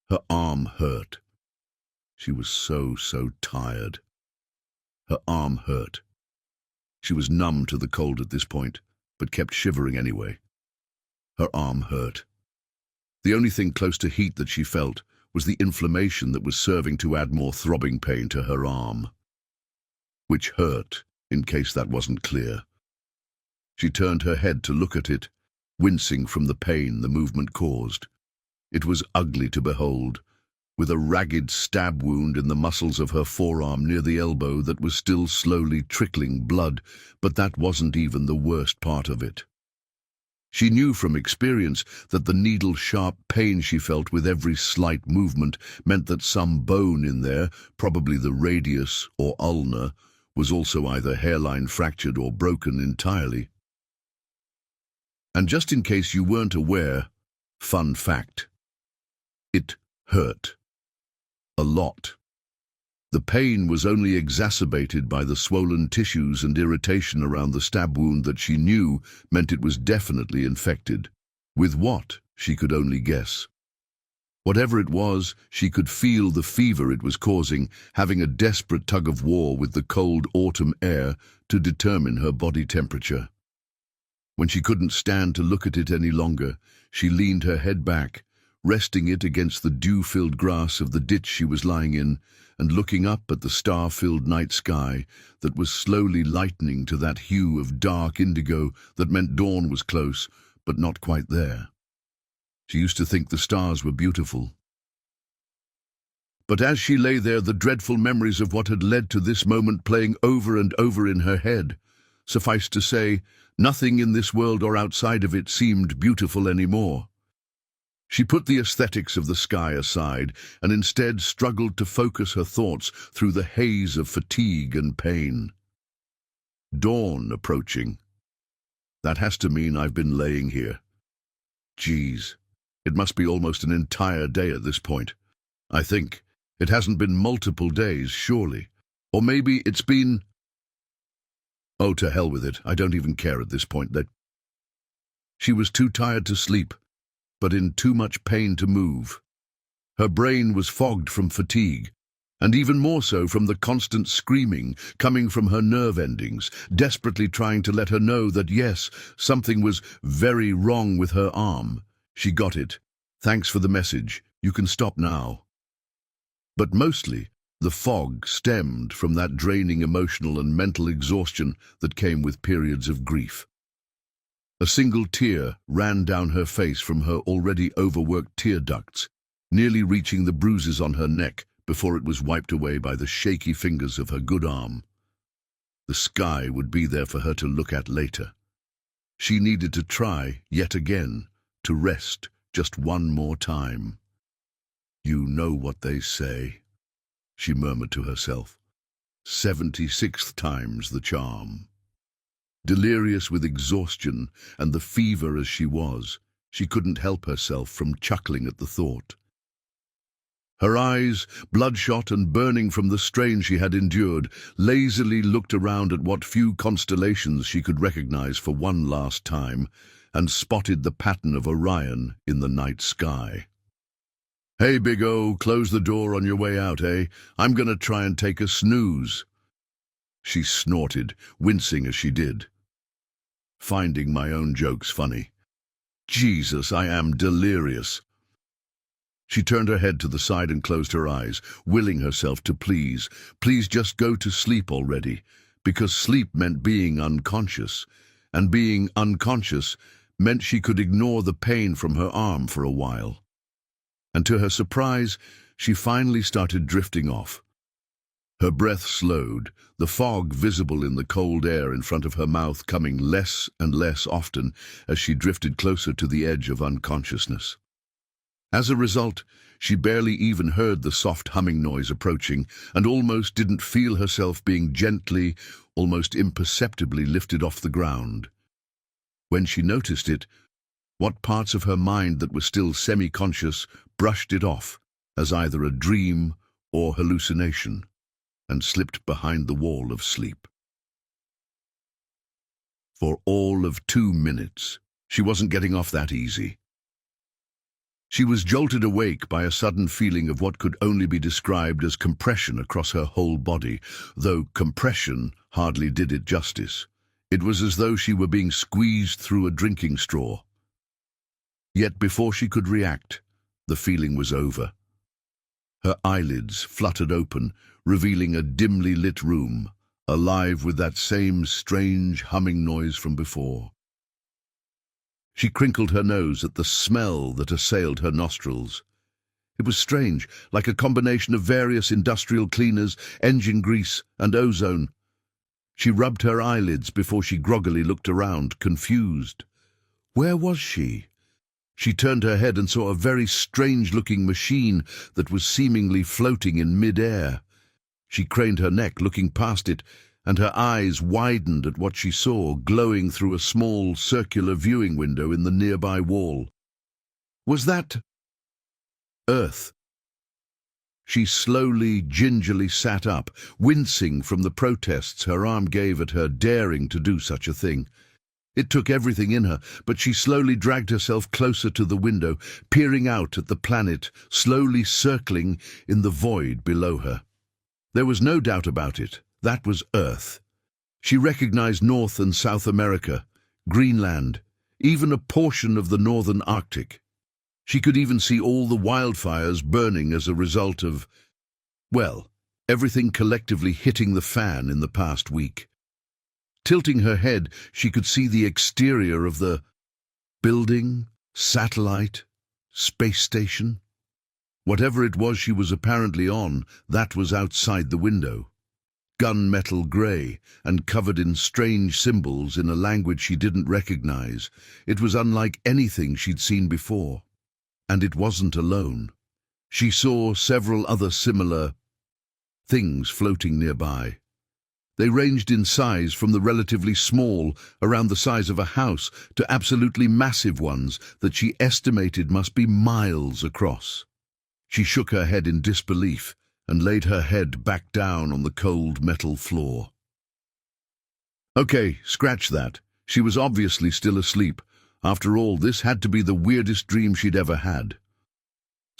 Her arm hurt. She was so tired. Her arm hurt. She was numb to the cold at this point, but kept shivering anyway. Her arm hurt. The only thing close to heat that she felt was the inflammation that was serving to add more throbbing pain to her arm. Which hurt, in case that wasn't clear. She turned her head to look at it, wincing from the pain the movement caused. It was ugly to behold, with a ragged stab wound in the muscles of her forearm near the elbow that was still slowly trickling blood, but that wasn't even the worst part of it. She knew from experience that the needle-sharp pain she felt with every slight movement meant that some bone in there, probably the radius or ulna, was also either hairline fractured or broken entirely. And just in case you weren't aware, fun fact, it hurt. A lot. The pain was only exacerbated by the swollen tissues and irritation around the stab wound that she knew meant it was definitely infected. With what, she could only guess. Whatever it was, she could feel the fever it was causing, having a desperate tug-of-war with the cold autumn air to determine her body temperature. When she couldn't stand to look at it any longer, she leaned her head back, resting it against the dew-filled grass of the ditch she was lying in, and looking up at the star-filled night sky that was slowly lightening to that hue of dark indigo that meant dawn was close, but not quite there. She used to think the stars were beautiful. But as she lay there, the dreadful memories of what had led to this moment playing over and over in her head. Suffice to say, nothing in this world or outside of it seemed beautiful anymore. She put the aesthetics of the sky aside and instead struggled to focus her thoughts through the haze of fatigue and pain. Dawn approaching. That has to mean I've been laying here. Geez, it must be almost an entire day at this point. I think. It hasn't been multiple days, surely. Or maybe it's been... Oh, to hell with it. I don't even care at this point. She was too tired to sleep, but in too much pain to move. Her brain was fogged from fatigue, and even more so from the constant screaming coming from her nerve endings, desperately trying to let her know that yes, something was very wrong with her arm. She got it. Thanks for the message. You can stop now. But mostly, the fog stemmed from that draining emotional and mental exhaustion that came with periods of grief. A single tear ran down her face from her already overworked tear ducts, nearly reaching the bruises on her neck before it was wiped away by the shaky fingers of her good arm. The sky would be there for her to look at later. She needed to try, yet again, to rest just one more time. You know what they say, she murmured to herself. 76th time's the charm. Delirious with exhaustion and the fever as she was, she couldn't help herself from chuckling at the thought. Her eyes, bloodshot and burning from the strain she had endured, lazily looked around at what few constellations she could recognize for one last time, and spotted the pattern of Orion in the night sky. "Hey, Big O, close the door on your way out, eh? I'm gonna try and take a snooze." She snorted, wincing as she did. Finding my own jokes funny. Jesus, I am delirious. She turned her head to the side and closed her eyes, willing herself to please just go to sleep already, because sleep meant being unconscious, and being unconscious meant she could ignore the pain from her arm for a while. And to her surprise, she finally started drifting off. Her breath slowed, the fog visible in the cold air in front of her mouth coming less and less often as she drifted closer to the edge of unconsciousness. As a result, she barely even heard the soft humming noise approaching and almost didn't feel herself being gently, almost imperceptibly lifted off the ground. When she noticed it, what parts of her mind that were still semi-conscious brushed it off as either a dream or hallucination, and slipped behind the wall of sleep. For all of 2 minutes, she wasn't getting off that easy. She was jolted awake by a sudden feeling of what could only be described as compression across her whole body, though compression hardly did it justice. It was as though she were being squeezed through a drinking straw. Yet before she could react, the feeling was over. Her eyelids fluttered open, revealing a dimly lit room, alive with that same strange humming noise from before. She crinkled her nose at the smell that assailed her nostrils. It was strange, like a combination of various industrial cleaners, engine grease, and ozone. She rubbed her eyelids before she groggily looked around, confused. Where was she? She turned her head and saw a very strange-looking machine that was seemingly floating in mid-air. She craned her neck, looking past it, and her eyes widened at what she saw, glowing through a small, circular viewing window in the nearby wall. Was that Earth? She slowly, gingerly sat up, wincing from the protests her arm gave at her daring to do such a thing. It took everything in her, but she slowly dragged herself closer to the window, peering out at the planet, slowly circling in the void below her. There was no doubt about it. That was Earth. She recognized North and South America, Greenland, even a portion of the northern Arctic. She could even see all the wildfires burning as a result of, well, everything collectively hitting the fan in the past week. Tilting her head, she could see the exterior of the building, satellite, space station. Whatever it was she was apparently on, that was outside the window. Gunmetal grey and covered in strange symbols in a language she didn't recognize. It was unlike anything she'd seen before. And it wasn't alone. She saw several other similar things floating nearby. They ranged in size from the relatively small, around the size of a house, to absolutely massive ones that she estimated must be miles across. She shook her head in disbelief and laid her head back down on the cold metal floor. Okay, scratch that. She was obviously still asleep. After all, this had to be the weirdest dream she'd ever had.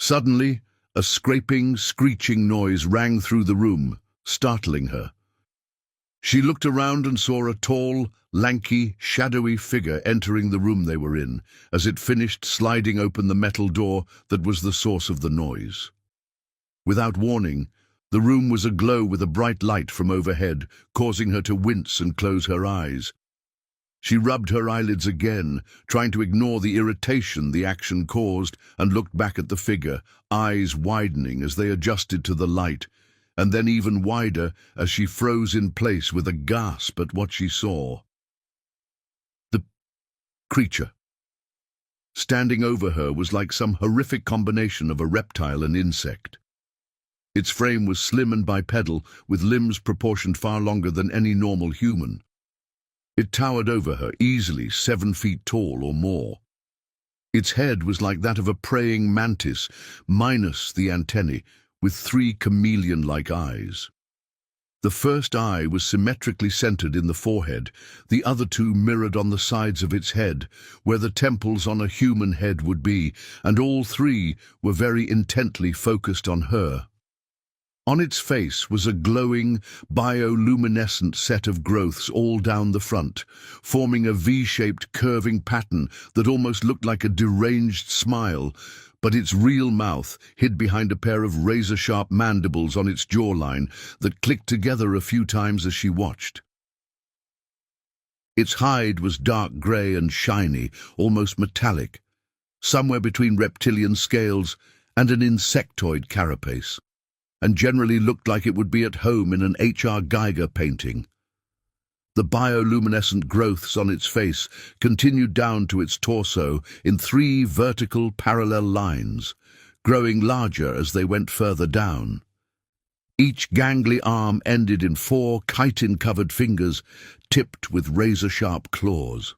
Suddenly, a scraping, screeching noise rang through the room, startling her. She looked around and saw a tall, lanky, shadowy figure entering the room they were in, as it finished sliding open the metal door that was the source of the noise. Without warning, the room was aglow with a bright light from overhead, causing her to wince and close her eyes. She rubbed her eyelids again, trying to ignore the irritation the action caused, and looked back at the figure, eyes widening as they adjusted to the light, and then even wider as she froze in place with a gasp at what she saw. The creature standing over her was like some horrific combination of a reptile and insect. Its frame was slim and bipedal, with limbs proportioned far longer than any normal human. It towered over her, easily 7 feet tall or more. Its head was like that of a praying mantis, minus the antennae, with 3 chameleon-like eyes. The first eye was symmetrically centered in the forehead, the other 2 mirrored on the sides of its head, where the temples on a human head would be, and all 3 were very intently focused on her. On its face was a glowing, bioluminescent set of growths all down the front, forming a V-shaped curving pattern that almost looked like a deranged smile, but its real mouth hid behind a pair of razor-sharp mandibles on its jawline that clicked together a few times as she watched. Its hide was dark grey and shiny, almost metallic, somewhere between reptilian scales and an insectoid carapace, and generally looked like it would be at home in an H.R. Geiger painting. The bioluminescent growths on its face continued down to its torso in 3 vertical parallel lines, growing larger as they went further down. Each gangly arm ended in 4 chitin-covered fingers tipped with razor-sharp claws.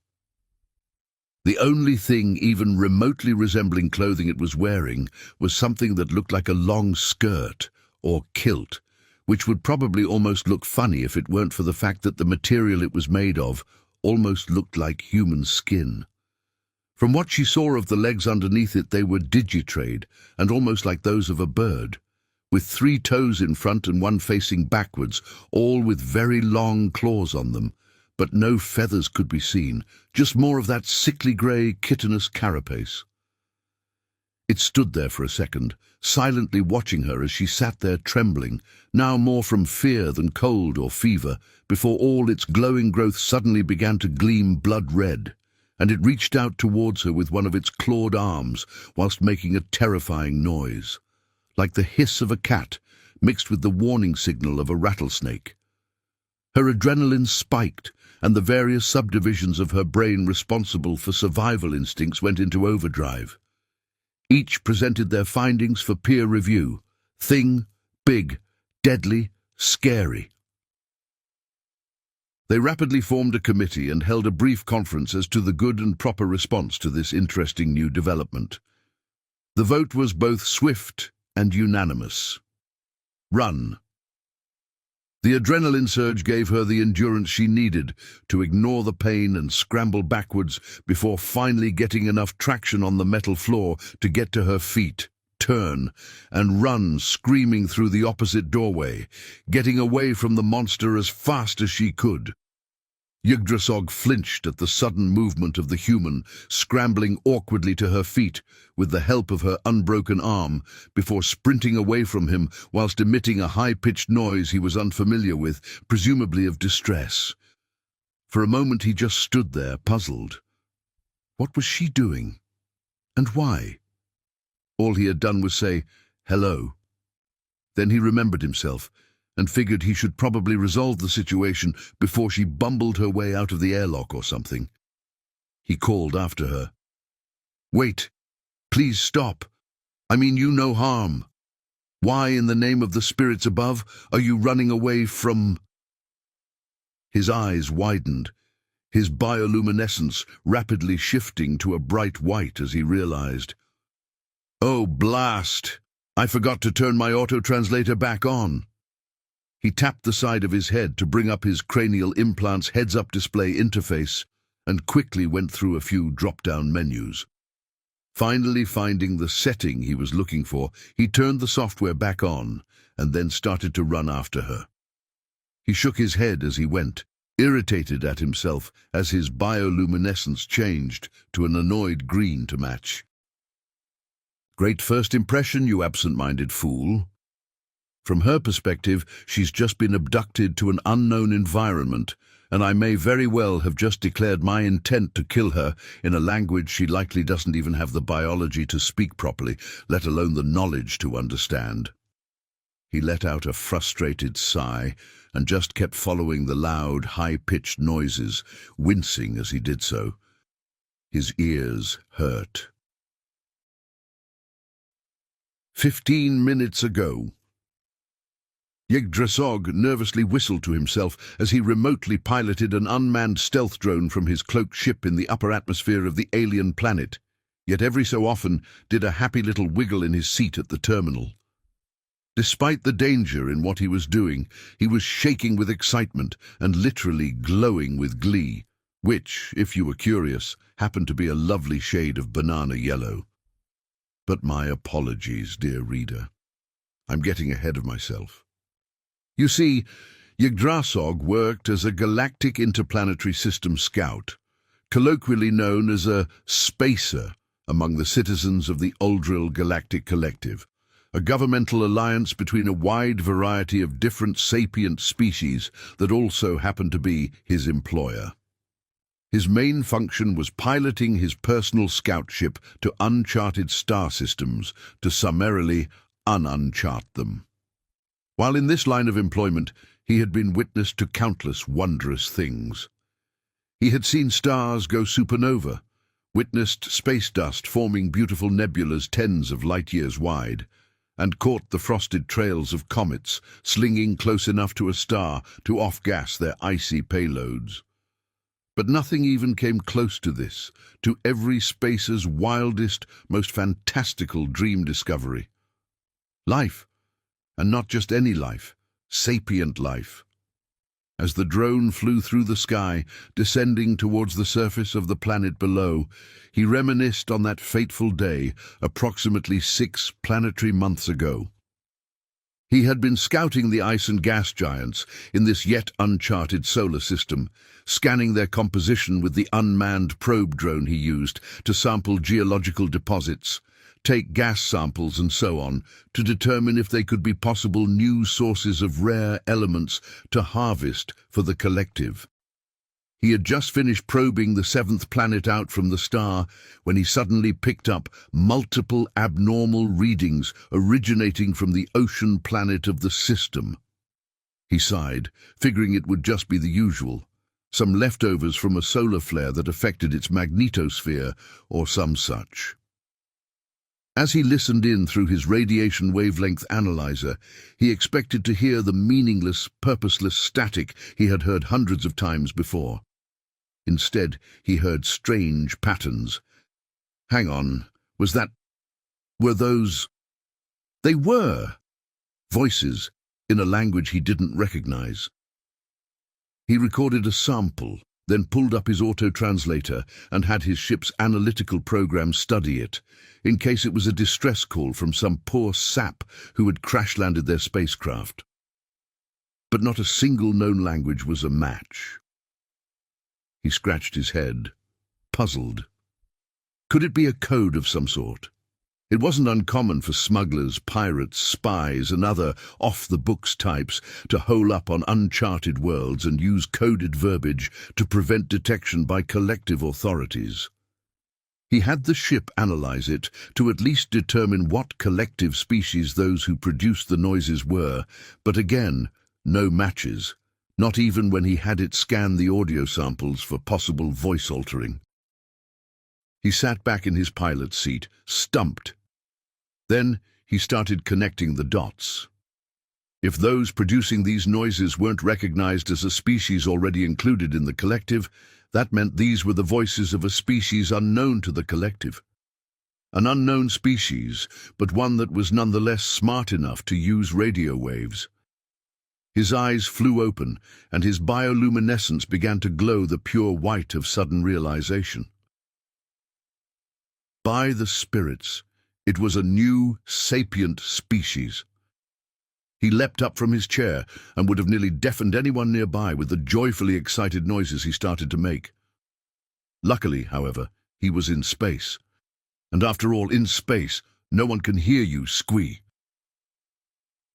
The only thing even remotely resembling clothing it was wearing was something that looked like a long skirt or kilt, which would probably almost look funny if it weren't for the fact that the material it was made of almost looked like human skin. From what she saw of the legs underneath it, they were digitrade and almost like those of a bird, with 3 toes in front and one facing backwards, all with very long claws on them, but no feathers could be seen, just more of that sickly grey, chitinous carapace. It stood there for a second, silently watching her as she sat there trembling, now more from fear than cold or fever, before all its glowing growth suddenly began to gleam blood red, and it reached out towards her with one of its clawed arms, whilst making a terrifying noise, like the hiss of a cat, mixed with the warning signal of a rattlesnake. Her adrenaline spiked, and the various subdivisions of her brain responsible for survival instincts went into overdrive. Each presented their findings for peer review. Thing, big, deadly, scary. They rapidly formed a committee and held a brief conference as to the good and proper response to this interesting new development. The vote was both swift and unanimous. Run. The adrenaline surge gave her the endurance she needed to ignore the pain and scramble backwards before finally getting enough traction on the metal floor to get to her feet, turn, and run screaming through the opposite doorway, getting away from the monster as fast as she could. Yggdrasil flinched at the sudden movement of the human, scrambling awkwardly to her feet with the help of her unbroken arm, before sprinting away from him whilst emitting a high-pitched noise he was unfamiliar with, presumably of distress. For a moment he just stood there, puzzled. What was she doing? And why? All he had done was say, "Hello." Then he remembered himself, and figured he should probably resolve the situation before she bumbled her way out of the airlock or something. He called after her. "Wait. Please stop. I mean you no harm. Why, in the name of the spirits above, are you running away from—" His eyes widened, his bioluminescence rapidly shifting to a bright white as he realized. "Oh, blast! I forgot to turn my auto-translator back on." He tapped the side of his head to bring up his cranial implant's heads-up display interface and quickly went through a few drop-down menus. Finally finding the setting he was looking for, he turned the software back on and then started to run after her. He shook his head as he went, irritated at himself as his bioluminescence changed to an annoyed green to match. "Great first impression, you absent-minded fool." From her perspective, she's just been abducted to an unknown environment, and I may very well have just declared my intent to kill her in a language she likely doesn't even have the biology to speak properly, let alone the knowledge to understand. He let out a frustrated sigh and just kept following the loud, high-pitched noises, wincing as he did so. His ears hurt. 15 minutes ago. Yggdrasil nervously whistled to himself as he remotely piloted an unmanned stealth drone from his cloaked ship in the upper atmosphere of the alien planet, yet every so often did a happy little wiggle in his seat at the terminal. Despite the danger in what he was doing, he was shaking with excitement and literally glowing with glee, which, if you were curious, happened to be a lovely shade of banana yellow. But my apologies, dear reader. I'm getting ahead of myself. You see, Yggdrasil worked as a galactic interplanetary system scout, colloquially known as a spacer among the citizens of the Uldril Galactic Collective, a governmental alliance between a wide variety of different sapient species that also happened to be his employer. His main function was piloting his personal scout ship to uncharted star systems to summarily unchart them. While in this line of employment, he had been witness to countless wondrous things. He had seen stars go supernova, witnessed space dust forming beautiful nebulas tens of light-years wide, and caught the frosted trails of comets slinging close enough to a star to off-gas their icy payloads. But nothing even came close to this, to every spacer's wildest, most fantastical dream discovery. Life. And not just any life, sapient life. As the drone flew through the sky, descending towards the surface of the planet below, he reminisced on that fateful day, approximately 6 planetary months ago. He had been scouting the ice and gas giants in this yet uncharted solar system, scanning their composition with the unmanned probe drone he used to sample geological deposits, take gas samples and so on, to determine if they could be possible new sources of rare elements to harvest for the collective. He had just finished probing the 7th planet out from the star when he suddenly picked up multiple abnormal readings originating from the ocean planet of the system. He sighed, figuring it would just be the usual, some leftovers from a solar flare that affected its magnetosphere or some such. As he listened in through his radiation wavelength analyzer, he expected to hear the meaningless, purposeless static he had heard hundreds of times before. Instead, he heard strange patterns. Hang on, were those... They were voices in a language he didn't recognize. He recorded a sample, then pulled up his auto-translator and had his ship's analytical program study it, in case it was a distress call from some poor sap who had crash-landed their spacecraft. But not a single known language was a match. He scratched his head, puzzled. Could it be a code of some sort? It wasn't uncommon for smugglers, pirates, spies, and other off-the-books types to hole up on uncharted worlds and use coded verbiage to prevent detection by collective authorities. He had the ship analyze it to at least determine what collective species those who produced the noises were, but again, no matches. Not even when he had it scan the audio samples for possible voice altering. He sat back in his pilot's seat, stumped. Then he started connecting the dots. If those producing these noises weren't recognized as a species already included in the collective, that meant these were the voices of a species unknown to the collective. An unknown species, but one that was nonetheless smart enough to use radio waves. His eyes flew open, and his bioluminescence began to glow the pure white of sudden realization. By the spirits, it was a new, sapient species. He leapt up from his chair and would have nearly deafened anyone nearby with the joyfully excited noises he started to make. Luckily, however, he was in space. And after all, in space, no one can hear you squee.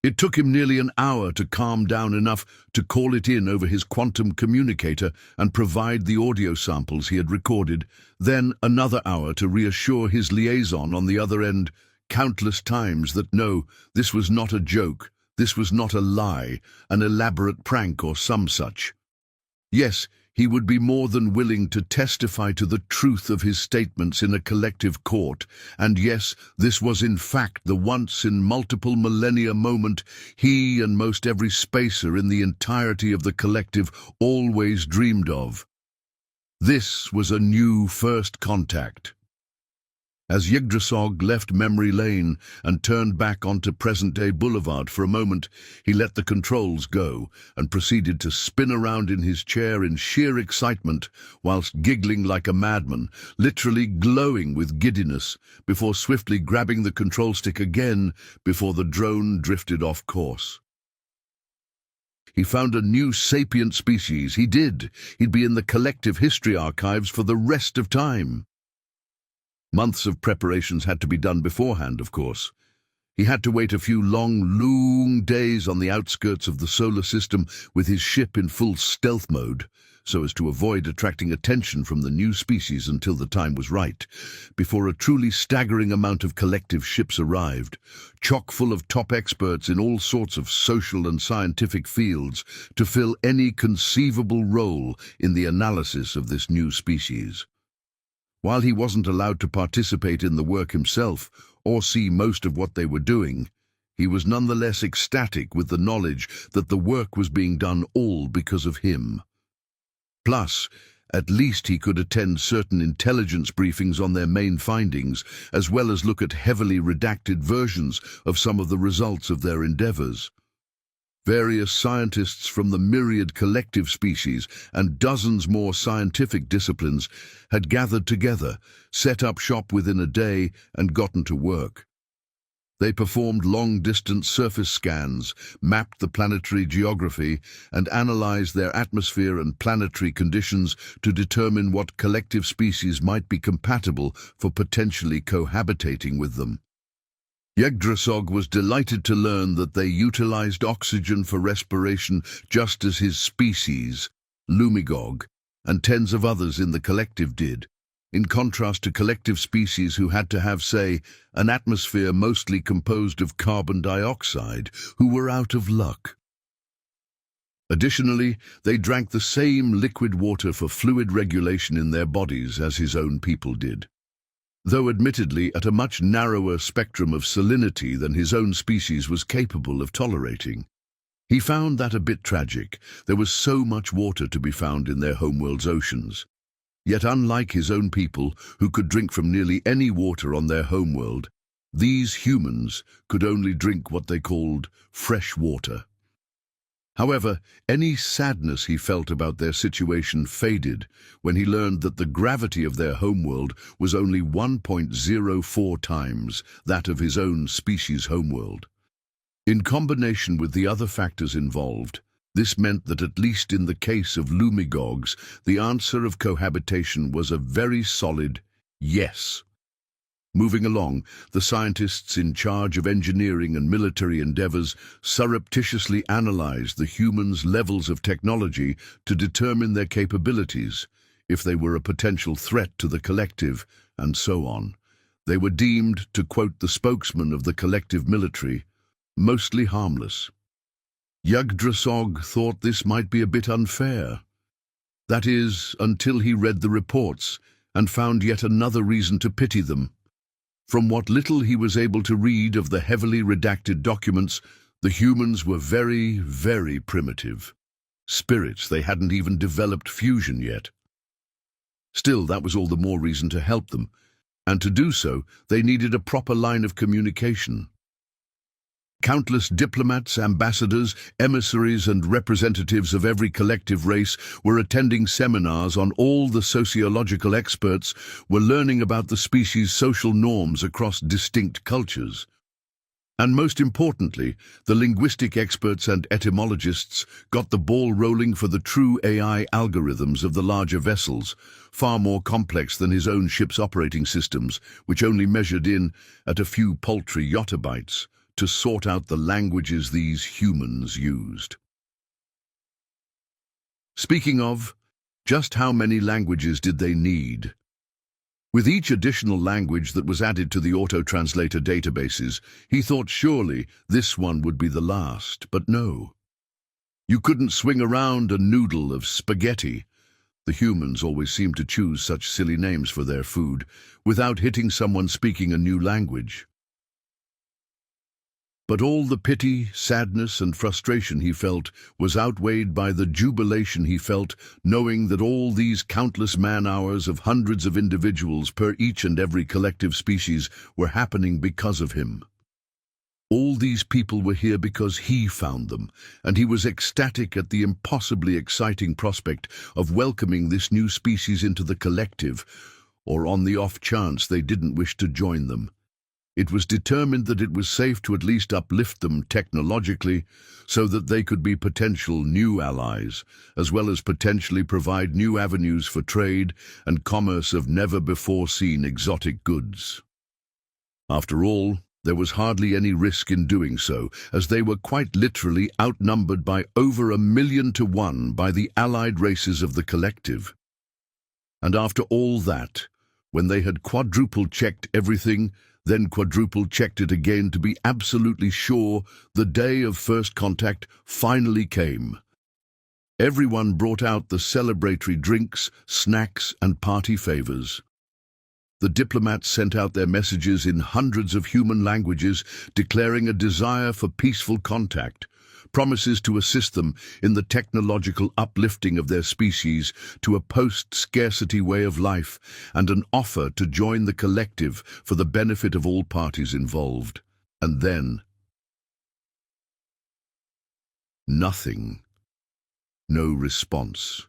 It took him nearly an hour to calm down enough to call it in over his quantum communicator and provide the audio samples he had recorded, then another hour to reassure his liaison on the other end countless times that no, this was not a joke, this was not a lie, an elaborate prank or some such. Yes, he would be more than willing to testify to the truth of his statements in a collective court, and yes, this was in fact the once-in-multiple millennia moment he and most every spacer in the entirety of the collective always dreamed of. This was a new first contact. As Yggdrasil left memory lane and turned back onto present-day Boulevard for a moment, he let the controls go and proceeded to spin around in his chair in sheer excitement whilst giggling like a madman, literally glowing with giddiness, before swiftly grabbing the control stick again before the drone drifted off course. He found a new sapient species. He did. He'd be in the collective history archives for the rest of time. Months of preparations had to be done beforehand, of course. He had to wait a few long days on the outskirts of the solar system with his ship in full stealth mode, so as to avoid attracting attention from the new species until the time was right, before a truly staggering amount of collective ships arrived, chock full of top experts in all sorts of social and scientific fields to fill any conceivable role in the analysis of this new species. While he wasn't allowed to participate in the work himself or see most of what they were doing, he was nonetheless ecstatic with the knowledge that the work was being done all because of him. Plus, at least he could attend certain intelligence briefings on their main findings, as well as look at heavily redacted versions of some of the results of their endeavors. Various scientists from the myriad collective species and dozens more scientific disciplines had gathered together, set up shop within a day, and gotten to work. They performed long-distance surface scans, mapped the planetary geography, and analyzed their atmosphere and planetary conditions to determine what collective species might be compatible for potentially cohabitating with them. Yggdrasil was delighted to learn that they utilized oxygen for respiration just as his species, Lumigog, and tens of others in the collective did, in contrast to collective species who had to have, say, an atmosphere mostly composed of carbon dioxide, who were out of luck. Additionally, they drank the same liquid water for fluid regulation in their bodies as his own people did, though admittedly at a much narrower spectrum of salinity than his own species was capable of tolerating. He found that a bit tragic. There was so much water to be found in their homeworld's oceans. Yet unlike his own people, who could drink from nearly any water on their homeworld, these humans could only drink what they called fresh water. However, any sadness he felt about their situation faded when he learned that the gravity of their homeworld was only 1.04 times that of his own species' homeworld. In combination with the other factors involved, this meant that at least in the case of Lumigogs, the answer of cohabitation was a very solid yes. Moving along, the scientists in charge of engineering and military endeavors surreptitiously analyzed the humans' levels of technology to determine their capabilities, if they were a potential threat to the collective, and so on. They were deemed, to quote the spokesman of the collective military, mostly harmless. Yggdrasil thought this might be a bit unfair. That is, until he read the reports and found yet another reason to pity them. From what little he was able to read of the heavily redacted documents, the humans were very, very primitive. Spirits, they hadn't even developed fusion yet. Still, that was all the more reason to help them, and to do so, they needed a proper line of communication. Countless diplomats, ambassadors, emissaries, and representatives of every collective race were attending seminars on all the sociological experts were learning about the species' social norms across distinct cultures. And most importantly, the linguistic experts and etymologists got the ball rolling for the true AI algorithms of the larger vessels, far more complex than his own ship's operating systems, which only measured in at a few paltry yottabytes, to sort out the languages these humans used. Speaking of, just how many languages did they need? With each additional language that was added to the auto-translator databases, he thought surely this one would be the last, but no. You couldn't swing around a noodle of spaghetti. The humans always seemed to choose such silly names for their food, without hitting someone speaking a new language. But all the pity, sadness, and frustration he felt was outweighed by the jubilation he felt, knowing that all these countless man-hours of hundreds of individuals per each and every collective species were happening because of him. All these people were here because he found them, and he was ecstatic at the impossibly exciting prospect of welcoming this new species into the collective, or on the off chance they didn't wish to join them. It was determined that it was safe to at least uplift them technologically so that they could be potential new allies, as well as potentially provide new avenues for trade and commerce of never-before-seen exotic goods. After all, there was hardly any risk in doing so, as they were quite literally outnumbered by over 1,000,000 to 1 by the allied races of the collective. And after all that, when they had quadruple-checked everything, then quadruple-checked it again to be absolutely sure, the day of first contact finally came. Everyone brought out the celebratory drinks, snacks, and party favors. The diplomats sent out their messages in hundreds of human languages, declaring a desire for peaceful contact, promises to assist them in the technological uplifting of their species to a post-scarcity way of life, and an offer to join the collective for the benefit of all parties involved. And then Nothing. No response.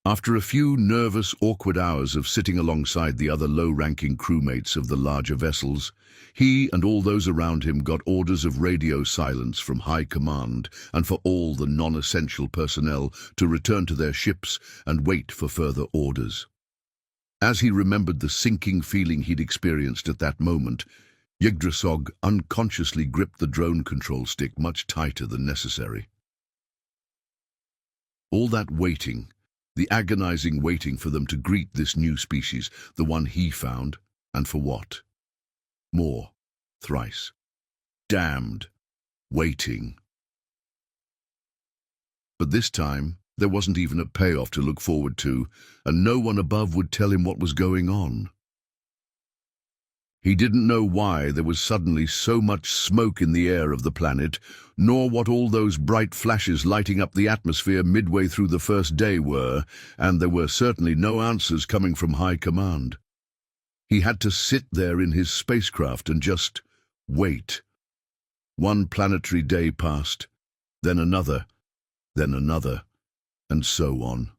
After a few nervous, awkward hours of sitting alongside the other low-ranking crewmates of the larger vessels, he and all those around him got orders of radio silence from High Command and for all the non-essential personnel to return to their ships and wait for further orders. As he remembered the sinking feeling he'd experienced at that moment, Yggdrasil unconsciously gripped the drone control stick much tighter than necessary. All that waiting, the agonizing waiting for them to greet this new species, the one he found, and for what? More, thrice. Damned. Waiting. But this time, there wasn't even a payoff to look forward to, and no one above would tell him what was going on. He didn't know why there was suddenly so much smoke in the air of the planet, nor what all those bright flashes lighting up the atmosphere midway through the first day were, and there were certainly no answers coming from High Command. He had to sit there in his spacecraft and just wait. One planetary day passed, then another, and so on.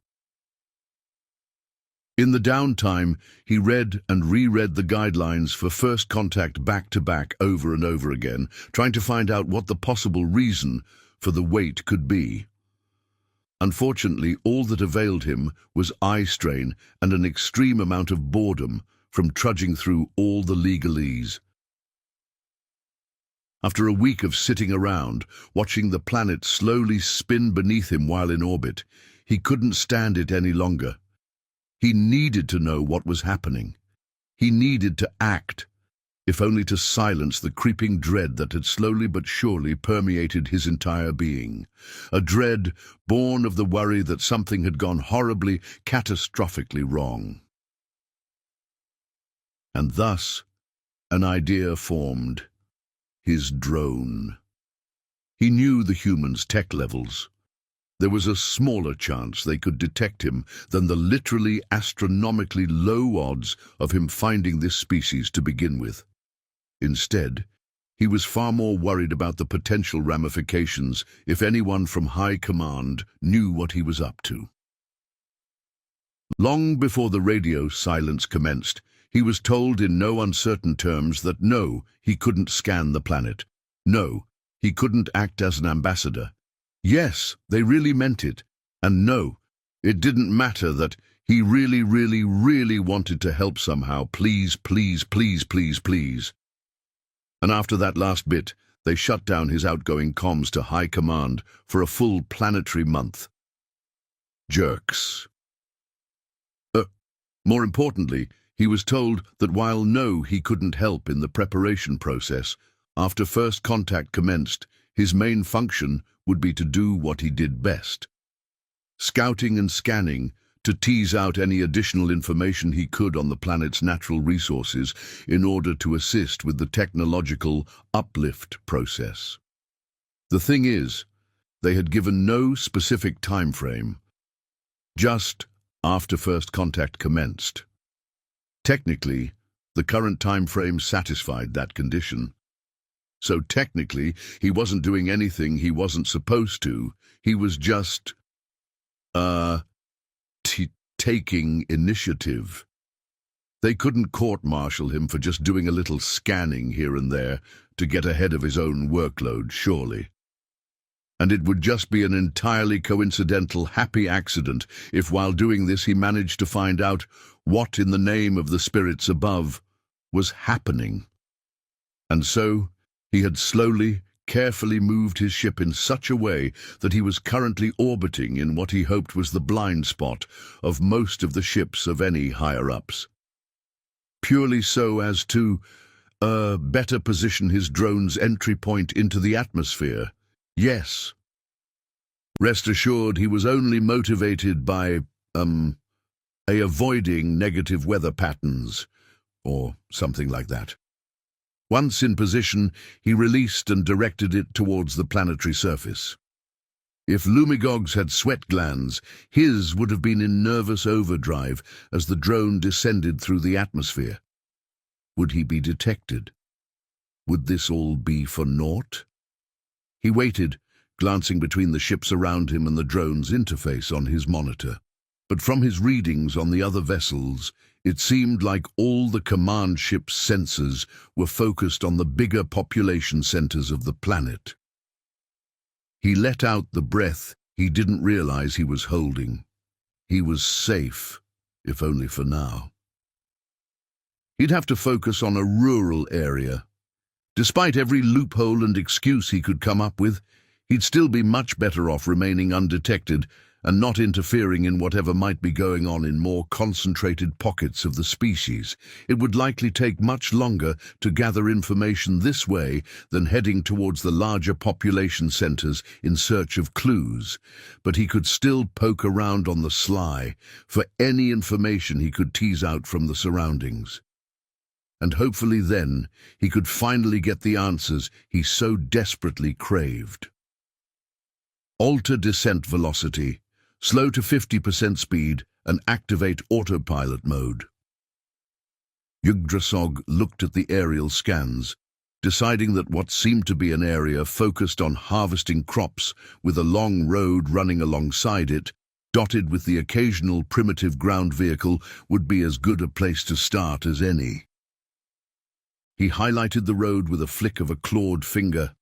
In the downtime, he read and reread the guidelines for first contact back-to-back over and over again, trying to find out what the possible reason for the wait could be. Unfortunately, all that availed him was eye strain and an extreme amount of boredom from trudging through all the legalese. After a week of sitting around, watching the planet slowly spin beneath him while in orbit, he couldn't stand it any longer. He needed to know what was happening. He needed to act, if only to silence the creeping dread that had slowly but surely permeated his entire being. A dread born of the worry that something had gone horribly, catastrophically wrong. And thus, an idea formed. His drone. He knew the humans' tech levels. There was a smaller chance they could detect him than the literally astronomically low odds of him finding this species to begin with. Instead, he was far more worried about the potential ramifications if anyone from High Command knew what he was up to. Long before the radio silence commenced, he was told in no uncertain terms that no, he couldn't scan the planet. No, he couldn't act as an ambassador. Yes, they really meant it. And no, it didn't matter that he really, really, really wanted to help somehow. Please, please, please, please, please. And after that last bit, they shut down his outgoing comms to High Command for a full planetary month. Jerks. More importantly, he was told that while no, he couldn't help in the preparation process, after first contact commenced, his main function would be to do what he did best. Scouting and scanning to tease out any additional information he could on the planet's natural resources in order to assist with the technological uplift process. The thing is, they had given no specific time frame, just after first contact commenced. Technically, the current time frame satisfied that condition. So technically, he wasn't doing anything he wasn't supposed to. He was just, taking initiative. They couldn't court-martial him for just doing a little scanning here and there to get ahead of his own workload, surely. And it would just be an entirely coincidental happy accident if while doing this he managed to find out what in the name of the spirits above was happening. And so, he had slowly, carefully moved his ship in such a way that he was currently orbiting in what he hoped was the blind spot of most of the ships of any higher-ups. Purely so as to, better position his drone's entry point into the atmosphere. Yes. Rest assured he was only motivated by, avoiding negative weather patterns, or something like that. Once in position, he released and directed it towards the planetary surface. If Lumigogs had sweat glands, his would have been in nervous overdrive as the drone descended through the atmosphere. Would he be detected? Would this all be for naught? He waited, glancing between the ships around him and the drone's interface on his monitor. But from his readings on the other vessels, it seemed like all the command ship's sensors were focused on the bigger population centers of the planet. He let out the breath he didn't realize he was holding. He was safe, if only for now. He'd have to focus on a rural area. Despite every loophole and excuse he could come up with, he'd still be much better off remaining undetected and not interfering in whatever might be going on in more concentrated pockets of the species. It would likely take much longer to gather information this way than heading towards the larger population centers in search of clues, but he could still poke around on the sly for any information he could tease out from the surroundings. And hopefully then he could finally get the answers he so desperately craved. Alter descent velocity, slow to 50% speed, and activate autopilot mode. Yggdrasil looked at the aerial scans, deciding that what seemed to be an area focused on harvesting crops with a long road running alongside it, dotted with the occasional primitive ground vehicle, would be as good a place to start as any. He highlighted the road with a flick of a clawed finger.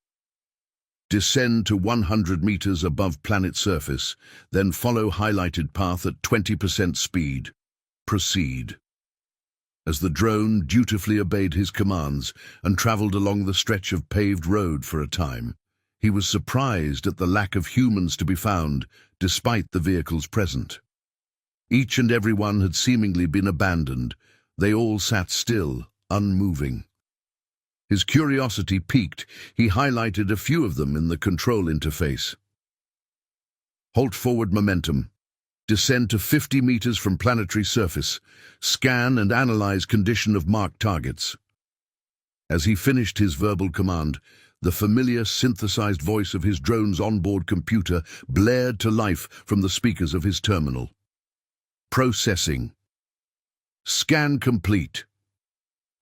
Descend to 100 meters above planet surface, then follow highlighted path at 20% speed. Proceed. As the drone dutifully obeyed his commands and traveled along the stretch of paved road for a time, he was surprised at the lack of humans to be found, despite the vehicles present. Each and every one had seemingly been abandoned. They all sat still, unmoving. His curiosity piqued. He highlighted a few of them in the control interface. Halt forward momentum. Descend to 50 meters from planetary surface. Scan and analyze condition of marked targets. As he finished his verbal command, the familiar synthesized voice of his drone's onboard computer blared to life from the speakers of his terminal. Processing. Scan complete.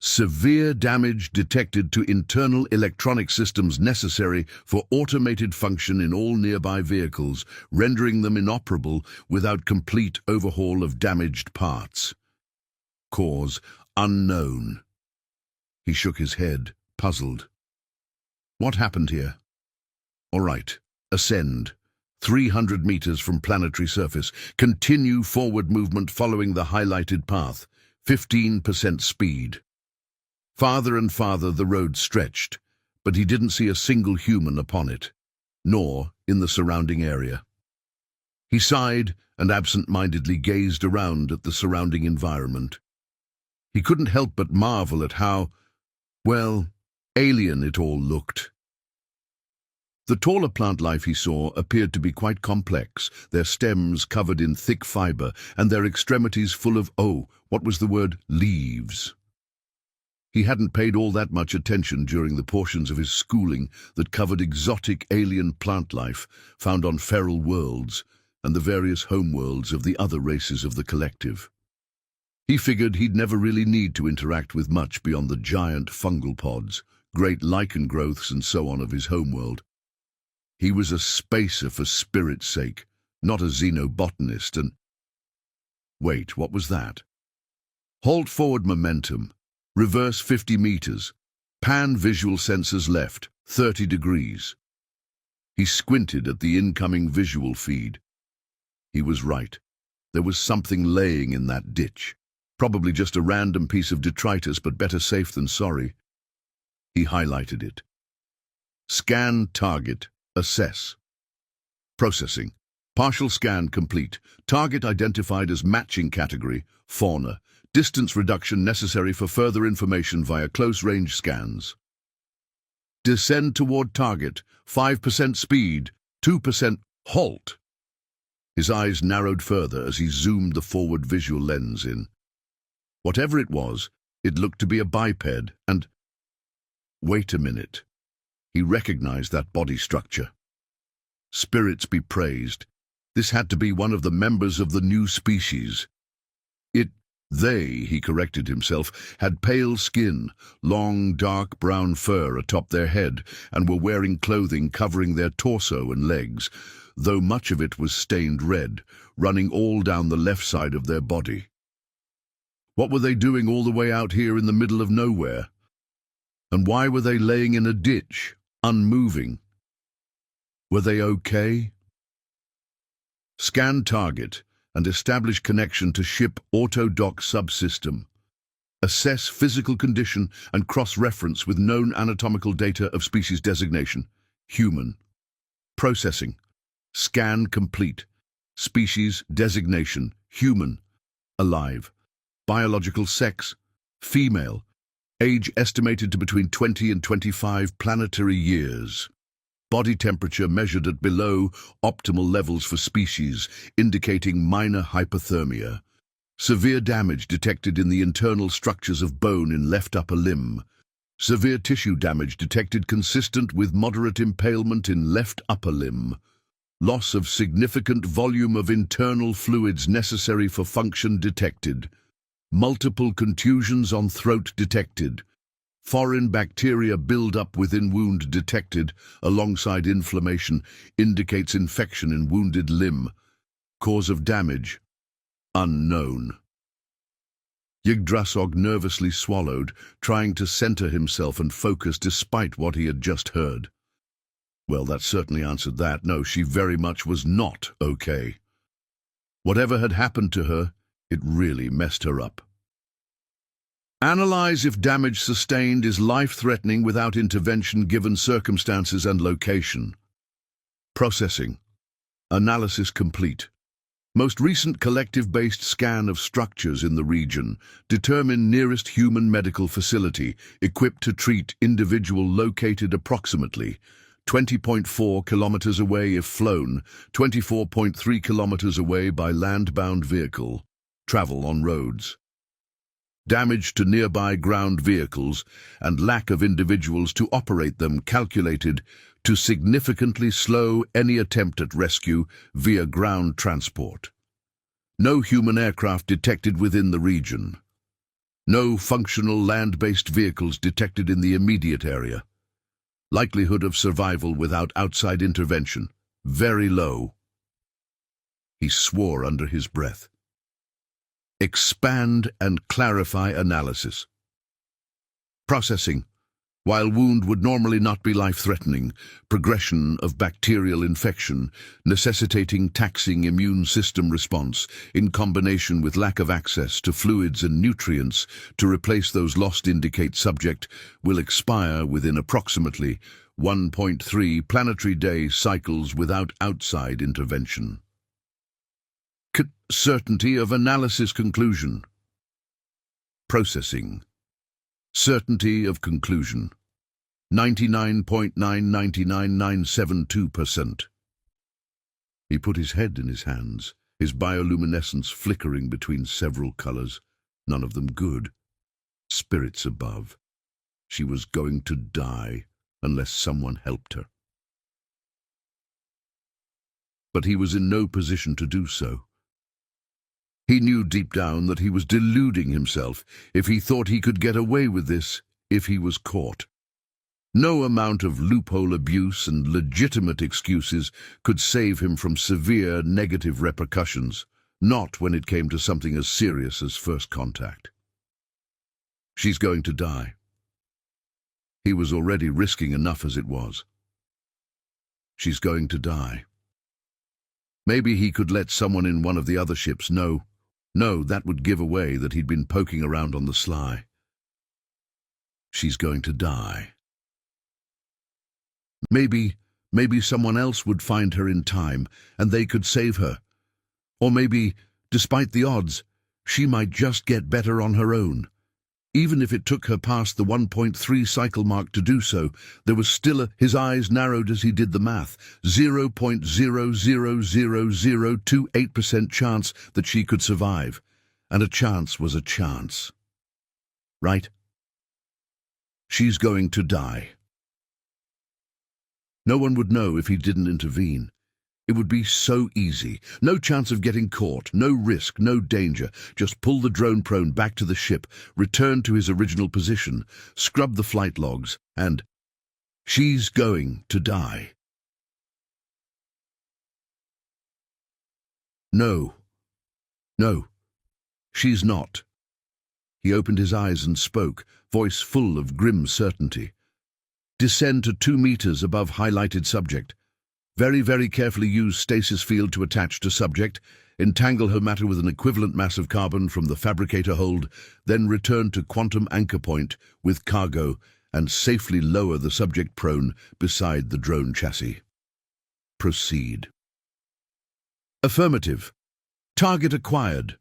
Severe damage detected to internal electronic systems necessary for automated function in all nearby vehicles, rendering them inoperable without complete overhaul of damaged parts. Cause unknown. He shook his head, puzzled. What happened here? All right, ascend. 300 meters from planetary surface. Continue forward movement following the highlighted path. 15% speed. Farther and farther the road stretched, but he didn't see a single human upon it, nor in the surrounding area. He sighed and absent-mindedly gazed around at the surrounding environment. He couldn't help but marvel at how, well, alien it all looked. The taller plant life he saw appeared to be quite complex, their stems covered in thick fiber and their extremities full of, what was the word, leaves. He hadn't paid all that much attention during the portions of his schooling that covered exotic alien plant life found on feral worlds and the various homeworlds of the other races of the collective. He figured he'd never really need to interact with much beyond the giant fungal pods, great lichen growths and so on of his homeworld. He was a spacer for spirit's sake, not a xenobotanist, and... Wait, what was that? Halt forward momentum. Reverse 50 meters. Pan visual sensors left, 30 degrees. He squinted at the incoming visual feed. He was right. There was something laying in that ditch. Probably just a random piece of detritus, but better safe than sorry. He highlighted it. Scan target. Assess. Processing. Partial scan complete. Target identified as matching category, fauna. Distance reduction necessary for further information via close-range scans. Descend toward target. 5% speed. 2% halt. His eyes narrowed further as he zoomed the forward visual lens in. Whatever it was, it looked to be a biped, and... Wait a minute. He recognized that body structure. Spirits be praised. This had to be one of the members of the new species. It They, he corrected himself, had pale skin, long dark brown fur atop their head, and were wearing clothing covering their torso and legs, though much of it was stained red, running all down the left side of their body. What were they doing all the way out here in the middle of nowhere? And why were they laying in a ditch, unmoving? Were they okay? Scan target and establish connection to ship auto-dock subsystem. Assess physical condition and cross-reference with known anatomical data of species designation. Human. Processing. Scan complete. Species designation. Human. Alive. Biological sex. Female. Age estimated to between 20 and 25 planetary years. Body temperature measured at below optimal levels for species, indicating minor hypothermia. Severe damage detected in the internal structures of bone in left upper limb. Severe tissue damage detected consistent with moderate impalement in left upper limb. Loss of significant volume of internal fluids necessary for function detected. Multiple contusions on throat detected. Foreign bacteria build-up within wound detected, alongside inflammation, indicates infection in wounded limb. Cause of damage, unknown. Yggdrasil nervously swallowed, trying to center himself and focus despite what he had just heard. Well, that certainly answered that. No, she very much was not okay. Whatever had happened to her, it really messed her up. Analyze if damage sustained is life-threatening without intervention given circumstances and location. Processing. Analysis complete. Most recent collective-based scan of structures in the region. Determine nearest human medical facility, equipped to treat individual located approximately 20.4 kilometers away if flown, 24.3 kilometers away by land-bound vehicle. Travel on roads. Damage to nearby ground vehicles and lack of individuals to operate them calculated to significantly slow any attempt at rescue via ground transport. No human aircraft detected within the region. No functional land-based vehicles detected in the immediate area. Likelihood of survival without outside intervention, very low. He swore under his breath. Expand and clarify analysis. Processing. While wound would normally not be life-threatening, progression of bacterial infection, necessitating taxing immune system response, in combination with lack of access to fluids and nutrients to replace those lost indicate subject, will expire within approximately 1.3 planetary day cycles without outside intervention. Certainty of analysis conclusion. Processing. Certainty of conclusion. 99.999972%. He put his head in his hands, his bioluminescence flickering between several colors, none of them good. Spirits above. She was going to die unless someone helped her. But he was in no position to do so. He knew deep down that he was deluding himself if he thought he could get away with this if he was caught. No amount of loophole abuse and legitimate excuses could save him from severe negative repercussions, not when it came to something as serious as first contact. She's going to die. He was already risking enough as it was. She's going to die. Maybe he could let someone in one of the other ships know. No, that would give away that he'd been poking around on the sly. She's going to die. Maybe someone else would find her in time and they could save her. Or maybe, despite the odds, she might just get better on her own. Even if it took her past the 1.3 cycle mark to do so, there was still his eyes narrowed as he did the math, 0.0000028% chance that she could survive. And a chance was a chance. Right? She's going to die. No one would know if he didn't intervene. It would be so easy. No chance of getting caught, no risk, no danger. Just pull the drone prone back to the ship, return to his original position, scrub the flight logs, and she's going to die. No, no, she's not. He opened his eyes and spoke, voice full of grim certainty. Descend to 2 meters above highlighted subject. Very, very carefully use stasis field to attach to subject, entangle her matter with an equivalent mass of carbon from the fabricator hold, then return to quantum anchor point with cargo and safely lower the subject prone beside the drone chassis. Proceed. Affirmative. Target acquired.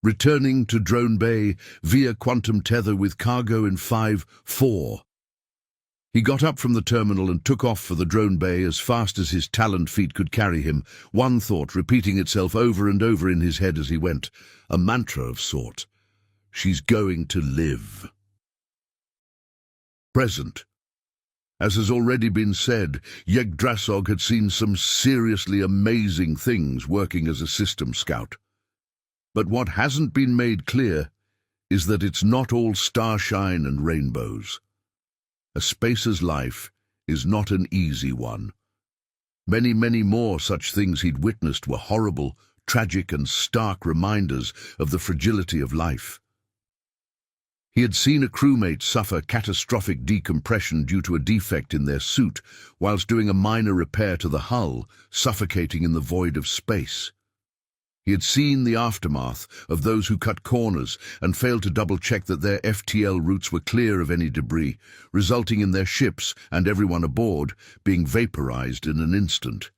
Returning to drone bay via quantum tether with cargo in 5-4. He got up from the terminal and took off for the drone bay as fast as his taloned feet could carry him, one thought repeating itself over and over in his head as he went, a mantra of sort. She's going to live. Present. As has already been said, Yggdrasil had seen some seriously amazing things working as a system scout. But what hasn't been made clear is that it's not all starshine and rainbows. A spacer's life is not an easy one. Many, many more such things he'd witnessed were horrible, tragic and stark reminders of the fragility of life. He had seen a crewmate suffer catastrophic decompression due to a defect in their suit whilst doing a minor repair to the hull, suffocating in the void of space. He had seen the aftermath of those who cut corners and failed to double-check that their FTL routes were clear of any debris, resulting in their ships and everyone aboard being vaporized in an instant.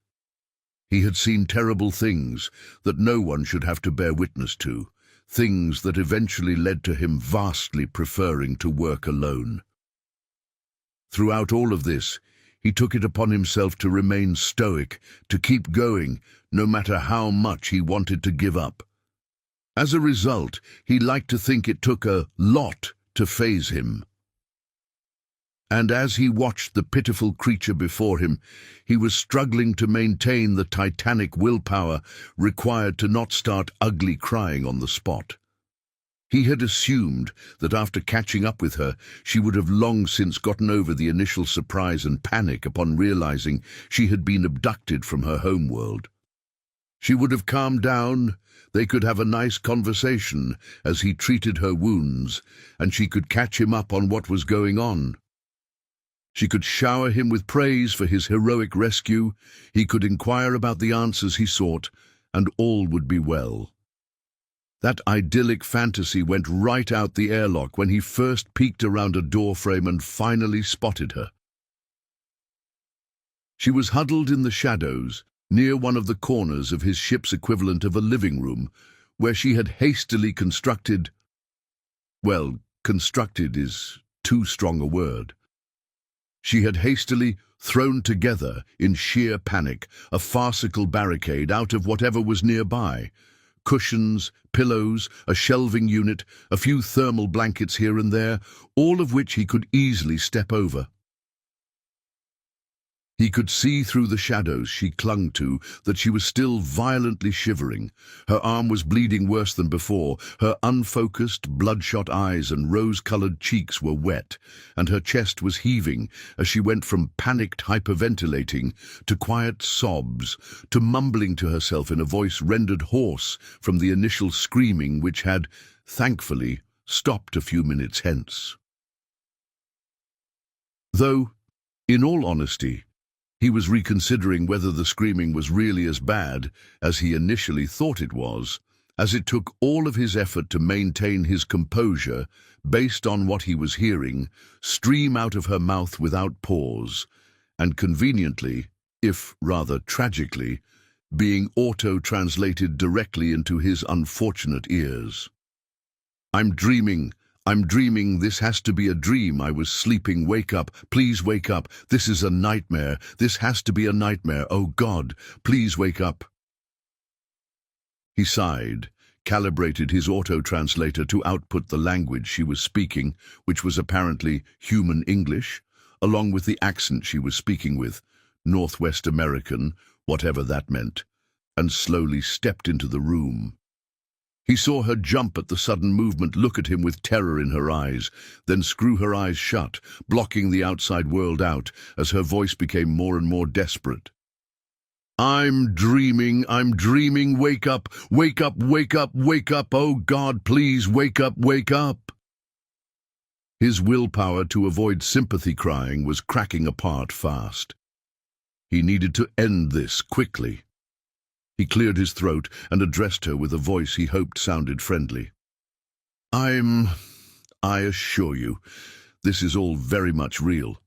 He had seen terrible things that no one should have to bear witness to, things that eventually led to him vastly preferring to work alone. Throughout all of this, he took it upon himself to remain stoic, to keep going, no matter how much he wanted to give up. As a result, he liked to think it took a lot to faze him. And as he watched the pitiful creature before him, he was struggling to maintain the titanic willpower required to not start ugly crying on the spot. He had assumed that after catching up with her, she would have long since gotten over the initial surprise and panic upon realizing she had been abducted from her homeworld. She would have calmed down, they could have a nice conversation as he treated her wounds, and she could catch him up on what was going on. She could shower him with praise for his heroic rescue, he could inquire about the answers he sought, and all would be well. That idyllic fantasy went right out the airlock when he first peeked around a doorframe and finally spotted her. She was huddled in the shadows, near one of the corners of his ship's equivalent of a living room, where she had hastily constructed... Well, constructed is too strong a word. She had hastily thrown together, in sheer panic, a farcical barricade out of whatever was nearby. Cushions, pillows, a shelving unit, a few thermal blankets here and there, all of which he could easily step over. He could see through the shadows she clung to that she was still violently shivering. Her arm was bleeding worse than before, her unfocused, bloodshot eyes and rose-colored cheeks were wet, and her chest was heaving as she went from panicked hyperventilating to quiet sobs, to mumbling to herself in a voice rendered hoarse from the initial screaming which had, thankfully, stopped a few minutes hence. Though, in all honesty, he was reconsidering whether the screaming was really as bad as he initially thought it was, as it took all of his effort to maintain his composure based on what he was hearing stream out of her mouth without pause, and conveniently, if rather tragically, being auto-translated directly into his unfortunate ears. I'm dreaming, this has to be a dream. I was sleeping, wake up, please wake up. This is a nightmare, this has to be a nightmare. Oh God, please wake up. He sighed, calibrated his auto-translator to output the language she was speaking, which was apparently human English, along with the accent she was speaking with, Northwest American, whatever that meant, and slowly stepped into the room. He saw her jump at the sudden movement, look at him with terror in her eyes, then screw her eyes shut, blocking the outside world out as her voice became more and more desperate. I'm dreaming, wake up, wake up, wake up, wake up, oh God, please wake up, wake up. His willpower to avoid sympathy crying was cracking apart fast. He needed to end this quickly. He cleared his throat and addressed her with a voice he hoped sounded friendly. I assure you, this is all very much real.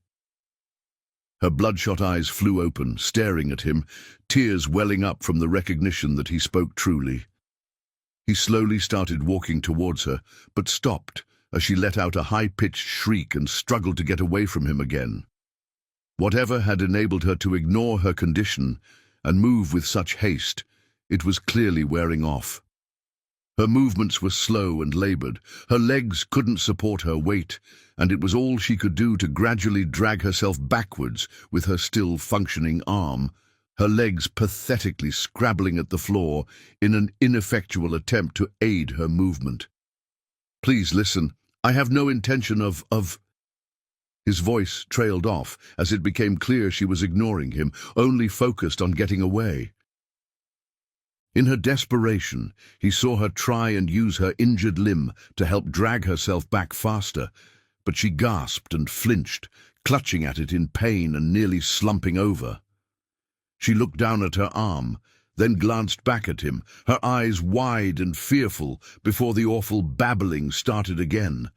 Her bloodshot eyes flew open, staring at him, tears welling up from the recognition that he spoke truly. He slowly started walking towards her, but stopped as she let out a high-pitched shriek and struggled to get away from him again. Whatever had enabled her to ignore her condition and move with such haste, it was clearly wearing off. Her movements were slow and labored, her legs couldn't support her weight, and it was all she could do to gradually drag herself backwards with her still functioning arm, her legs pathetically scrabbling at the floor in an ineffectual attempt to aid her movement. Please listen, I have no intention of... His voice trailed off as it became clear she was ignoring him, only focused on getting away. In her desperation, he saw her try and use her injured limb to help drag herself back faster, but she gasped and flinched, clutching at it in pain and nearly slumping over. She looked down at her arm, then glanced back at him, her eyes wide and fearful before the awful babbling started again.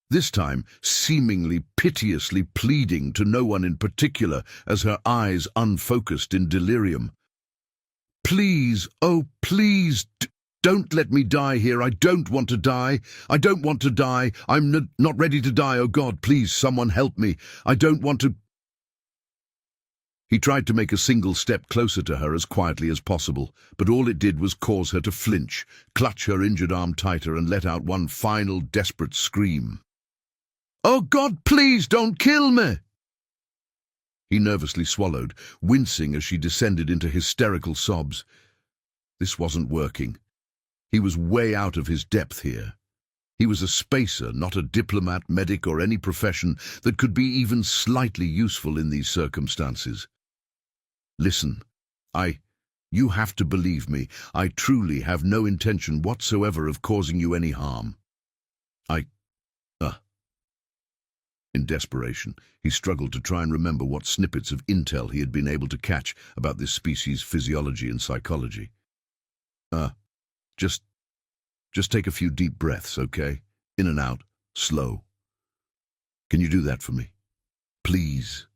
This time seemingly piteously pleading to no one in particular as her eyes unfocused in delirium. Please, oh please, don't let me die here. I don't want to die. I don't want to die. I'm not ready to die. Oh God, please, someone help me. I don't want to... He tried to make a single step closer to her as quietly as possible, but all it did was cause her to flinch, clutch her injured arm tighter and let out one final desperate scream. Oh God, please don't kill me! He nervously swallowed, wincing as she descended into hysterical sobs. This wasn't working. He was way out of his depth here. He was a spacer, not a diplomat, medic, or any profession that could be even slightly useful in these circumstances. Listen, you have to believe me. I truly have no intention whatsoever of causing you any harm. In desperation, he struggled to try and remember what snippets of intel he had been able to catch about this species' physiology and psychology. Just take a few deep breaths, okay? In and out, slow. Can you do that for me? Please.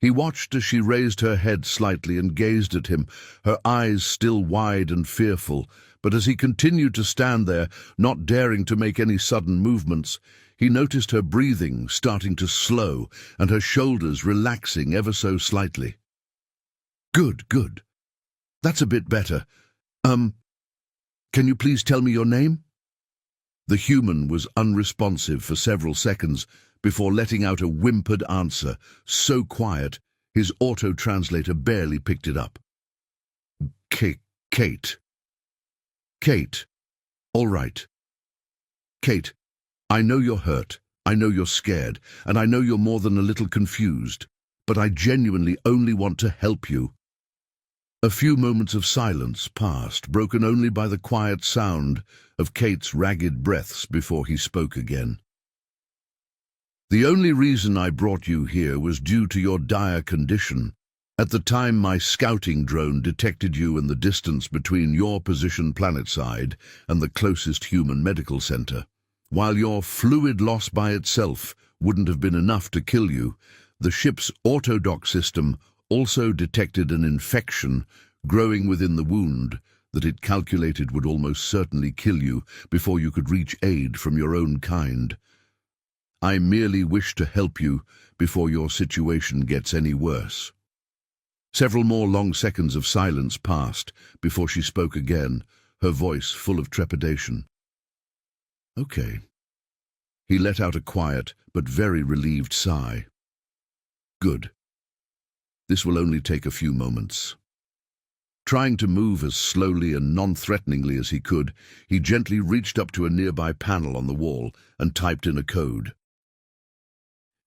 He watched as she raised her head slightly and gazed at him, her eyes still wide and fearful, but as he continued to stand there, not daring to make any sudden movements, he noticed her breathing starting to slow and her shoulders relaxing ever so slightly. Good. That's a bit better. Can you please tell me your name? The human was unresponsive for several seconds before letting out a whimpered answer, so quiet his auto-translator barely picked it up. Kate. Kate. All right. Kate. I know you're hurt, I know you're scared, and I know you're more than a little confused, but I genuinely only want to help you. A few moments of silence passed, broken only by the quiet sound of Kate's ragged breaths before he spoke again. The only reason I brought you here was due to your dire condition. At the time my scouting drone detected you in the distance between your position planetside and the closest human medical center. While your fluid loss by itself wouldn't have been enough to kill you, the ship's autodoc system also detected an infection growing within the wound that it calculated would almost certainly kill you before you could reach aid from your own kind. I merely wish to help you before your situation gets any worse. Several more long seconds of silence passed before she spoke again, her voice full of trepidation. Okay. He let out a quiet but very relieved sigh. Good. This will only take a few moments. Trying to move as slowly and non-threateningly as he could, he gently reached up to a nearby panel on the wall and typed in a code.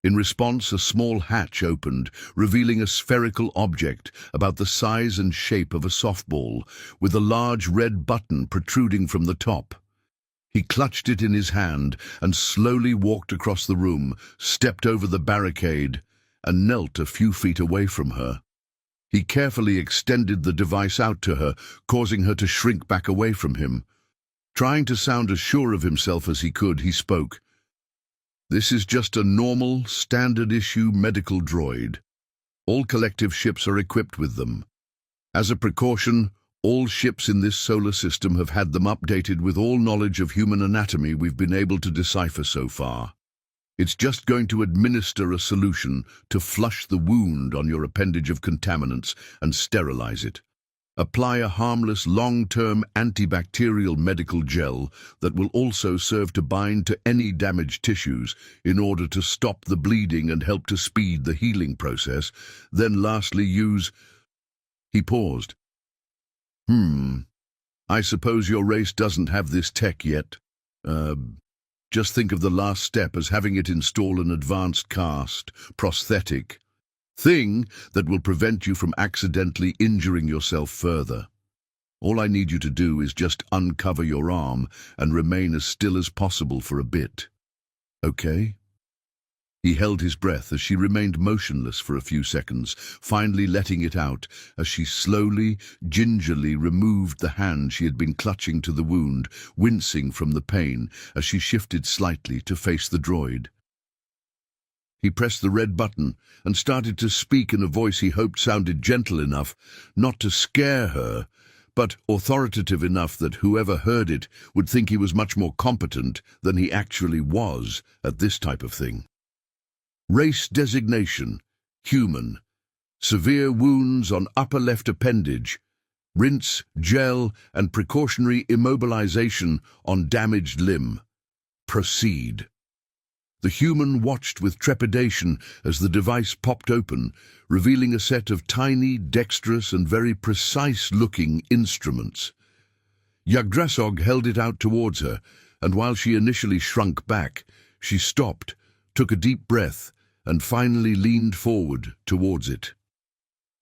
In response, a small hatch opened, revealing a spherical object about the size and shape of a softball, with a large red button protruding from the top. He clutched it in his hand and slowly walked across the room, stepped over the barricade, and knelt a few feet away from her. He carefully extended the device out to her, causing her to shrink back away from him. Trying to sound as sure of himself as he could, he spoke. "This is just a normal, standard-issue medical droid. All collective ships are equipped with them. As a precaution, all ships in this solar system have had them updated with all knowledge of human anatomy we've been able to decipher so far. It's just going to administer a solution to flush the wound on your appendage of contaminants and sterilize it. Apply a harmless long-term antibacterial medical gel that will also serve to bind to any damaged tissues in order to stop the bleeding and help to speed the healing process. Then lastly use..." He paused. I suppose your race doesn't have this tech yet. Just think of the last step as having it install an advanced cast, prosthetic thing that will prevent you from accidentally injuring yourself further. All I need you to do is just uncover your arm and remain as still as possible for a bit. Okay? He held his breath as she remained motionless for a few seconds, finally letting it out as she slowly, gingerly removed the hand she had been clutching to the wound, wincing from the pain as she shifted slightly to face the droid. He pressed the red button and started to speak in a voice he hoped sounded gentle enough not to scare her, but authoritative enough that whoever heard it would think he was much more competent than he actually was at this type of thing. Race designation, human. Severe wounds on upper left appendage. Rinse, gel, and precautionary immobilization on damaged limb. Proceed. The human watched with trepidation as the device popped open, revealing a set of tiny, dexterous, and very precise-looking instruments. Yggdrasil held it out towards her, and while she initially shrunk back, she stopped, took a deep breath, and finally leaned forward towards it.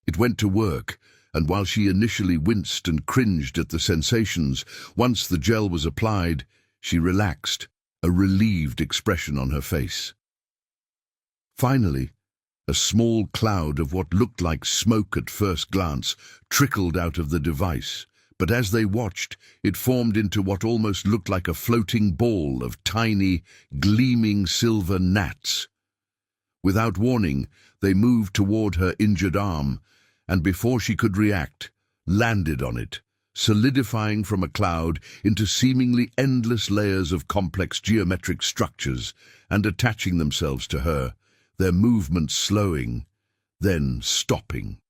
It went to work, and while she initially winced and cringed at the sensations, once the gel was applied, she relaxed, a relieved expression on her face. Finally, a small cloud of what looked like smoke at first glance trickled out of the device, but as they watched, it formed into what almost looked like a floating ball of tiny, gleaming silver gnats. Without warning, they moved toward her injured arm, and before she could react, landed on it, solidifying from a cloud into seemingly endless layers of complex geometric structures and attaching themselves to her, their movements slowing, then stopping.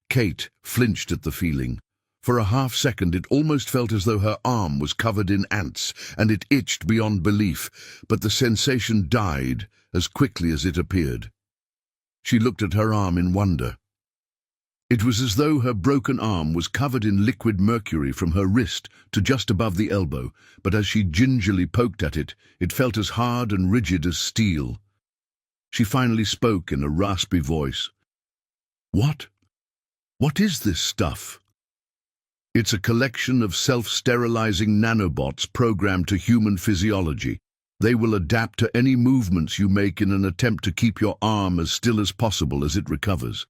Kate flinched at the feeling. For a half-second it almost felt as though her arm was covered in ants, and it itched beyond belief, but the sensation died as quickly as it appeared. She looked at her arm in wonder. It was as though her broken arm was covered in liquid mercury from her wrist to just above the elbow, but as she gingerly poked at it, it felt as hard and rigid as steel. She finally spoke in a raspy voice. "What? What is this stuff?" "It's a collection of self-sterilizing nanobots programmed to human physiology. They will adapt to any movements you make in an attempt to keep your arm as still as possible as it recovers.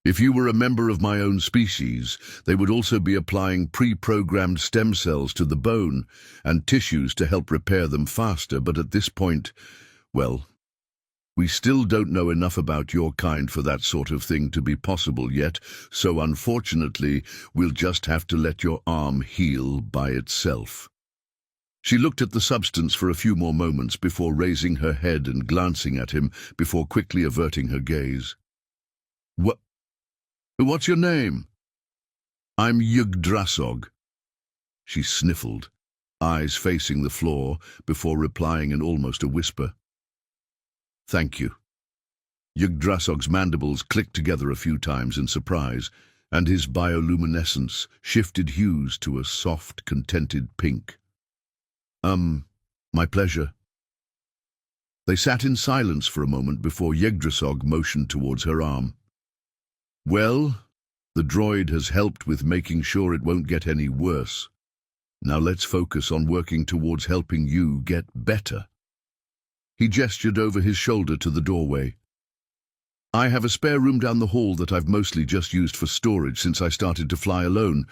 If you were a member of my own species, they would also be applying pre-programmed stem cells to the bone and tissues to help repair them faster, but at this point, well, we still don't know enough about your kind for that sort of thing to be possible yet, so unfortunately, we'll just have to let your arm heal by itself." She looked at the substance for a few more moments before raising her head and glancing at him, before quickly averting her gaze. What's your name?" "I'm Yggdrasil." She sniffled, eyes facing the floor, before replying in almost a whisper. "Thank you." Yggdrasil's mandibles clicked together a few times in surprise, and his bioluminescence shifted hues to a soft, contented pink. My pleasure. They sat in silence for a moment before Yggdrasil motioned towards her arm. Well, the droid has helped with making sure it won't get any worse. Now let's focus on working towards helping you get better. He gestured over his shoulder to the doorway. I have a spare room down the hall that I've mostly just used for storage since I started to fly alone,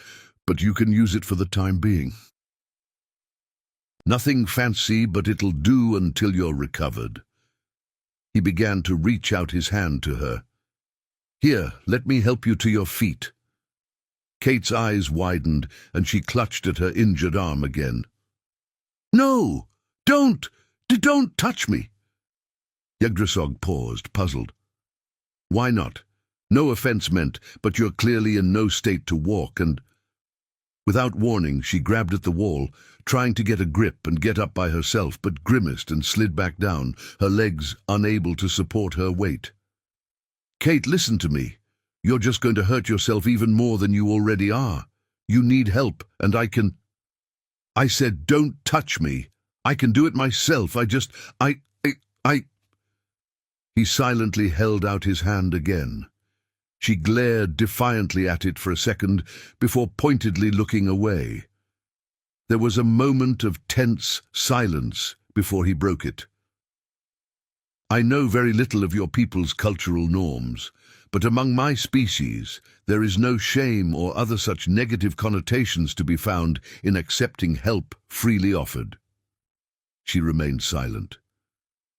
but you can use it for the time being. Nothing fancy, but it'll do until you're recovered. He began to reach out his hand to her. Here, let me help you to your feet. Kate's eyes widened, and she clutched at her injured arm again. No! Don't touch me! Yggdrasil paused, puzzled. Why not? No offense meant, but you're clearly in no state to walk, and... Without warning, she grabbed at the wall, trying to get a grip and get up by herself, but grimaced and slid back down, her legs unable to support her weight. Kate, listen to me. You're just going to hurt yourself even more than you already are. You need help, and I said, don't touch me. I can do it myself. He silently held out his hand again. She glared defiantly at it for a second before pointedly looking away. There was a moment of tense silence before he broke it. I know very little of your people's cultural norms, but among my species there is no shame or other such negative connotations to be found in accepting help freely offered. She remained silent.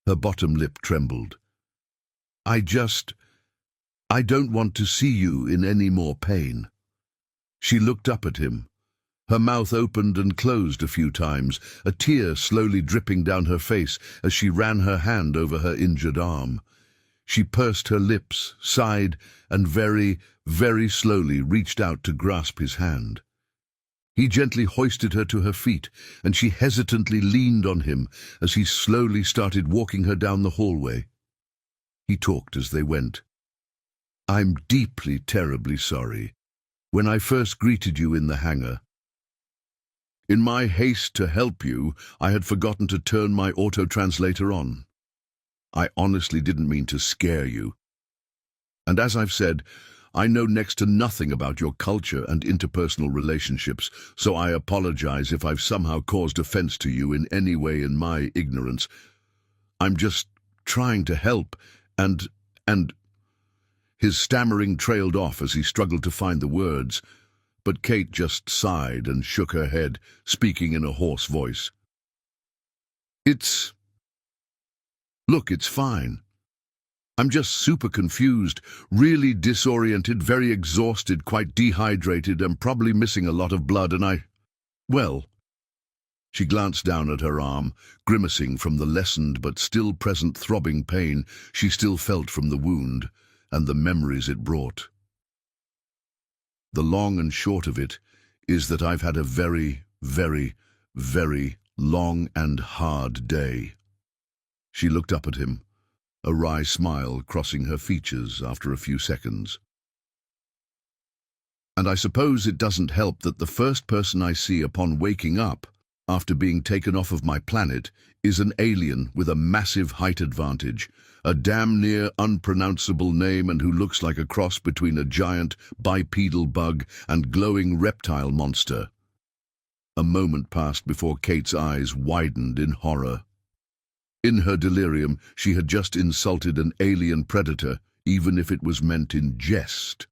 Her bottom lip trembled. I don't want to see you in any more pain. She looked up at him. Her mouth opened and closed a few times, a tear slowly dripping down her face as she ran her hand over her injured arm. She pursed her lips, sighed, and very, very slowly reached out to grasp his hand. He gently hoisted her to her feet, and she hesitantly leaned on him as he slowly started walking her down the hallway. He talked as they went. I'm deeply, terribly sorry. When I first greeted you in the hangar, in my haste to help you, I had forgotten to turn my auto-translator on. I honestly didn't mean to scare you. And as I've said, I know next to nothing about your culture and interpersonal relationships, so I apologize if I've somehow caused offense to you in any way in my ignorance. I'm just trying to help, and... His stammering trailed off as he struggled to find the words, but Kate just sighed and shook her head, speaking in a hoarse voice. Look, it's fine. I'm just super confused, really disoriented, very exhausted, quite dehydrated, and probably missing a lot of blood, and well... She glanced down at her arm, grimacing from the lessened but still present throbbing pain she still felt from the wound, and the memories it brought. The long and short of it is that I've had a very, very, very long and hard day. She looked up at him, a wry smile crossing her features after a few seconds. And I suppose it doesn't help that the first person I see upon waking up, after being taken off of my planet, is an alien with a massive height advantage, a damn near unpronounceable name, and who looks like a cross between a giant bipedal bug and glowing reptile monster. A moment passed before Kate's eyes widened in horror. In her delirium, she had just insulted an alien predator, even if it was meant in jest.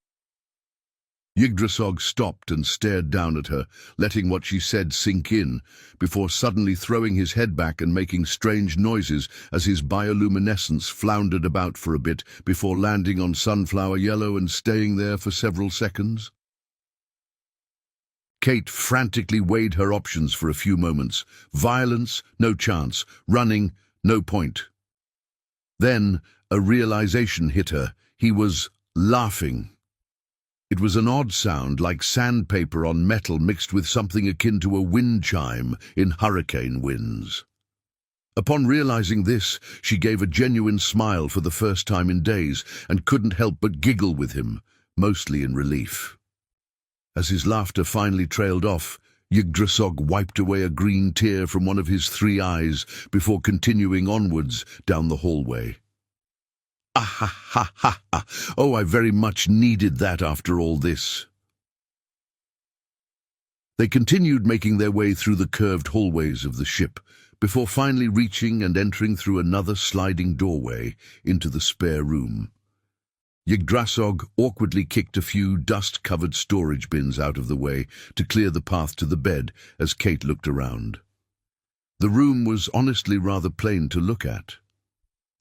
Yggdrasil stopped and stared down at her, letting what she said sink in, before suddenly throwing his head back and making strange noises as his bioluminescence floundered about for a bit before landing on sunflower yellow and staying there for several seconds. Kate frantically weighed her options for a few moments. Violence, no chance. Running, no point. Then a realization hit her. He was laughing. It was an odd sound, like sandpaper on metal mixed with something akin to a wind chime in hurricane winds. Upon realizing this, she gave a genuine smile for the first time in days and couldn't help but giggle with him, mostly in relief. As his laughter finally trailed off, Yggdrasil wiped away a green tear from one of his 3 eyes before continuing onwards down the hallway. Ah ha ha ha ha! Oh, I very much needed that after all this. They continued making their way through the curved hallways of the ship, before finally reaching and entering through another sliding doorway into the spare room. Yggdrasil awkwardly kicked a few dust-covered storage bins out of the way to clear the path to the bed as Kate looked around. The room was honestly rather plain to look at.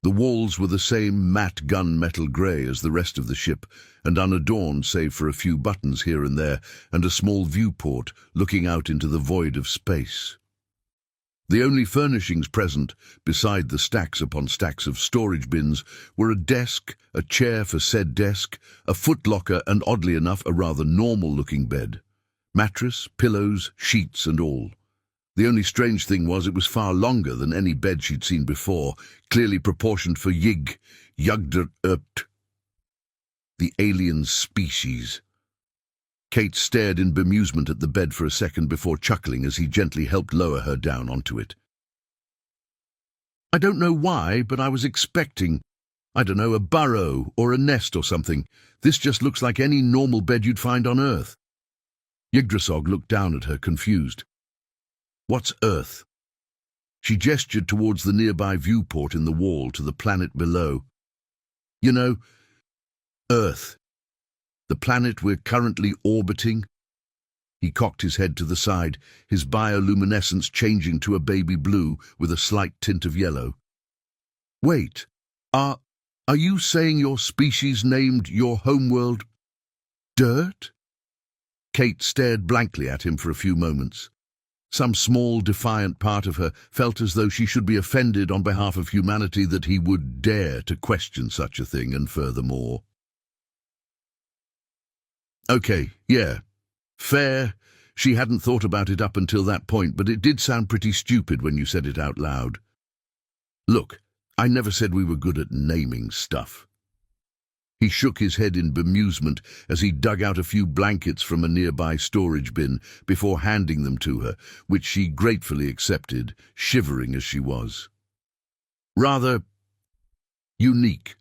The walls were the same matte gunmetal grey as the rest of the ship, and unadorned save for a few buttons here and there and a small viewport looking out into the void of space. The only furnishings present, beside the stacks upon stacks of storage bins, were a desk, a chair for said desk, a footlocker and, oddly enough, a rather normal-looking bed. Mattress, pillows, sheets and all. The only strange thing was it was far longer than any bed she'd seen before, clearly proportioned for YHWH'S, the alien species. Kate stared in bemusement at the bed for a second before chuckling as he gently helped lower her down onto it. I don't know why, but I was expecting, I don't know, a burrow or a nest or something. This just looks like any normal bed you'd find on Earth. Yggdrasil looked down at her, confused. What's Earth? She gestured towards the nearby viewport in the wall to the planet below. You know, Earth. The planet we're currently orbiting. He cocked his head to the side, his bioluminescence changing to a baby blue with a slight tint of yellow. Wait, are you saying your species named your homeworld dirt? Kate stared blankly at him for a few moments. Some small, defiant part of her felt as though she should be offended on behalf of humanity that he would dare to question such a thing, and furthermore. Okay, yeah. Fair. She hadn't thought about it up until that point, but it did sound pretty stupid when you said it out loud. Look, I never said we were good at naming stuff. He shook his head in bemusement as he dug out a few blankets from a nearby storage bin before handing them to her, which she gratefully accepted, shivering as she was. Rather unique.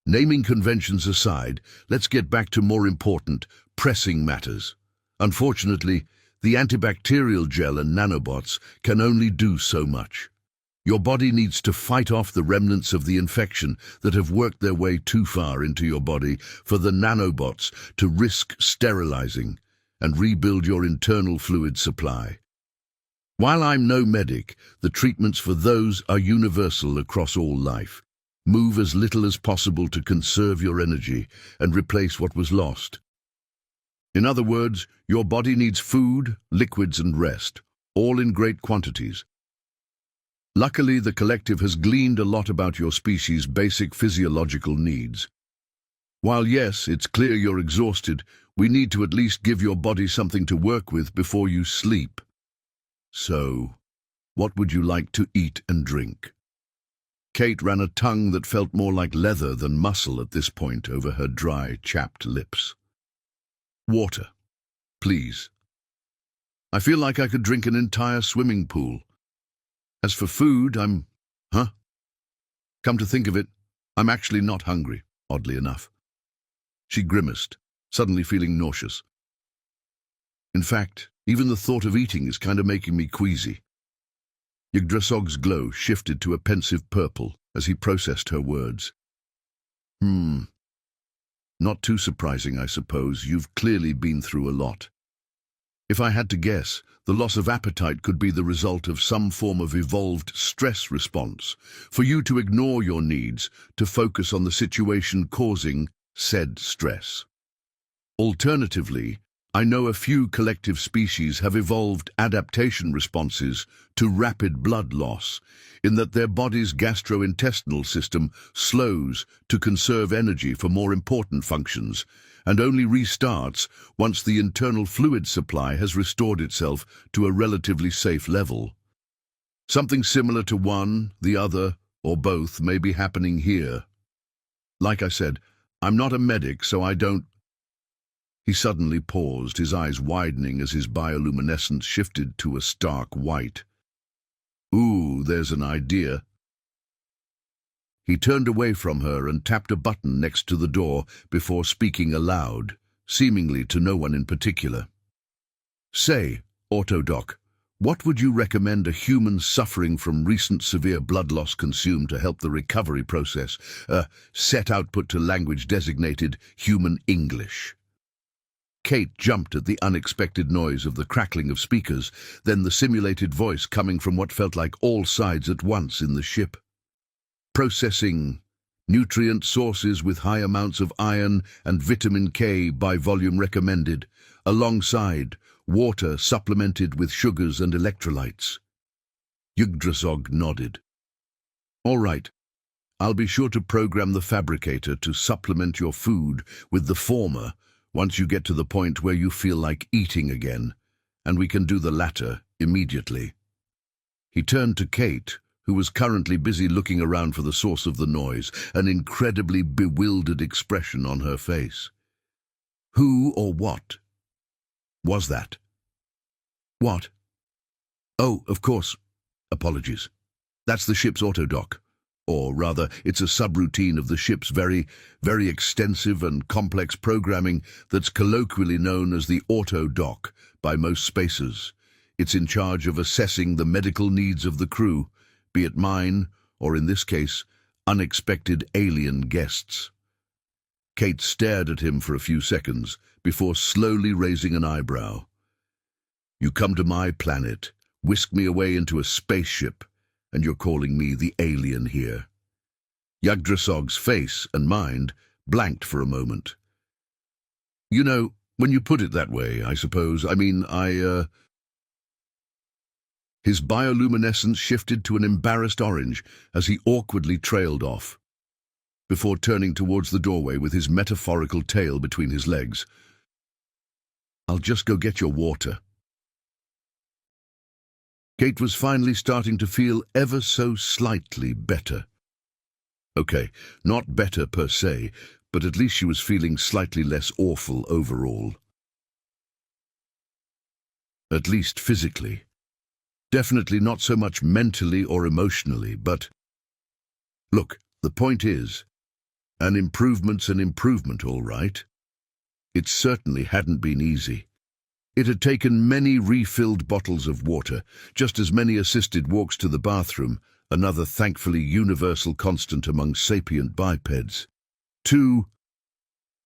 Naming conventions aside, let's get back to more important, pressing matters. Unfortunately, the antibacterial gel and nanobots can only do so much. Your body needs to fight off the remnants of the infection that have worked their way too far into your body for the nanobots to risk sterilizing and rebuild your internal fluid supply. While I'm no medic, the treatments for those are universal across all life. Move as little as possible to conserve your energy and replace what was lost. In other words, your body needs food, liquids and rest, all in great quantities. Luckily, the collective has gleaned a lot about your species' basic physiological needs. While yes, it's clear you're exhausted, we need to at least give your body something to work with before you sleep. So, what would you like to eat and drink? Kate ran a tongue that felt more like leather than muscle at this point over her dry, chapped lips. Water, please. I feel like I could drink an entire swimming pool. As for food, Come to think of it, I'm actually not hungry, oddly enough. She grimaced, suddenly feeling nauseous. In fact, even the thought of eating is kind of making me queasy. Yggdrasil's glow shifted to a pensive purple as he processed her words. Not too surprising, I suppose. You've clearly been through a lot. If I had to guess, the loss of appetite could be the result of some form of evolved stress response, for you to ignore your needs to focus on the situation causing said stress. Alternatively, I know a few collective species have evolved adaptation responses to rapid blood loss, in that their body's gastrointestinal system slows to conserve energy for more important functions, and only restarts once the internal fluid supply has restored itself to a relatively safe level. Something similar to one, the other, or both may be happening here. Like I said, I'm not a medic, so I don't... He suddenly paused, his eyes widening as his bioluminescence shifted to a stark white. Ooh, there's an idea. He turned away from her and tapped a button next to the door before speaking aloud, seemingly to no one in particular. Say, Autodoc, what would you recommend a human suffering from recent severe blood loss consume to help the recovery process? Set output to language designated Human English. Kate jumped at the unexpected noise of the crackling of speakers, then the simulated voice coming from what felt like all sides at once in the ship. Processing. Nutrient sources with high amounts of iron and vitamin K by volume recommended, alongside water supplemented with sugars and electrolytes. Yggdrasil nodded. All right. I'll be sure to program the fabricator to supplement your food with the former once you get to the point where you feel like eating again, and we can do the latter immediately. He turned to Kate, who was currently busy looking around for the source of the noise, an incredibly bewildered expression on her face. Who or what was that? What? Oh, of course. Apologies. That's the ship's autodoc. Or rather, it's a subroutine of the ship's very extensive and complex programming that's colloquially known as the autodoc by most spacers. It's in charge of assessing the medical needs of the crew, be it mine, or in this case, unexpected alien guests. Kate stared at him for a few seconds before slowly raising an eyebrow. You come to my planet, whisk me away into a spaceship, and you're calling me the alien here. Yggdrasil's face and mind blanked for a moment. You know, when you put it that way, I suppose, His bioluminescence shifted to an embarrassed orange as he awkwardly trailed off, before turning towards the doorway with his metaphorical tail between his legs. I'll just go get your water. Kate was finally starting to feel ever so slightly better. Okay, not better per se, but at least she was feeling slightly less awful overall. At least physically. Definitely not so much mentally or emotionally, but... Look, the point is, an improvement's an improvement, all right. It certainly hadn't been easy. It had taken many refilled bottles of water, just as many assisted walks to the bathroom, another thankfully universal constant among sapient bipeds. 2.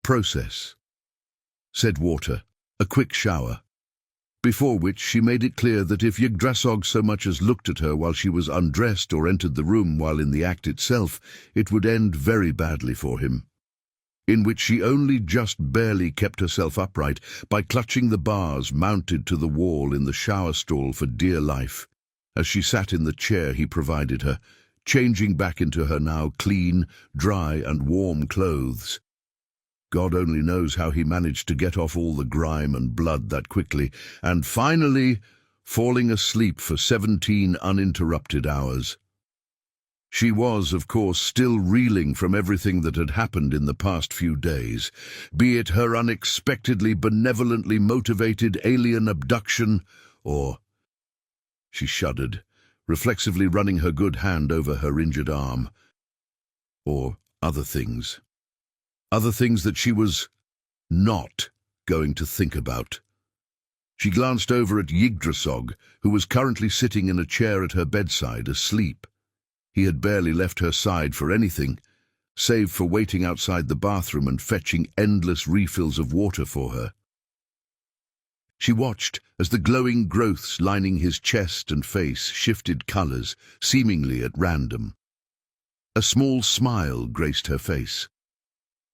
Process. Said water, a quick shower. Before which she made it clear that if Yggdrasil so much as looked at her while she was undressed or entered the room while in the act itself, it would end very badly for him. In which she only just barely kept herself upright by clutching the bars mounted to the wall in the shower stall for dear life, as she sat in the chair he provided her, changing back into her now clean, dry and warm clothes. God only knows how he managed to get off all the grime and blood that quickly, and finally falling asleep for 17 uninterrupted hours. She was, of course, still reeling from everything that had happened in the past few days, be it her unexpectedly benevolently motivated alien abduction, or... She shuddered, reflexively running her good hand over her injured arm. Or other things. Other things that she was not going to think about. She glanced over at Yggdrasil, who was currently sitting in a chair at her bedside, asleep. He had barely left her side for anything, save for waiting outside the bathroom and fetching endless refills of water for her. She watched as the glowing growths lining his chest and face shifted colors, seemingly at random. A small smile graced her face.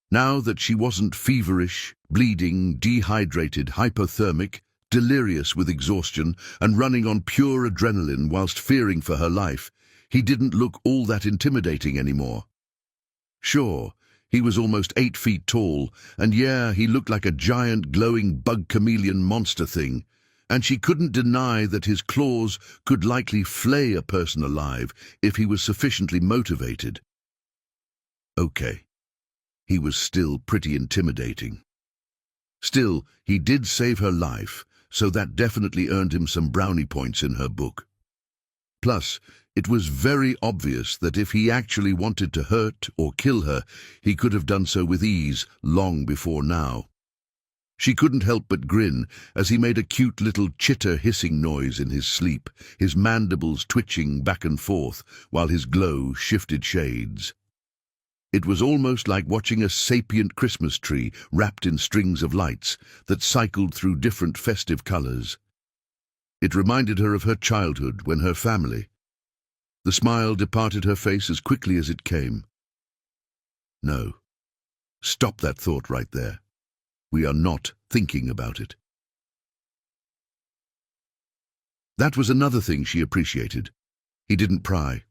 Now that she wasn't feverish, bleeding, dehydrated, hypothermic, delirious with exhaustion, and running on pure adrenaline whilst fearing for her life, he didn't look all that intimidating anymore. Sure, he was almost 8 feet tall, and yeah, he looked like a giant glowing bug chameleon monster thing, and she couldn't deny that his claws could likely flay a person alive if he was sufficiently motivated. Okay, he was still pretty intimidating. Still, he did save her life, so that definitely earned him some brownie points in her book. Plus, it was very obvious that if he actually wanted to hurt or kill her, he could have done so with ease long before now. She couldn't help but grin as he made a cute little chitter-hissing noise in his sleep, his mandibles twitching back and forth while his glow shifted shades. It was almost like watching a sapient Christmas tree wrapped in strings of lights that cycled through different festive colors. It reminded her of her childhood when her family. The smile departed her face as quickly as it came. No. Stop that thought right there. We are not thinking about it. That was another thing she appreciated. He didn't pry.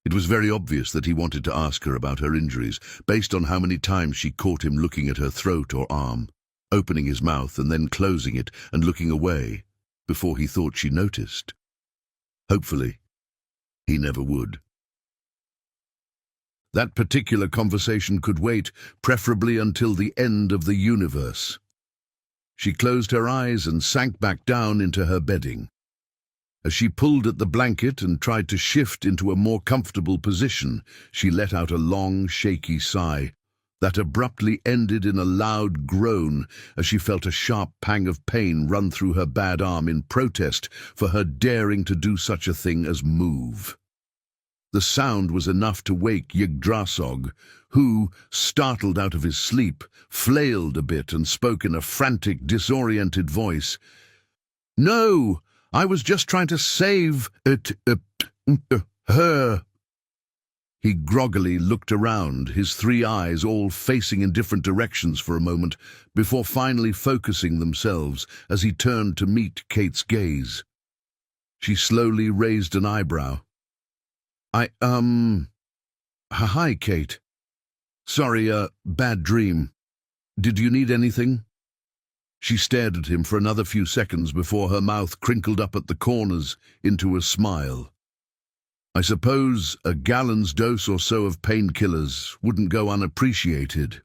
It was very obvious that he wanted to ask her about her injuries, based on how many times she caught him looking at her throat or arm, opening his mouth and then closing it and looking away, before he thought she noticed. Hopefully, he never would. That particular conversation could wait, preferably until the end of the universe. She closed her eyes and sank back down into her bedding. As she pulled at the blanket and tried to shift into a more comfortable position, she let out a long, shaky sigh that abruptly ended in a loud groan as she felt a sharp pang of pain run through her bad arm in protest for her daring to do such a thing as move. The sound was enough to wake Yggdrasil, who, startled out of his sleep, flailed a bit and spoke in a frantic, disoriented voice. "No! I was just trying to save her." He groggily looked around, his three eyes all facing in different directions for a moment, before finally focusing themselves as he turned to meet Kate's gaze. She slowly raised an eyebrow. Hi, Kate. Sorry, bad dream. Did you need anything?" She stared at him for another few seconds before her mouth crinkled up at the corners into a smile. "I suppose a gallon's dose or so of painkillers wouldn't go unappreciated."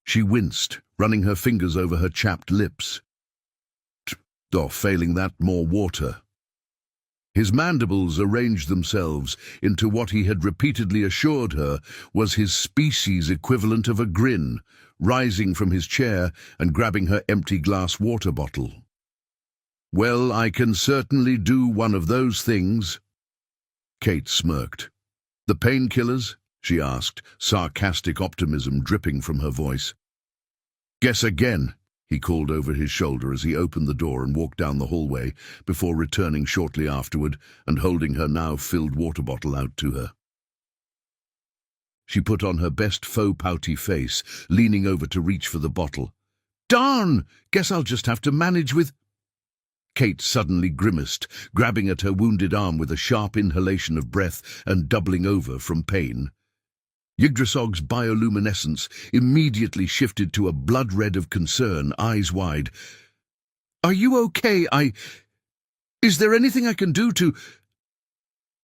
She winced, running her fingers over her chapped lips. Or failing that, more water. His mandibles arranged themselves into what he had repeatedly assured her was his species equivalent of a grin, rising from his chair and grabbing her empty glass water bottle. "Well, I can certainly do one of those things." Kate smirked. "The painkillers?" she asked, sarcastic optimism dripping from her voice. "Guess again," he called over his shoulder as he opened the door and walked down the hallway, before returning shortly afterward and holding her now filled water bottle out to her. She put on her best faux pouty face, leaning over to reach for the bottle. "Darn! Guess I'll just have to manage with—" Kate suddenly grimaced, grabbing at her wounded arm with a sharp inhalation of breath and doubling over from pain. Yggdrasil's bioluminescence immediately shifted to a blood red of concern, eyes wide. "Are you okay? Is there anything I can do to—"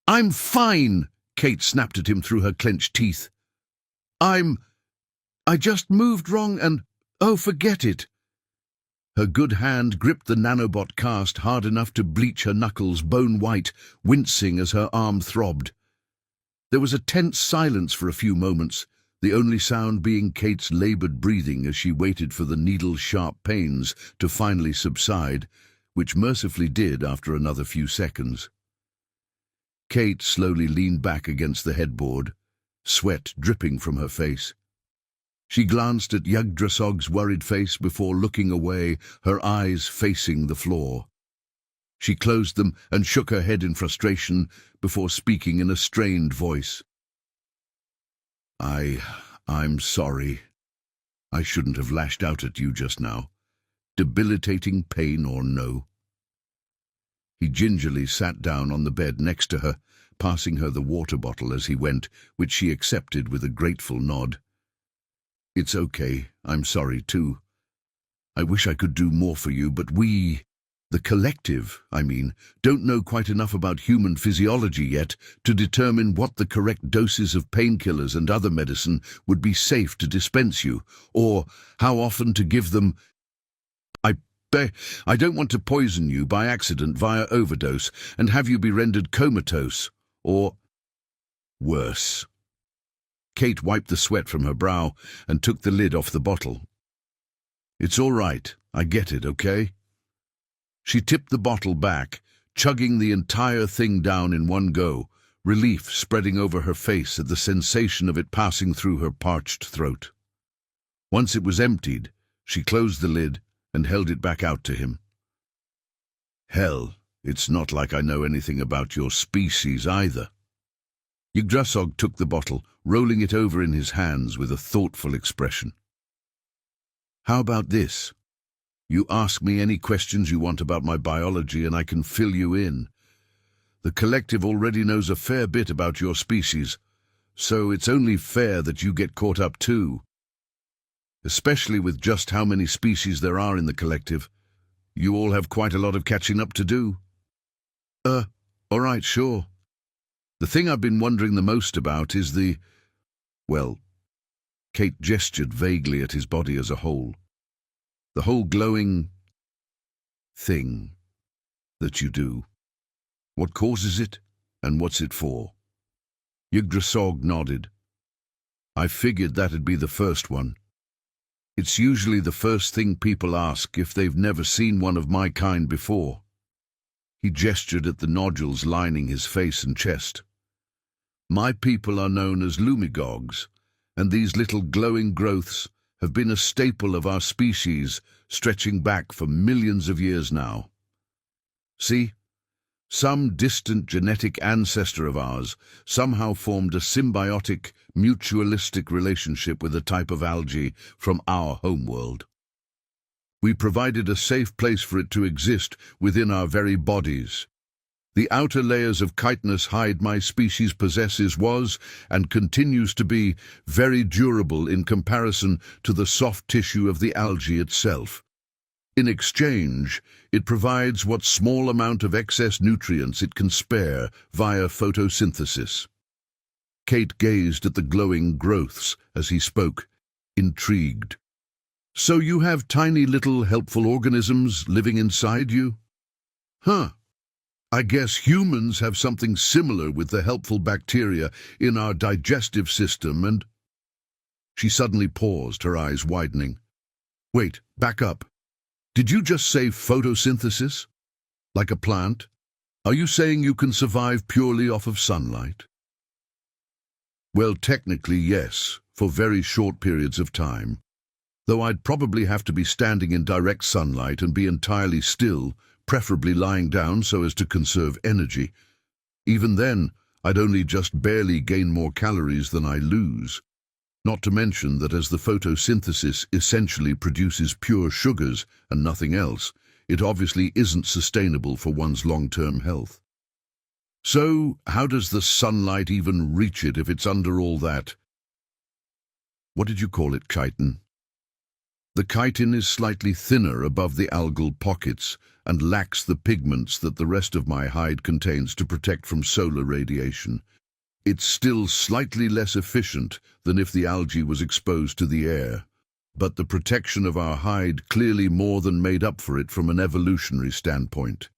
"I'm fine," Kate snapped at him through her clenched teeth. I just moved wrong and— oh, forget it." Her good hand gripped the nanobot cast hard enough to bleach her knuckles bone white, wincing as her arm throbbed. There was a tense silence for a few moments, the only sound being Kate's labored breathing as she waited for the needle-sharp pains to finally subside, which mercifully did after another few seconds. Kate slowly leaned back against the headboard, sweat dripping from her face. She glanced at Yggdrasil's worried face before looking away, her eyes facing the floor. She closed them and shook her head in frustration before speaking in a strained voice. I'm sorry. I shouldn't have lashed out at you just now, debilitating pain or no." He gingerly sat down on the bed next to her, passing her the water bottle as he went, which she accepted with a grateful nod. "It's okay, I'm sorry too. I wish I could do more for you, but we—" The collective, don't know quite enough about human physiology yet to determine what the correct doses of painkillers and other medicine would be safe to dispense you, or how often to give them. I don't want to poison you by accident via overdose and have you be rendered comatose, or worse. Kate wiped the sweat from her brow and took the lid off the bottle. It's all right, I get it, okay? She tipped the bottle back, chugging the entire thing down in one go, relief spreading over her face at the sensation of it passing through her parched throat. Once it was emptied, she closed the lid and held it back out to him. Hell, it's not like I know anything about your species either. Yggdrasil took the bottle, rolling it over in his hands with a thoughtful expression. How about this? You ask me any questions you want about my biology and I can fill you in. The collective already knows a fair bit about your species, so it's only fair that you get caught up too. Especially with just how many species there are in the collective. You all have quite a lot of catching up to do. All right, sure. The thing I've been wondering the most about is well, Kate gestured vaguely at his body as a whole. The whole glowing thing that you do. What causes it, and what's it for? Yggdrasil nodded. I figured that'd be the first one. It's usually the first thing people ask if they've never seen one of my kind before. He gestured at the nodules lining his face and chest. My people are known as lumigogs, and these little glowing growths have been a staple of our species, stretching back for millions of years now. See? Some distant genetic ancestor of ours somehow formed a symbiotic, mutualistic relationship with a type of algae from our homeworld. We provided a safe place for it to exist within our very bodies. The outer layers of chitinous hide my species possesses was, and continues to be, very durable in comparison to the soft tissue of the algae itself. In exchange, it provides what small amount of excess nutrients it can spare via photosynthesis. Kate gazed at the glowing growths as he spoke, intrigued. So you have tiny little helpful organisms living inside you? Huh. I guess humans have something similar with the helpful bacteria in our digestive system and... She suddenly paused, her eyes widening. Wait, back up. Did you just say photosynthesis? Like a plant? Are you saying you can survive purely off of sunlight? Well, technically, yes, for very short periods of time. Though I'd probably have to be standing in direct sunlight and be entirely still, preferably lying down so as to conserve energy. Even then, I'd only just barely gain more calories than I lose. Not to mention that as the photosynthesis essentially produces pure sugars and nothing else, it obviously isn't sustainable for one's long-term health. So, how does the sunlight even reach it if it's under all that? What did you call it, chitin? The chitin is slightly thinner above the algal pockets and lacks the pigments that the rest of my hide contains to protect from solar radiation. It's still slightly less efficient than if the algae was exposed to the air, but the protection of our hide clearly more than made up for it from an evolutionary standpoint.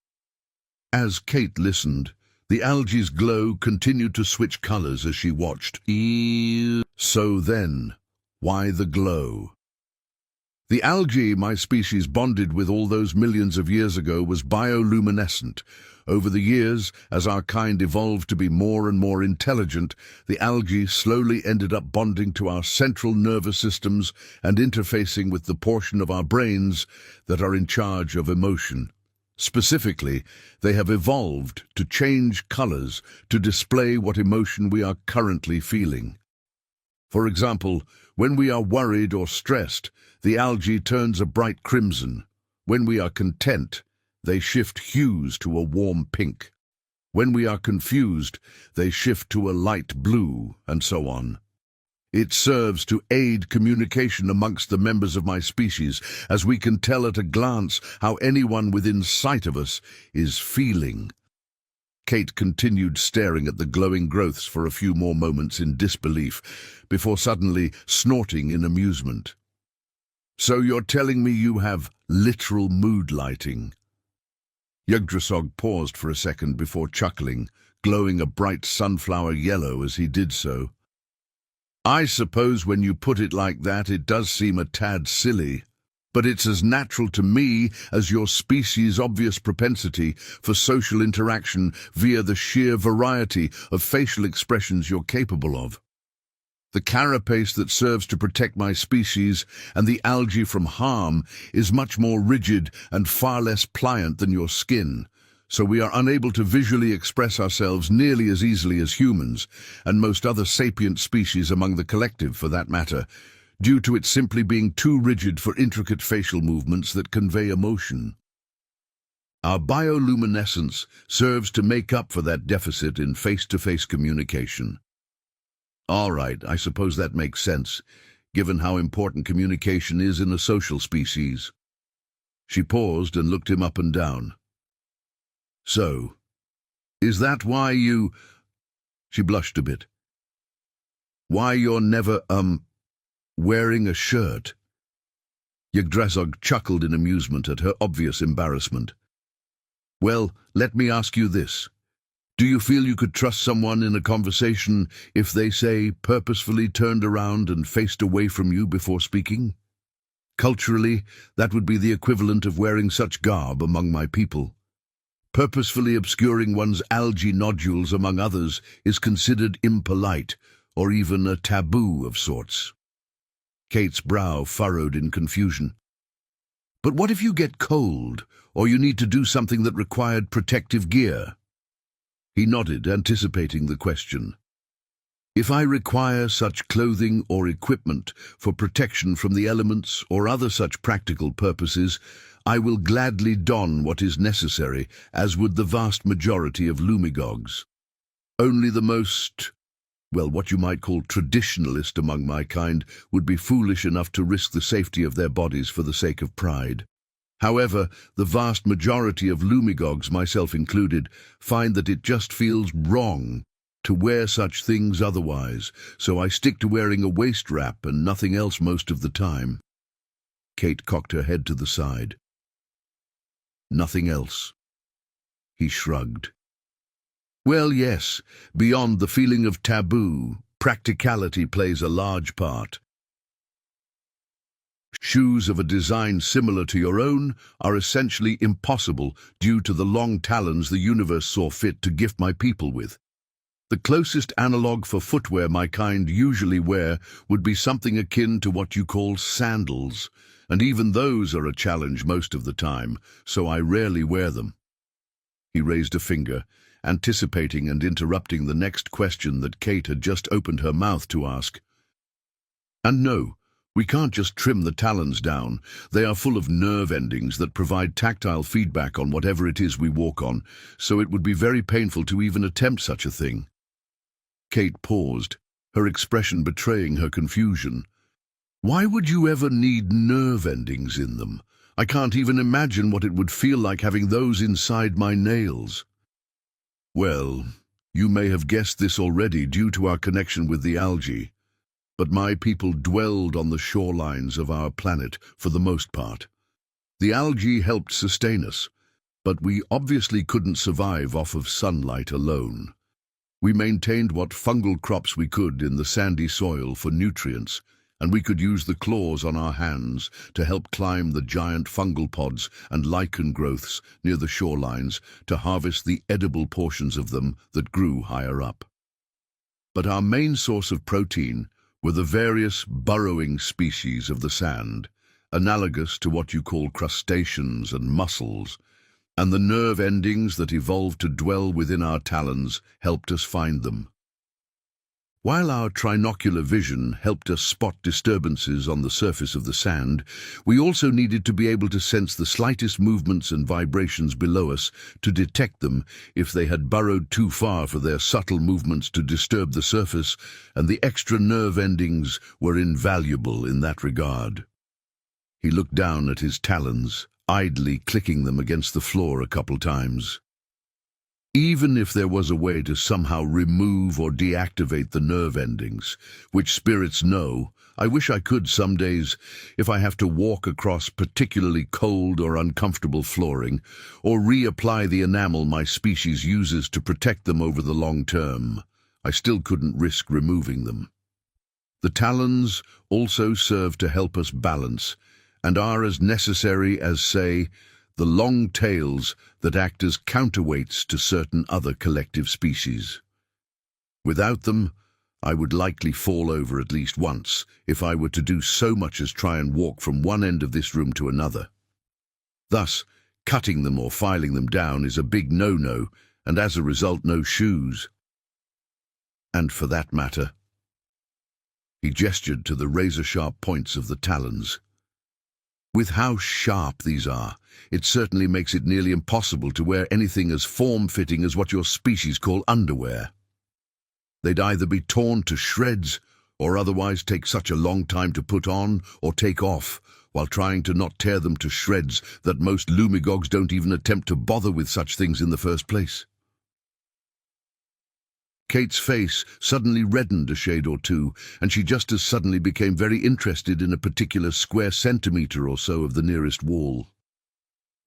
As Kate listened, the algae's glow continued to switch colors as she watched. So then, why the glow? The algae my species bonded with all those millions of years ago was bioluminescent. Over the years, as our kind evolved to be more and more intelligent, the algae slowly ended up bonding to our central nervous systems and interfacing with the portion of our brains that are in charge of emotion. Specifically, they have evolved to change colors to display what emotion we are currently feeling. For example, when we are worried or stressed, the algae turns a bright crimson. When we are content, they shift hues to a warm pink. When we are confused, they shift to a light blue, and so on. It serves to aid communication amongst the members of my species, as we can tell at a glance how anyone within sight of us is feeling." Kate continued staring at the glowing growths for a few more moments in disbelief, before suddenly snorting in amusement. "So you're telling me you have literal mood lighting?" Yggdrasil paused for a second before chuckling, glowing a bright sunflower yellow as he did so. "I suppose when you put it like that, it does seem a tad silly. But it's as natural to me as your species' obvious propensity for social interaction via the sheer variety of facial expressions you're capable of. The carapace that serves to protect my species and the algae from harm is much more rigid and far less pliant than your skin, so we are unable to visually express ourselves nearly as easily as humans, and most other sapient species among the collective for that matter, due to it simply being too rigid for intricate facial movements that convey emotion. Our bioluminescence serves to make up for that deficit in face-to-face communication." "All right, I suppose that makes sense, given how important communication is in a social species." She paused and looked him up and down. "So, is that why you—" She blushed a bit. "Why you're never, wearing a shirt?" Yggdrasil chuckled in amusement at her obvious embarrassment. "Well, let me ask you this. Do you feel you could trust someone in a conversation if they, say, purposefully turned around and faced away from you before speaking? Culturally, that would be the equivalent of wearing such garb among my people. Purposefully obscuring one's algae nodules, among others, is considered impolite, or even a taboo of sorts." Kate's brow furrowed in confusion. "But what if you get cold, or you need to do something that required protective gear?" He nodded, anticipating the question. "If I require such clothing or equipment for protection from the elements or other such practical purposes, I will gladly don what is necessary, as would the vast majority of lumigogs. Only the most, well, what you might call traditionalist among my kind would be foolish enough to risk the safety of their bodies for the sake of pride. However, the vast majority of lumigogs, myself included, find that it just feels wrong to wear such things otherwise, so I stick to wearing a waist wrap and nothing else most of the time." Kate cocked her head to the side. "Nothing else?" He shrugged. "Well, yes, beyond the feeling of taboo, practicality plays a large part. Shoes of a design similar to your own are essentially impossible due to the long talons the universe saw fit to gift my people with. The closest analogue for footwear my kind usually wear would be something akin to what you call sandals, and even those are a challenge most of the time, so I rarely wear them." He raised a finger, anticipating and interrupting the next question that Kate had just opened her mouth to ask. "And no, we can't just trim the talons down. They are full of nerve endings that provide tactile feedback on whatever it is we walk on, so it would be very painful to even attempt such a thing." Kate paused, her expression betraying her confusion. "Why would you ever need nerve endings in them? I can't even imagine what it would feel like having those inside my nails." "Well, you may have guessed this already due to our connection with the algae, but my people dwelled on the shorelines of our planet for the most part. The algae helped sustain us, but we obviously couldn't survive off of sunlight alone. We maintained what fungal crops we could in the sandy soil for nutrients, and we could use the claws on our hands to help climb the giant fungal pods and lichen growths near the shorelines to harvest the edible portions of them that grew higher up. But our main source of protein were the various burrowing species of the sand, analogous to what you call crustaceans and mussels, and the nerve endings that evolved to dwell within our talons helped us find them. While our trinocular vision helped us spot disturbances on the surface of the sand, we also needed to be able to sense the slightest movements and vibrations below us to detect them if they had burrowed too far for their subtle movements to disturb the surface, and the extra nerve endings were invaluable in that regard. He looked down at his talons, idly clicking them against the floor a couple times. Even if there was a way to somehow remove or deactivate the nerve endings, which spirits know, I wish I could some days if I have to walk across particularly cold or uncomfortable flooring, or reapply the enamel my species uses to protect them over the long term. I still couldn't risk removing them. The talons also serve to help us balance, and are as necessary as, say, the long tails that act as counterweights to certain other collective species. Without them, I would likely fall over at least once if I were to do so much as try and walk from one end of this room to another. Thus, cutting them or filing them down is a big no-no, and as a result, no shoes. And for that matter, he gestured to the razor-sharp points of the talons. With how sharp these are, it certainly makes it nearly impossible to wear anything as form-fitting as what your species call underwear. They'd either be torn to shreds or otherwise take such a long time to put on or take off, while trying to not tear them to shreds that most lumigogs don't even attempt to bother with such things in the first place. Kate's face suddenly reddened a shade or two, and she just as suddenly became very interested in a particular square centimetre or so of the nearest wall.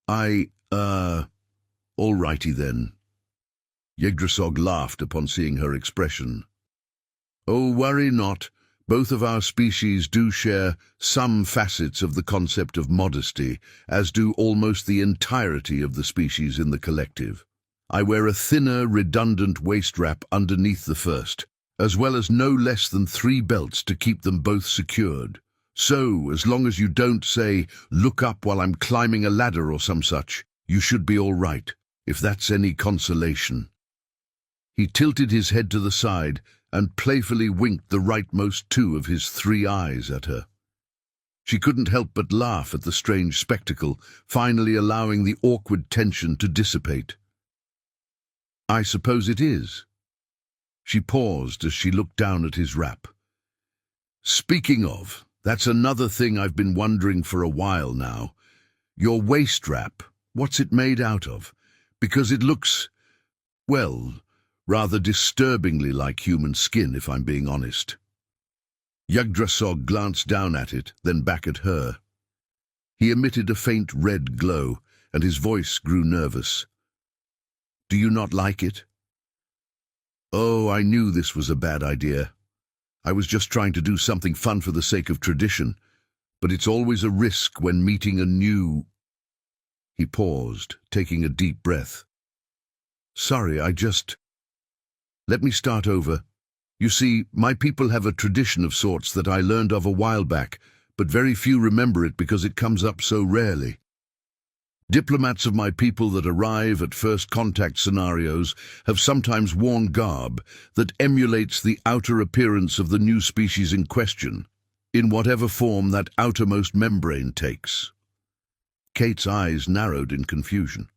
All righty then. Yggdrasil laughed upon seeing her expression. Oh, worry not. Both of our species do share some facets of the concept of modesty, as do almost the entirety of the species in the collective. I wear a thinner, redundant waist wrap underneath the first, as well as no less than 3 belts to keep them both secured. So, as long as you don't, say, look up while I'm climbing a ladder or some such, you should be all right, if that's any consolation. He tilted his head to the side and playfully winked the rightmost 2 of his 3 eyes at her. She couldn't help but laugh at the strange spectacle, finally allowing the awkward tension to dissipate. I suppose it is. She paused as she looked down at his wrap. Speaking of, that's another thing I've been wondering for a while now. Your waist wrap, what's it made out of? Because it looks, well, rather disturbingly like human skin, if I'm being honest. Yggdrasil glanced down at it, then back at her. He emitted a faint red glow, and his voice grew nervous. Do you not like it? Oh, I knew this was a bad idea. I was just trying to do something fun for the sake of tradition, but it's always a risk when meeting a new... He paused, taking a deep breath. Sorry, Let me start over. You see, my people have a tradition of sorts that I learned of a while back, but very few remember it because it comes up so rarely. Diplomats of my people that arrive at first contact scenarios have sometimes worn garb that emulates the outer appearance of the new species in question, in whatever form that outermost membrane takes. Kate's eyes narrowed in confusion.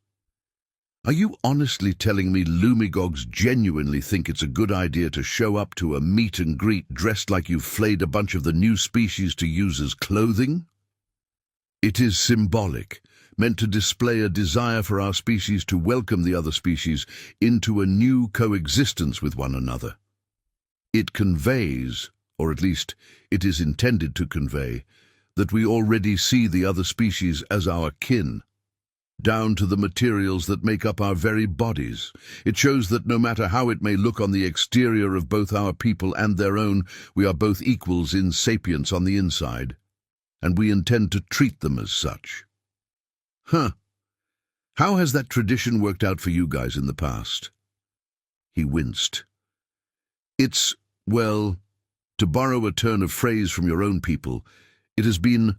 Are you honestly telling me lumigogs genuinely think it's a good idea to show up to a meet and greet dressed like you've flayed a bunch of the new species to use as clothing? It is symbolic, meant to display a desire for our species to welcome the other species into a new coexistence with one another. It conveys, or at least it is intended to convey, that we already see the other species as our kin, down to the materials that make up our very bodies. It shows that no matter how it may look on the exterior of both our people and their own, we are both equals in sapience on the inside, and we intend to treat them as such. Huh. How has that tradition worked out for you guys in the past? He winced. It's, well, to borrow a turn of phrase from your own people, it has been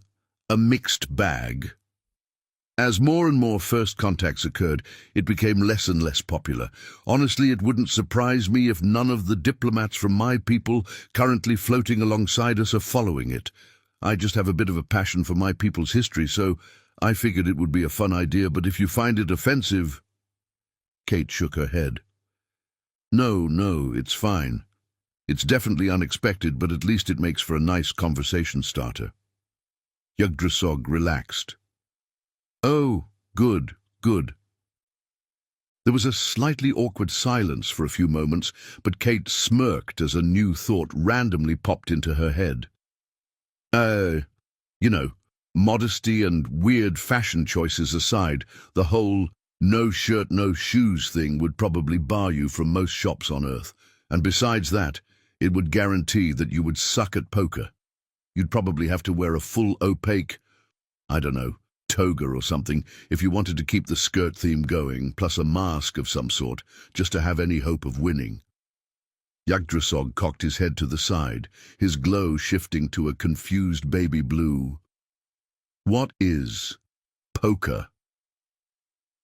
a mixed bag. As more and more first contacts occurred, it became less and less popular. Honestly, it wouldn't surprise me if none of the diplomats from my people currently floating alongside us are following it. I just have a bit of a passion for my people's history, so I figured it would be a fun idea, but if you find it offensive... Kate shook her head. No, it's fine. It's definitely unexpected, but at least it makes for a nice conversation starter. Yggdrasil relaxed. Oh, good. There was a slightly awkward silence for a few moments, but Kate smirked as a new thought randomly popped into her head. Modesty and weird fashion choices aside, the whole no shirt, no shoes thing would probably bar you from most shops on Earth. And besides that, it would guarantee that you would suck at poker. You'd probably have to wear a full opaque, toga or something, if you wanted to keep the skirt theme going, plus a mask of some sort, just to have any hope of winning. Yggdrasil cocked his head to the side, his glow shifting to a confused baby blue. What is poker?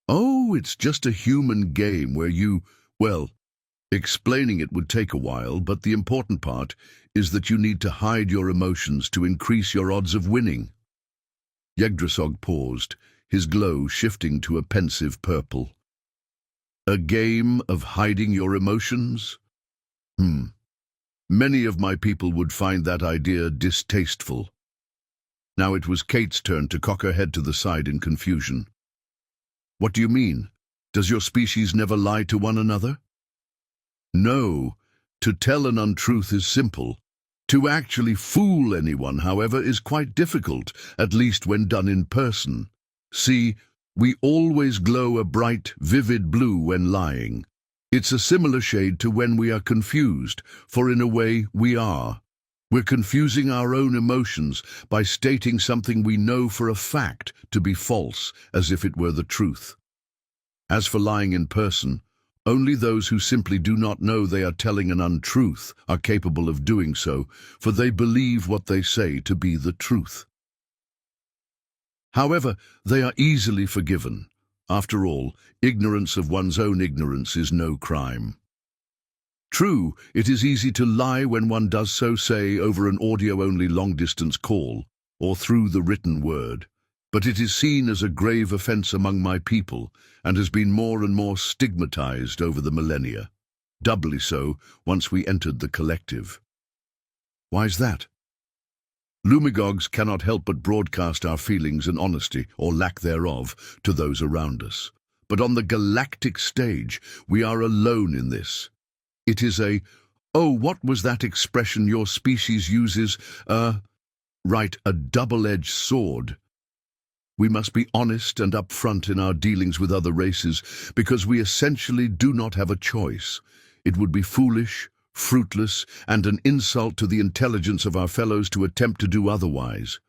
Oh, it's just a human game where explaining it would take a while, but the important part is that you need to hide your emotions to increase your odds of winning. Yggdrasil paused, his glow shifting to a pensive purple. A game of hiding your emotions? Many of my people would find that idea distasteful. Now it was Kate's turn to cock her head to the side in confusion. What do you mean? Does your species never lie to one another? No, to tell an untruth is simple. To actually fool anyone, however, is quite difficult, at least when done in person. See, we always glow a bright, vivid blue when lying. It's a similar shade to when we are confused, for in a way we are. We're confusing our own emotions by stating something we know for a fact to be false, as if it were the truth. As for lying in person, only those who simply do not know they are telling an untruth are capable of doing so, for they believe what they say to be the truth. However, they are easily forgiven. After all, ignorance of one's own ignorance is no crime. True, it is easy to lie when one does so, say, over an audio-only long-distance call, or through the written word. But it is seen as a grave offense among my people, and has been more and more stigmatized over the millennia. Doubly so once we entered the collective. Why's that? Lumigogs cannot help but broadcast our feelings and honesty, or lack thereof, to those around us. But on the galactic stage, we are alone in this. It is what was that expression your species uses? A double-edged sword. We must be honest and upfront in our dealings with other races, because we essentially do not have a choice. It would be foolish, fruitless, and an insult to the intelligence of our fellows to attempt to do otherwise.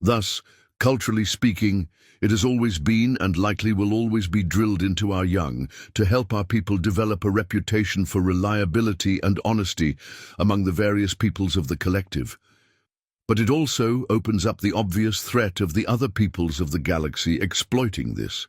Thus, culturally speaking, it has always been and likely will always be drilled into our young to help our people develop a reputation for reliability and honesty among the various peoples of the collective. But it also opens up the obvious threat of the other peoples of the galaxy exploiting this.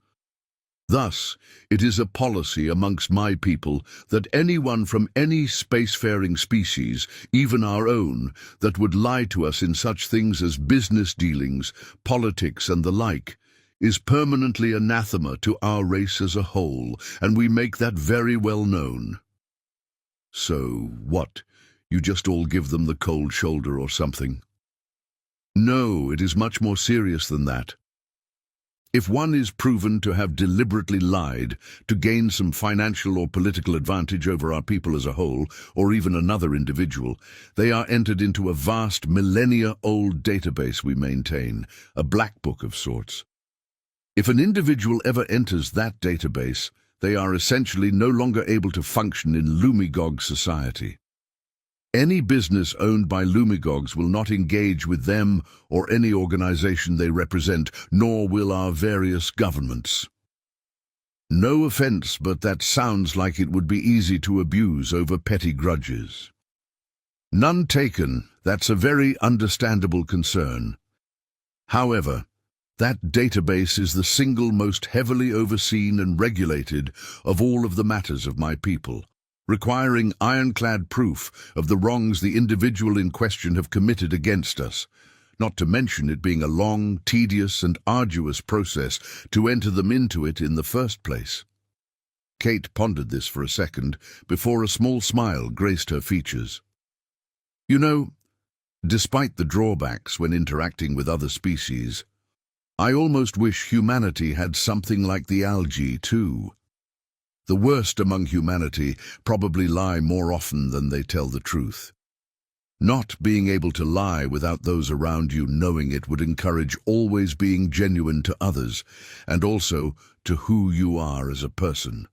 Thus, it is a policy amongst my people that anyone from any spacefaring species, even our own, that would lie to us in such things as business dealings, politics, and the like, is permanently anathema to our race as a whole, and we make that very well known. So, what? You just all give them the cold shoulder or something? No, it is much more serious than that. If one is proven to have deliberately lied to gain some financial or political advantage over our people as a whole, or even another individual, they are entered into a vast millennia-old database we maintain, a black book of sorts. If an individual ever enters that database, they are essentially no longer able to function in Lumigog society. Any business owned by Lumigogs will not engage with them or any organization they represent, nor will our various governments. No offense, but that sounds like it would be easy to abuse over petty grudges. None taken, that's a very understandable concern. However, That database is the single most heavily overseen and regulated of all of the matters of my people, requiring ironclad proof of the wrongs the individual in question have committed against us, not to mention it being a long, tedious and arduous process to enter them into it in the first place. Kate pondered this for a second before a small smile graced her features. You know, despite the drawbacks when interacting with other species, I almost wish humanity had something like the algae too. The worst among humanity probably lie more often than they tell the truth. Not being able to lie without those around you knowing it would encourage always being genuine to others, and also to who you are as a person.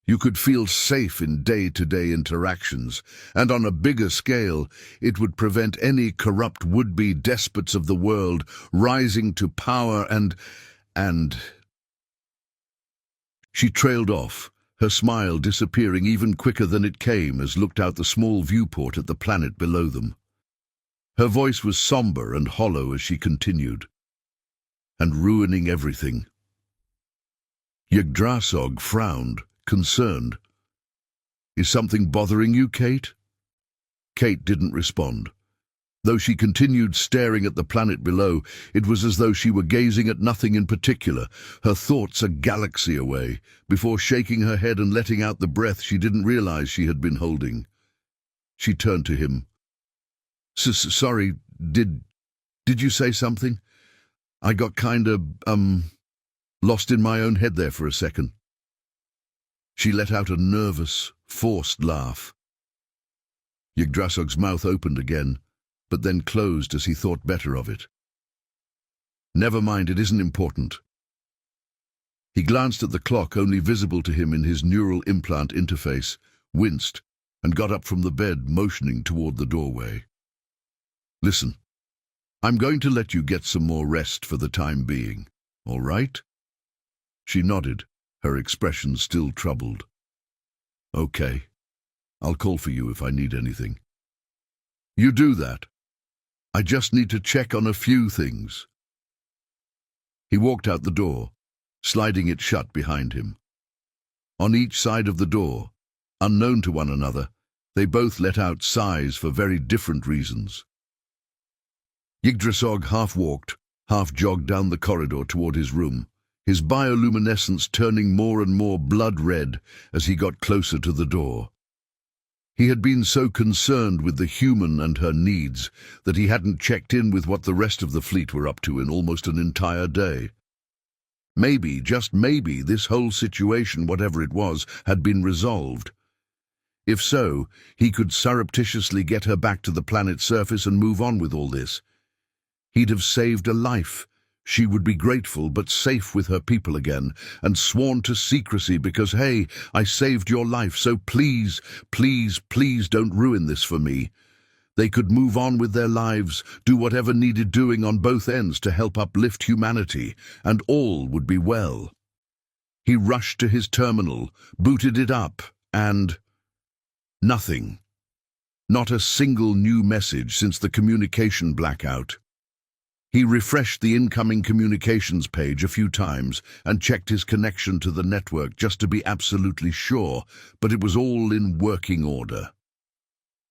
You could feel safe in day-to-day interactions, and on a bigger scale, it would prevent any corrupt would-be despots of the world rising to power and... She trailed off, her smile disappearing even quicker than it came as looked out the small viewport at the planet below them. Her voice was somber and hollow as she continued. And ruining everything. Yggdrasil frowned, concerned. Is something bothering you, Kate? Kate didn't respond. Though she continued staring at the planet below, it was as though she were gazing at nothing in particular, her thoughts a galaxy away, before shaking her head and letting out the breath she didn't realize she had been holding. She turned to him. Sorry, did you say something? I got lost in my own head there for a second. She let out a nervous, forced laugh. Yggdrasil's mouth opened again, but then closed as he thought better of it. Never mind, it isn't important. He glanced at the clock only visible to him in his neural implant interface, winced, and got up from the bed, motioning toward the doorway. Listen, I'm going to let you get some more rest for the time being, all right? She nodded, her expression still troubled. Okay, I'll call for you if I need anything. You do that. I just need to check on a few things. He walked out the door, sliding it shut behind him. On each side of the door, unknown to one another, they both let out sighs for very different reasons. Yggdrasil half walked, half jogged down the corridor toward his room, his bioluminescence turning more and more blood red as he got closer to the door. He had been so concerned with the human and her needs that he hadn't checked in with what the rest of the fleet were up to in almost an entire day. Maybe, just maybe, this whole situation, whatever it was, had been resolved. If so, he could surreptitiously get her back to the planet's surface and move on with all this. He'd have saved a life. She would be grateful but safe with her people again, and sworn to secrecy because, hey, I saved your life, so please, please, please don't ruin this for me. They could move on with their lives, do whatever needed doing on both ends to help uplift humanity, and all would be well. He rushed to his terminal, booted it up, and... nothing. Not a single new message since the communication blackout. He refreshed the incoming communications page a few times and checked his connection to the network just to be absolutely sure, but it was all in working order.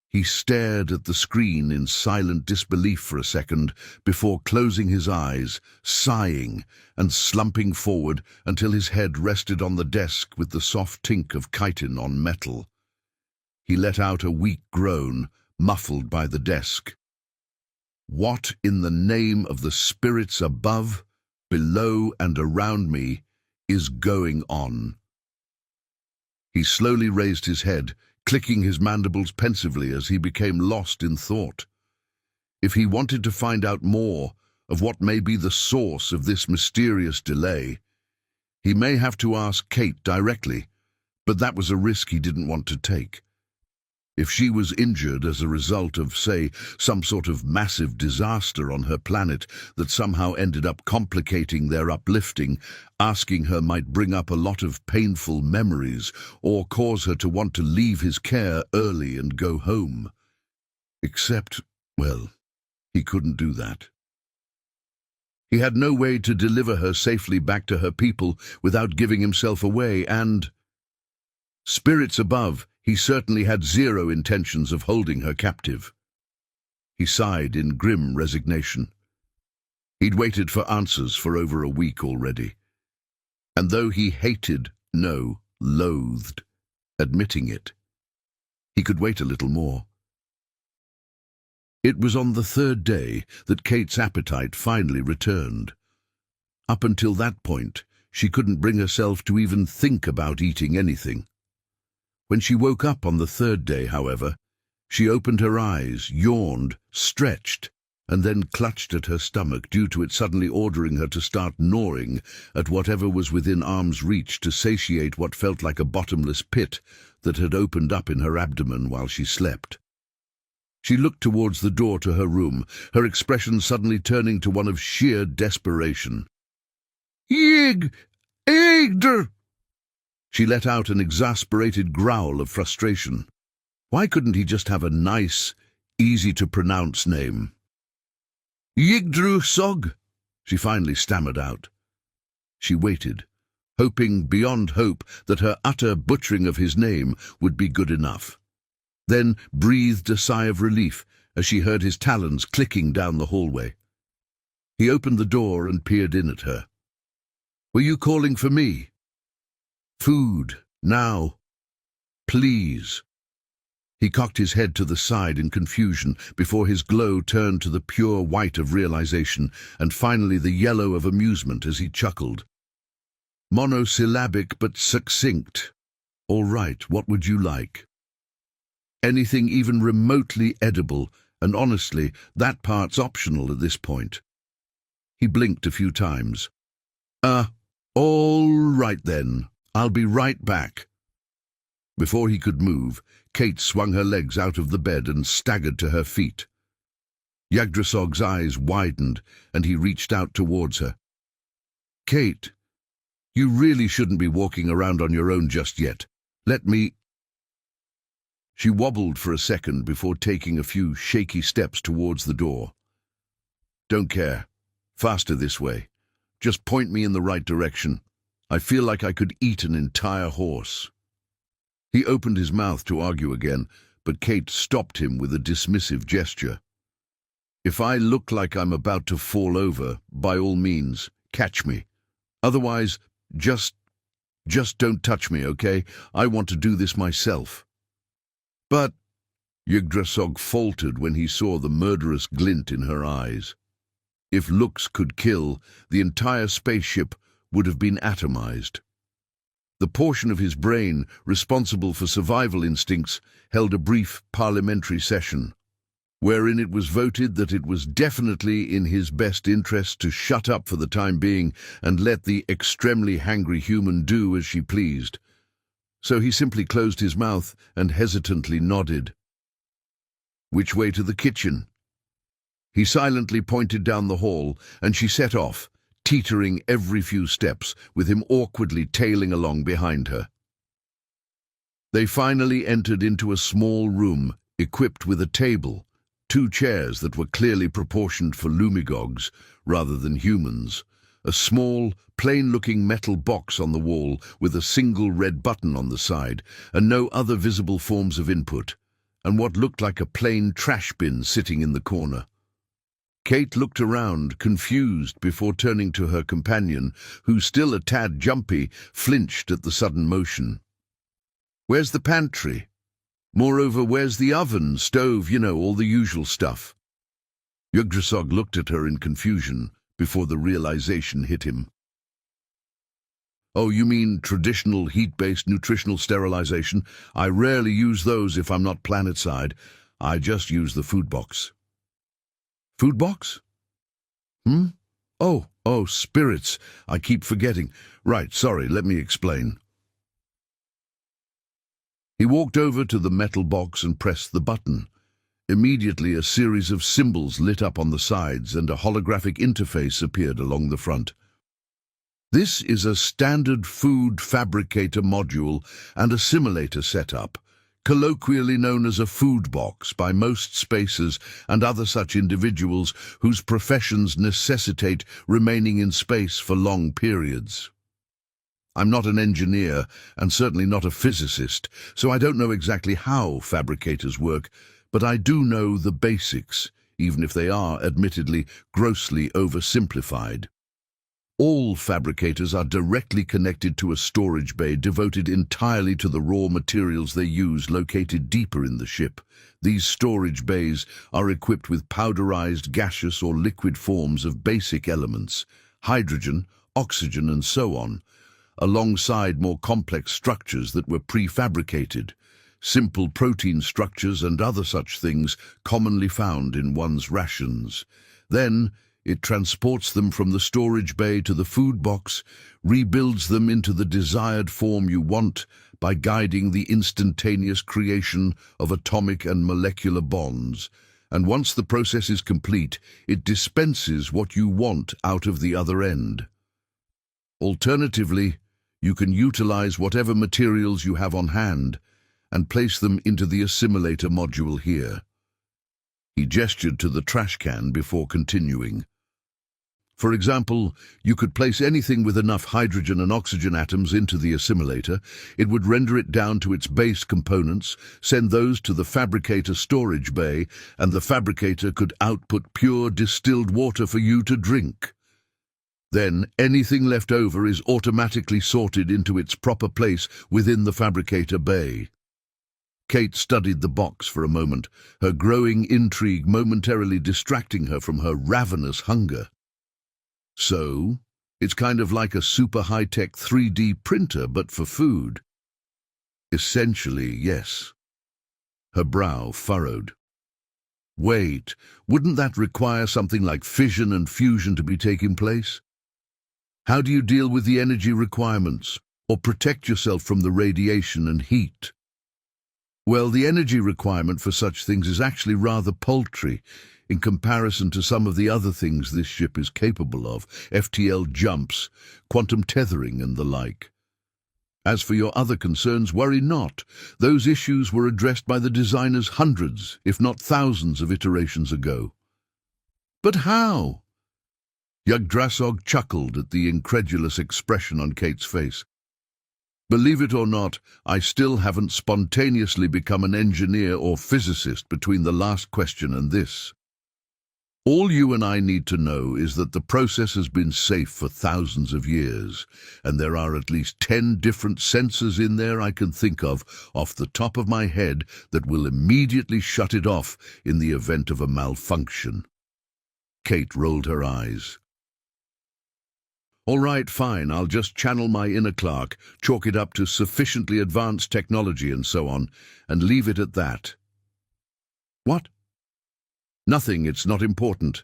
He stared at the screen in silent disbelief for a second before closing his eyes, sighing and slumping forward until his head rested on the desk with the soft tink of chitin on metal. He let out a weak groan, muffled by the desk. What in the name of the spirits above, below and around me is going on? He slowly raised his head, clicking his mandibles pensively as he became lost in thought. If he wanted to find out more of what may be the source of this mysterious delay, he may have to ask Kate directly, but that was a risk he didn't want to take. If she was injured as a result of, say, some sort of massive disaster on her planet that somehow ended up complicating their uplifting, asking her might bring up a lot of painful memories or cause her to want to leave his care early and go home. Except, well, he couldn't do that. He had no way to deliver her safely back to her people without giving himself away, and, spirits above, he certainly had zero intentions of holding her captive. He sighed in grim resignation. He'd waited for answers for over a week already. And though he hated, no, loathed, admitting it, he could wait a little more. It was on the third day that Kate's appetite finally returned. Up until that point, she couldn't bring herself to even think about eating anything. When she woke up on the third day, however, she opened her eyes, yawned, stretched, and then clutched at her stomach due to it suddenly ordering her to start gnawing at whatever was within arm's reach to satiate what felt like a bottomless pit that had opened up in her abdomen while she slept. She looked towards the door to her room, her expression suddenly turning to one of sheer desperation. "Yig! Egder!" She let out an exasperated growl of frustration. Why couldn't he just have a nice, easy-to-pronounce name? "Yigdru-sog," she finally stammered out. She waited, hoping beyond hope that her utter butchering of his name would be good enough. Then breathed a sigh of relief as she heard his talons clicking down the hallway. He opened the door and peered in at her. "Were you calling for me?" "Food, now. Please." He cocked his head to the side in confusion before his glow turned to the pure white of realization and finally the yellow of amusement as he chuckled. Monosyllabic but succinct. "All right, what would you like?" Anything even remotely edible, and honestly, that part's optional at this point. He blinked a few times. All right then. I'll be right back." Before he could move, Kate swung her legs out of the bed and staggered to her feet. Yggdrasil's eyes widened, and he reached out towards her. "Kate, you really shouldn't be walking around on your own just yet. Let me—" She wobbled for a second before taking a few shaky steps towards the door. "Don't care. Faster this way. Just point me in the right direction. I feel like I could eat an entire horse." He opened his mouth to argue again, but Kate stopped him with a dismissive gesture. "If I look like I'm about to fall over, by all means, catch me. Otherwise, just don't touch me, okay? I want to do this myself." "But—" Yggdrasil faltered when he saw the murderous glint in her eyes. If looks could kill, the entire spaceship would have been atomized. The portion of his brain responsible for survival instincts held a brief parliamentary session, wherein it was voted that it was definitely in his best interest to shut up for the time being and let the extremely hangry human do as she pleased. So he simply closed his mouth and hesitantly nodded. "Which way to the kitchen?" He silently pointed down the hall, and she set off, teetering every few steps, with him awkwardly tailing along behind her. They finally entered into a small room, equipped with a table, 2 chairs that were clearly proportioned for lumigogs rather than humans, a small, plain-looking metal box on the wall with a single red button on the side, and no other visible forms of input, and what looked like a plain trash bin sitting in the corner. Kate looked around, confused, before turning to her companion, who, still a tad jumpy, flinched at the sudden motion. "Where's the pantry? Moreover, where's the oven, stove, all the usual stuff?" Yggdrasil looked at her in confusion before the realization hit him. "Oh, you mean traditional heat-based nutritional sterilization? I rarely use those if I'm not planetside. I just use the food box." "Food box? Oh, spirits. I keep forgetting. Right, sorry, let me explain." He walked over to the metal box and pressed the button. Immediately, a series of symbols lit up on the sides and a holographic interface appeared along the front. "This is a standard food fabricator module and assimilator setup. colloquially known as a food box by most spacers and other such individuals whose professions necessitate remaining in space for long periods. I'm not an engineer and certainly not a physicist, so I don't know exactly how fabricators work, but I do know the basics, even if they are, admittedly, grossly oversimplified. All fabricators are directly connected to a storage bay devoted entirely to the raw materials they use located deeper in the ship. These storage bays are equipped with powderized gaseous or liquid forms of basic elements, hydrogen, oxygen, and so on, alongside more complex structures that were prefabricated, simple protein structures and other such things commonly found in one's rations. Then, it transports them from the storage bay to the food box, rebuilds them into the desired form you want by guiding the instantaneous creation of atomic and molecular bonds, and once the process is complete, it dispenses what you want out of the other end. Alternatively, you can utilize whatever materials you have on hand and place them into the assimilator module here. He gestured to the trash can before continuing. For example, you could place anything with enough hydrogen and oxygen atoms into the assimilator. It would render it down to its base components, send those to the fabricator storage bay, and the fabricator could output pure distilled water for you to drink. Then anything left over is automatically sorted into its proper place within the fabricator bay. Kate studied the box for a moment, her growing intrigue momentarily distracting her from her ravenous hunger. So, it's kind of like a super high-tech 3D printer, but for food. Essentially, yes. Her brow furrowed. Wait, wouldn't that require something like fission and fusion to be taking place? How do you deal with the energy requirements, or protect yourself from the radiation and heat? Well, the energy requirement for such things is actually rather paltry in comparison to some of the other things this ship is capable of, FTL jumps, quantum tethering and the like. As for your other concerns, worry not. Those issues were addressed by the designers hundreds, if not thousands of iterations ago. But how? Yggdrasil chuckled at the incredulous expression on Kate's face. Believe it or not, I still haven't spontaneously become an engineer or physicist between the last question and this. All you and I need to know is that the process has been safe for thousands of years, and there are at least 10 different sensors in there I can think of off the top of my head that will immediately shut it off in the event of a malfunction. Kate rolled her eyes. All right, fine, I'll just channel my inner Clark, chalk it up to sufficiently advanced technology and so on, and leave it at that. What? Nothing, it's not important.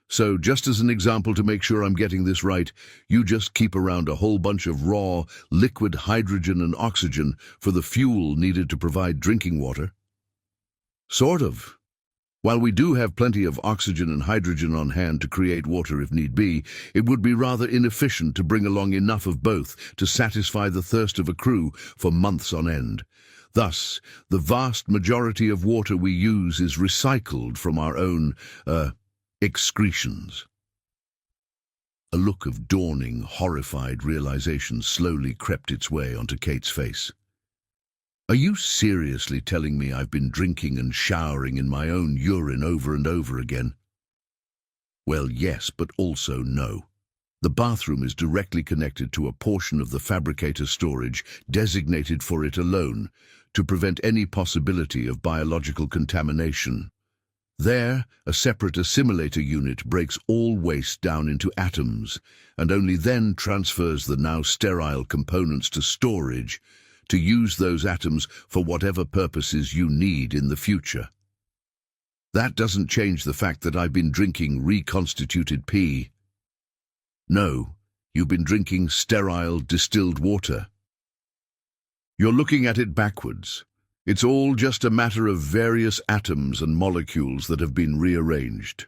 So, just as an example to make sure I'm getting this right, you just keep around a whole bunch of raw, liquid hydrogen and oxygen for the fuel needed to provide drinking water? Sort of. While we do have plenty of oxygen and hydrogen on hand to create water if need be, it would be rather inefficient to bring along enough of both to satisfy the thirst of a crew for months on end. Thus, the vast majority of water we use is recycled from our own, excretions. A look of dawning, horrified realization slowly crept its way onto Kate's face. Are you seriously telling me I've been drinking and showering in my own urine over and over again? Well, yes, but also no. The bathroom is directly connected to a portion of the fabricator storage designated for it alone to prevent any possibility of biological contamination. There, a separate assimilator unit breaks all waste down into atoms and only then transfers the now sterile components to storage to use those atoms for whatever purposes you need in the future. That doesn't change the fact that I've been drinking reconstituted pee. No, you've been drinking sterile distilled water. You're looking at it backwards. It's all just a matter of various atoms and molecules that have been rearranged.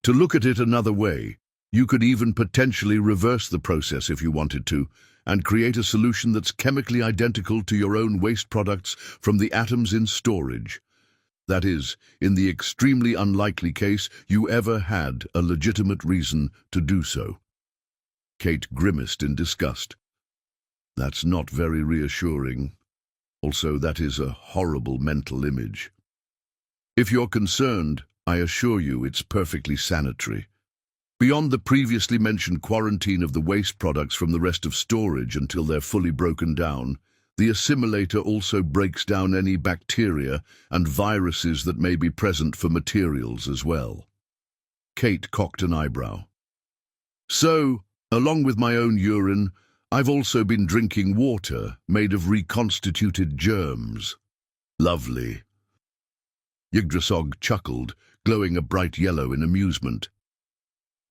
To look at it another way, you could even potentially reverse the process if you wanted to, and create a solution that's chemically identical to your own waste products from the atoms in storage. That is, in the extremely unlikely case you ever had a legitimate reason to do so. Kate grimaced in disgust. That's not very reassuring. Also, that is a horrible mental image. If you're concerned, I assure you it's perfectly sanitary. Beyond the previously mentioned quarantine of the waste products from the rest of storage until they're fully broken down, the assimilator also breaks down any bacteria and viruses that may be present for materials as well. Kate cocked an eyebrow. So, along with my own urine, I've also been drinking water made of reconstituted germs. Lovely. Yggdrasil chuckled, glowing a bright yellow in amusement.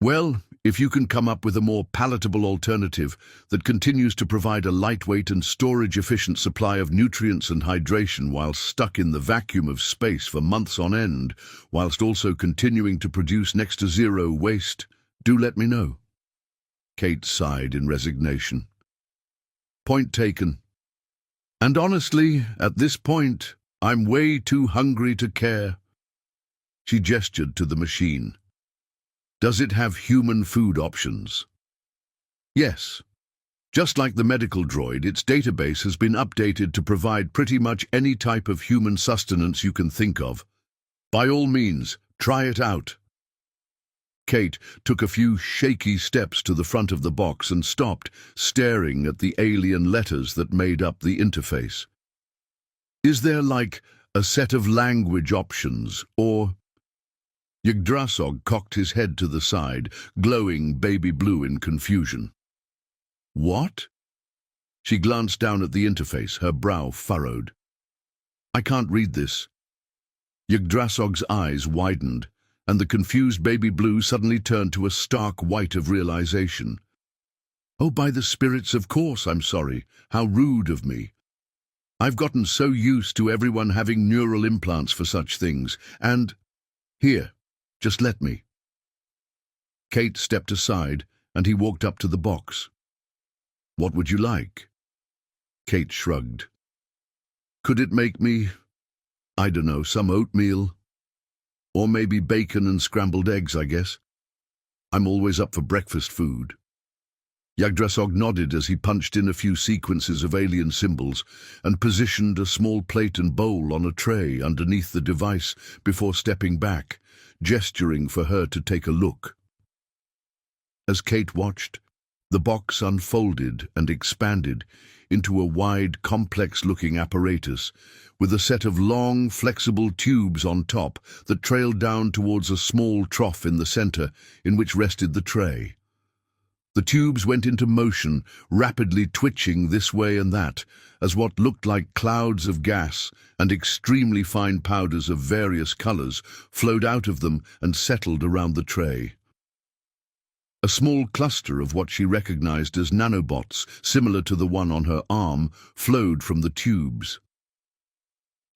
Well, if you can come up with a more palatable alternative that continues to provide a lightweight and storage-efficient supply of nutrients and hydration while stuck in the vacuum of space for months on end, whilst also continuing to produce next to zero waste, do let me know. Kate sighed in resignation. Point taken. And honestly, at this point, I'm way too hungry to care. She gestured to the machine. Does it have human food options? Yes. Just like the medical droid, its database has been updated to provide pretty much any type of human sustenance you can think of. By all means, try it out. Kate took a few shaky steps to the front of the box and stopped, staring at the alien letters that made up the interface. Is there, like, a set of language options, or... Yggdrasil cocked his head to the side, glowing baby blue in confusion. What? She glanced down at the interface, her brow furrowed. I can't read this. Yggdrasil's eyes widened, and the confused baby blue suddenly turned to a stark white of realization. Oh, by the spirits, of course, I'm sorry. How rude of me. I've gotten so used to everyone having neural implants for such things, and... Here. Just let me. Kate stepped aside, and he walked up to the box. What would you like? Kate shrugged. Could it make me, I don't know, some oatmeal? Or maybe bacon and scrambled eggs, I guess. I'm always up for breakfast food. Yggdrasil nodded as he punched in a few sequences of alien symbols and positioned a small plate and bowl on a tray underneath the device before stepping back, gesturing for her to take a look. As Kate watched, the box unfolded and expanded into a wide, complex-looking apparatus with a set of long, flexible tubes on top that trailed down towards a small trough in the center in which rested the tray. The tubes went into motion, rapidly twitching this way and that, as what looked like clouds of gas and extremely fine powders of various colors flowed out of them and settled around the tray. A small cluster of what she recognized as nanobots, similar to the one on her arm, flowed from the tubes.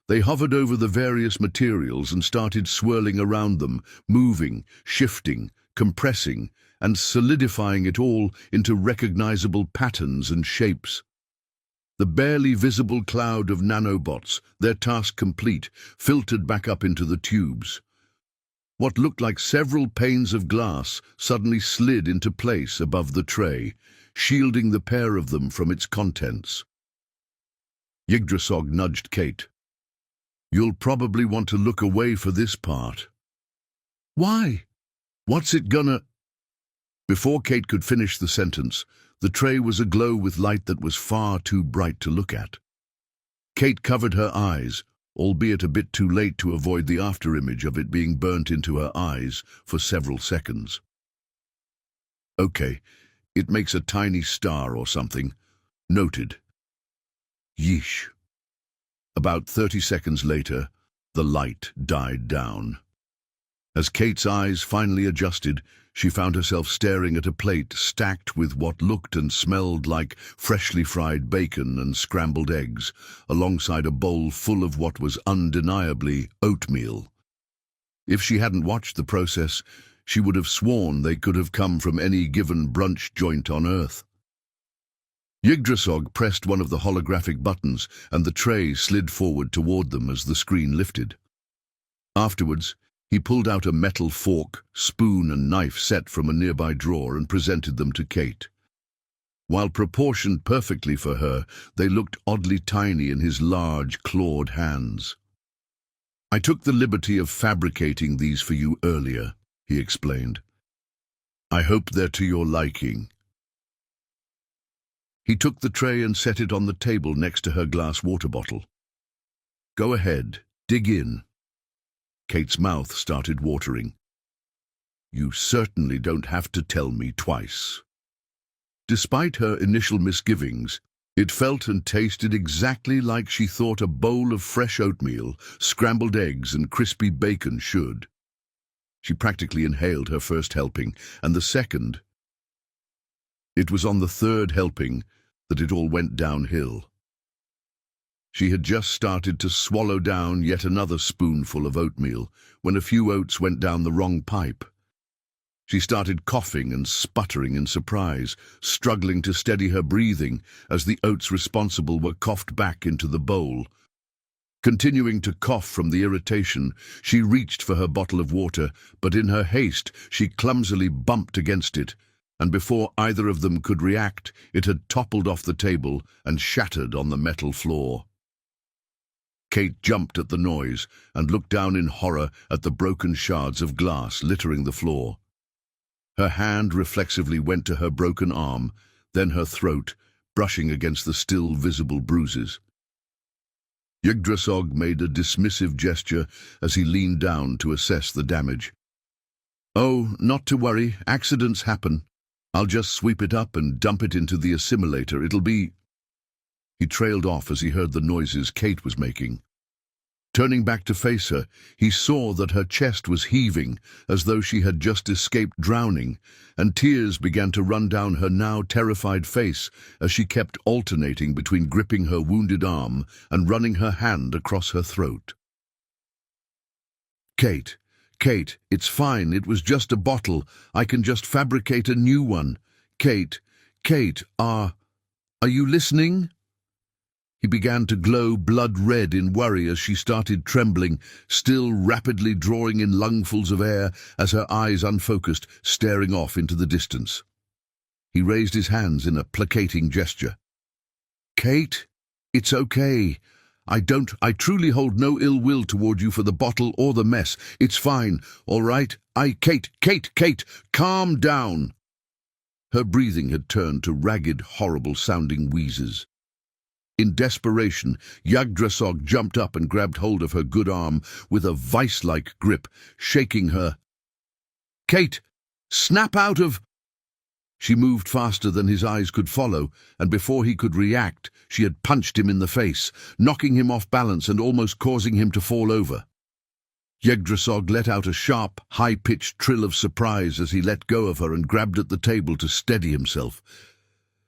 They hovered over the various materials and started swirling around them, moving, shifting, compressing, and solidifying it all into recognizable patterns and shapes. The barely visible cloud of nanobots, their task complete, filtered back up into the tubes. What looked like several panes of glass suddenly slid into place above the tray, shielding the pair of them from its contents. Yggdrasil nudged Kate. You'll probably want to look away for this part. Why? What's it gonna... Before Kate could finish the sentence, the tray was aglow with light that was far too bright to look at. Kate covered her eyes, albeit a bit too late to avoid the afterimage of it being burnt into her eyes for several seconds. Okay, it makes a tiny star or something. Noted. Yeesh. About 30 seconds later, the light died down. As Kate's eyes finally adjusted, she found herself staring at a plate stacked with what looked and smelled like freshly fried bacon and scrambled eggs, alongside a bowl full of what was undeniably oatmeal. If she hadn't watched the process, she would have sworn they could have come from any given brunch joint on Earth. Yggdrasil pressed one of the holographic buttons, and the tray slid forward toward them as the screen lifted. Afterwards, he pulled out a metal fork, spoon and knife set from a nearby drawer and presented them to Kate. While proportioned perfectly for her, they looked oddly tiny in his large, clawed hands. "I took the liberty of fabricating these for you earlier," he explained. "I hope they're to your liking." He took the tray and set it on the table next to her glass water bottle. "Go ahead, dig in." Kate's mouth started watering. "You certainly don't have to tell me twice." Despite her initial misgivings, it felt and tasted exactly like she thought a bowl of fresh oatmeal, scrambled eggs and crispy bacon should. She practically inhaled her first helping, and the second. It was on the third helping that it all went downhill. She had just started to swallow down yet another spoonful of oatmeal when a few oats went down the wrong pipe. She started coughing and sputtering in surprise, struggling to steady her breathing as the oats responsible were coughed back into the bowl. Continuing to cough from the irritation, she reached for her bottle of water, but in her haste she clumsily bumped against it, and before either of them could react, it had toppled off the table and shattered on the metal floor. Kate jumped at the noise and looked down in horror at the broken shards of glass littering the floor. Her hand reflexively went to her broken arm, then her throat, brushing against the still visible bruises. Yggdrasil made a dismissive gesture as he leaned down to assess the damage. "Oh, not to worry, accidents happen. I'll just sweep it up and dump it into the assimilator. It'll be—" He trailed off as he heard the noises Kate was making. Turning back to face her, he saw that her chest was heaving as though she had just escaped drowning, and tears began to run down her now terrified face as she kept alternating between gripping her wounded arm and running her hand across her throat. Kate, it's fine. It was just a bottle. I can just fabricate a new one. Kate, are you listening?" He began to glow blood red in worry as she started trembling, still rapidly drawing in lungfuls of air as her eyes unfocused, staring off into the distance. He raised his hands in a placating gesture. "Kate, it's okay. I truly hold no ill will toward you for the bottle or the mess. It's fine, all right? Kate, calm down." Her breathing had turned to ragged, horrible-sounding wheezes. In desperation, Yggdrasil jumped up and grabbed hold of her good arm with a vice-like grip, shaking her. "Kate, snap out of—" She moved faster than his eyes could follow, and before he could react, she had punched him in the face, knocking him off balance and almost causing him to fall over. Yggdrasil let out a sharp, high-pitched trill of surprise as he let go of her and grabbed at the table to steady himself.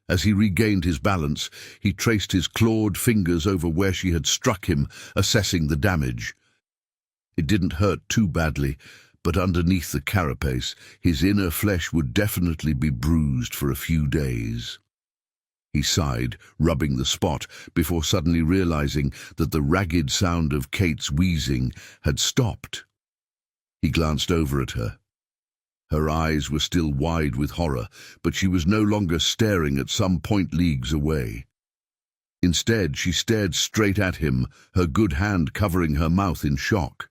As he regained his balance, he traced his clawed fingers over where she had struck him, assessing the damage. It didn't hurt too badly, but underneath the carapace, his inner flesh would definitely be bruised for a few days. He sighed, rubbing the spot, before suddenly realizing that the ragged sound of Kate's wheezing had stopped. He glanced over at her. Her eyes were still wide with horror, but she was no longer staring at some point leagues away. Instead, she stared straight at him, her good hand covering her mouth in shock.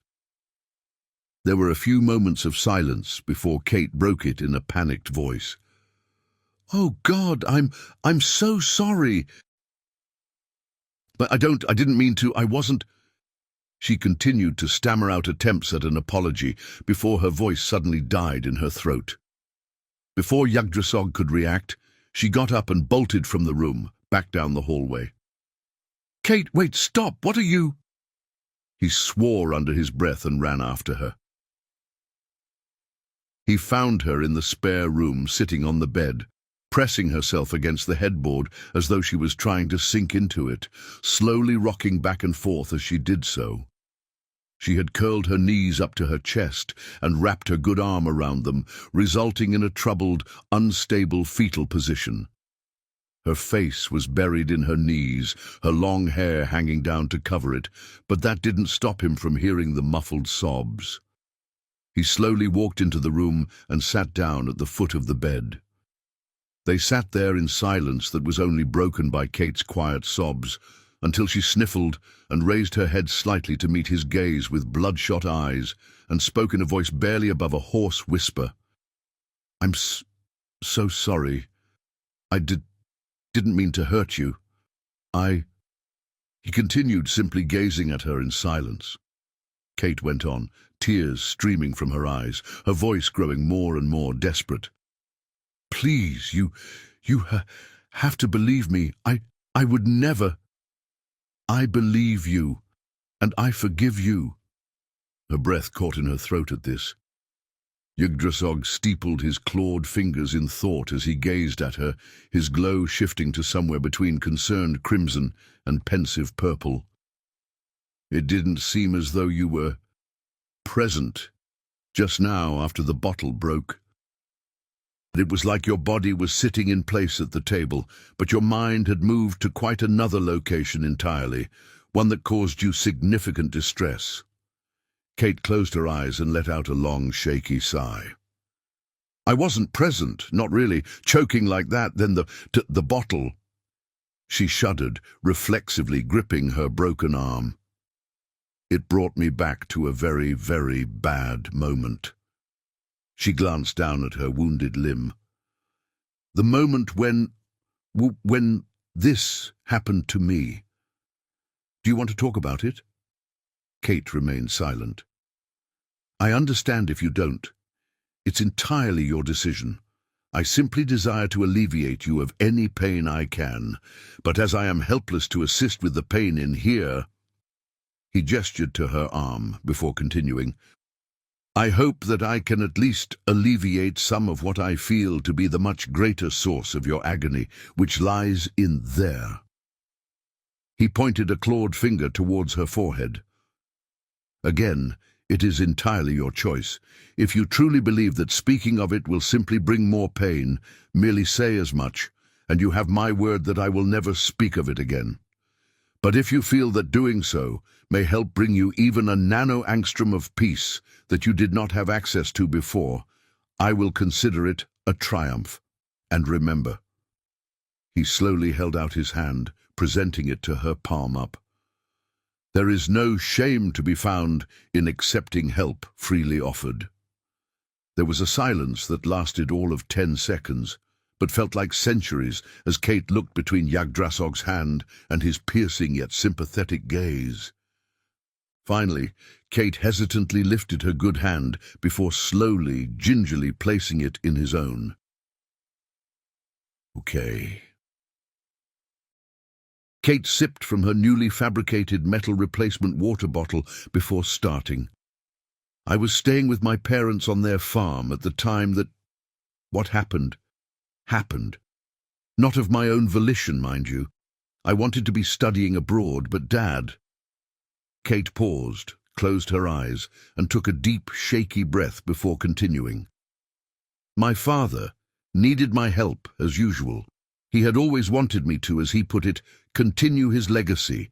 There were a few moments of silence before Kate broke it in a panicked voice. "Oh, God, I'm so sorry. But I didn't mean to, I wasn't—" She continued to stammer out attempts at an apology before her voice suddenly died in her throat. Before Yggdrasil could react, she got up and bolted from the room, back down the hallway. "Kate, wait, stop, what are you—" He swore under his breath and ran after her. He found her in the spare room, sitting on the bed, pressing herself against the headboard as though she was trying to sink into it, slowly rocking back and forth as she did so. She had curled her knees up to her chest and wrapped her good arm around them, resulting in a troubled, unstable fetal position. Her face was buried in her knees, her long hair hanging down to cover it, but that didn't stop him from hearing the muffled sobs. He slowly walked into the room and sat down at the foot of the bed. They sat there in silence that was only broken by Kate's quiet sobs, until she sniffled and raised her head slightly to meet his gaze with bloodshot eyes, and spoke in a voice barely above a hoarse whisper. "I'm so sorry. I didn't mean to hurt you. He continued, simply gazing at her in silence. Kate went on, tears streaming from her eyes, her voice growing more and more desperate. "Please, you have to believe me. I would never. I believe you, and I forgive you." Her breath caught in her throat at this. Yggdrasil steepled his clawed fingers in thought as he gazed at her, his glow shifting to somewhere between concerned crimson and pensive purple. "It didn't seem as though you were present just now after the bottle broke. It was like your body was sitting in place at the table, but your mind had moved to quite another location entirely, one that caused you significant distress." Kate closed her eyes and let out a long, shaky sigh. "I wasn't present, not really. Choking like that, then the bottle." She shuddered, reflexively gripping her broken arm. "It brought me back to a very, very bad moment." She glanced down at her wounded limb. "The moment when this happened to me. Do you want to talk about it?" Kate remained silent. "I understand if you don't. It's entirely your decision. I simply desire to alleviate you of any pain I can, but as I am helpless to assist with the pain in here—" He gestured to her arm before continuing. "I hope that I can at least alleviate some of what I feel to be the much greater source of your agony, which lies in there." He pointed a clawed finger towards her forehead. "Again, it is entirely your choice. If you truly believe that speaking of it will simply bring more pain, merely say as much, and you have my word that I will never speak of it again. But if you feel that doing so may help bring you even a nano-angstrom of peace that you did not have access to before, I will consider it a triumph. And remember." He slowly held out his hand, presenting it to her, palm up. "There is no shame to be found in accepting help freely offered." There was a silence that lasted all of 10 seconds, but felt like centuries as Kate looked between Yggdrasil's hand and his piercing yet sympathetic gaze. Finally, Kate hesitantly lifted her good hand before slowly, gingerly placing it in his own. "Okay." Kate sipped from her newly fabricated metal replacement water bottle before starting. "I was staying with my parents on their farm at the time that what happened. Not of my own volition, mind you. I wanted to be studying abroad, but Dad—" Kate paused, closed her eyes, and took a deep, shaky breath before continuing. "My father needed my help, as usual. He had always wanted me to, as he put it, continue his legacy,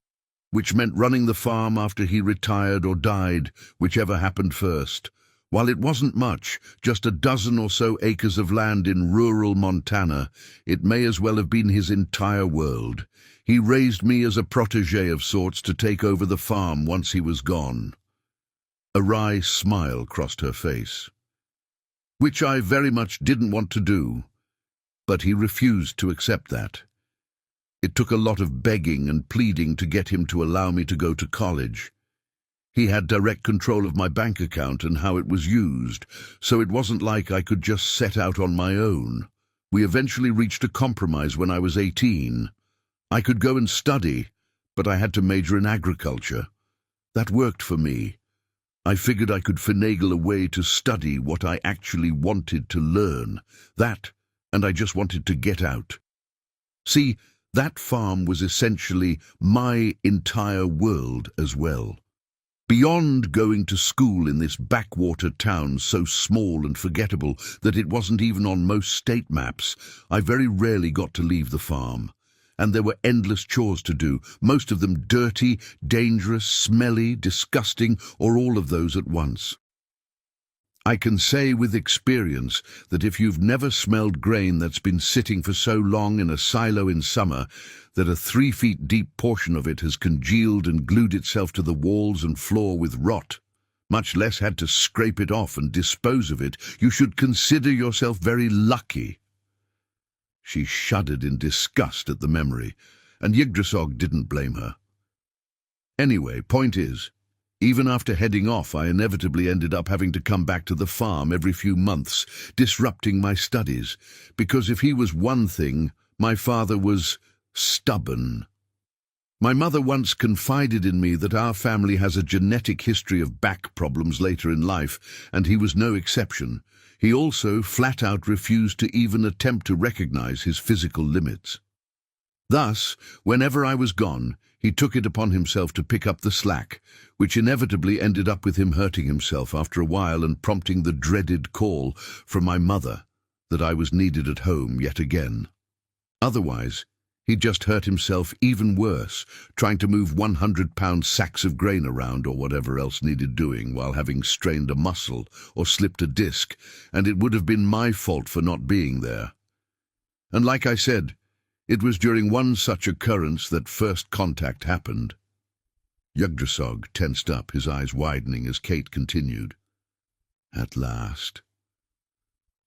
which meant running the farm after he retired or died, whichever happened first. While it wasn't much, just a dozen or so acres of land in rural Montana, it may as well have been his entire world. He raised me as a protégé of sorts to take over the farm once he was gone." A wry smile crossed her face. "Which I very much didn't want to do, but he refused to accept that. It took a lot of begging and pleading to get him to allow me to go to college. He had direct control of my bank account and how it was used, so it wasn't like I could just set out on my own. We eventually reached a compromise when I was 18. I could go and study, but I had to major in agriculture. That worked for me. I figured I could finagle a way to study what I actually wanted to learn. That, and I just wanted to get out. See, that farm was essentially my entire world as well. Beyond going to school in this backwater town so small and forgettable that it wasn't even on most state maps, I very rarely got to leave the farm. And there were endless chores to do, most of them dirty, dangerous, smelly, disgusting, or all of those at once. I can say with experience that if you've never smelled grain that's been sitting for so long in a silo in summer that a 3 feet deep portion of it has congealed and glued itself to the walls and floor with rot, much less had to scrape it off and dispose of it, you should consider yourself very lucky. She shuddered in disgust at the memory, and Yggdrasil didn't blame her. Anyway, point is, even after heading off, I inevitably ended up having to come back to the farm every few months, disrupting my studies, because if he was one thing, my father was stubborn. My mother once confided in me that our family has a genetic history of back problems later in life, and he was no exception. He also flat out refused to even attempt to recognize his physical limits. Thus, whenever I was gone, he took it upon himself to pick up the slack, which inevitably ended up with him hurting himself after a while and prompting the dreaded call from my mother that I was needed at home yet again. Otherwise, he just hurt himself even worse, trying to move 100-pound sacks of grain around or whatever else needed doing while having strained a muscle or slipped a disc, and it would have been my fault for not being there. And like I said, it was during one such occurrence that first contact happened. Yggdrasil tensed up, his eyes widening as Kate continued. At last.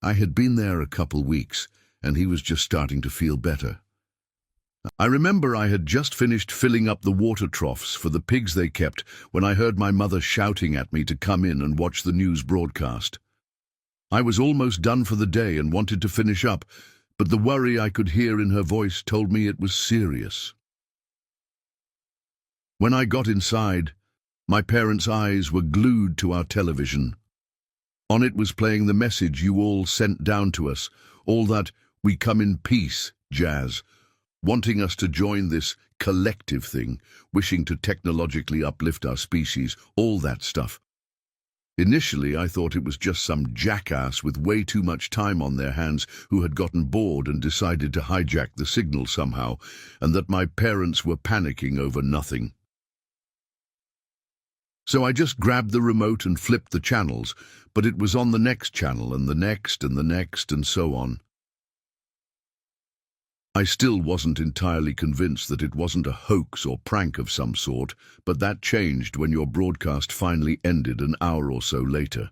I had been there a couple weeks, and he was just starting to feel better. I remember I had just finished filling up the water troughs for the pigs they kept when I heard my mother shouting at me to come in and watch the news broadcast. I was almost done for the day and wanted to finish up, but the worry I could hear in her voice told me it was serious. When I got inside, my parents' eyes were glued to our television. On it was playing the message you all sent down to us, all that "we come in peace" jazz, wanting us to join this collective thing, wishing to technologically uplift our species, all that stuff. Initially, I thought it was just some jackass with way too much time on their hands who had gotten bored and decided to hijack the signal somehow, and that my parents were panicking over nothing. So I just grabbed the remote and flipped the channels, but it was on the next channel and the next and the next and so on. I still wasn't entirely convinced that it wasn't a hoax or prank of some sort, but that changed when your broadcast finally ended an hour or so later.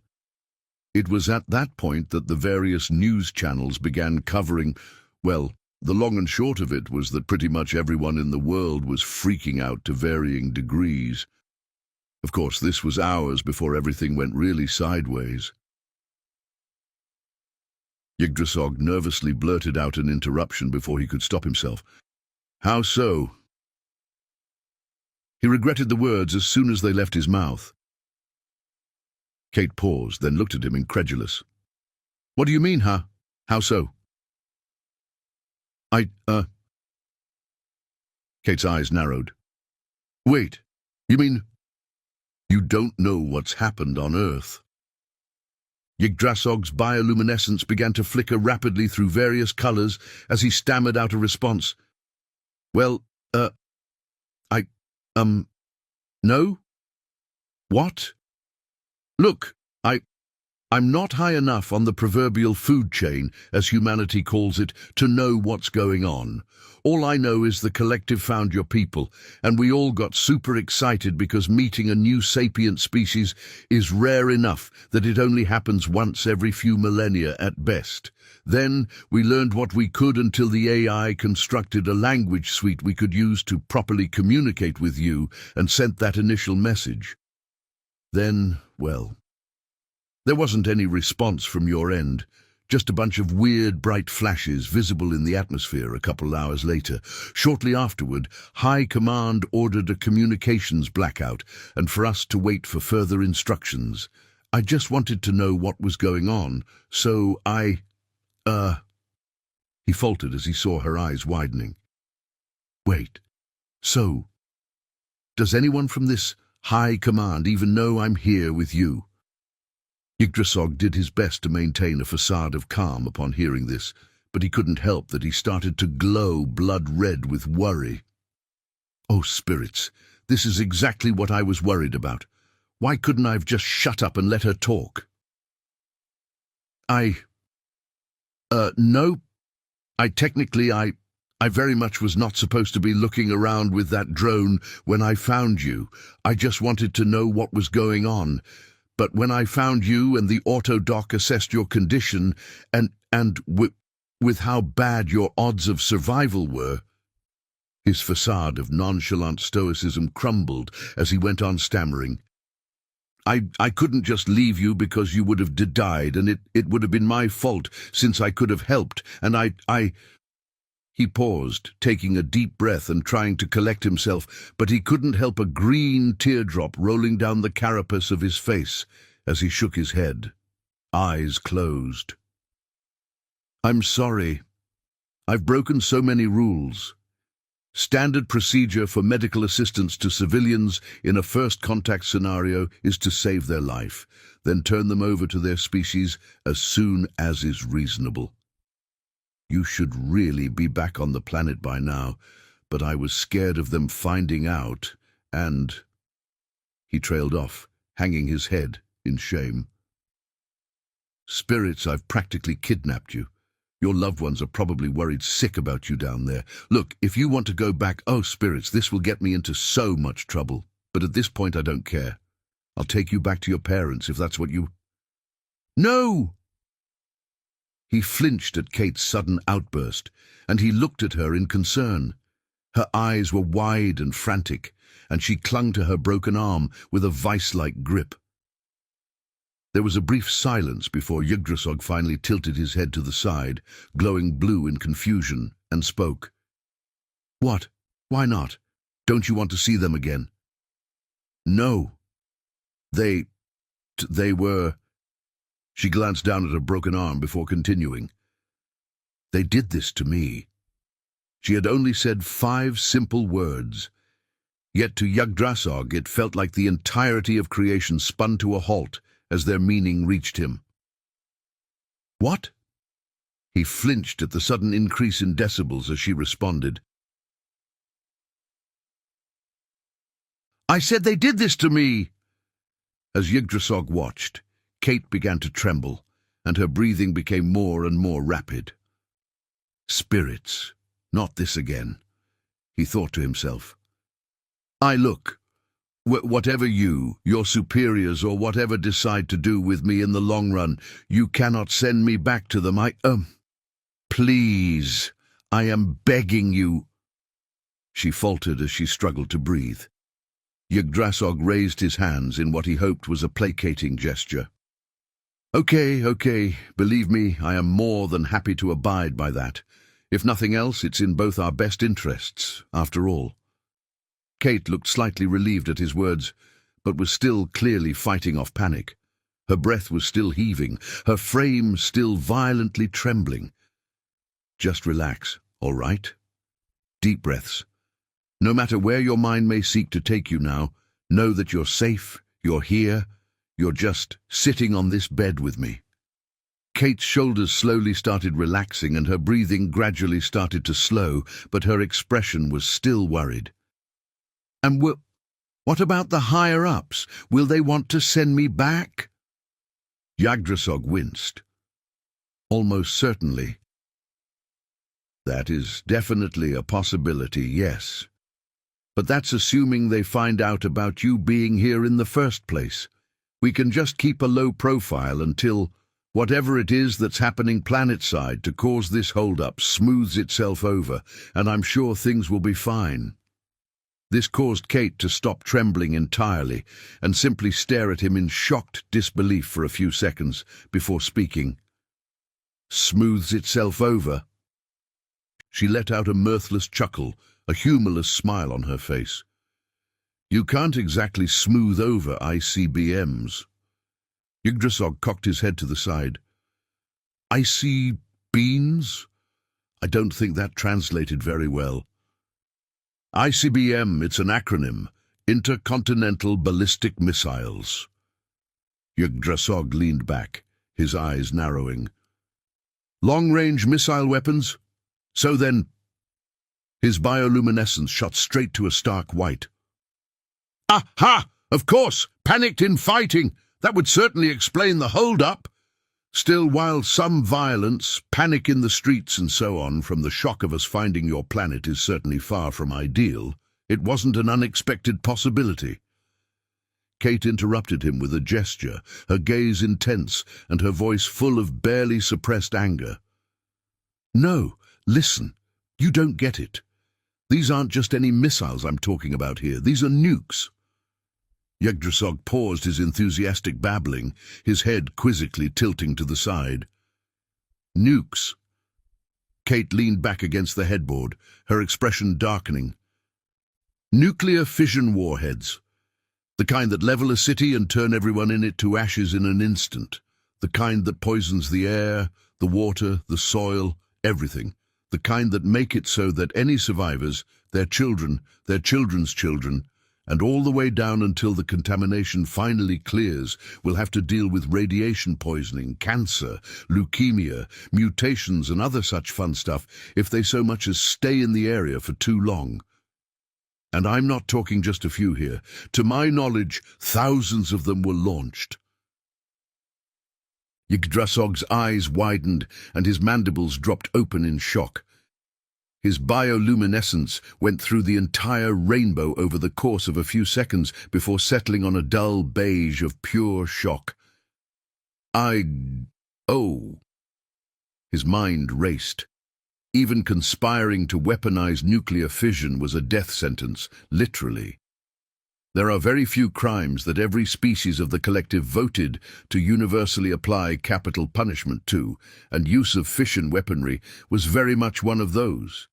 It was at that point that the various news channels began covering, well, the long and short of it was that pretty much everyone in the world was freaking out to varying degrees. Of course, this was hours before everything went really sideways. Yggdrasil nervously blurted out an interruption before he could stop himself. How so? He regretted the words as soon as they left his mouth. Kate paused, then looked at him incredulous. What do you mean, huh? How so? Kate's eyes narrowed. Wait, you mean you don't know what's happened on Earth? Yggdrasil's bioluminescence began to flicker rapidly through various colors as he stammered out a response. Well, no? What? Look, I'm not high enough on the proverbial food chain, as humanity calls it, to know what's going on. All I know is the collective found your people, and we all got super excited because meeting a new sapient species is rare enough that it only happens once every few millennia at best. Then we learned what we could until the AI constructed a language suite we could use to properly communicate with you and sent that initial message. Then, well, there wasn't any response from your end, just a bunch of weird, bright flashes visible in the atmosphere a couple hours later. Shortly afterward, High Command ordered a communications blackout and for us to wait for further instructions. I just wanted to know what was going on, so He faltered as he saw her eyes widening. Wait, so does anyone from this high command, even though I'm here with you." Yggdrasil did his best to maintain a facade of calm upon hearing this, but he couldn't help that he started to glow blood red with worry. "Oh, spirits, this is exactly what I was worried about. Why couldn't I have just shut up and let her talk?" No. I very much was not supposed to be looking around with that drone when I found you. I just wanted to know what was going on. But when I found you and the auto-doc assessed your condition, and with how bad your odds of survival were..." His facade of nonchalant stoicism crumbled as he went on stammering. I couldn't just leave you because you would have died, and it would have been my fault since I could have helped, and I... He paused, taking a deep breath and trying to collect himself, but he couldn't help a green teardrop rolling down the carapace of his face as he shook his head, eyes closed. "I'm sorry. I've broken so many rules. Standard procedure for medical assistance to civilians in a first contact scenario is to save their life, then turn them over to their species as soon as is reasonable. You should really be back on the planet by now, but I was scared of them finding out, and..." He trailed off, hanging his head in shame. "Spirits, I've practically kidnapped you. Your loved ones are probably worried sick about you down there. Look, if you want to go back, oh, spirits, this will get me into so much trouble. But at this point, I don't care. I'll take you back to your parents if that's what you..." "No!" He flinched at Kate's sudden outburst, and he looked at her in concern. Her eyes were wide and frantic, and she clung to her broken arm with a vice-like grip. There was a brief silence before Yggdrasil finally tilted his head to the side, glowing blue in confusion, and spoke. "What? Why not? Don't you want to see them again?" "No. They were..." She glanced down at her broken arm before continuing. "They did this to me." She had only said 5 simple words. Yet to Yggdrasil it felt like the entirety of creation spun to a halt as their meaning reached him. "What?" He flinched at the sudden increase in decibels as she responded. "I said they did this to me!" As Yggdrasil watched, Kate began to tremble, and her breathing became more and more rapid. "Spirits, not this again," he thought to himself. Look, whatever your superiors or whatever decide to do with me in the long run, you cannot send me back to them. Please, I am begging you." She faltered as she struggled to breathe. Yggdrasil raised his hands in what he hoped was a placating gesture. Okay, believe me, I am more than happy to abide by that. If nothing else, it's in both our best interests, after all." Kate looked slightly relieved at his words, but was still clearly fighting off panic. Her breath was still heaving, her frame still violently trembling. "Just relax, all right? Deep breaths. No matter where your mind may seek to take you now, know that you're safe, you're here, you're just sitting on this bed with me." Kate's shoulders slowly started relaxing and her breathing gradually started to slow, but her expression was still worried. "And what about the higher-ups? Will they want to send me back?" Yggdrasil winced. "Almost certainly. That is definitely a possibility, yes. But that's assuming they find out about you being here in the first place. We can just keep a low profile until whatever it is that's happening planet-side to cause this hold-up smooths itself over, and I'm sure things will be fine." This caused Kate to stop trembling entirely and simply stare at him in shocked disbelief for a few seconds before speaking. "Smooths itself over?" She let out a mirthless chuckle, a humorless smile on her face. "You can't exactly smooth over ICBMs." Yggdrasil cocked his head to the side. "Icy beans? I don't think that translated very well." "ICBM, it's an acronym. Intercontinental ballistic missiles. Yggdrasil leaned back, his eyes narrowing. Long-range missile weapons? So then... His bioluminescence shot straight to a stark white. "Aha! Of course! Panicked in fighting! That would certainly explain the hold-up!" Still, while some violence, panic in the streets and so on from the shock of us finding your planet is certainly far from ideal, it wasn't an unexpected possibility. Kate interrupted him with a gesture, her gaze intense and her voice full of barely suppressed anger. "No, listen, you don't get it. These aren't just any missiles I'm talking about here, these are nukes." Yggdrasil paused his enthusiastic babbling, his head quizzically tilting to the side. "Nukes." Kate leaned back against the headboard, her expression darkening. "Nuclear fission warheads. The kind that level a city and turn everyone in it to ashes in an instant. The kind that poisons the air, the water, the soil, everything. The kind that make it so that any survivors, their children, their children's children, and all the way down until the contamination finally clears, will have to deal with radiation poisoning, cancer, leukemia, mutations and other such fun stuff if they so much as stay in the area for too long. And I'm not talking just a few here. To my knowledge, thousands of them were launched." Yggdrasil's eyes widened and his mandibles dropped open in shock. His bioluminescence went through the entire rainbow over the course of a few seconds before settling on a dull beige of pure shock. Oh. His mind raced. Even conspiring to weaponize nuclear fission was a death sentence, literally. There are very few crimes that every species of the collective voted to universally apply capital punishment to, and use of fission weaponry was very much one of those.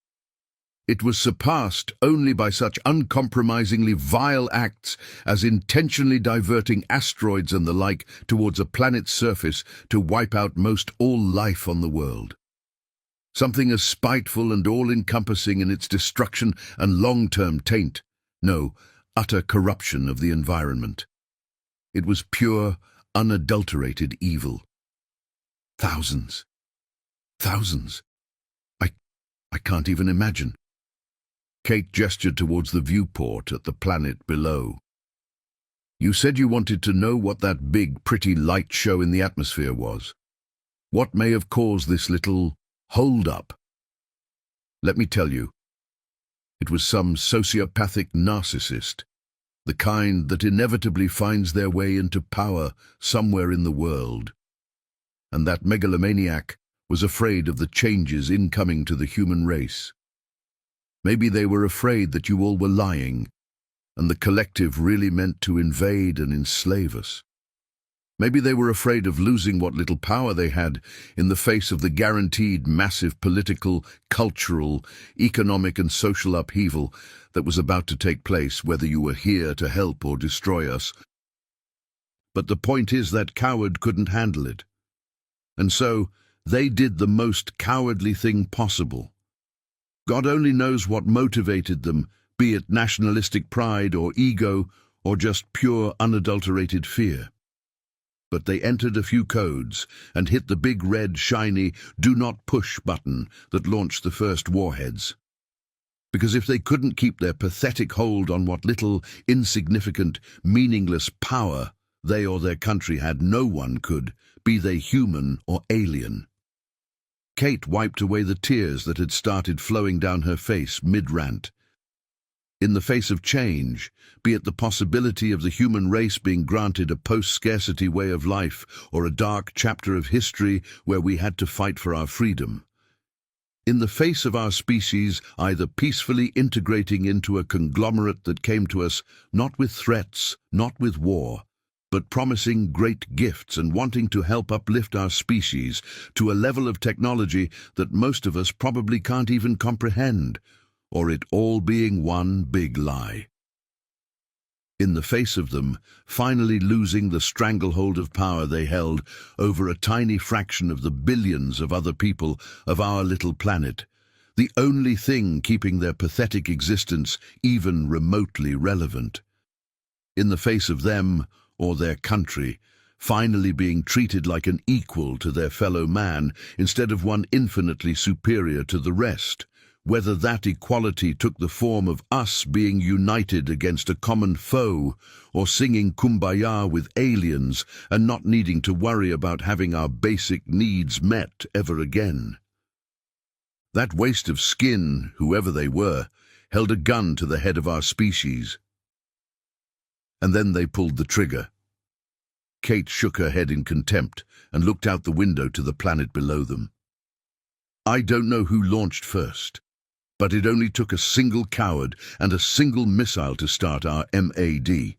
It was surpassed only by such uncompromisingly vile acts as intentionally diverting asteroids and the like towards a planet's surface to wipe out most all life on the world. Something as spiteful and all-encompassing in its destruction and long-term taint. No, utter corruption of the environment. It was pure, unadulterated evil. Thousands. Thousands. I can't even imagine. Kate gestured towards the viewport at the planet below. "You said you wanted to know what that big, pretty light show in the atmosphere was. What may have caused this little hold-up? Let me tell you. It was some sociopathic narcissist, the kind that inevitably finds their way into power somewhere in the world. And that megalomaniac was afraid of the changes incoming to the human race. Maybe they were afraid that you all were lying, and the collective really meant to invade and enslave us. Maybe they were afraid of losing what little power they had in the face of the guaranteed massive political, cultural, economic and social upheaval that was about to take place, whether you were here to help or destroy us. But the point is that coward couldn't handle it. And so they did the most cowardly thing possible. God only knows what motivated them, be it nationalistic pride or ego or just pure unadulterated fear. But they entered a few codes and hit the big red shiny "do not push" button that launched the first warheads. Because if they couldn't keep their pathetic hold on what little, insignificant, meaningless power they or their country had, no one could, be they human or alien. Kate wiped away the tears that had started flowing down her face mid-rant. In the face of change, be it the possibility of the human race being granted a post-scarcity way of life or a dark chapter of history where we had to fight for our freedom. In the face of our species either peacefully integrating into a conglomerate that came to us not with threats, not with war, but promising great gifts and wanting to help uplift our species to a level of technology that most of us probably can't even comprehend, or it all being one big lie. In the face of them, finally losing the stranglehold of power they held over a tiny fraction of the billions of other people of our little planet, the only thing keeping their pathetic existence even remotely relevant. in the face of them or their country, finally being treated like an equal to their fellow man instead of one infinitely superior to the rest, whether that equality took the form of us being united against a common foe or singing kumbaya with aliens and not needing to worry about having our basic needs met ever again. That waste of skin, whoever they were, held a gun to the head of our species. And then they pulled the trigger. Kate shook her head in contempt and looked out the window to the planet below them. I don't know who launched first, but it only took a single coward and a single missile to start our MAD.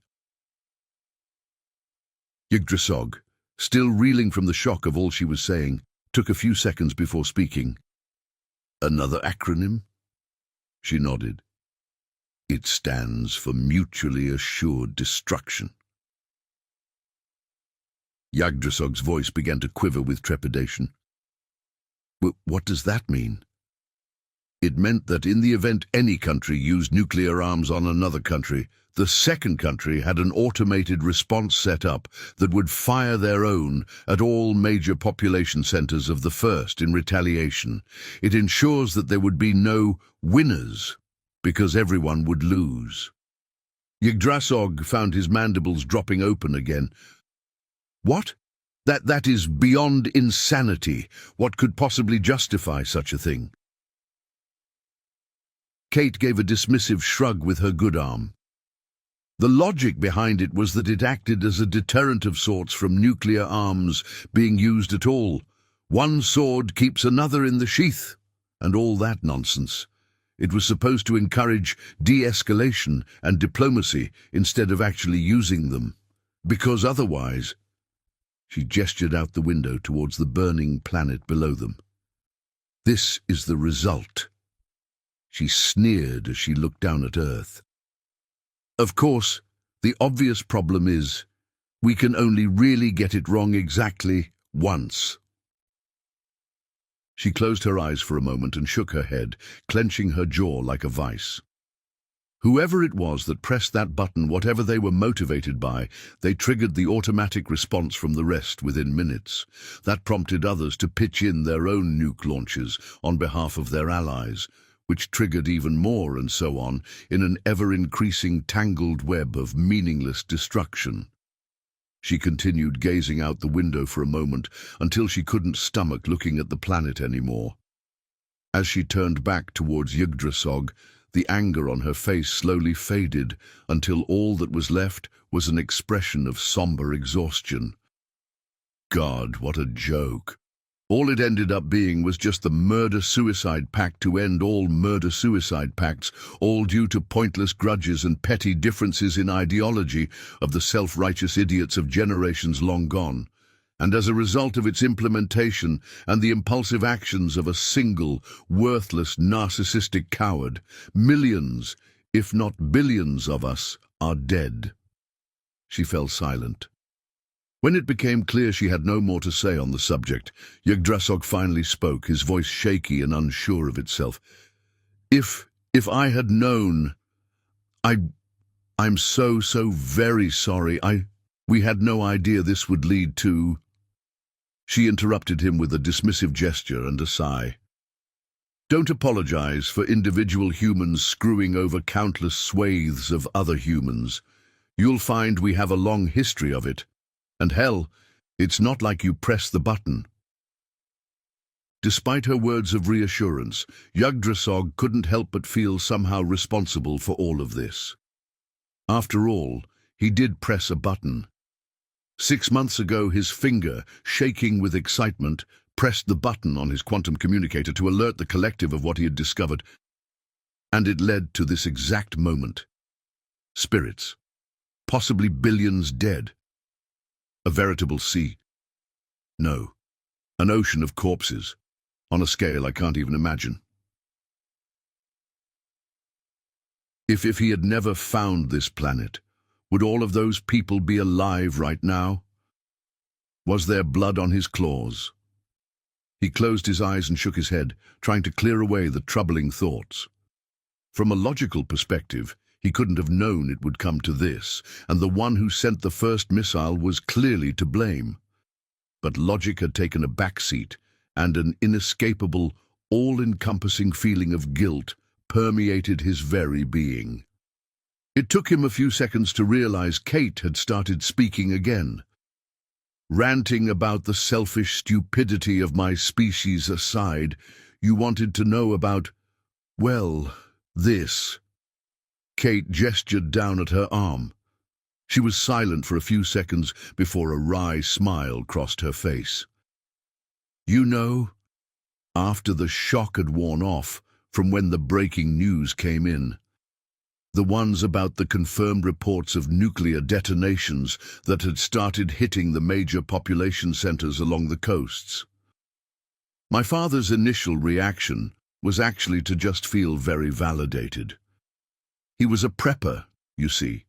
Yggdrasil, still reeling from the shock of all she was saying, took a few seconds before speaking. Another acronym? She nodded. It stands for Mutually Assured Destruction. Yggdrasil's voice began to quiver with trepidation. What does that mean? It meant that in the event any country used nuclear arms on another country, the second country had an automated response set up that would fire their own at all major population centers of the first in retaliation. It ensures that there would be no winners, because everyone would lose. Yggdrasil found his mandibles dropping open again. What? That is beyond insanity. What could possibly justify such a thing? Kate gave a dismissive shrug with her good arm. The logic behind it was that it acted as a deterrent of sorts from nuclear arms being used at all. One sword keeps another in the sheath, and all that nonsense. It was supposed to encourage de-escalation and diplomacy instead of actually using them, because otherwise... She gestured out the window towards the burning planet below them. This is the result. She sneered as she looked down at Earth. Of course, the obvious problem is, we can only really get it wrong exactly once. She closed her eyes for a moment and shook her head, clenching her jaw like a vice. Whoever it was that pressed that button, whatever they were motivated by, they triggered the automatic response from the rest within minutes. That prompted others to pitch in their own nuke launches on behalf of their allies, which triggered even more and so on in an ever-increasing tangled web of meaningless destruction. She continued gazing out the window for a moment until she couldn't stomach looking at the planet anymore. As she turned back towards Yggdrasil, the anger on her face slowly faded until all that was left was an expression of somber exhaustion. God, what a joke. All it ended up being was just the murder-suicide pact to end all murder-suicide pacts, all due to pointless grudges and petty differences in ideology of the self-righteous idiots of generations long gone. And as a result of its implementation and the impulsive actions of a single, worthless, narcissistic coward, millions, if not billions of us, are dead. She fell silent. When it became clear she had no more to say on the subject, Yggdrasil finally spoke, his voice shaky and unsure of itself. If I had known... I'm so very sorry. We had no idea this would lead to... She interrupted him with a dismissive gesture and a sigh. Don't apologize for individual humans screwing over countless swathes of other humans. You'll find we have a long history of it. And hell, it's not like you press the button. Despite her words of reassurance, Yggdrasil couldn't help but feel somehow responsible for all of this. After all, he did press a button. 6 months ago, his finger, shaking with excitement, pressed the button on his quantum communicator to alert the collective of what he had discovered, and it led to this exact moment. Spirits, possibly billions dead. A veritable sea. No, an ocean of corpses, on a scale I can't even imagine. If he had never found this planet, would all of those people be alive right now? Was there blood on his claws? He closed his eyes and shook his head, trying to clear away the troubling thoughts. From a logical perspective, He couldn't have known it would come to this, and the one who sent the first missile was clearly to blame. But logic had taken a backseat, and an inescapable, all-encompassing feeling of guilt permeated his very being. It took him a few seconds to realize Kate had started speaking again. Ranting about the selfish stupidity of my species aside, you wanted to know about, well, this. Kate gestured down at her arm. She was silent for a few seconds before a wry smile crossed her face. You know, after the shock had worn off from when the breaking news came in, the ones about the confirmed reports of nuclear detonations that had started hitting the major population centers along the coasts. My father's initial reaction was actually to just feel very validated. He was a prepper, you see.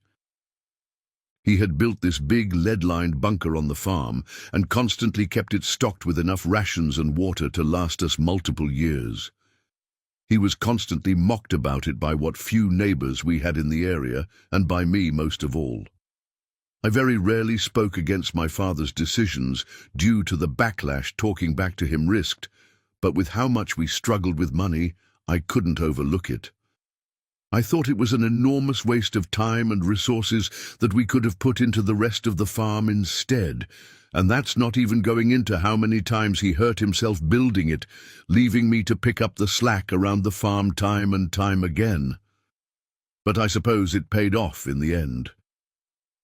He had built this big lead-lined bunker on the farm and constantly kept it stocked with enough rations and water to last us multiple years. He was constantly mocked about it by what few neighbors we had in the area, and by me most of all. I very rarely spoke against my father's decisions due to the backlash talking back to him risked, but with how much we struggled with money, I couldn't overlook it. I thought it was an enormous waste of time and resources that we could have put into the rest of the farm instead, and that's not even going into how many times he hurt himself building it, leaving me to pick up the slack around the farm time and time again. But I suppose it paid off in the end.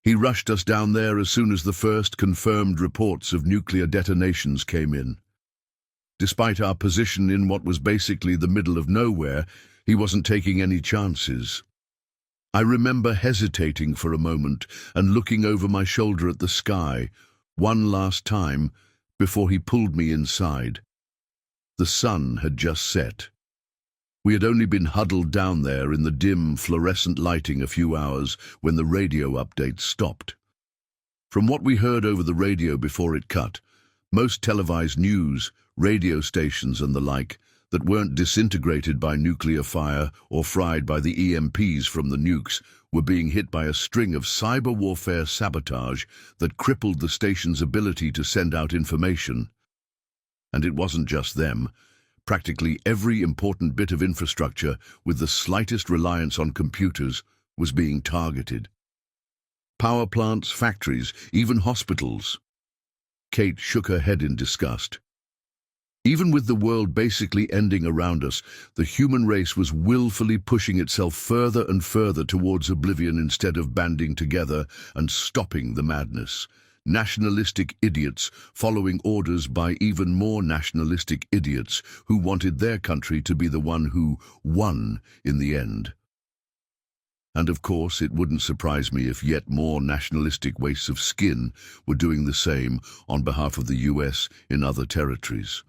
He rushed us down there as soon as the first confirmed reports of nuclear detonations came in. Despite our position in what was basically the middle of nowhere, he wasn't taking any chances. I remember hesitating for a moment and looking over my shoulder at the sky, one last time, before he pulled me inside. The sun had just set. We had only been huddled down there in the dim, fluorescent lighting a few hours when the radio update stopped. From what we heard over the radio before it cut, most televised news, radio stations and the like, that weren't disintegrated by nuclear fire or fried by the EMPs from the nukes were being hit by a string of cyber warfare sabotage that crippled the station's ability to send out information. And it wasn't just them. Practically every important bit of infrastructure with the slightest reliance on computers was being targeted. Power plants, factories, even hospitals. Kate shook her head in disgust. Even with the world basically ending around us, the human race was willfully pushing itself further and further towards oblivion instead of banding together and stopping the madness. Nationalistic idiots following orders by even more nationalistic idiots who wanted their country to be the one who won in the end. And of course, it wouldn't surprise me if yet more nationalistic wastes of skin were doing the same on behalf of the US in other territories.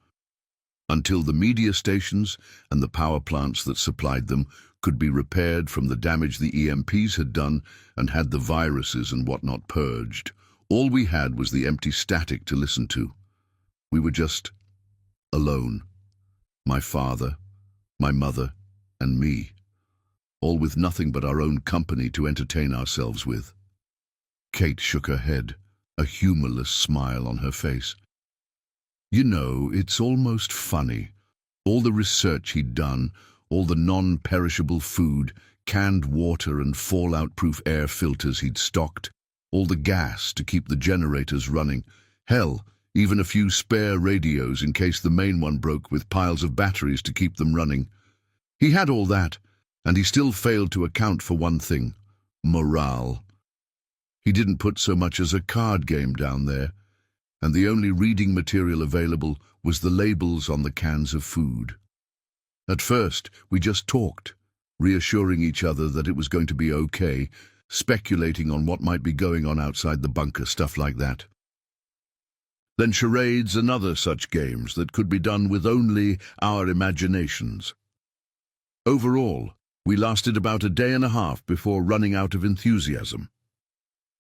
Until the media stations and the power plants that supplied them could be repaired from the damage the EMPs had done and had the viruses and whatnot purged, all we had was the empty static to listen to. We were just alone. My father, my mother, and me, all with nothing but our own company to entertain ourselves with. Kate shook her head, a humorless smile on her face. You know, it's almost funny. All the research he'd done, all the non-perishable food, canned water and fallout-proof air filters he'd stocked, all the gas to keep the generators running. Hell, even a few spare radios in case the main one broke with piles of batteries to keep them running. He had all that, and he still failed to account for one thing: morale. He didn't put so much as a card game down there, and the only reading material available was the labels on the cans of food. At first, we just talked, reassuring each other that it was going to be okay, speculating on what might be going on outside the bunker, stuff like that. Then charades and other such games that could be done with only our imaginations. Overall, we lasted about a day and a half before running out of enthusiasm.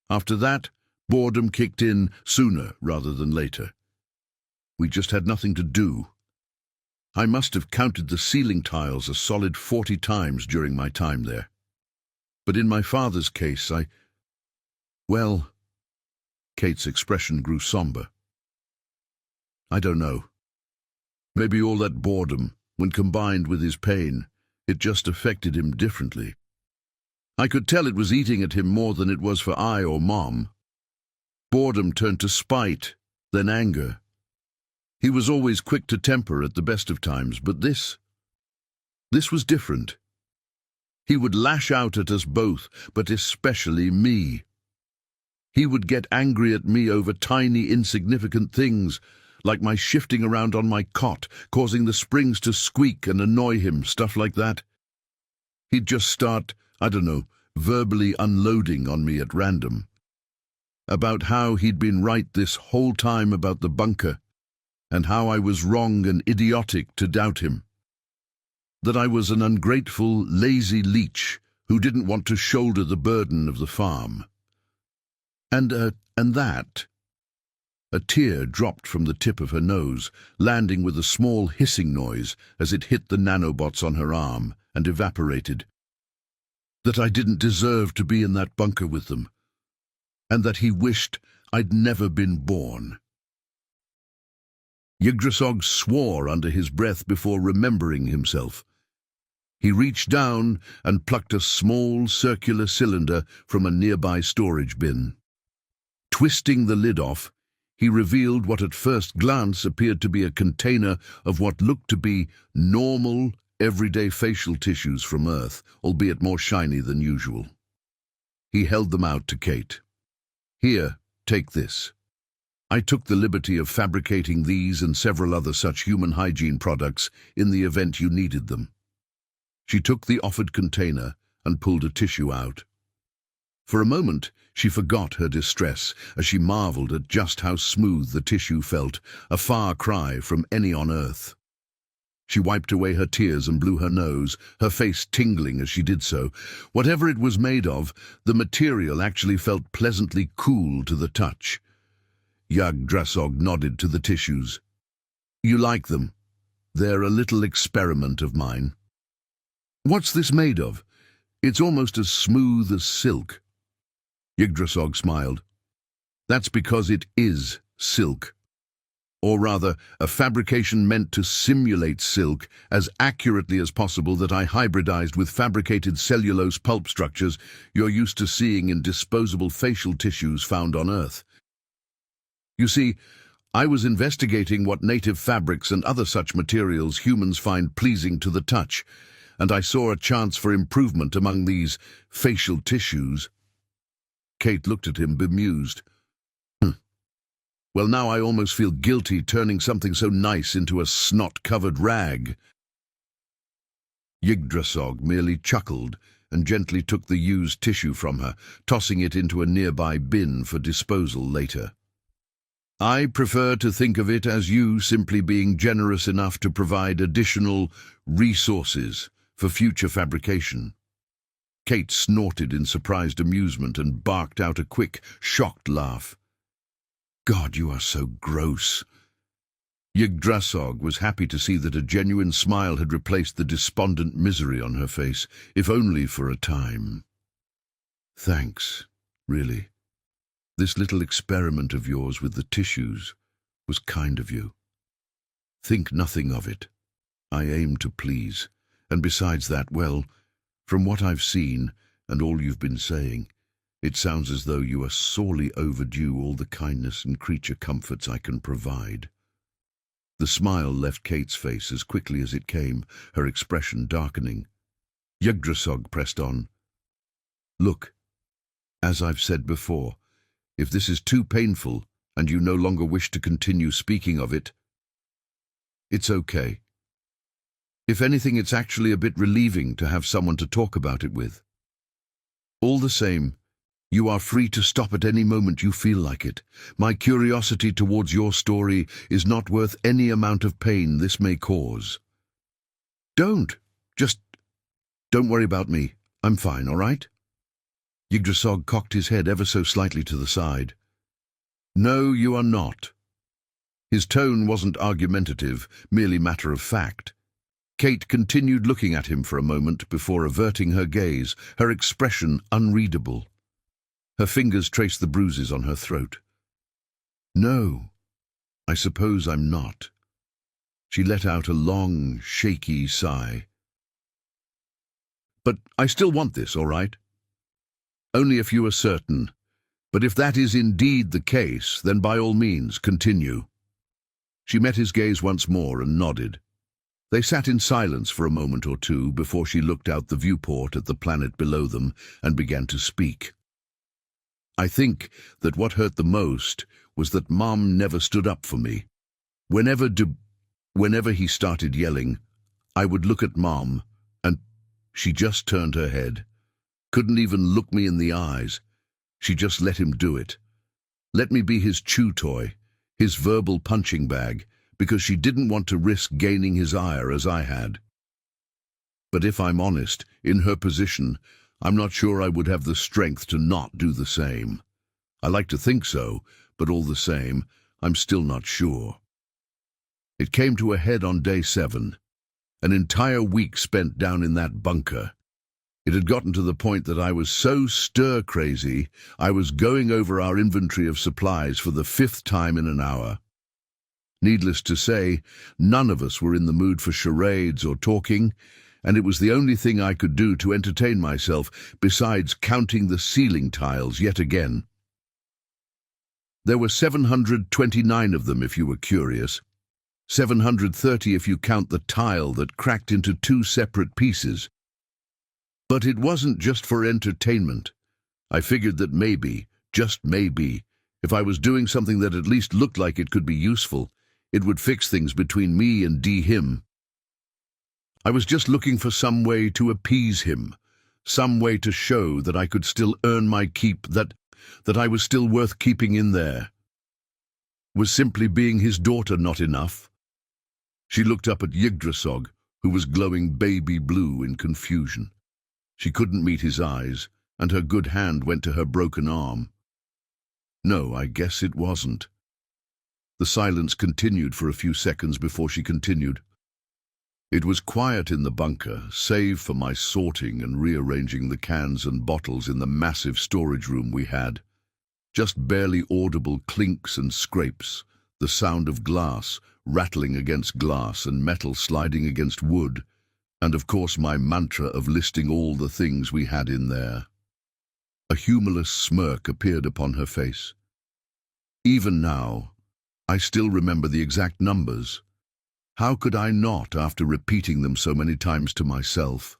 After that, boredom kicked in sooner rather than later. We just had nothing to do. I must have counted the ceiling tiles a solid 40 times during my time there. But in my father's case, well, Kate's expression grew somber. I don't know. Maybe all that boredom, when combined with his pain, it just affected him differently. I could tell it was eating at him more than it was for I or Mom. Boredom turned to spite, then anger. He was always quick to temper at the best of times, but this was different. He would lash out at us both, but especially me. He would get angry at me over tiny, insignificant things, like my shifting around on my cot, causing the springs to squeak and annoy him, stuff like that. He'd just start, I don't know, verbally unloading on me at random. About how he'd been right this whole time about the bunker, and how I was wrong and idiotic to doubt him. That I was an ungrateful, lazy leech who didn't want to shoulder the burden of the farm. And that... A tear dropped from the tip of her nose, landing with a small hissing noise as it hit the nanobots on her arm and evaporated. That I didn't deserve to be in that bunker with them, and that he wished I'd never been born. Yggdrasil swore under his breath before remembering himself. He reached down and plucked a small circular cylinder from a nearby storage bin. Twisting the lid off, he revealed what at first glance appeared to be a container of what looked to be normal, everyday facial tissues from Earth, albeit more shiny than usual. He held them out to Kate. Here, take this. I took the liberty of fabricating these and several other such human hygiene products in the event you needed them. She took the offered container and pulled a tissue out. For a moment, she forgot her distress as she marveled at just how smooth the tissue felt, a far cry from any on Earth. She wiped away her tears and blew her nose, her face tingling as she did so. Whatever it was made of, the material actually felt pleasantly cool to the touch. Yggdrasil nodded to the tissues. You like them? They're a little experiment of mine. What's this made of? It's almost as smooth as silk. Yggdrasil smiled. That's because it is silk. Or rather, a fabrication meant to simulate silk as accurately as possible that I hybridized with fabricated cellulose pulp structures you're used to seeing in disposable facial tissues found on Earth. You see, I was investigating what native fabrics and other such materials humans find pleasing to the touch, and I saw a chance for improvement among these facial tissues. Kate looked at him, bemused. Well, now I almost feel guilty turning something so nice into a snot-covered rag. Yggdrasil merely chuckled and gently took the used tissue from her, tossing it into a nearby bin for disposal later. I prefer to think of it as you simply being generous enough to provide additional resources for future fabrication. Kate snorted in surprised amusement and barked out a quick, shocked laugh. God, you are so gross. Yggdrasil was happy to see that a genuine smile had replaced the despondent misery on her face, if only for a time. Thanks, really. This little experiment of yours with the tissues was kind of you. Think nothing of it. I aim to please, and besides that, well, from what I've seen and all you've been saying, it sounds as though you are sorely overdue all the kindness and creature comforts I can provide. The smile left Kate's face as quickly as it came, her expression darkening. Yggdrasil pressed on. Look, as I've said before, if this is too painful and you no longer wish to continue speaking of it, it's okay. If anything, it's actually a bit relieving to have someone to talk about it with. All the same, you are free to stop at any moment you feel like it. My curiosity towards your story is not worth any amount of pain this may cause. Don't worry about me. I'm fine, all right? Yggdrasil cocked his head ever so slightly to the side. No, you are not. His tone wasn't argumentative, merely matter of fact. Kate continued looking at him for a moment before averting her gaze, her expression unreadable. Her fingers traced the bruises on her throat. "No, I suppose I'm not." She let out a long, shaky sigh. "But I still want this, all right? Only if you are certain. But if that is indeed the case, then by all means, continue." She met his gaze once more and nodded. They sat in silence for a moment or two before she looked out the viewport at the planet below them and began to speak. "I think that what hurt the most was that Mom never stood up for me. Whenever he started yelling, I would look at Mom, and she just turned her head. Couldn't even look me in the eyes. She just let him do it. Let me be his chew toy, his verbal punching bag, because she didn't want to risk gaining his ire as I had. But if I'm honest, in her position, I'm not sure I would have the strength to not do the same. I like to think so, but all the same, I'm still not sure." It came to a head on day 7, an entire week spent down in that bunker. It had gotten to the point that I was so stir-crazy, I was going over our inventory of supplies for the 5th time in an hour. Needless to say, none of us were in the mood for charades or talking, and it was the only thing I could do to entertain myself besides counting the ceiling tiles yet again. There were 729 of them, if you were curious. 730 if you count the tile that cracked into 2 separate pieces. But it wasn't just for entertainment. I figured that maybe, just maybe, if I was doing something that at least looked like it could be useful, it would fix things between me and him. I was just looking for some way to appease him, some way to show that I could still earn my keep, that I was still worth keeping in there. Was simply being his daughter not enough? She looked up at Yggdrasil, who was glowing baby blue in confusion. She couldn't meet his eyes, and her good hand went to her broken arm. No, I guess it wasn't. The silence continued for a few seconds before she continued. It was quiet in the bunker, save for my sorting and rearranging the cans and bottles in the massive storage room we had. Just barely audible clinks and scrapes, the sound of glass rattling against glass and metal sliding against wood, and of course my mantra of listing all the things we had in there. A humorless smirk appeared upon her face. Even now, I still remember the exact numbers. How could I not after repeating them so many times to myself?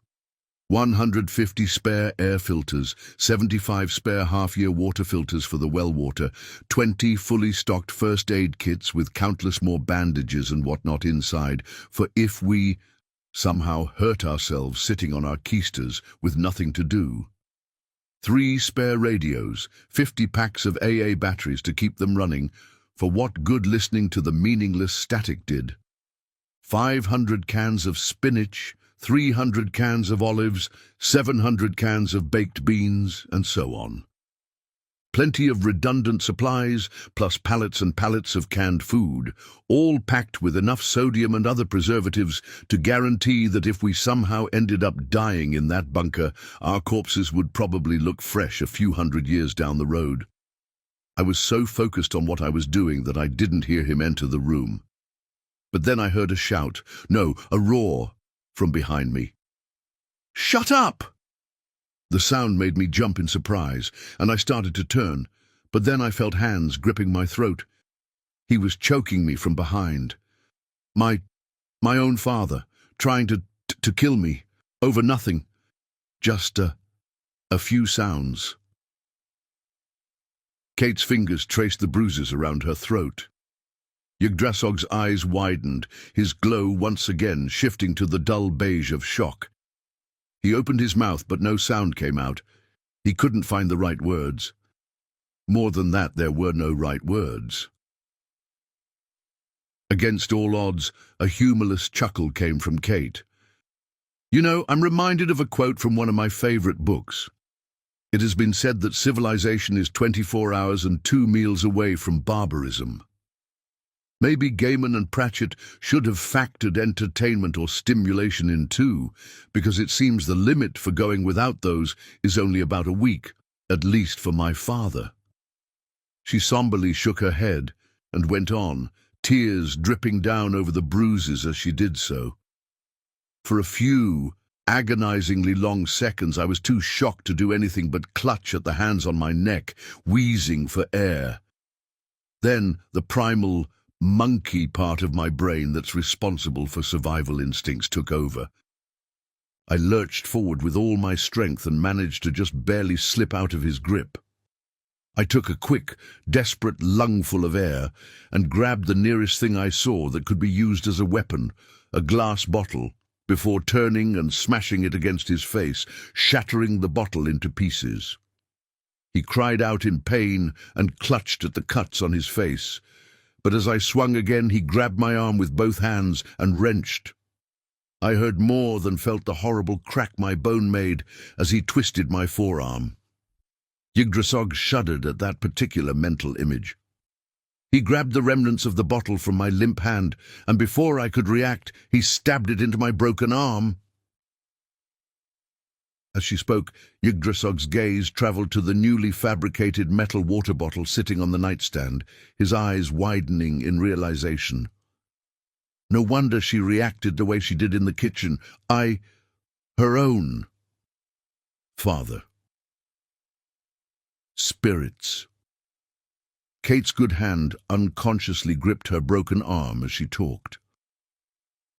150 spare air filters, 75 spare half-year water filters for the well water, 20 fully stocked first aid kits with countless more bandages and whatnot inside, for if we somehow hurt ourselves sitting on our keisters with nothing to do. 3 spare radios, 50 packs of AA batteries to keep them running, for what good listening to the meaningless static did. 500 cans of spinach, 300 cans of olives, 700 cans of baked beans, and so on. Plenty of redundant supplies, plus pallets and pallets of canned food, all packed with enough sodium and other preservatives to guarantee that if we somehow ended up dying in that bunker, our corpses would probably look fresh a few hundred years down the road. I was so focused on what I was doing that I didn't hear him enter the room. But then I heard a shout, no, a roar, from behind me. "Shut up!" The sound made me jump in surprise, and I started to turn, but then I felt hands gripping my throat. He was choking me from behind. My own father, trying to kill me, over nothing. Just a few sounds. Kate's fingers traced the bruises around her throat. Yggdrasil's eyes widened, his glow once again shifting to the dull beige of shock. He opened his mouth, but no sound came out. He couldn't find the right words. More than that, there were no right words. Against all odds, a humorless chuckle came from Kate. "You know, I'm reminded of a quote from one of my favorite books. It has been said that civilization is 24 hours and 2 meals away from barbarism. Maybe Gaiman and Pratchett should have factored entertainment or stimulation in too, because it seems the limit for going without those is only about a week, at least for my father. She somberly shook her head and went on, tears dripping down over the bruises as she did so. For a few agonizingly long seconds, I was too shocked to do anything but clutch at the hands on my neck, wheezing for air. Then the primal monkey part of my brain that's responsible for survival instincts took over. I lurched forward with all my strength and managed to just barely slip out of his grip. I took a quick, desperate lungful of air and grabbed the nearest thing I saw that could be used as a weapon, a glass bottle, before turning and smashing it against his face, shattering the bottle into pieces. He cried out in pain and clutched at the cuts on his face. But as I swung again, he grabbed my arm with both hands and wrenched. I heard more than felt the horrible crack my bone made as he twisted my forearm. Yggdrasil shuddered at that particular mental image. He grabbed the remnants of the bottle from my limp hand, and before I could react, he stabbed it into my broken arm. As she spoke, Yggdrasil's gaze travelled to the newly fabricated metal water bottle sitting on the nightstand, his eyes widening in realization. No wonder she reacted the way she did in the kitchen. Her own father. Spirits. Kate's good hand unconsciously gripped her broken arm as she talked.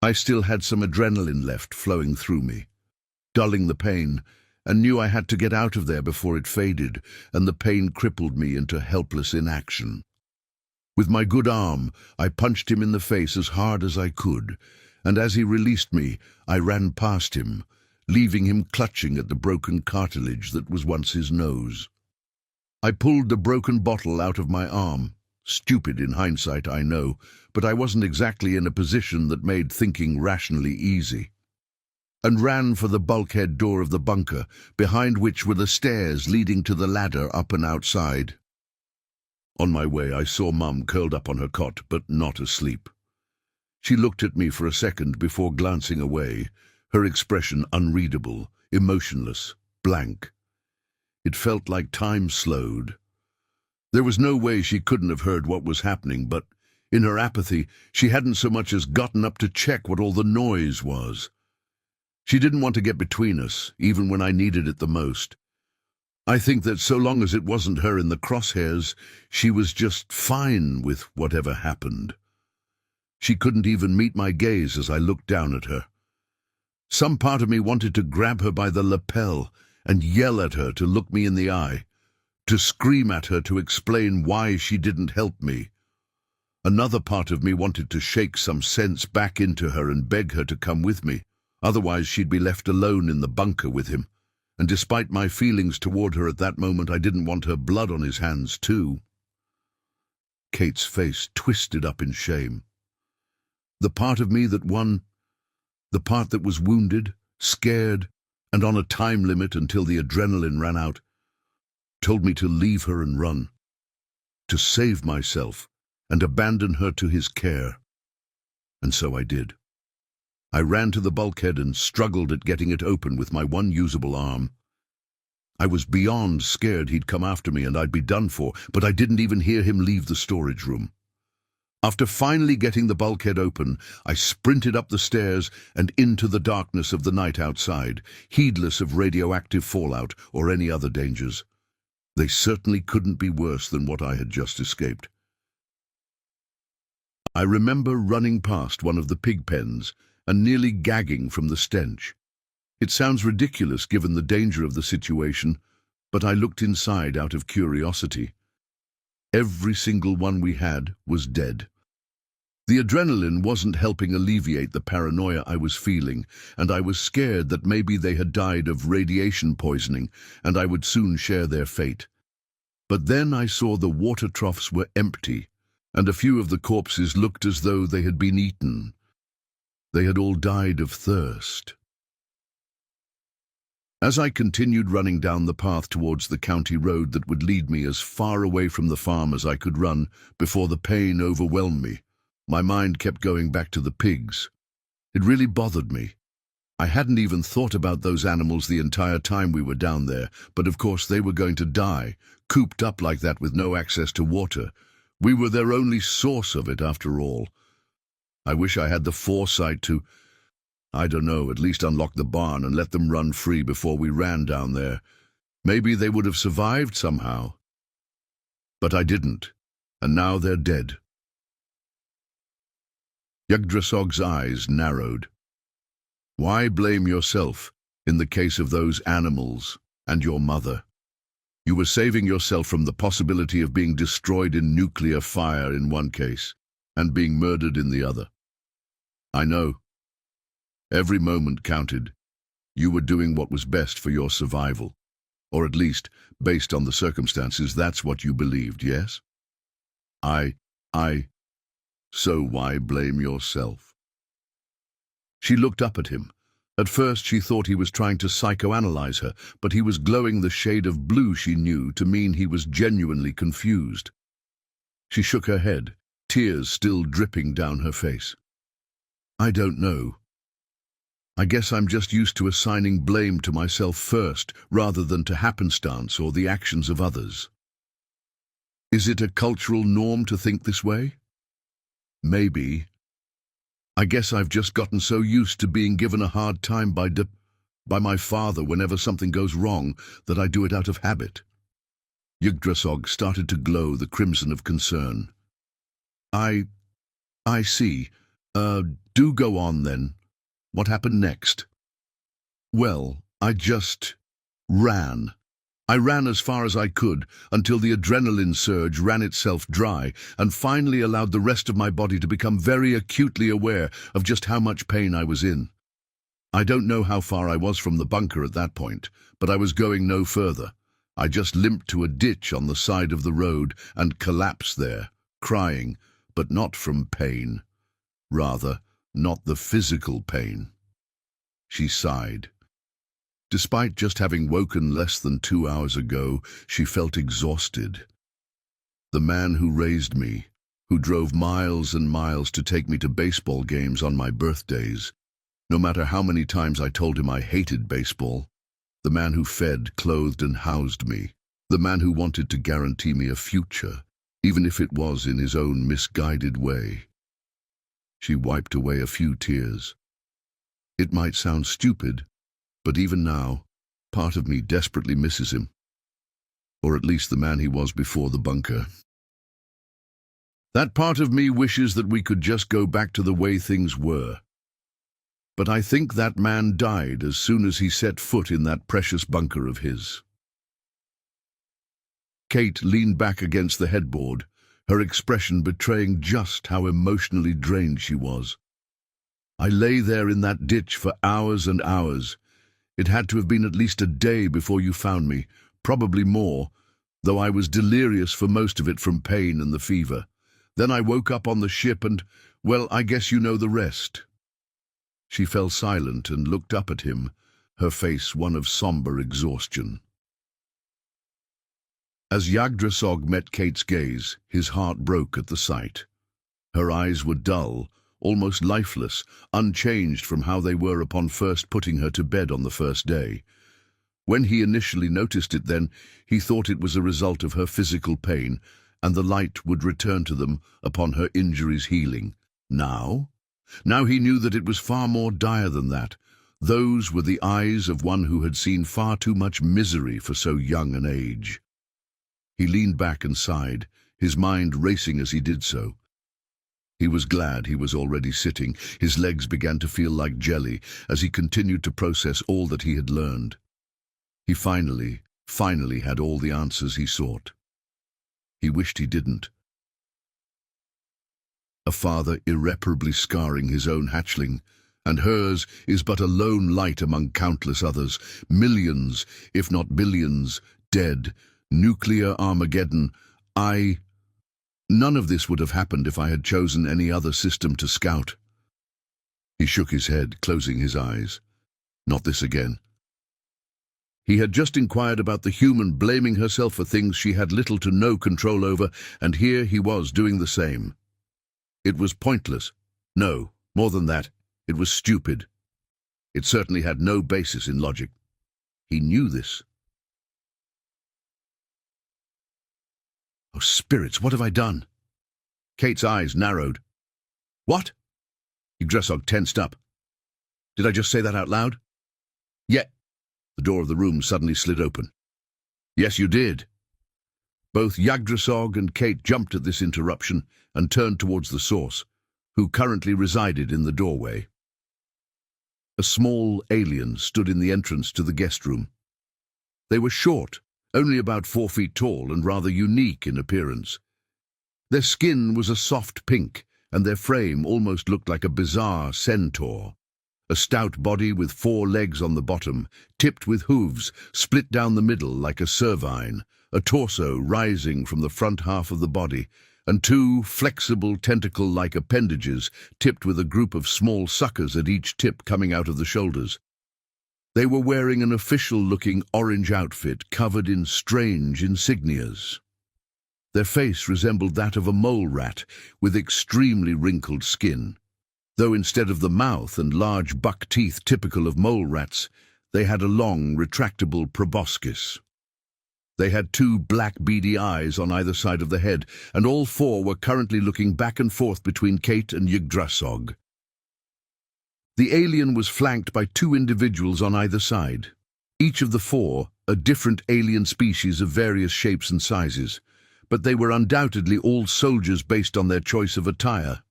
I still had some adrenaline left flowing through me, dulling the pain, and knew I had to get out of there before it faded, and the pain crippled me into helpless inaction. With my good arm, I punched him in the face as hard as I could, and as he released me, I ran past him, leaving him clutching at the broken cartilage that was once his nose. I pulled the broken bottle out of my arm. Stupid in hindsight, I know, but I wasn't exactly in a position that made thinking rationally easy, and ran for the bulkhead door of the bunker, behind which were the stairs leading to the ladder up and outside. On my way, I saw Mum curled up on her cot, but not asleep. She looked at me for a second before glancing away, her expression unreadable, emotionless, blank. It felt like time slowed. There was no way she couldn't have heard what was happening, but in her apathy, she hadn't so much as gotten up to check what all the noise was. She didn't want to get between us, even when I needed it the most. I think that so long as it wasn't her in the crosshairs, she was just fine with whatever happened. She couldn't even meet my gaze as I looked down at her. Some part of me wanted to grab her by the lapel and yell at her to look me in the eye, to scream at her to explain why she didn't help me. Another part of me wanted to shake some sense back into her and beg her to come with me. Otherwise she'd be left alone in the bunker with him, and despite my feelings toward her at that moment, I didn't want her blood on his hands too. Kate's face twisted up in shame. The part of me that won, the part that was wounded, scared, and on a time limit until the adrenaline ran out, told me to leave her and run, to save myself and abandon her to his care. And so I did. I ran to the bulkhead and struggled at getting it open with my one usable arm. I was beyond scared he'd come after me and I'd be done for, but I didn't even hear him leave the storage room. After finally getting the bulkhead open, I sprinted up the stairs and into the darkness of the night outside, heedless of radioactive fallout or any other dangers. They certainly couldn't be worse than what I had just escaped. I remember running past one of the pig pens and nearly gagging from the stench. It sounds ridiculous given the danger of the situation, but I looked inside out of curiosity. Every single one we had was dead. The adrenaline wasn't helping alleviate the paranoia I was feeling, and I was scared that maybe they had died of radiation poisoning, and I would soon share their fate. But then I saw the water troughs were empty, and a few of the corpses looked as though they had been eaten. They had all died of thirst. As I continued running down the path towards the county road that would lead me as far away from the farm as I could run before the pain overwhelmed me, My mind kept going back to the pigs. It really bothered me. I hadn't even thought about those animals the entire time we were down there, but of course they were going to die, cooped up like that with no access to water. We were their only source of it, after all. I wish I had the foresight to, I don't know, at least unlock the barn and let them run free before we ran down there. Maybe they would have survived somehow. But I didn't, and now they're dead. Yggdrasil's eyes narrowed. Why blame yourself in the case of those animals and your mother? You were saving yourself from the possibility of being destroyed in nuclear fire in one case and being murdered in the other. I know. Every moment counted. You were doing what was best for your survival. Or at least, based on the circumstances, that's what you believed, yes? So why blame yourself? She looked up at him. At first she thought he was trying to psychoanalyze her, but he was glowing the shade of blue she knew to mean he was genuinely confused. She shook her head, tears still dripping down her face. I don't know. I guess I'm just used to assigning blame to myself first, rather than to happenstance or the actions of others. Is it a cultural norm to think this way? Maybe. I guess I've just gotten so used to being given a hard time by my father whenever something goes wrong that I do it out of habit. Yggdrasil started to glow the crimson of concern. I see. Do go on then. What happened next? Well, I just ran. I ran as far as I could until the adrenaline surge ran itself dry and finally allowed the rest of my body to become very acutely aware of just how much pain I was in. I don't know how far I was from the bunker at that point, but I was going no further. I just limped to a ditch on the side of the road and collapsed there, crying, but not from pain. Rather, not the physical pain. She sighed. Despite just having woken less than 2 hours ago, she felt exhausted. The man who raised me, who drove miles and miles to take me to baseball games on my birthdays, no matter how many times I told him I hated baseball, the man who fed, clothed, and housed me, the man who wanted to guarantee me a future, even if it was in his own misguided way. She wiped away a few tears. It might sound stupid, but even now, part of me desperately misses him. Or at least the man he was before the bunker. That part of me wishes that we could just go back to the way things were. But I think that man died as soon as he set foot in that precious bunker of his. Kate leaned back against the headboard, her expression betraying just how emotionally drained she was. I lay there in that ditch for hours and hours. It had to have been at least a day before you found me, probably more, though I was delirious for most of it from pain and the fever. Then I woke up on the ship and, well, I guess you know the rest. She fell silent and looked up at him, her face one of somber exhaustion. As Yggdrasil met Kate's gaze, his heart broke at the sight. Her eyes were dull, almost lifeless, unchanged from how they were upon first putting her to bed on the first day. When he initially noticed it then, he thought it was a result of her physical pain, and the light would return to them upon her injuries healing. Now he knew that it was far more dire than that. Those were the eyes of one who had seen far too much misery for so young an age. He leaned back and sighed, his mind racing as he did so. He was glad he was already sitting. His legs began to feel like jelly as he continued to process all that he had learned. He finally had all the answers he sought. He wished he didn't. A father irreparably scarring his own hatchling, and hers is but a lone light among countless others, millions, if not billions, dead, nuclear Armageddon. None of this would have happened if I had chosen any other system to scout. He shook his head, closing his eyes. Not this again. He had just inquired about the human blaming herself for things she had little to no control over, and here he was doing the same. It was pointless. No, more than that, it was stupid. It certainly had no basis in logic. He knew this. Oh, spirits, what have I done? Kate's eyes narrowed. What? YHWH'S tensed up. Did I just say that out loud? Yeah. The door of the room suddenly slid open. Yes, you did. Both YHWH'S and Kate jumped at this interruption and turned towards the source, who currently resided in the doorway. A small alien stood in the entrance to the guest room. They were short, only about 4 feet tall and rather unique in appearance. Their skin was a soft pink, and their frame almost looked like a bizarre centaur. A stout body with 4 legs on the bottom, tipped with hooves, split down the middle like a cervine, a torso rising from the front half of the body, and 2 flexible tentacle-like appendages tipped with a group of small suckers at each tip coming out of the shoulders. They were wearing an official-looking orange outfit covered in strange insignias. Their face resembled that of a mole rat with extremely wrinkled skin, though instead of the mouth and large buck teeth typical of mole rats, they had a long, retractable proboscis. They had 2 black beady eyes on either side of the head, and all 4 were currently looking back and forth between Kate and YHWH'S. The alien was flanked by 2 individuals on either side. Each of the 4 a different alien species of various shapes and sizes, but they were undoubtedly all soldiers based on their choice of attire.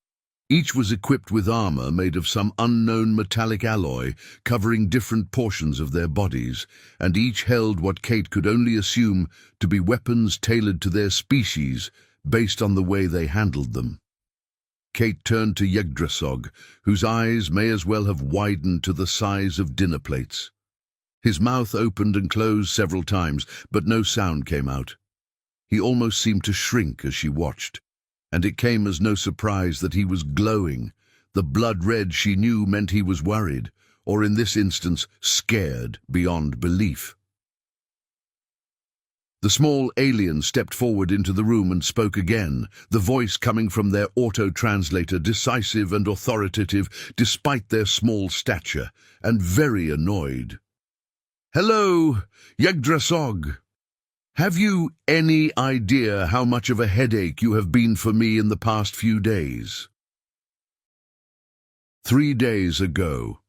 Each was equipped with armor made of some unknown metallic alloy covering different portions of their bodies, and each held what Kate could only assume to be weapons tailored to their species based on the way they handled them. Kate turned to YHWH'S, whose eyes may as well have widened to the size of dinner plates. His mouth opened and closed several times, but no sound came out. He almost seemed to shrink as she watched, and it came as no surprise that he was glowing. The blood red she knew meant he was worried, or in this instance, scared beyond belief. The small alien stepped forward into the room and spoke again, the voice coming from their auto-translator, decisive and authoritative despite their small stature, and very annoyed. "Hello, YHWH'S. Have you any idea how much of a headache you have been for me in the past few days?" 3 days ago,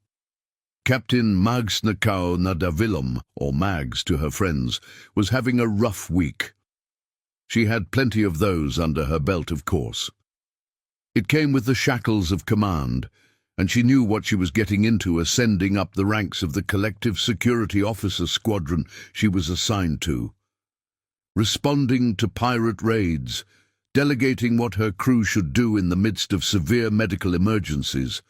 Captain Magsnakau Nadavilum, or Mags to her friends, was having a rough week. She had plenty of those under her belt, of course. It came with the shackles of command, and she knew what she was getting into ascending up the ranks of the collective security officer squadron she was assigned to. Responding to pirate raids, delegating what her crew should do in the midst of severe medical emergencies,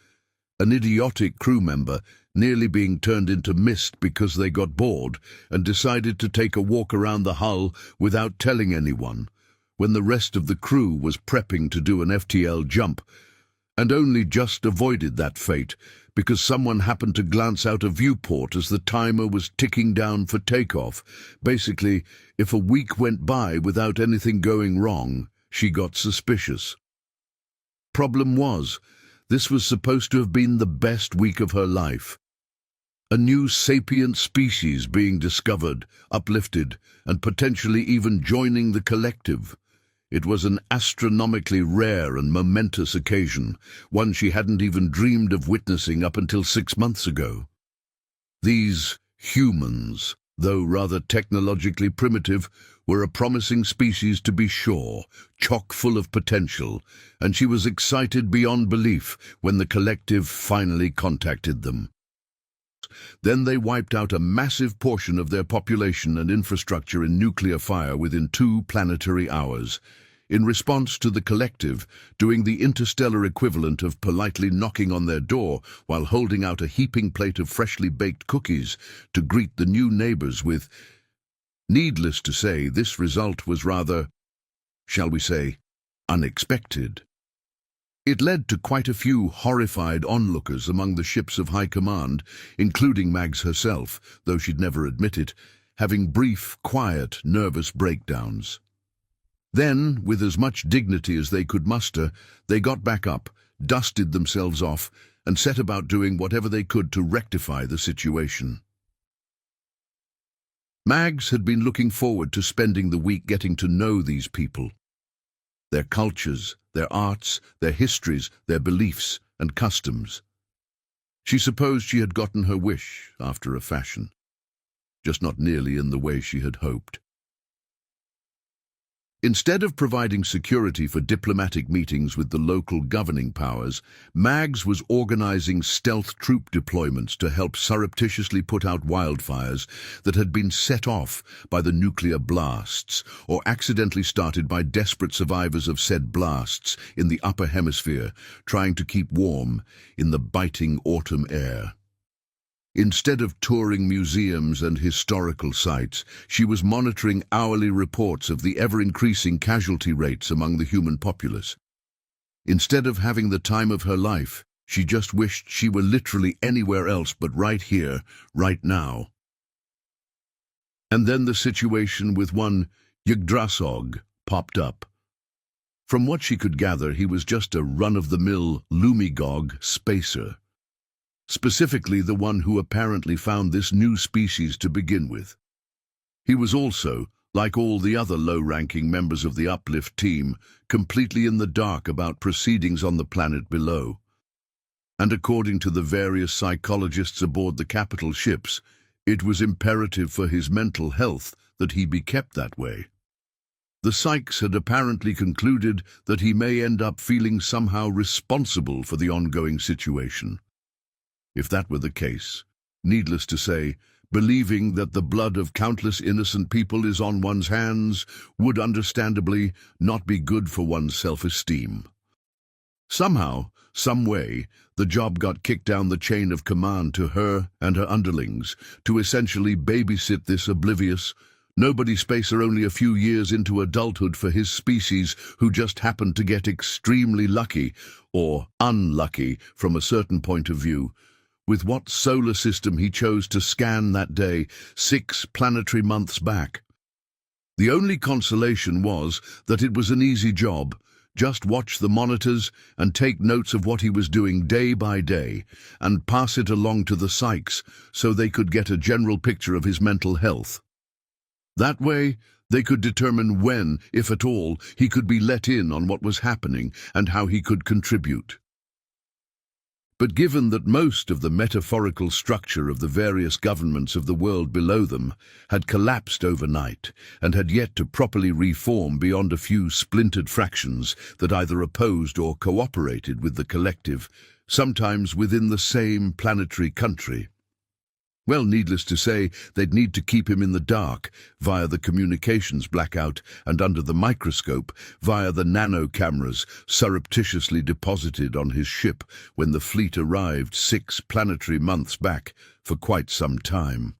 an idiotic crew member nearly being turned into mist because they got bored and decided to take a walk around the hull without telling anyone, when the rest of the crew was prepping to do an FTL jump, and only just avoided that fate because someone happened to glance out a viewport as the timer was ticking down for takeoff. Basically, if a week went by without anything going wrong, she got suspicious. Problem was, this was supposed to have been the best week of her life. A new sapient species being discovered, uplifted, and potentially even joining the collective. It was an astronomically rare and momentous occasion, one she hadn't even dreamed of witnessing up until 6 months ago. These humans, though rather technologically primitive, were a promising species to be sure, chock full of potential, and she was excited beyond belief when the collective finally contacted them. Then they wiped out a massive portion of their population and infrastructure in nuclear fire within 2 planetary hours, in response to the collective doing the interstellar equivalent of politely knocking on their door while holding out a heaping plate of freshly baked cookies to greet the new neighbors with. Needless to say, this result was rather, shall we say, unexpected. It led to quite a few horrified onlookers among the ships of high command, including Mags herself, though she'd never admit it, having brief, quiet, nervous breakdowns. Then, with as much dignity as they could muster, they got back up, dusted themselves off, and set about doing whatever they could to rectify the situation. Mags had been looking forward to spending the week getting to know these people, their cultures, their arts, their histories, their beliefs and customs. She supposed she had gotten her wish, after a fashion, just not nearly in the way she had hoped. Instead of providing security for diplomatic meetings with the local governing powers, Mags was organizing stealth troop deployments to help surreptitiously put out wildfires that had been set off by the nuclear blasts or accidentally started by desperate survivors of said blasts in the upper hemisphere, trying to keep warm in the biting autumn air. Instead of touring museums and historical sites, she was monitoring hourly reports of the ever-increasing casualty rates among the human populace. Instead of having the time of her life, she just wished she were literally anywhere else but right here, right now. And then the situation with one Yggdrasil popped up. From what she could gather, he was just a run-of-the-mill Lumigog spacer. Specifically the one who apparently found this new species to begin with. He was also, like all the other low-ranking members of the Uplift team, completely in the dark about proceedings on the planet below. And according to the various psychologists aboard the capital ships, it was imperative for his mental health that he be kept that way. The psychs had apparently concluded that he may end up feeling somehow responsible for the ongoing situation. If that were the case, needless to say, believing that the blood of countless innocent people is on one's hands would understandably not be good for one's self-esteem. Somehow, some way, the job got kicked down the chain of command to her and her underlings to essentially babysit this oblivious, nobody spacer only a few years into adulthood for his species who just happened to get extremely lucky, or unlucky from a certain point of view, with what solar system he chose to scan that day 6 planetary months back. The only consolation was that it was an easy job. Just watch the monitors and take notes of what he was doing day by day and pass it along to the psychs so they could get a general picture of his mental health. That way, they could determine when, if at all, he could be let in on what was happening and how he could contribute. But given that most of the metaphorical structure of the various governments of the world below them had collapsed overnight and had yet to properly reform beyond a few splintered fractions that either opposed or cooperated with the collective, sometimes within the same planetary country, well, needless to say, they'd need to keep him in the dark via the communications blackout and under the microscope via the nano cameras surreptitiously deposited on his ship when the fleet arrived 6 planetary months back for quite some time.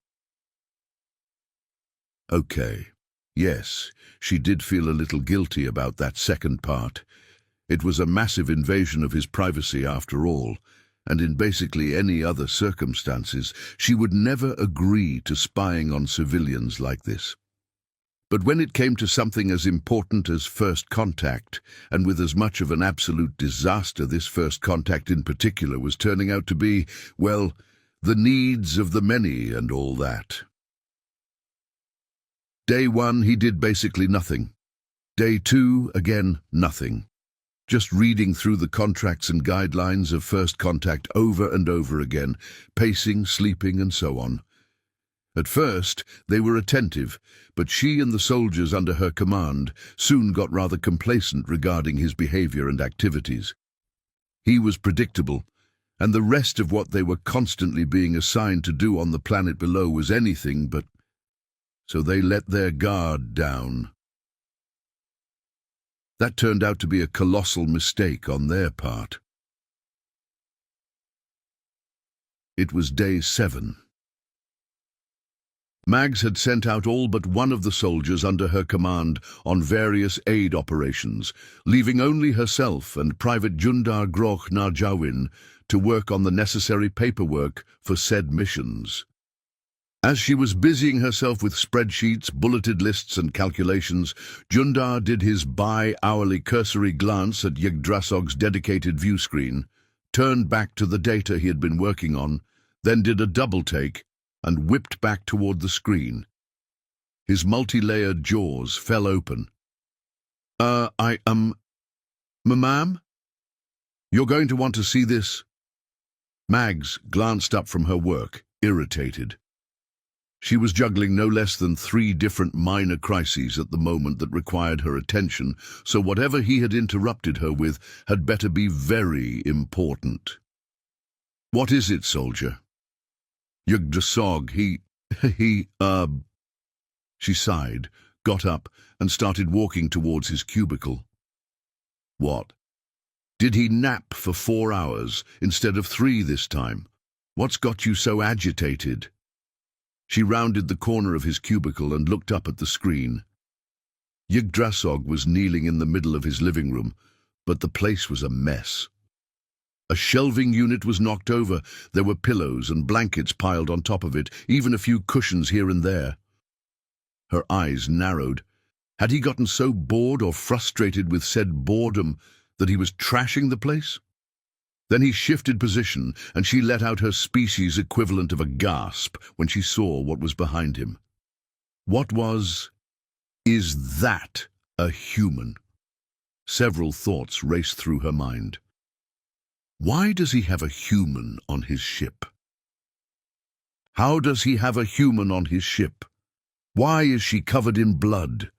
Okay, yes, she did feel a little guilty about that second part. It was a massive invasion of his privacy after all, and in basically any other circumstances, she would never agree to spying on civilians like this. But when it came to something as important as first contact, and with as much of an absolute disaster this first contact in particular was turning out to be, well, the needs of the many and all that. Day 1, he did basically nothing. Day 2, again, nothing. Just reading through the contracts and guidelines of first contact over and over again, pacing, sleeping, and so on. At first, they were attentive, but she and the soldiers under her command soon got rather complacent regarding his behavior and activities. He was predictable, and the rest of what they were constantly being assigned to do on the planet below was anything but... So they let their guard down. That turned out to be a colossal mistake on their part. It was day 7. Mags had sent out all but one of the soldiers under her command on various aid operations, leaving only herself and Private Jundar Groch Narjawin to work on the necessary paperwork for said missions. As she was busying herself with spreadsheets, bulleted lists and calculations, Jundar did his bi-hourly cursory glance at Yggdrasil's dedicated view screen, turned back to the data he had been working on, then did a double-take and whipped back toward the screen. His multi-layered jaws fell open. Ma'am? You're going to want to see this? Mags glanced up from her work, irritated. She was juggling no less than 3 different minor crises at the moment that required her attention, so whatever he had interrupted her with had better be very important. What is it, soldier? Yggdrasil, She sighed, got up, and started walking towards his cubicle. What? Did he nap for 4 hours instead of 3 this time? What's got you so agitated? She rounded the corner of his cubicle and looked up at the screen. Yggdrasil was kneeling in the middle of his living room, but the place was a mess. A shelving unit was knocked over. There were pillows and blankets piled on top of it, even a few cushions here and there. Her eyes narrowed. Had he gotten so bored or frustrated with said boredom that he was trashing the place? Then he shifted position, and she let out her species equivalent of a gasp when she saw what was behind him. Is that a human? Several thoughts raced through her mind. Why does he have a human on his ship? How does he have a human on his ship? Why is she covered in blood?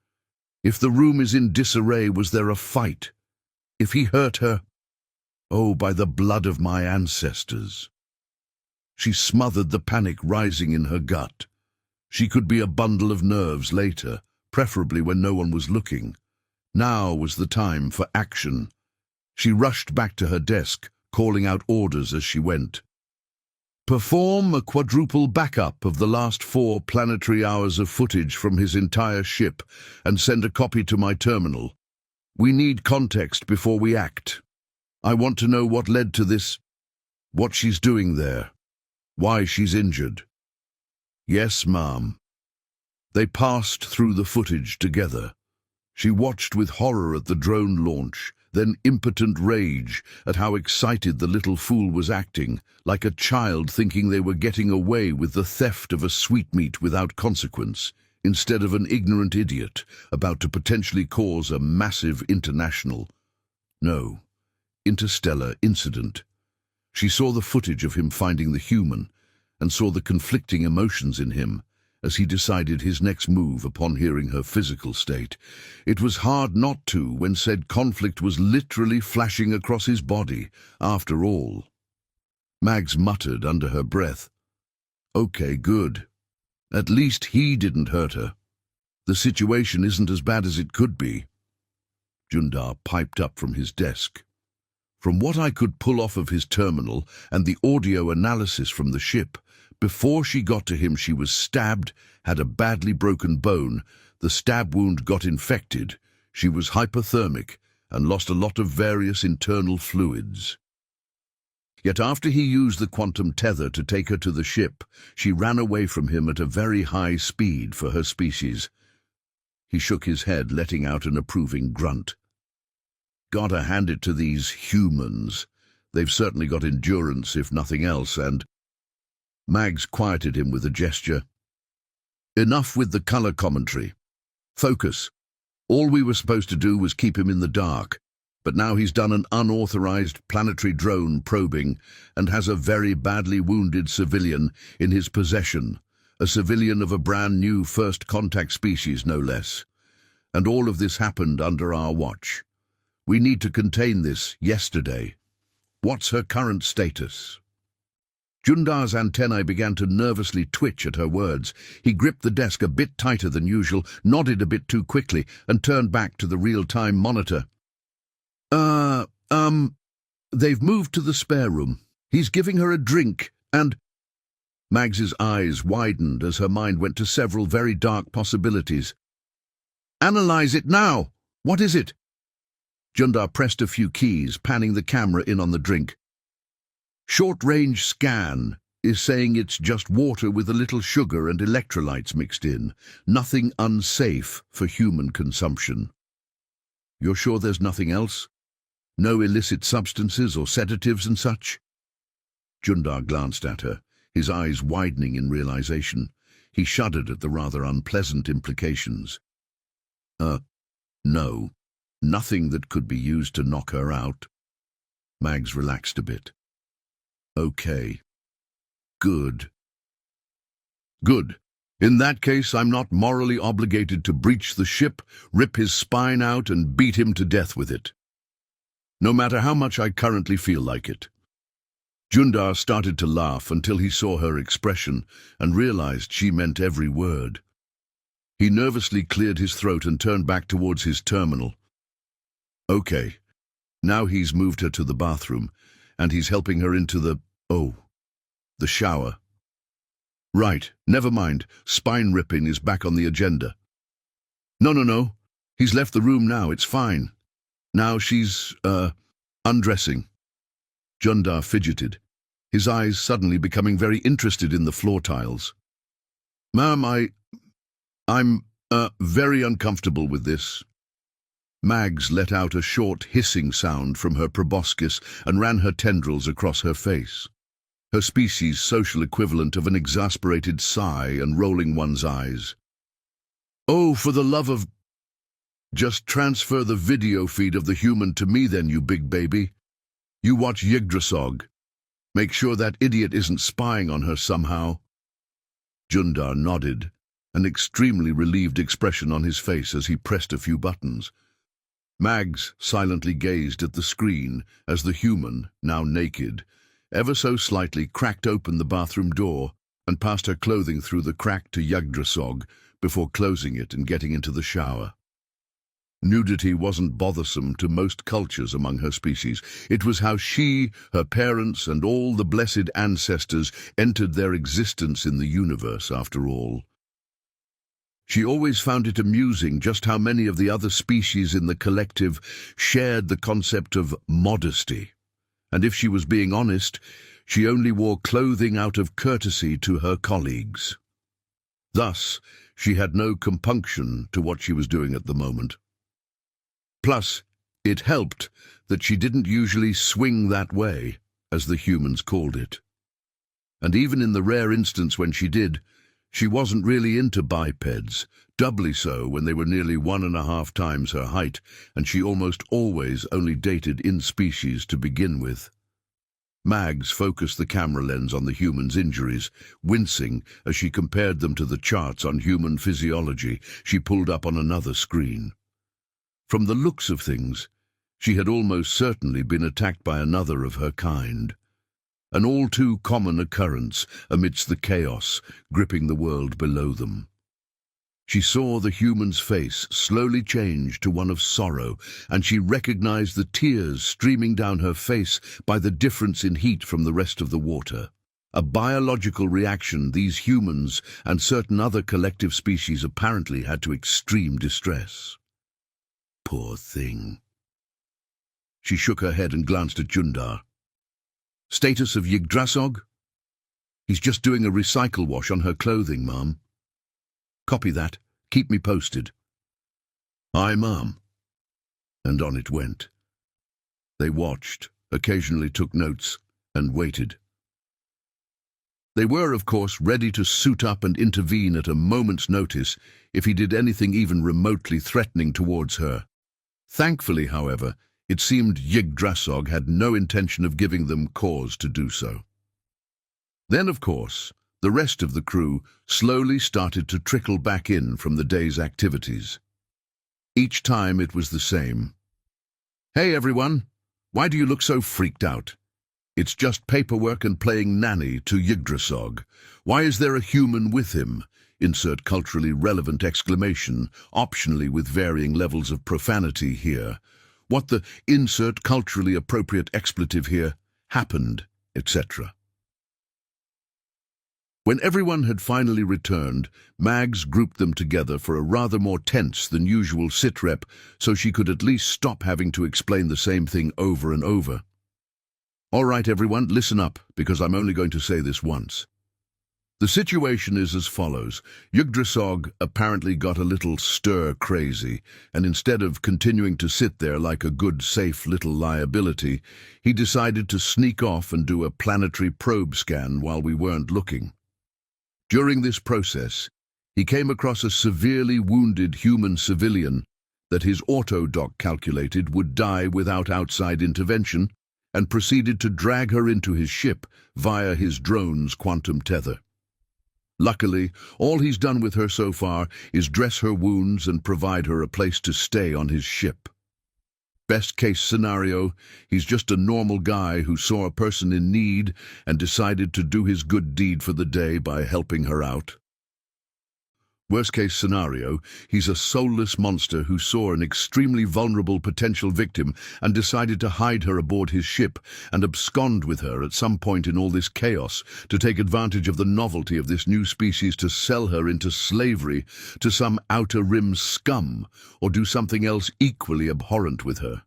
If the room is in disarray, was there a fight? If he hurt her? Oh, by the blood of my ancestors. She smothered the panic rising in her gut. She could be a bundle of nerves later, preferably when no one was looking. Now was the time for action. She rushed back to her desk, calling out orders as she went. Perform a quadruple backup of the last 4 planetary hours of footage from his entire ship and send a copy to my terminal. We need context before we act. I want to know what led to this, what she's doing there, why she's injured. Yes, ma'am. They passed through the footage together. She watched with horror at the drone launch, then impotent rage at how excited the little fool was acting, like a child thinking they were getting away with the theft of a sweetmeat without consequence, instead of an ignorant idiot about to potentially cause a massive interstellar incident. She saw the footage of him finding the human and saw the conflicting emotions in him as he decided his next move upon hearing her physical state. It was hard not to when said conflict was literally flashing across his body, after all. Mags muttered under her breath. Okay, good. At least he didn't hurt her. The situation isn't as bad as it could be. Jundar piped up from his desk. From what I could pull off of his terminal and the audio analysis from the ship, before she got to him she was stabbed, had a badly broken bone, the stab wound got infected, she was hypothermic and lost a lot of various internal fluids. Yet after he used the quantum tether to take her to the ship, she ran away from him at a very high speed for her species. He shook his head, letting out an approving grunt. Gotta hand it to these humans. They've certainly got endurance, if nothing else, and... Mags quieted him with a gesture. Enough with the color commentary. Focus. All we were supposed to do was keep him in the dark, but now he's done an unauthorized planetary drone probing and has a very badly wounded civilian in his possession, a civilian of a brand new first contact species, no less. And all of this happened under our watch. We need to contain this yesterday. What's her current status? Jundar's antennae began to nervously twitch at her words. He gripped the desk a bit tighter than usual, nodded a bit too quickly, and turned back to the real-time monitor. They've moved to the spare room. He's giving her a drink, and... Mags's eyes widened as her mind went to several very dark possibilities. Analyze it now! What is it? Jundar pressed a few keys, panning the camera in on the drink. Short-range scan. is saying it's just water with a little sugar and electrolytes mixed in. Nothing unsafe for human consumption. You're sure there's nothing else? No illicit substances or sedatives and such? Jundar glanced at her, his eyes widening in realization. He shuddered at the rather unpleasant implications. No. Nothing that could be used to knock her out. Mags relaxed a bit. Okay. Good. Good. In that case, I'm not morally obligated to breach the ship, rip his spine out, and beat him to death with it. No matter how much I currently feel like it. Jundar started to laugh until he saw her expression and realized she meant every word. He nervously cleared his throat and turned back towards his terminal. Okay. Now he's moved her to the bathroom, and he's helping her into the shower. Right, never mind. Spine ripping is back on the agenda. No. He's left the room now, it's fine. Now she's, undressing. Jundar fidgeted, his eyes suddenly becoming very interested in the floor tiles. Ma'am, I'm very uncomfortable with this. Mags let out a short hissing sound from her proboscis and ran her tendrils across her face. Her species' social equivalent of an exasperated sigh and rolling one's eyes. Oh, for the love of... Just transfer the video feed of the human to me then, you big baby. You watch Yggdrasil. Make sure that idiot isn't spying on her somehow. Jundar nodded, an extremely relieved expression on his face as he pressed a few buttons. Mags silently gazed at the screen as the human, now naked, ever so slightly cracked open the bathroom door and passed her clothing through the crack to Yggdrasil before closing it and getting into the shower. Nudity wasn't bothersome to most cultures among her species. It was how she, her parents, and all the blessed ancestors entered their existence in the universe, after all. She always found it amusing just how many of the other species in the collective shared the concept of modesty. And if she was being honest, she only wore clothing out of courtesy to her colleagues. Thus, she had no compunction to what she was doing at the moment. Plus, it helped that she didn't usually swing that way, as the humans called it. And even in the rare instance when she did, she wasn't really into bipeds, doubly so when they were nearly 1.5 times her height, and she almost always only dated in species to begin with. Mags focused the camera lens on the human's injuries, wincing as she compared them to the charts on human physiology she pulled up on another screen. From the looks of things, she had almost certainly been attacked by another of her kind. An all-too common occurrence amidst the chaos gripping the world below them. She saw the human's face slowly change to one of sorrow, and she recognized the tears streaming down her face by the difference in heat from the rest of the water. A biological reaction these humans and certain other collective species apparently had to extreme distress. Poor thing. She shook her head and glanced at Jundar. Status of Yggdrasil? He's just doing a recycle wash on her clothing, ma'am. Copy that. Keep me posted. Aye, ma'am. And on it went. They watched, occasionally took notes, and waited. They were, of course, ready to suit up and intervene at a moment's notice if he did anything even remotely threatening towards her. Thankfully, however, it seemed Yggdrasil had no intention of giving them cause to do so. Then, of course, the rest of the crew slowly started to trickle back in from the day's activities. Each time it was the same. Hey, everyone, why do you look so freaked out? It's just paperwork and playing nanny to Yggdrasil. Why is there a human with him? Insert culturally relevant exclamation, optionally with varying levels of profanity here. What the insert culturally appropriate expletive here happened, etc. When everyone had finally returned, Mags grouped them together for a rather more tense than usual sit-rep so she could at least stop having to explain the same thing over and over. All right, everyone, listen up, because I'm only going to say this once. The situation is as follows. Yggdrasil apparently got a little stir-crazy, and instead of continuing to sit there like a good, safe little liability, he decided to sneak off and do a planetary probe scan while we weren't looking. During this process, he came across a severely wounded human civilian that his autodoc calculated would die without outside intervention, and proceeded to drag her into his ship via his drone's quantum tether. Luckily, all he's done with her so far is dress her wounds and provide her a place to stay on his ship. Best case scenario, he's just a normal guy who saw a person in need and decided to do his good deed for the day by helping her out. Worst case scenario, he's a soulless monster who saw an extremely vulnerable potential victim and decided to hide her aboard his ship and abscond with her at some point in all this chaos to take advantage of the novelty of this new species to sell her into slavery to some outer rim scum or do something else equally abhorrent with her.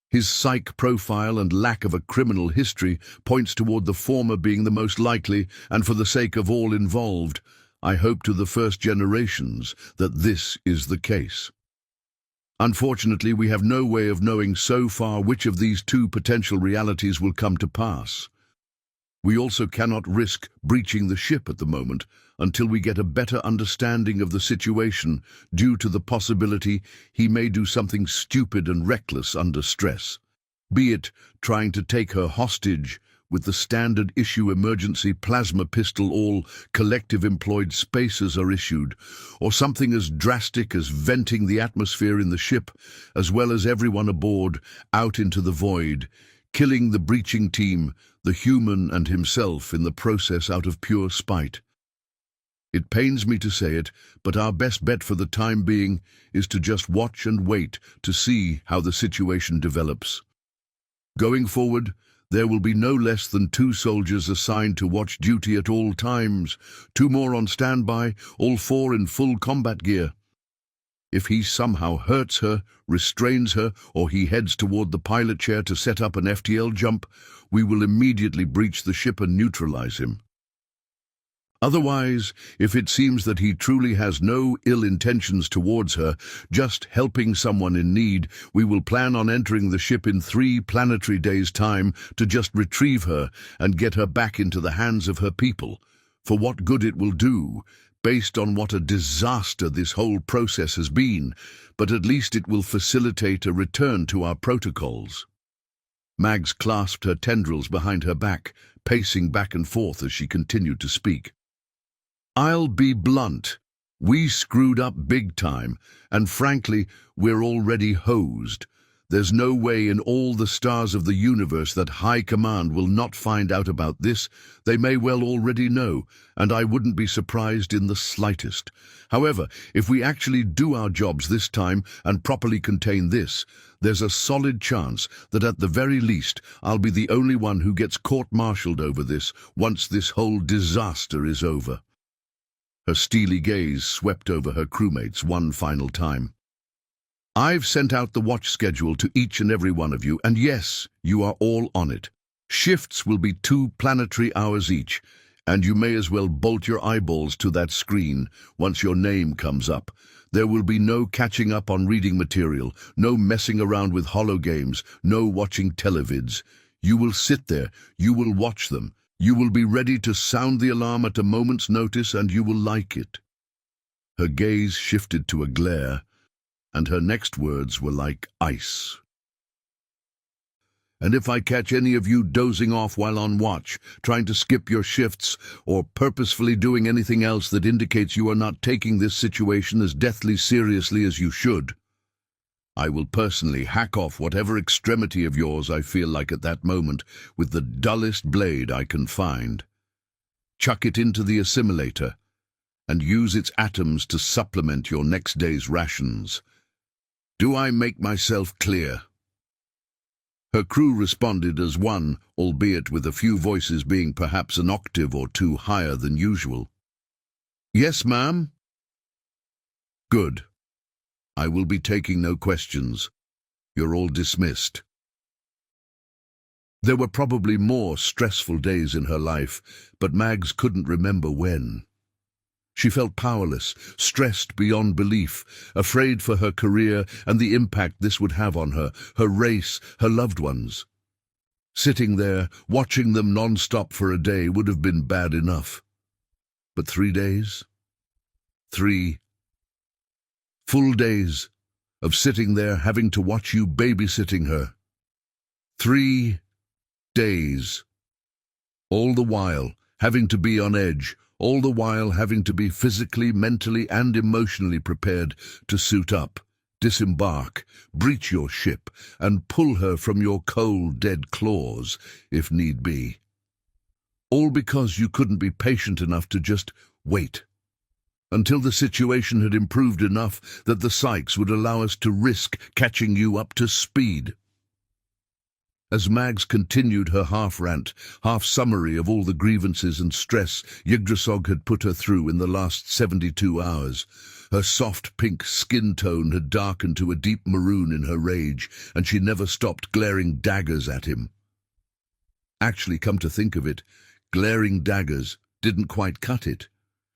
His psych profile and lack of a criminal history points toward the former being the most likely, and for the sake of all involved, I hope to the first generations that this is the case. Unfortunately, we have no way of knowing so far which of these two potential realities will come to pass. We also cannot risk breaching the ship at the moment until we get a better understanding of the situation due to the possibility he may do something stupid and reckless under stress, be it trying to take her hostage with the standard issue emergency plasma pistol all collective employed spaces are issued, or something as drastic as venting the atmosphere in the ship, as well as everyone aboard, out into the void, killing the breaching team, the human and himself in the process out of pure spite. It pains me to say it, but our best bet for the time being is to just watch and wait to see how the situation develops. Going forward, there will be no less than 2 soldiers assigned to watch duty at all times, 2 more on standby, all 4 in full combat gear. If he somehow hurts her, restrains her, or he heads toward the pilot chair to set up an FTL jump, we will immediately breach the ship and neutralize him. Otherwise, if it seems that he truly has no ill intentions towards her, just helping someone in need, we will plan on entering the ship in 3 planetary days' time to just retrieve her and get her back into the hands of her people. For what good it will do, based on what a disaster this whole process has been, but at least it will facilitate a return to our protocols. Mags clasped her tendrils behind her back, pacing back and forth as she continued to speak. I'll be blunt. We screwed up big time, and frankly, we're already hosed. There's no way in all the stars of the universe that High Command will not find out about this. They may well already know, and I wouldn't be surprised in the slightest. However, if we actually do our jobs this time and properly contain this, there's a solid chance that at the very least I'll be the only one who gets court-martialed over this once this whole disaster is over. Her steely gaze swept over her crewmates one final time. I've sent out the watch schedule to each and every one of you, and yes, you are all on it. Shifts will be 2 planetary hours each, and you may as well bolt your eyeballs to that screen once your name comes up. There will be no catching up on reading material, no messing around with hologames, no watching televids. You will sit there, you will watch them. You will be ready to sound the alarm at a moment's notice, and you will like it. Her gaze shifted to a glare, and her next words were like ice. And if I catch any of you dozing off while on watch, trying to skip your shifts, or purposefully doing anything else that indicates you are not taking this situation as deathly seriously as you should, I will personally hack off whatever extremity of yours I feel like at that moment with the dullest blade I can find. Chuck it into the assimilator and use its atoms to supplement your next day's rations. Do I make myself clear? Her crew responded as one, albeit with a few voices being perhaps an octave or 2 higher than usual. Yes, ma'am? Good. I will be taking no questions. You're all dismissed. There were probably more stressful days in her life, but Mags couldn't remember when. She felt powerless, stressed beyond belief, afraid for her career and the impact this would have on her, her race, her loved ones. Sitting there, watching them non-stop for a day would have been bad enough. But 3 days? 3 full days of sitting there having to watch you babysitting her. 3 days. All the while having to be on edge, all the while having to be physically, mentally, and emotionally prepared to suit up, disembark, breach your ship, and pull her from your cold, dead claws, if need be. All because you couldn't be patient enough to just wait until the situation had improved enough that the psychs would allow us to risk catching you up to speed. As Mags continued her half-rant, half-summary of all the grievances and stress Yggdrasil had put her through in the last 72 hours, her soft pink skin tone had darkened to a deep maroon in her rage, and she never stopped glaring daggers at him. Actually, come to think of it, glaring daggers didn't quite cut it.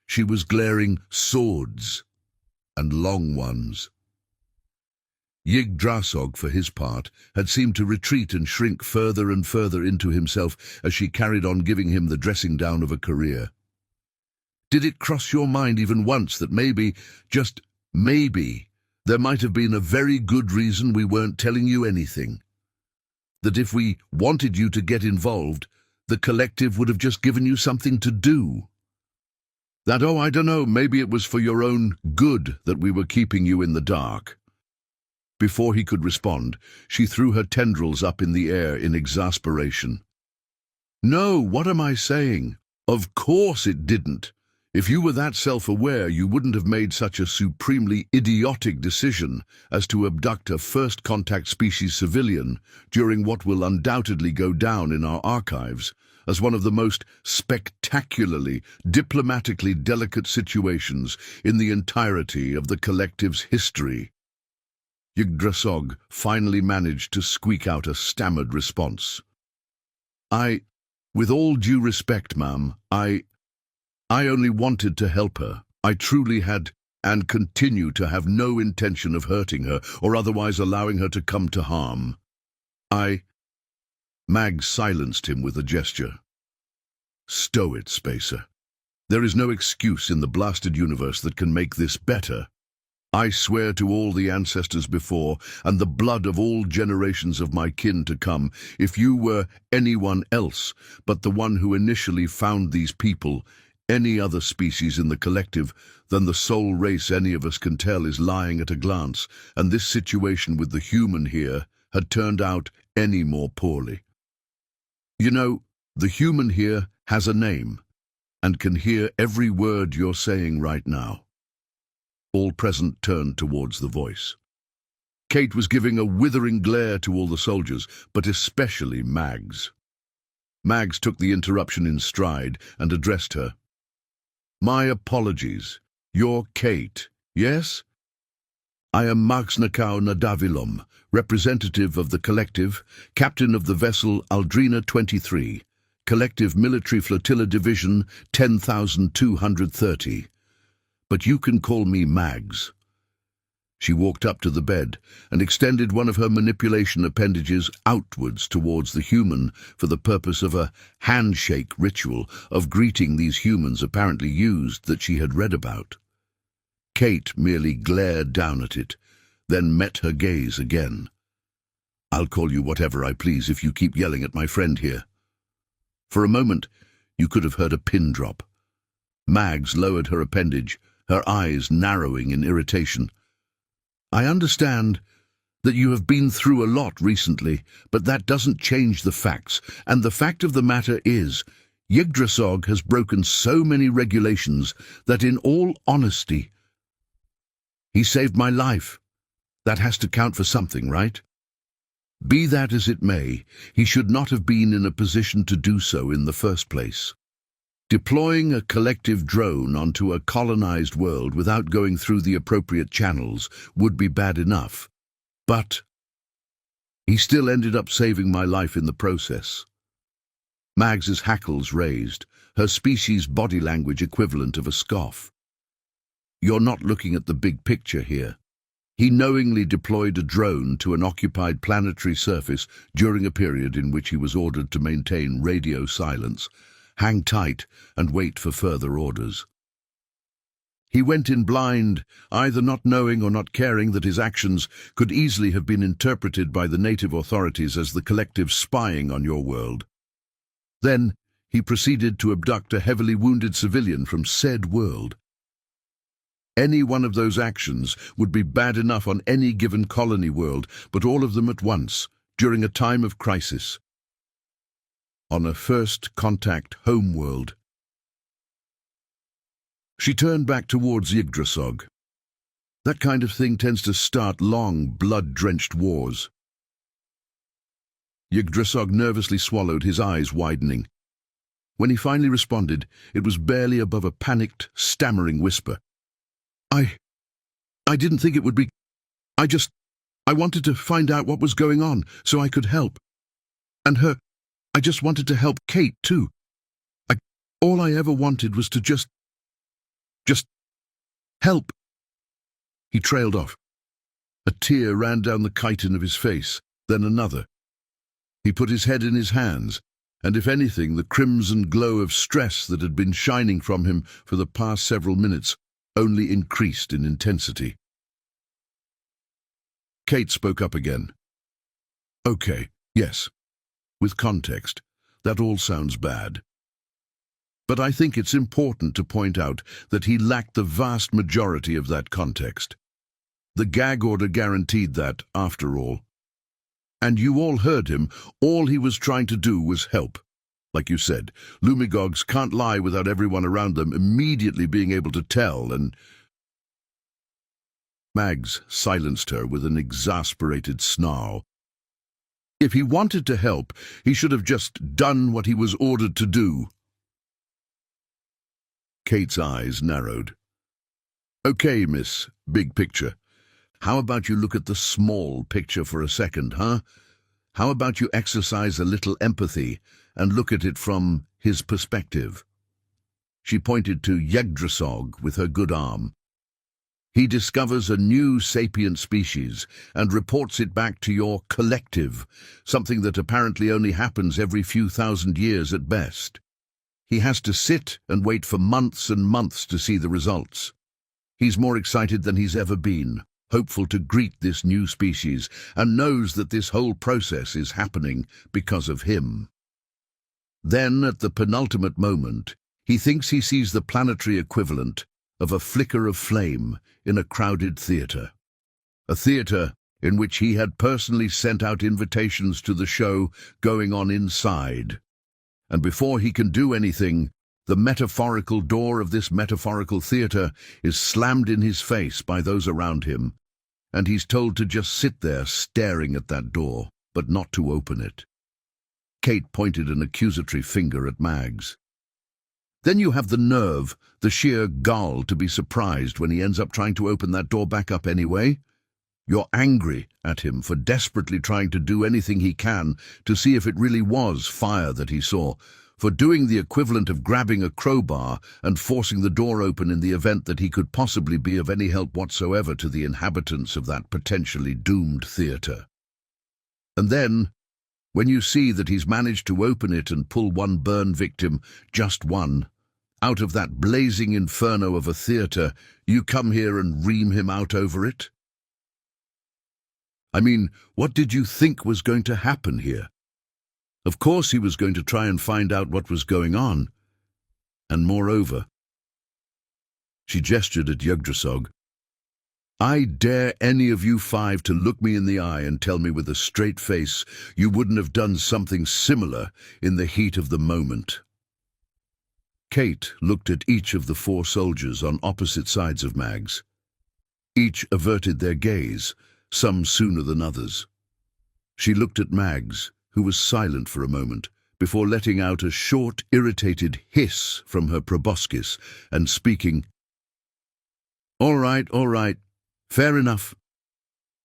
She was glaring swords, and long ones. Yggdrasil, for his part, had seemed to retreat and shrink further and further into himself as she carried on giving him the dressing down of a career. Did it cross your mind even once that maybe, just maybe, there might have been a very good reason we weren't telling you anything? That if we wanted you to get involved, the collective would have just given you something to do? That, oh, I don't know, maybe it was for your own good that we were keeping you in the dark? Before he could respond, she threw her tendrils up in the air in exasperation. No, what am I saying? Of course it didn't. If you were that self-aware, you wouldn't have made such a supremely idiotic decision as to abduct a first-contact species civilian during what will undoubtedly go down in our archives as one of the most spectacularly, diplomatically delicate situations in the entirety of the collective's history. Yggdrasil finally managed to squeak out a stammered response. With all due respect, ma'am, I only wanted to help her. I truly had and continue to have no intention of hurting her or otherwise allowing her to come to harm. Mags silenced him with a gesture. Stow it, Spacer. There is no excuse in the blasted universe that can make this better. I swear to all the ancestors before and the blood of all generations of my kin to come, if you were anyone else but the one who initially found these people, any other species in the collective than the sole race any of us can tell is lying at a glance, and this situation with the human here had turned out any more poorly. You know, the human here has a name and can hear every word you're saying right now. All present turned towards the voice. Kate was giving a withering glare to all the soldiers, but especially Mags. Mags took the interruption in stride and addressed her. My apologies. You're Kate, yes? I am Magsnakau Nadavilom, representative of the collective, captain of the vessel Aldrina 23, Collective Military Flotilla Division 10,230. But you can call me Mags. She walked up to the bed and extended one of her manipulation appendages outwards towards the human for the purpose of a handshake ritual of greeting these humans apparently used that she had read about. Kate merely glared down at it, then met her gaze again. I'll call you whatever I please if you keep yelling at my friend here. For a moment, you could have heard a pin drop. Mags lowered her appendage, her eyes narrowing in irritation. I understand that you have been through a lot recently, but that doesn't change the facts, and the fact of the matter is, Yggdrasil has broken so many regulations that in all honesty, he saved my life. That has to count for something, right? Be that as it may, he should not have been in a position to do so in the first place. Deploying a collective drone onto a colonized world without going through the appropriate channels would be bad enough. But He still ended up saving my life in the process. Mags's hackles raised, her species' body language equivalent of a scoff. You're not looking at the big picture here. He knowingly deployed a drone to an occupied planetary surface during a period in which he was ordered to maintain radio silence, hang tight, and wait for further orders. He went in blind, either not knowing or not caring that his actions could easily have been interpreted by the native authorities as the collective spying on your world. Then he proceeded to abduct a heavily wounded civilian from said world. Any one of those actions would be bad enough on any given colony world, but all of them at once, during a time of crisis. On a first contact home world. She turned back towards Yggdrasil. That kind of thing tends to start long, blood-drenched wars. Yggdrasil nervously swallowed, his eyes widening. When he finally responded, it was barely above a panicked, stammering whisper. I didn't think it would be... I wanted to find out what was going on, so I could help. And I just wanted to help Kate, too. All I ever wanted was to just help. He trailed off. A tear ran down the chitin of his face, then another. He put his head in his hands, and if anything, the crimson glow of stress that had been shining from him for the past several minutes only increased in intensity. Kate spoke up again. Okay, yes. With context, that all sounds bad. But I think it's important to point out that he lacked the vast majority of that context. The gag order guaranteed that, after all. And you all heard him. All he was trying to do was help. Like you said, Lumigogs can't lie without everyone around them immediately being able to tell, and... Mags silenced her with an exasperated snarl. If he wanted to help, he should have just done what he was ordered to do. Kate's eyes narrowed. Okay, Miss Big Picture. How about you look at the small picture for a second, huh? How about you exercise a little empathy and look at it from his perspective? She pointed to Yggdrasil with her good arm. He discovers a new sapient species and reports it back to your collective, something that apparently only happens every few thousand years at best. He has to sit and wait for months and months to see the results. He's more excited than he's ever been, hopeful to greet this new species, and knows that this whole process is happening because of him. Then, at the penultimate moment, he thinks he sees the planetary equivalent of a flicker of flame in a crowded theatre. A theatre in which he had personally sent out invitations to the show going on inside. And before he can do anything, the metaphorical door of this metaphorical theatre is slammed in his face by those around him, and he's told to just sit there staring at that door, but not to open it. Kate pointed an accusatory finger at Mags. Then you have the nerve, the sheer gall to be surprised when he ends up trying to open that door back up anyway. You're angry at him for desperately trying to do anything he can to see if it really was fire that he saw, for doing the equivalent of grabbing a crowbar and forcing the door open in the event that he could possibly be of any help whatsoever to the inhabitants of that potentially doomed theatre. And then, when you see that he's managed to open it and pull one burn victim, just one, out of that blazing inferno of a theatre, you come here and ream him out over it? I mean, what did you think was going to happen here? Of course he was going to try and find out what was going on. And moreover, she gestured at Yggdrasil, I dare any of you 5 to look me in the eye and tell me with a straight face you wouldn't have done something similar in the heat of the moment. Kate looked at each of the 4 soldiers on opposite sides of Mags. Each averted their gaze, some sooner than others. She looked at Mags, who was silent for a moment, before letting out a short, irritated hiss from her proboscis and speaking, all right, fair enough.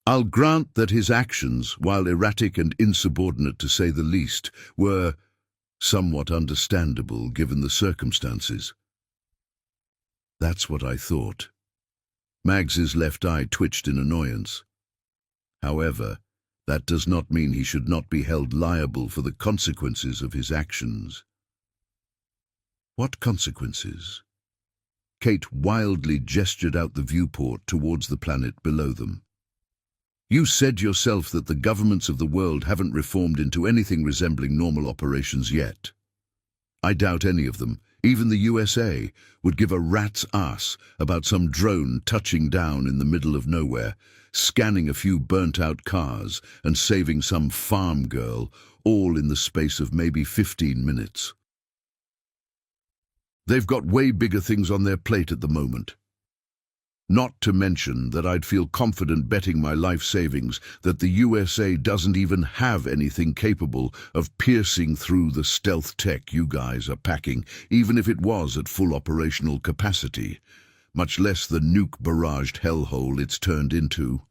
I'll grant that his actions, while erratic and insubordinate to say the least, were somewhat understandable given the circumstances. That's what I thought. Mags's left eye twitched in annoyance. However, that does not mean he should not be held liable for the consequences of his actions. What consequences? Kate wildly gestured out the viewport towards the planet below them. You said yourself that the governments of the world haven't reformed into anything resembling normal operations yet. I doubt any of them, even the USA, would give a rat's ass about some drone touching down in the middle of nowhere, scanning a few burnt-out cars and saving some farm girl, all in the space of maybe 15 minutes. They've got way bigger things on their plate at the moment. Not to mention that I'd feel confident betting my life savings that the USA doesn't even have anything capable of piercing through the stealth tech you guys are packing, even if it was at full operational capacity, much less the nuke-barraged hellhole it's turned into.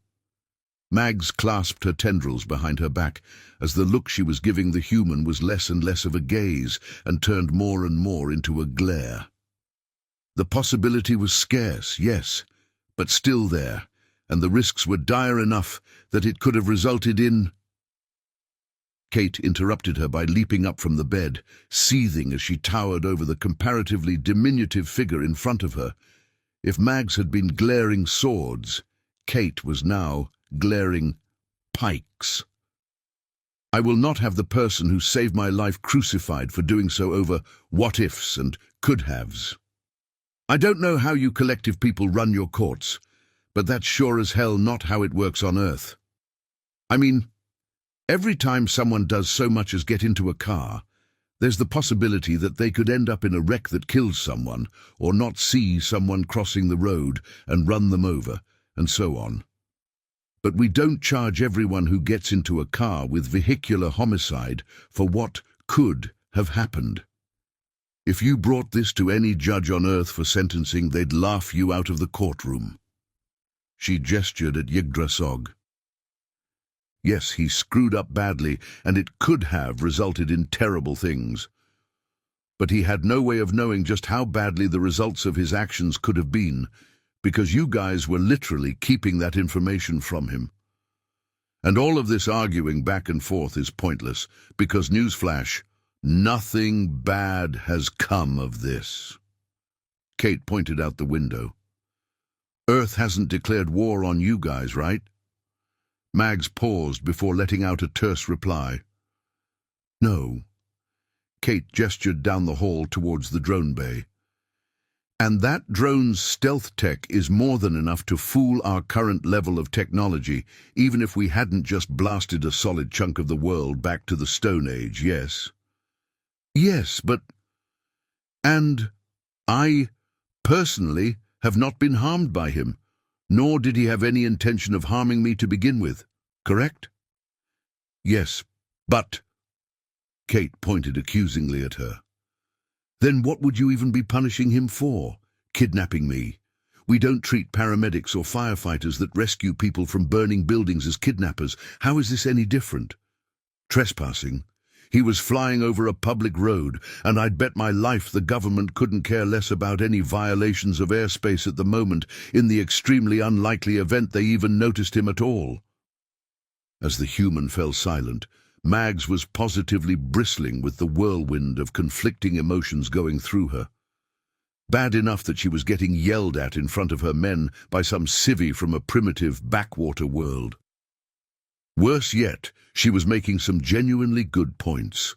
Mags clasped her tendrils behind her back as the look she was giving the human was less and less of a gaze and turned more and more into a glare. The possibility was scarce, yes, but still there, and the risks were dire enough that it could have resulted in... Kate interrupted her by leaping up from the bed, seething as she towered over the comparatively diminutive figure in front of her. If Mags had been glaring swords, Kate was now glaring pikes. I will not have the person who saved my life crucified for doing so over what-ifs and could-haves. I don't know how you collective people run your courts, but that's sure as hell not how it works on Earth. I mean, every time someone does so much as get into a car, there's the possibility that they could end up in a wreck that kills someone, or not see someone crossing the road and run them over, and so on. But we don't charge everyone who gets into a car with vehicular homicide for what could have happened. If you brought this to any judge on Earth for sentencing, they'd laugh you out of the courtroom. She gestured at Yggdrasil. Yes, he screwed up badly, and it could have resulted in terrible things. But he had no way of knowing just how badly the results of his actions could have been, because you guys were literally keeping that information from him. And all of this arguing back and forth is pointless, because newsflash, nothing bad has come of this. Kate pointed out the window. Earth hasn't declared war on you guys, right? Mags paused before letting out a terse reply. No. Kate gestured down the hall towards the drone bay. And that drone's stealth tech is more than enough to fool our current level of technology, even if we hadn't just blasted a solid chunk of the world back to the Stone Age, yes? Yes, but... And I, personally, have not been harmed by him, nor did he have any intention of harming me to begin with, correct? Yes, but... Kate pointed accusingly at her. Then what would you even be punishing him for? Kidnapping me? We don't treat paramedics or firefighters that rescue people from burning buildings as kidnappers. How is this any different? Trespassing? He was flying over a public road, and I'd bet my life the government couldn't care less about any violations of airspace at the moment, in the extremely unlikely event they even noticed him at all. As the human fell silent, Mags was positively bristling with the whirlwind of conflicting emotions going through her. Bad enough that she was getting yelled at in front of her men by some civvy from a primitive backwater world. Worse yet, she was making some genuinely good points.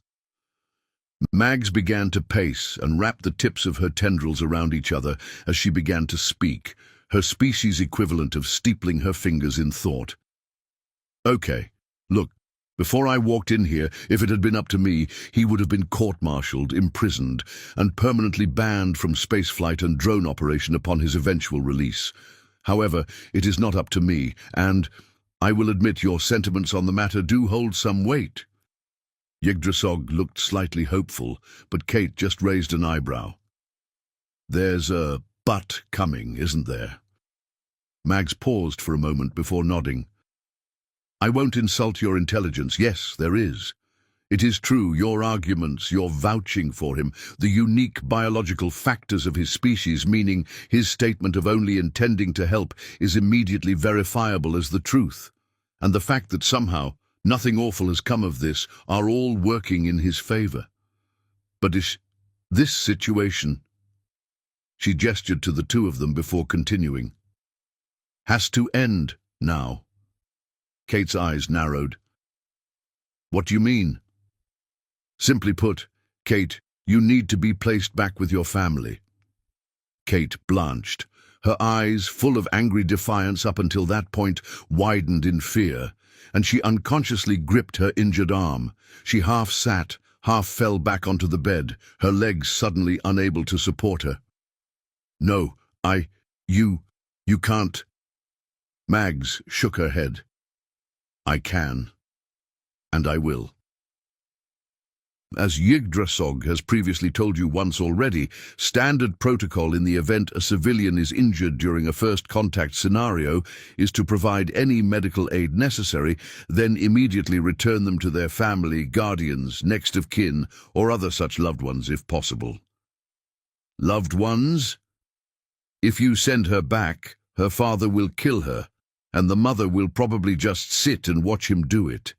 Mags began to pace and wrap the tips of her tendrils around each other as she began to speak, her species equivalent of steepling her fingers in thought. Okay, look, before I walked in here, if it had been up to me, he would have been court-martialed, imprisoned, and permanently banned from spaceflight and drone operation upon his eventual release. However, it is not up to me, and I will admit your sentiments on the matter do hold some weight. Yggdrasil looked slightly hopeful, but Kate just raised an eyebrow. There's a but coming, isn't there? Mags paused for a moment before nodding. I won't insult your intelligence. Yes, there is. It is true, your arguments, your vouching for him, the unique biological factors of his species, meaning his statement of only intending to help, is immediately verifiable as the truth. And the fact that somehow nothing awful has come of this are all working in his favor. But this situation, she gestured to the two of them before continuing, has to end now. Kate's eyes narrowed. What do you mean? Simply put, Kate, you need to be placed back with your family. Kate blanched. Her eyes, full of angry defiance up until that point, widened in fear, and she unconsciously gripped her injured arm. She half sat, half fell back onto the bed, her legs suddenly unable to support her. No, you can't. Mags shook her head. I can, and I will. As YHWH'S has previously told you once already, standard protocol in the event a civilian is injured during a first contact scenario is to provide any medical aid necessary, then immediately return them to their family, guardians, next of kin, or other such loved ones if possible. Loved ones? If you send her back, her father will kill her, and the mother will probably just sit and watch him do it.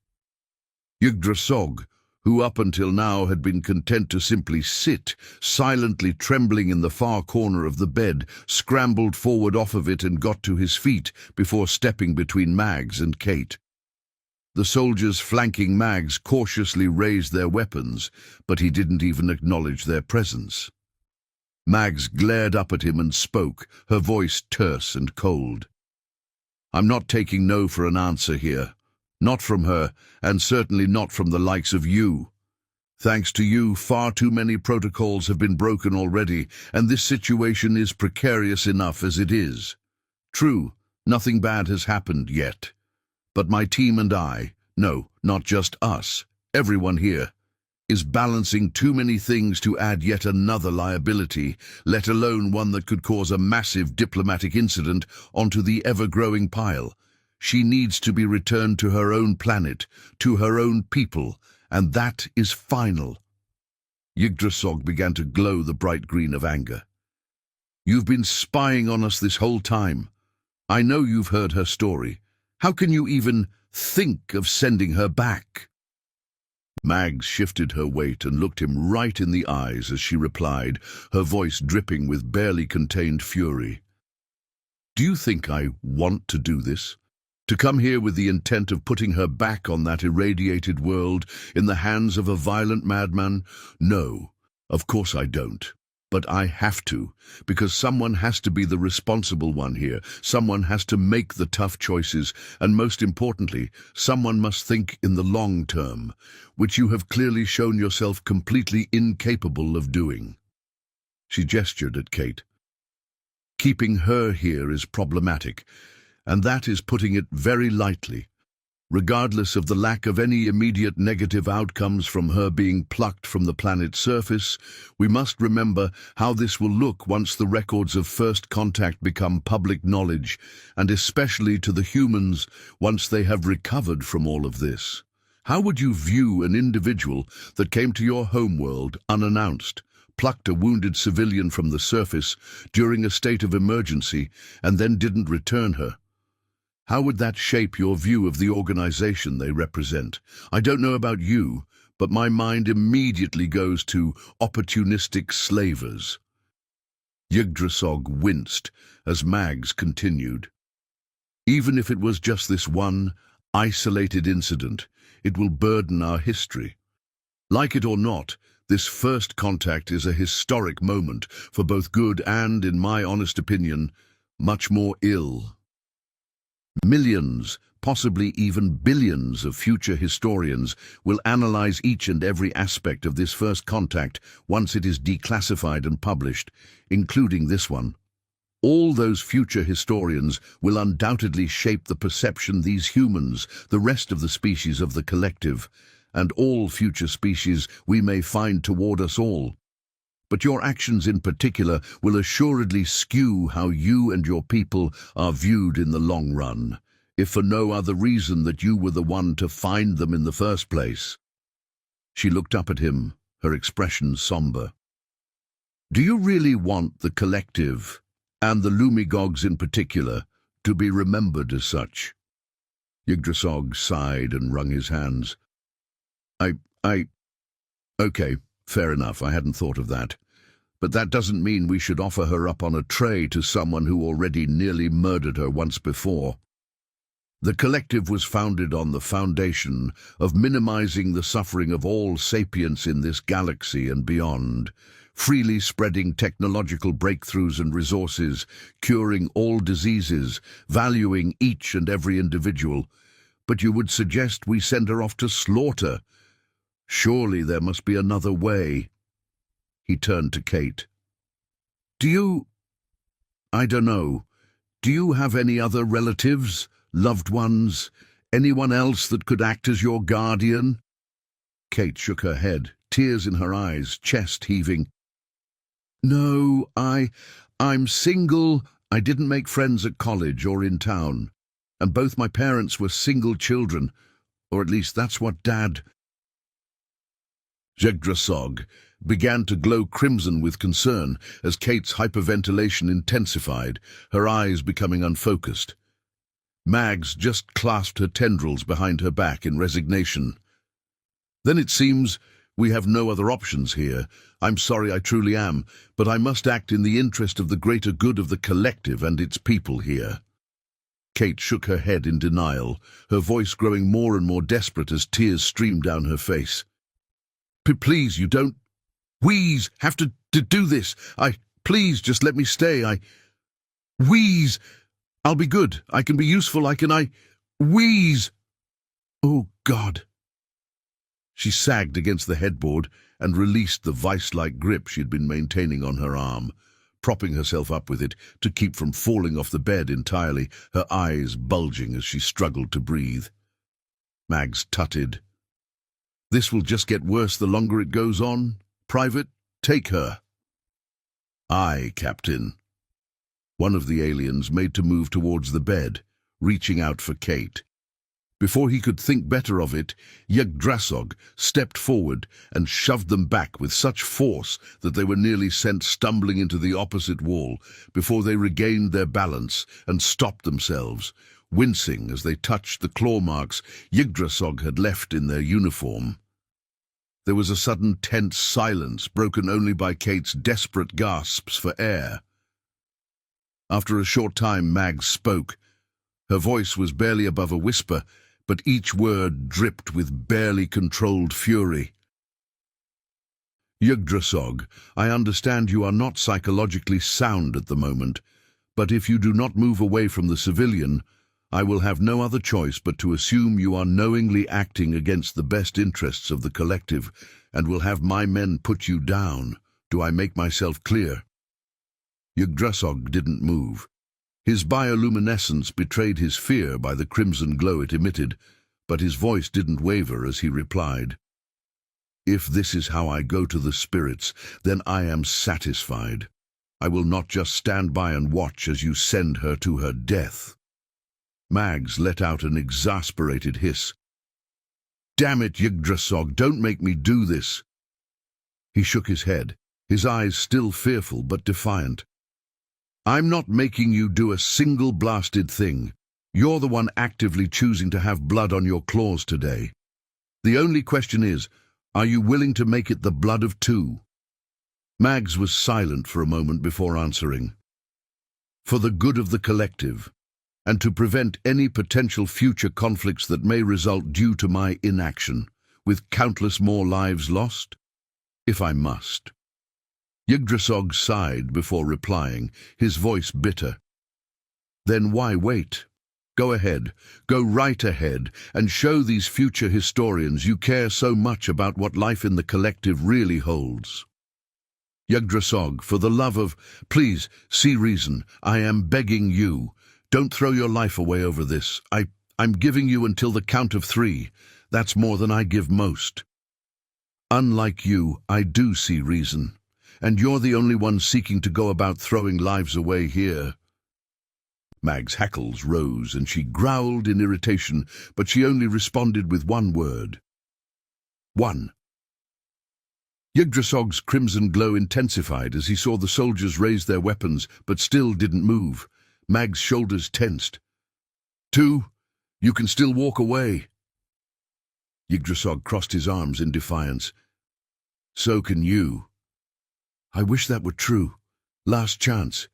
YHWH'S, who up until now had been content to simply sit, silently trembling in the far corner of the bed, scrambled forward off of it and got to his feet before stepping between Mags and Kate. The soldiers flanking Mags cautiously raised their weapons, but he didn't even acknowledge their presence. Mags glared up at him and spoke, her voice terse and cold. I'm not taking no for an answer here. Not from her, and certainly not from the likes of you. Thanks to you, far too many protocols have been broken already, and this situation is precarious enough as it is. True, nothing bad has happened yet. But my team and I, no, not just us, everyone here, is balancing too many things to add yet another liability, let alone one that could cause a massive diplomatic incident, onto the ever-growing pile. She needs to be returned to her own planet, to her own people, and that is final. YHWH'S began to glow the bright green of anger. You've been spying on us this whole time. I know you've heard her story. How can you even think of sending her back? Mags shifted her weight and looked him right in the eyes as she replied, her voice dripping with barely contained fury. Do you think I want to do this? To come here with the intent of putting her back on that irradiated world in the hands of a violent madman? No, of course I don't. But I have to, because someone has to be the responsible one here. Someone has to make the tough choices, and most importantly, someone must think in the long term, which you have clearly shown yourself completely incapable of doing. She gestured at Kate. Keeping her here is problematic, and that is putting it very lightly. Regardless of the lack of any immediate negative outcomes from her being plucked from the planet's surface, we must remember how this will look once the records of first contact become public knowledge, and especially to the humans once they have recovered from all of this. How would you view an individual that came to your homeworld unannounced, plucked a wounded civilian from the surface during a state of emergency, and then didn't return her? How would that shape your view of the organization they represent? I don't know about you, but my mind immediately goes to opportunistic slavers. YHWH'S winced as Mags continued. Even if it was just this one, isolated incident, it will burden our history. Like it or not, this first contact is a historic moment for both good and, in my honest opinion, much more ill. Millions, possibly even billions of future historians will analyze each and every aspect of this first contact once it is declassified and published, including this one. All those future historians will undoubtedly shape the perception these humans, the rest of the species of the collective, and all future species we may find toward us all. But your actions in particular will assuredly skew how you and your people are viewed in the long run. if for no other reason that you were the one to find them in the first place. She looked up at him, her expression somber. Do you really want the collective, and the Lumigogs in particular, to be remembered as such? Yggdrasil sighed and wrung his hands. Okay, fair enough, I hadn't thought of that. But that doesn't mean we should offer her up on a tray to someone who already nearly murdered her once before. The collective was founded on the foundation of minimizing the suffering of all sapients in this galaxy and beyond, freely spreading technological breakthroughs and resources, curing all diseases, valuing each and every individual. But you would suggest we send her off to slaughter. Surely there must be another way. He turned to Kate. I don't know. Do you have any other relatives, loved ones, anyone else that could act as your guardian? Kate shook her head, tears in her eyes, chest heaving. No, I'm single. I didn't make friends at college or in town. And both my parents were single children, or at least that's what Dad... Yggdrasil began to glow crimson with concern as Kate's hyperventilation intensified, her eyes becoming unfocused. Mags just clasped her tendrils behind her back in resignation. Then it seems we have no other options here. I'm sorry, I truly am, but I must act in the interest of the greater good of the collective and its people here. Kate shook her head in denial, her voice growing more and more desperate as tears streamed down her face. Please, you don't... We's have to do this. Please, just let me stay. We's... I'll be good. I can be useful. We's... Oh, God. She sagged against the headboard and released the vice-like grip she'd been maintaining on her arm, propping herself up with it to keep from falling off the bed entirely, her eyes bulging as she struggled to breathe. Mags tutted. This will just get worse the longer it goes on. Private, take her. Aye, Captain. One of the aliens made to move towards the bed, reaching out for Kate. Before he could think better of it, Yggdrasil stepped forward and shoved them back with such force that they were nearly sent stumbling into the opposite wall before they regained their balance and stopped themselves, wincing as they touched the claw marks Yggdrasil had left in their uniform. There was a sudden tense silence, broken only by Kate's desperate gasps for air. After a short time, Mags spoke. Her voice was barely above a whisper, but each word dripped with barely controlled fury. Yggdrasil, I understand you are not psychologically sound at the moment, but if you do not move away from the civilian, I will have no other choice but to assume you are knowingly acting against the best interests of the collective, and will have my men put you down. Do I make myself clear? Yggdrasil didn't move. His bioluminescence betrayed his fear by the crimson glow it emitted, but his voice didn't waver as he replied. If this is how I go to the spirits, then I am satisfied. I will not just stand by and watch as you send her to her death. Mags let out an exasperated hiss. Damn it, Yggdrasil, don't make me do this. He shook his head, his eyes still fearful but defiant. I'm not making you do a single blasted thing. You're the one actively choosing to have blood on your claws today. The only question is, are you willing to make it the blood of two? Mags was silent for a moment before answering. For the good of the collective, and to prevent any potential future conflicts that may result due to my inaction, with countless more lives lost? If I must. Yggdrasil sighed before replying, his voice bitter. Then why wait? Go ahead, go right ahead, and show these future historians you care so much about what life in the collective really holds. Yggdrasil, for the love of... Please, see reason. I am begging you. Don't throw your life away over this. I'm giving you until the count of 3. That's more than I give most. Unlike you, I do see reason. And you're the only one seeking to go about throwing lives away here. Mag's hackles rose and she growled in irritation, but she only responded with one word. One. Yggdrasil's crimson glow intensified as he saw the soldiers raise their weapons, but still didn't move. Mag's shoulders tensed. Two. You can still walk away. Yggdrasil crossed his arms in defiance. So can you. I wish that were true. Last chance.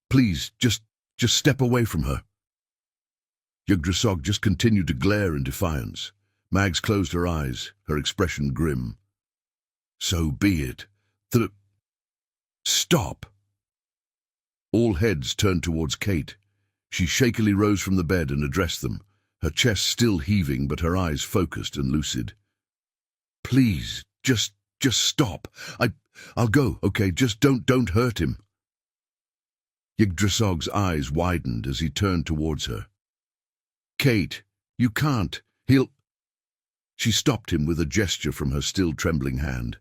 Please, just step away from her. Yggdrasil just continued to glare in defiance. Mags closed her eyes, her expression grim. So be it. Stop! All heads turned towards Kate. She shakily rose from the bed and addressed them, her chest still heaving but her eyes focused and lucid. Please, just stop. I'll go, okay? Just don't hurt him. Yggdrasil's eyes widened as he turned towards her. Kate, you can't. He'll... She stopped him with a gesture from her still trembling hand.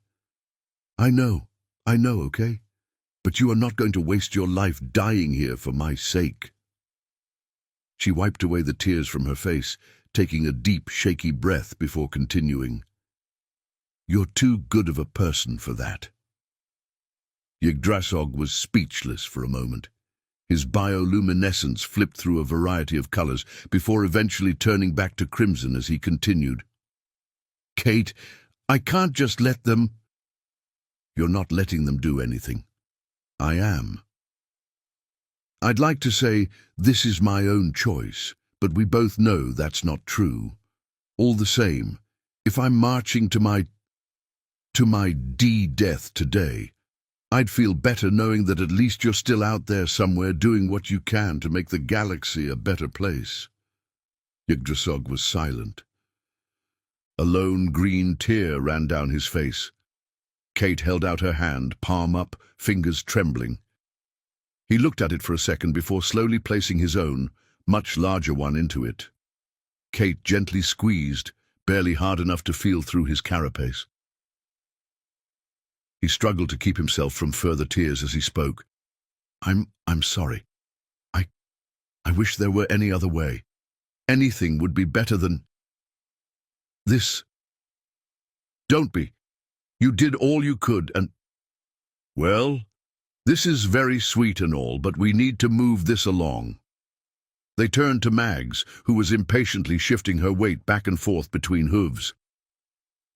I know, okay? But you are not going to waste your life dying here for my sake. She wiped away the tears from her face, taking a deep, shaky breath before continuing. You're too good of a person for that. Yggdrasil was speechless for a moment. His bioluminescence flipped through a variety of colors before eventually turning back to crimson as he continued. Kate, I can't just let them... You're not letting them do anything. I am. I'd like to say this is my own choice, but we both know that's not true. All the same, if I'm marching to my death today, I'd feel better knowing that at least you're still out there somewhere doing what you can to make the galaxy a better place. Yggdrasil was silent. A lone green tear ran down his face. Kate held out her hand, palm up, fingers trembling. He looked at it for a second before slowly placing his own, much larger one into it. Kate gently squeezed, barely hard enough to feel through his carapace. He struggled to keep himself from further tears as he spoke. I'm sorry. I wish there were any other way. Anything would be better than... this. Don't be. You did all you could and... Well, this is very sweet and all, but we need to move this along. They turned to Mags, who was impatiently shifting her weight back and forth between hooves.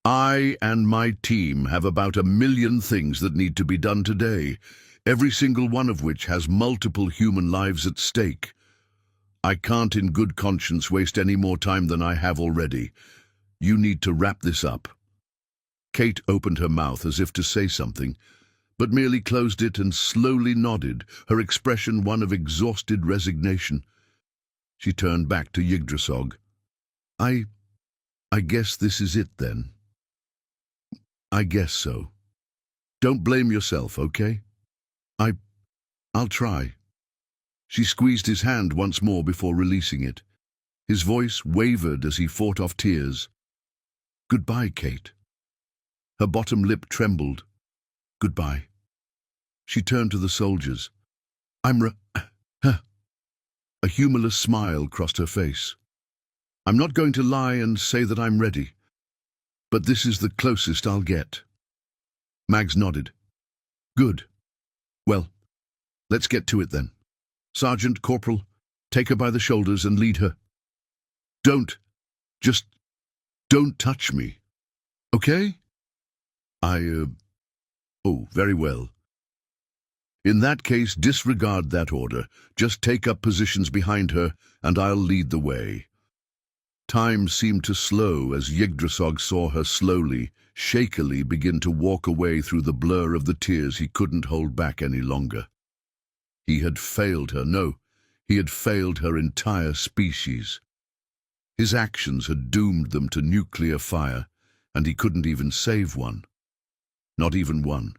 I and my team have about 1 million things that need to be done today, every single one of which has multiple human lives at stake. I can't in good conscience waste any more time than I have already. You need to wrap this up. Kate opened her mouth as if to say something, but merely closed it and slowly nodded, her expression one of exhausted resignation. She turned back to Yggdrasil. I guess this is it then. I guess so. Don't blame yourself, okay? I'll try. She squeezed his hand once more before releasing it. His voice wavered as he fought off tears. Goodbye, Kate. Her bottom lip trembled. Goodbye. She turned to the soldiers. A humorless smile crossed her face. I'm not going to lie and say that I'm ready, but this is the closest I'll get. Mags nodded. Good. Well, let's get to it then. Sergeant, Corporal, take her by the shoulders and lead her. Just don't touch me. Okay? Oh, very well. In that case, disregard that order. Just take up positions behind her, and I'll lead the way. Time seemed to slow as Yggdrasil saw her slowly, shakily begin to walk away through the blur of the tears he couldn't hold back any longer. He had failed her. No, he had failed her entire species. His actions had doomed them to nuclear fire, and he couldn't even save one. Not even one.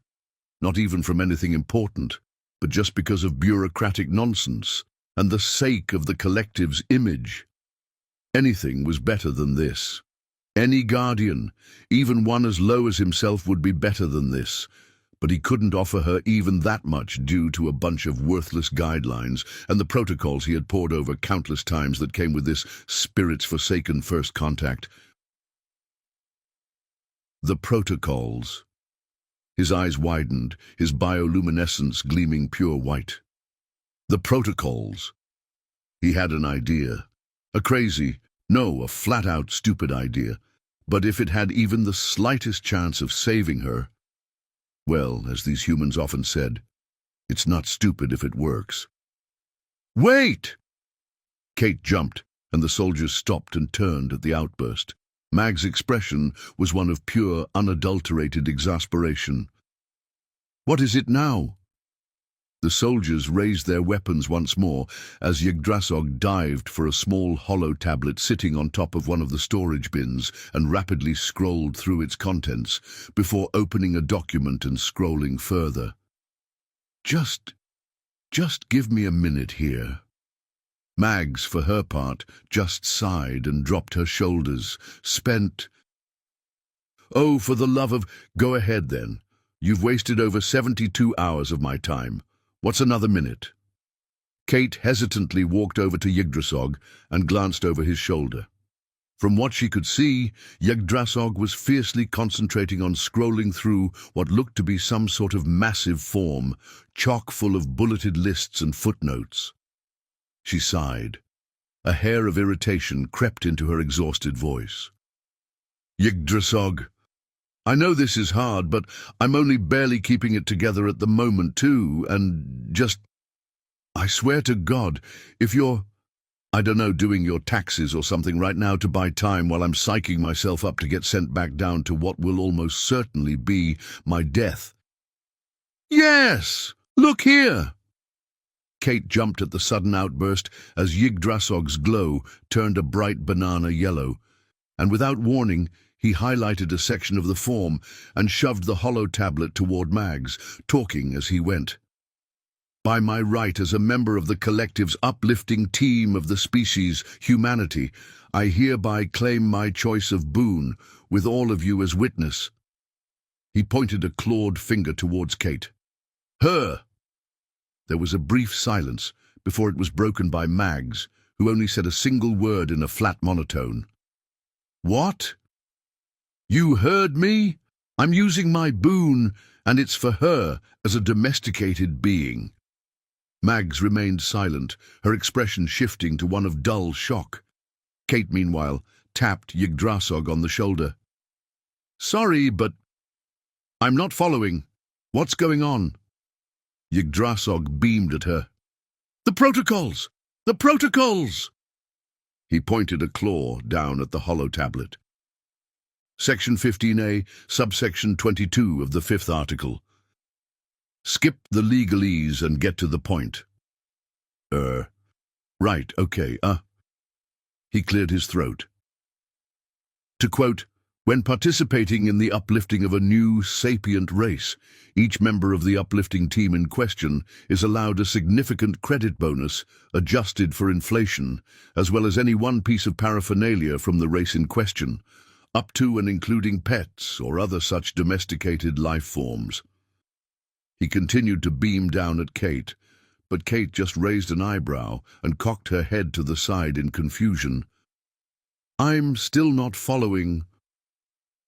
Not even from anything important, but just because of bureaucratic nonsense and the sake of the collective's image. Anything was better than this. Any guardian, even one as low as himself, would be better than this. but he couldn't offer her even that much due to a bunch of worthless guidelines and the protocols he had pored over countless times that came with this spirit's forsaken first contact. The protocols. His eyes widened, his bioluminescence gleaming pure white. The protocols. He had an idea. A crazy, no, a flat-out stupid idea. But if it had even the slightest chance of saving her, well, as these humans often said, it's not stupid if it works. Wait! Kate jumped, and the soldiers stopped and turned at the outburst. Mag's expression was one of pure, unadulterated exasperation. What is it now? The soldiers raised their weapons once more as Yggdrasil dived for a small hollow tablet sitting on top of one of the storage bins and rapidly scrolled through its contents before opening a document and scrolling further. Just give me a minute here. Mags, for her part, just sighed and dropped her shoulders, spent. Oh, for the love of... Go ahead then. You've wasted over 72 hours of my time. What's another minute? Kate hesitantly walked over to Yggdrasil and glanced over his shoulder. From what she could see, Yggdrasil was fiercely concentrating on scrolling through what looked to be some sort of massive form, chock full of bulleted lists and footnotes. She sighed. A hair of irritation crept into her exhausted voice. Yggdrasil, I know this is hard, but I'm only barely keeping it together at the moment too, and just... I swear to God, if you're, I don't know, doing your taxes or something right now to buy time while I'm psyching myself up to get sent back down to what will almost certainly be my death. Yes! Look here! Kate jumped at the sudden outburst as Yggdrasil's glow turned a bright banana yellow, and without warning, he highlighted a section of the form and shoved the hollow tablet toward Mags, talking as he went. By my right as a member of the collective's uplifting team of the species, humanity, I hereby claim my choice of boon, with all of you as witness. He pointed a clawed finger towards Kate. Her! There was a brief silence before it was broken by Mags, who only said a single word in a flat monotone. What? You heard me? I'm using my boon, and it's for her as a domesticated being. Mags remained silent, her expression shifting to one of dull shock. Kate, meanwhile, tapped Yggdrasil on the shoulder. Sorry, but I'm not following. What's going on? Yggdrasil beamed at her. The protocols! The protocols! He pointed a claw down at the hollow tablet. Section 15A, subsection 22 of the 5th article. Skip the legalese and get to the point. Right, okay, He cleared his throat. To quote, when participating in the uplifting of a new, sapient race, each member of the uplifting team in question is allowed a significant credit bonus, adjusted for inflation, as well as any one piece of paraphernalia from the race in question, up to and including pets or other such domesticated life forms. He continued to beam down at Kate, but Kate just raised an eyebrow and cocked her head to the side in confusion. I'm still not following.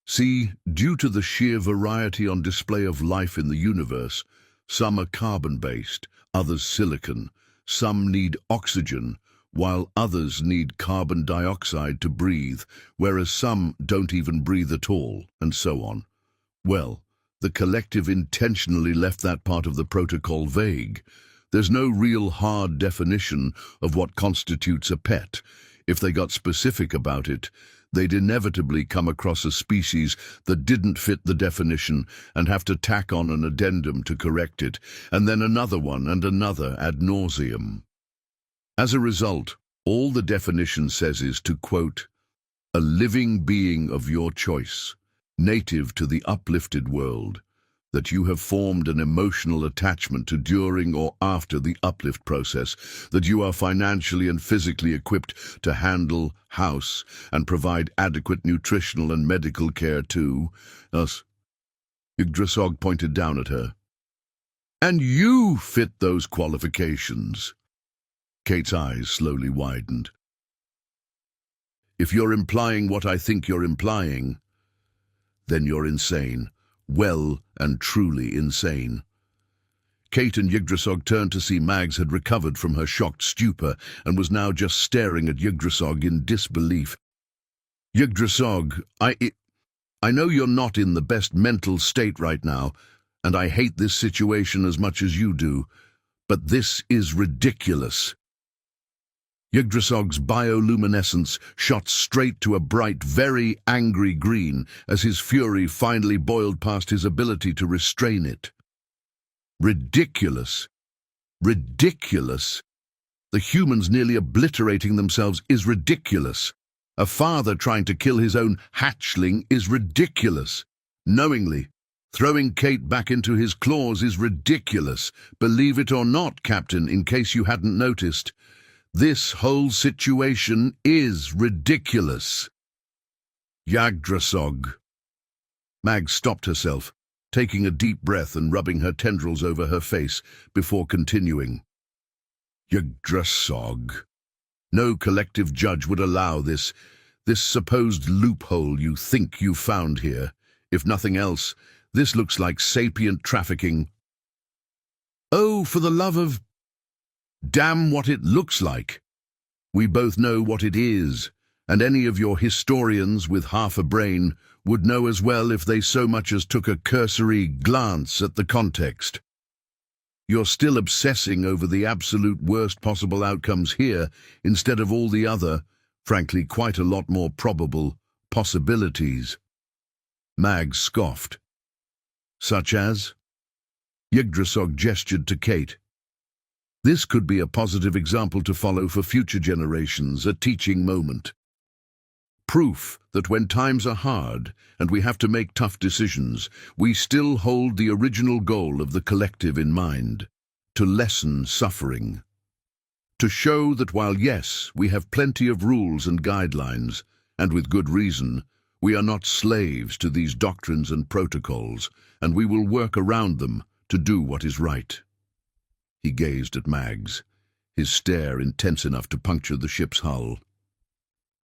See, due to the sheer variety on display of life in the universe, some are carbon-based, others silicon, some need oxygen, while others need carbon dioxide to breathe, whereas some don't even breathe at all, and so on. Well, the collective intentionally left that part of the protocol vague. There's no real hard definition of what constitutes a pet. If they got specific about it, they'd inevitably come across a species that didn't fit the definition and have to tack on an addendum to correct it, and then another one and another ad nauseum. As a result, all the definition says is to quote, a living being of your choice, native to the uplifted world, that you have formed an emotional attachment to during or after the uplift process, that you are financially and physically equipped to handle, house, and provide adequate nutritional and medical care to us. Yggdrasil pointed down at her. And you fit those qualifications. Kate's eyes slowly widened. If you're implying what I think you're implying, then you're insane. Well and truly insane. Kate and Yggdrasil turned to see Mags had recovered from her shocked stupor and was now just staring at Yggdrasil in disbelief. Yggdrasil, I know you're not in the best mental state right now, and I hate this situation as much as you do, but this is ridiculous. Yggdrasil's bioluminescence shot straight to a bright, very angry green as his fury finally boiled past his ability to restrain it. Ridiculous. Ridiculous. The humans nearly obliterating themselves is ridiculous. A father trying to kill his own hatchling is ridiculous. Knowingly, throwing Kate back into his claws is ridiculous. Believe it or not, Captain, in case you hadn't noticed, this whole situation is ridiculous. Yggdrasil. Mag stopped herself, taking a deep breath and rubbing her tendrils over her face before continuing. Yggdrasil. No collective judge would allow this supposed loophole you think you found here. If nothing else, this looks like sapient trafficking. Oh, for the love of... Damn what it looks like. We both know what it is, and any of your historians with half a brain would know as well if they so much as took a cursory glance at the context. You're still obsessing over the absolute worst possible outcomes here instead of all the other, frankly quite a lot more probable, possibilities. Mag scoffed. Such as? Yggdrasil gestured to Kate. This could be a positive example to follow for future generations, a teaching moment. Proof that when times are hard and we have to make tough decisions, we still hold the original goal of the collective in mind, to lessen suffering. To show that while yes, we have plenty of rules and guidelines, and with good reason, we are not slaves to these doctrines and protocols, and we will work around them to do what is right. He gazed at Mags, his stare intense enough to puncture the ship's hull.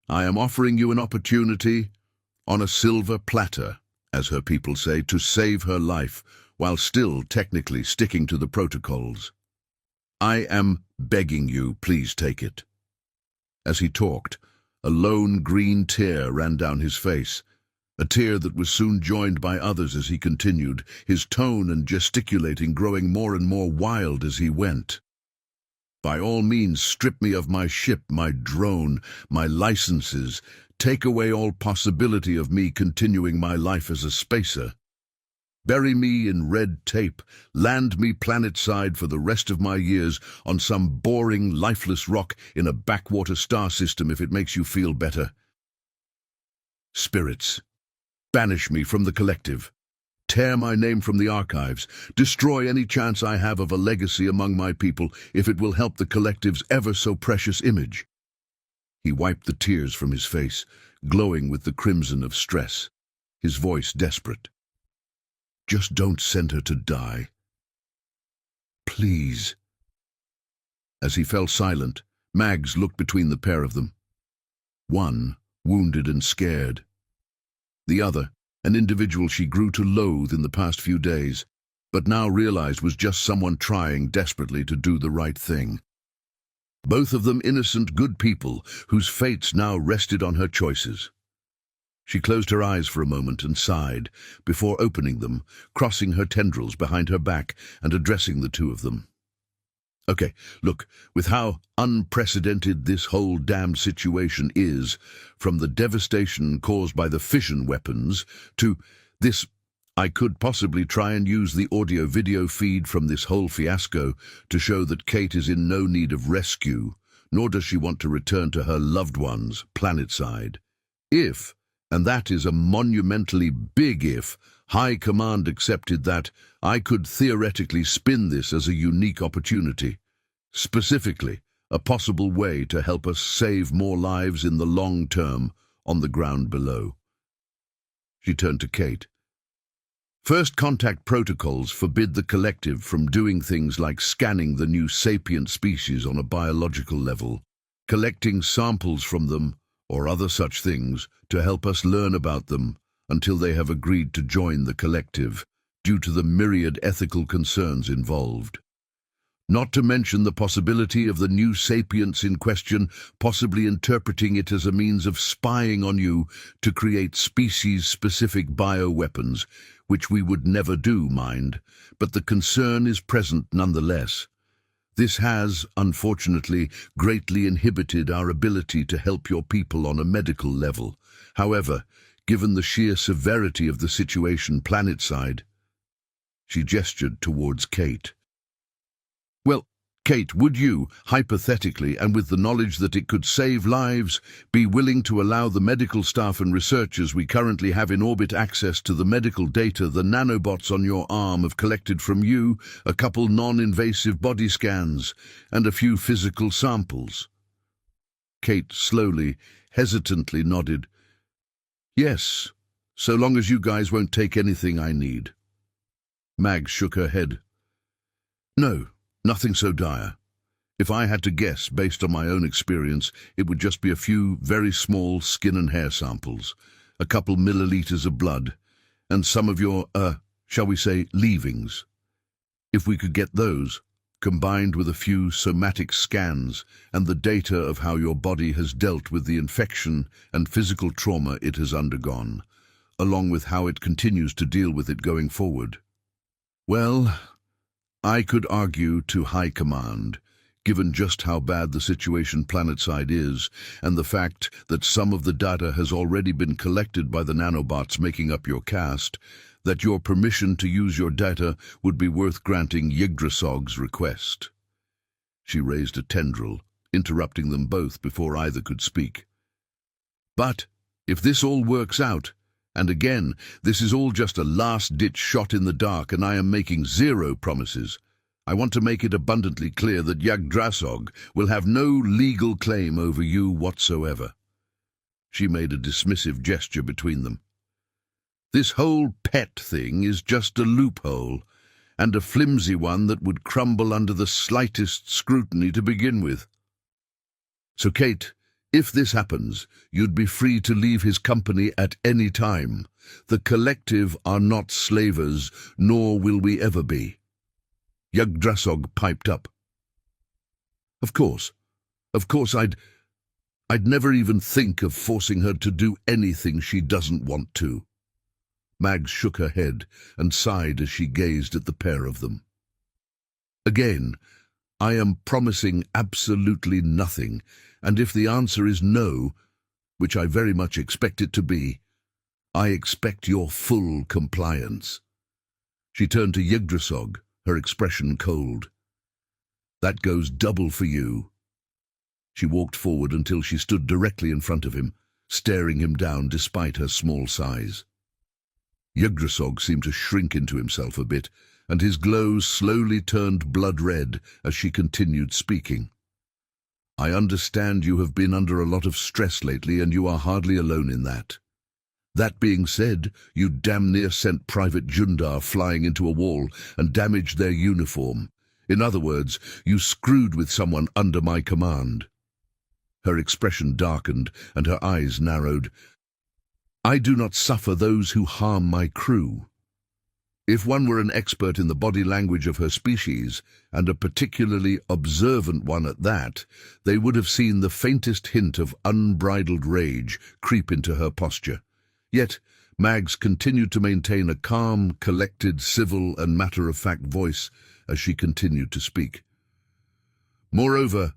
I am offering you an opportunity, on a silver platter, as her people say, to save her life, while still technically sticking to the protocols. I am begging you, please take it. As he talked, a lone green tear ran down his face, a tear that was soon joined by others as he continued, his tone and gesticulating growing more and more wild as he went. By all means, strip me of my ship, my drone, my licenses. Take away all possibility of me continuing my life as a spacer. Bury me in red tape, land me planet-side for the rest of my years on some boring, lifeless rock in a backwater star system if it makes you feel better. Spirits, banish me from the collective. Tear my name from the archives. Destroy any chance I have of a legacy among my people if it will help the collective's ever so precious image. He wiped the tears from his face, glowing with the crimson of stress, his voice desperate. Just don't send her to die. Please. As he fell silent, Mags looked between the pair of them. One, wounded and scared. The other, an individual she grew to loathe in the past few days, but now realized was just someone trying desperately to do the right thing. Both of them innocent, good people whose fates now rested on her choices. She closed her eyes for a moment and sighed, before opening them, crossing her tendrils behind her back and addressing the two of them. Okay, look, with how unprecedented this whole damn situation is, from the devastation caused by the fission weapons to this, I could possibly try and use the audio-video feed from this whole fiasco to show that Kate is in no need of rescue, nor does she want to return to her loved ones, planet-side. If, and that is a monumentally big if, High Command accepted that, I could theoretically spin this as a unique opportunity. Specifically, a possible way to help us save more lives in the long term on the ground below. She turned to Kate. First contact protocols forbid the collective from doing things like scanning the new sapient species on a biological level, collecting samples from them, or other such things, to help us learn about them until they have agreed to join the collective, due to the myriad ethical concerns involved. Not to mention the possibility of the new sapients in question possibly interpreting it as a means of spying on you to create species-specific bioweapons, which we would never do, mind, but the concern is present nonetheless. This has, unfortunately, greatly inhibited our ability to help your people on a medical level. However, given the sheer severity of the situation planetside, she gestured towards Kate. Well, Kate, would you, hypothetically, and with the knowledge that it could save lives, be willing to allow the medical staff and researchers we currently have in orbit access to the medical data the nanobots on your arm have collected from you, a couple non-invasive body scans, and a few physical samples? Kate slowly, hesitantly nodded. Yes, so long as you guys won't take anything I need. Mag shook her head. No. Nothing so dire. If I had to guess, based on my own experience, it would just be a few very small skin and hair samples, a couple milliliters of blood, and some of your, shall we say, leavings. If we could get those, combined with a few somatic scans and the data of how your body has dealt with the infection and physical trauma it has undergone, along with how it continues to deal with it going forward. Well, I could argue to High Command, given just how bad the situation planetside is, and the fact that some of the data has already been collected by the nanobots making up your cast, that your permission to use your data would be worth granting Yggdrasil's request. She raised a tendril, interrupting them both before either could speak. But if this all works out, and again, this is all just a last-ditch shot in the dark and I am making zero promises, I want to make it abundantly clear that Yggdrasil will have no legal claim over you whatsoever. She made a dismissive gesture between them. This whole pet thing is just a loophole, and a flimsy one that would crumble under the slightest scrutiny to begin with. So, Kate, if this happens, you'd be free to leave his company at any time. The collective are not slavers, nor will we ever be. Yggdrasil piped up. Of course, I'd never even think of forcing her to do anything she doesn't want to. Mags shook her head and sighed as she gazed at the pair of them. Again, I am promising absolutely nothing, and if the answer is no, which I very much expect it to be, I expect your full compliance. She turned to Yggdrasil, her expression cold. That goes double for you. She walked forward until she stood directly in front of him, staring him down despite her small size. Yggdrasil seemed to shrink into himself a bit, and his glow slowly turned blood red as she continued speaking. I understand you have been under a lot of stress lately, and you are hardly alone in that. That being said, you damn near sent Private Jundar flying into a wall and damaged their uniform. In other words, you screwed with someone under my command. Her expression darkened and her eyes narrowed. I do not suffer those who harm my crew. If one were an expert in the body language of her species, and a particularly observant one at that, they would have seen the faintest hint of unbridled rage creep into her posture. Yet, Mags continued to maintain a calm, collected, civil and matter-of-fact voice as she continued to speak. Moreover,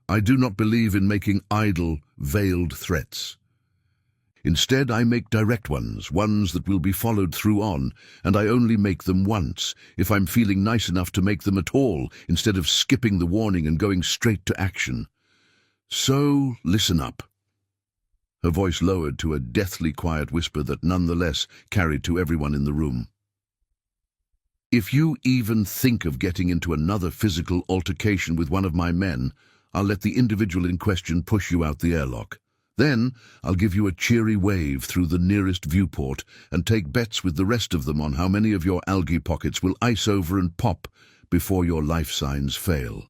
I do not believe in making idle, veiled threats. Instead, I make direct ones that will be followed through on, and I only make them once, if I'm feeling nice enough to make them at all, instead of skipping the warning and going straight to action. So, listen up. Her voice lowered to a deathly quiet whisper that nonetheless carried to everyone in the room. If you even think of getting into another physical altercation with one of my men, I'll let the individual in question push you out the airlock. Then I'll give you a cheery wave through the nearest viewport and take bets with the rest of them on how many of your algae pockets will ice over and pop before your life signs fail.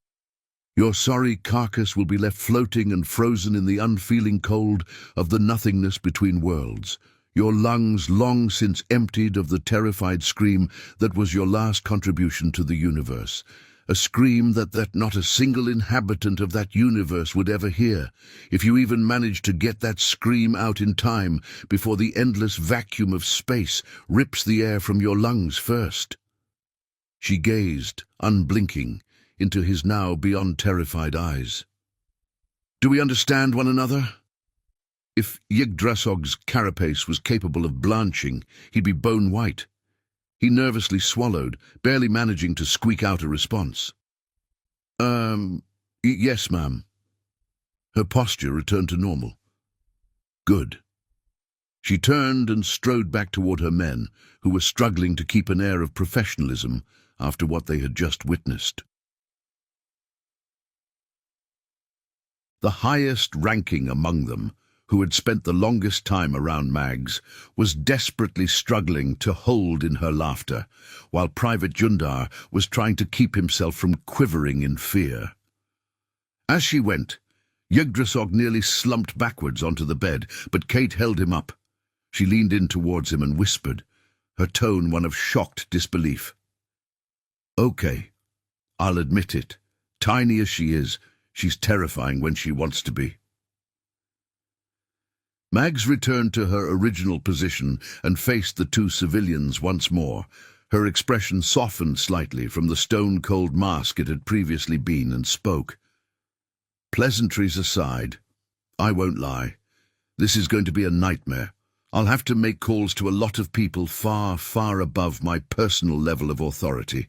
Your sorry carcass will be left floating and frozen in the unfeeling cold of the nothingness between worlds, your lungs long since emptied of the terrified scream that was your last contribution to the universe. A scream that not a single inhabitant of that universe would ever hear, if you even managed to get that scream out in time before the endless vacuum of space rips the air from your lungs first. She gazed, unblinking, into his now beyond terrified eyes. Do we understand one another? If YHWH'S carapace was capable of blanching, he'd be bone white. He nervously swallowed, barely managing to squeak out a response. Yes, ma'am. Her posture returned to normal. Good. She turned and strode back toward her men, who were struggling to keep an air of professionalism after what they had just witnessed. The highest ranking among them, who had spent the longest time around Mags, was desperately struggling to hold in her laughter, while Private Jundar was trying to keep himself from quivering in fear. As she went, YHWH nearly slumped backwards onto the bed, but Kate held him up. She leaned in towards him and whispered, her tone one of shocked disbelief. Okay, I'll admit it. Tiny as she is, she's terrifying when she wants to be. Mags returned to her original position and faced the two civilians once more. Her expression softened slightly from the stone-cold mask it had previously been, and spoke. Pleasantries aside, I won't lie. This is going to be a nightmare. I'll have to make calls to a lot of people far, far above my personal level of authority,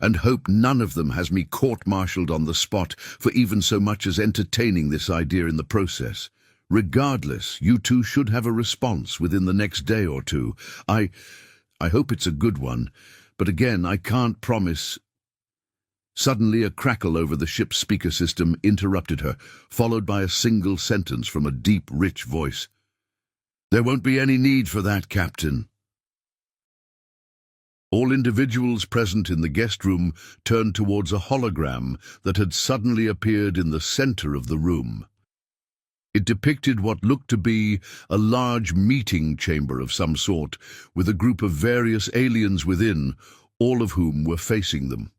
and hope none of them has me court-martialed on the spot for even so much as entertaining this idea in the process. Regardless, you two should have a response within the next day or two. I hope it's a good one, but again, I can't promise. Suddenly, a crackle over the ship's speaker system interrupted her, followed by a single sentence from a deep, rich voice. There won't be any need for that, Captain. All individuals present in the guest room turned towards a hologram that had suddenly appeared in the center of the room. It depicted what looked to be a large meeting chamber of some sort, with a group of various aliens within, all of whom were facing them.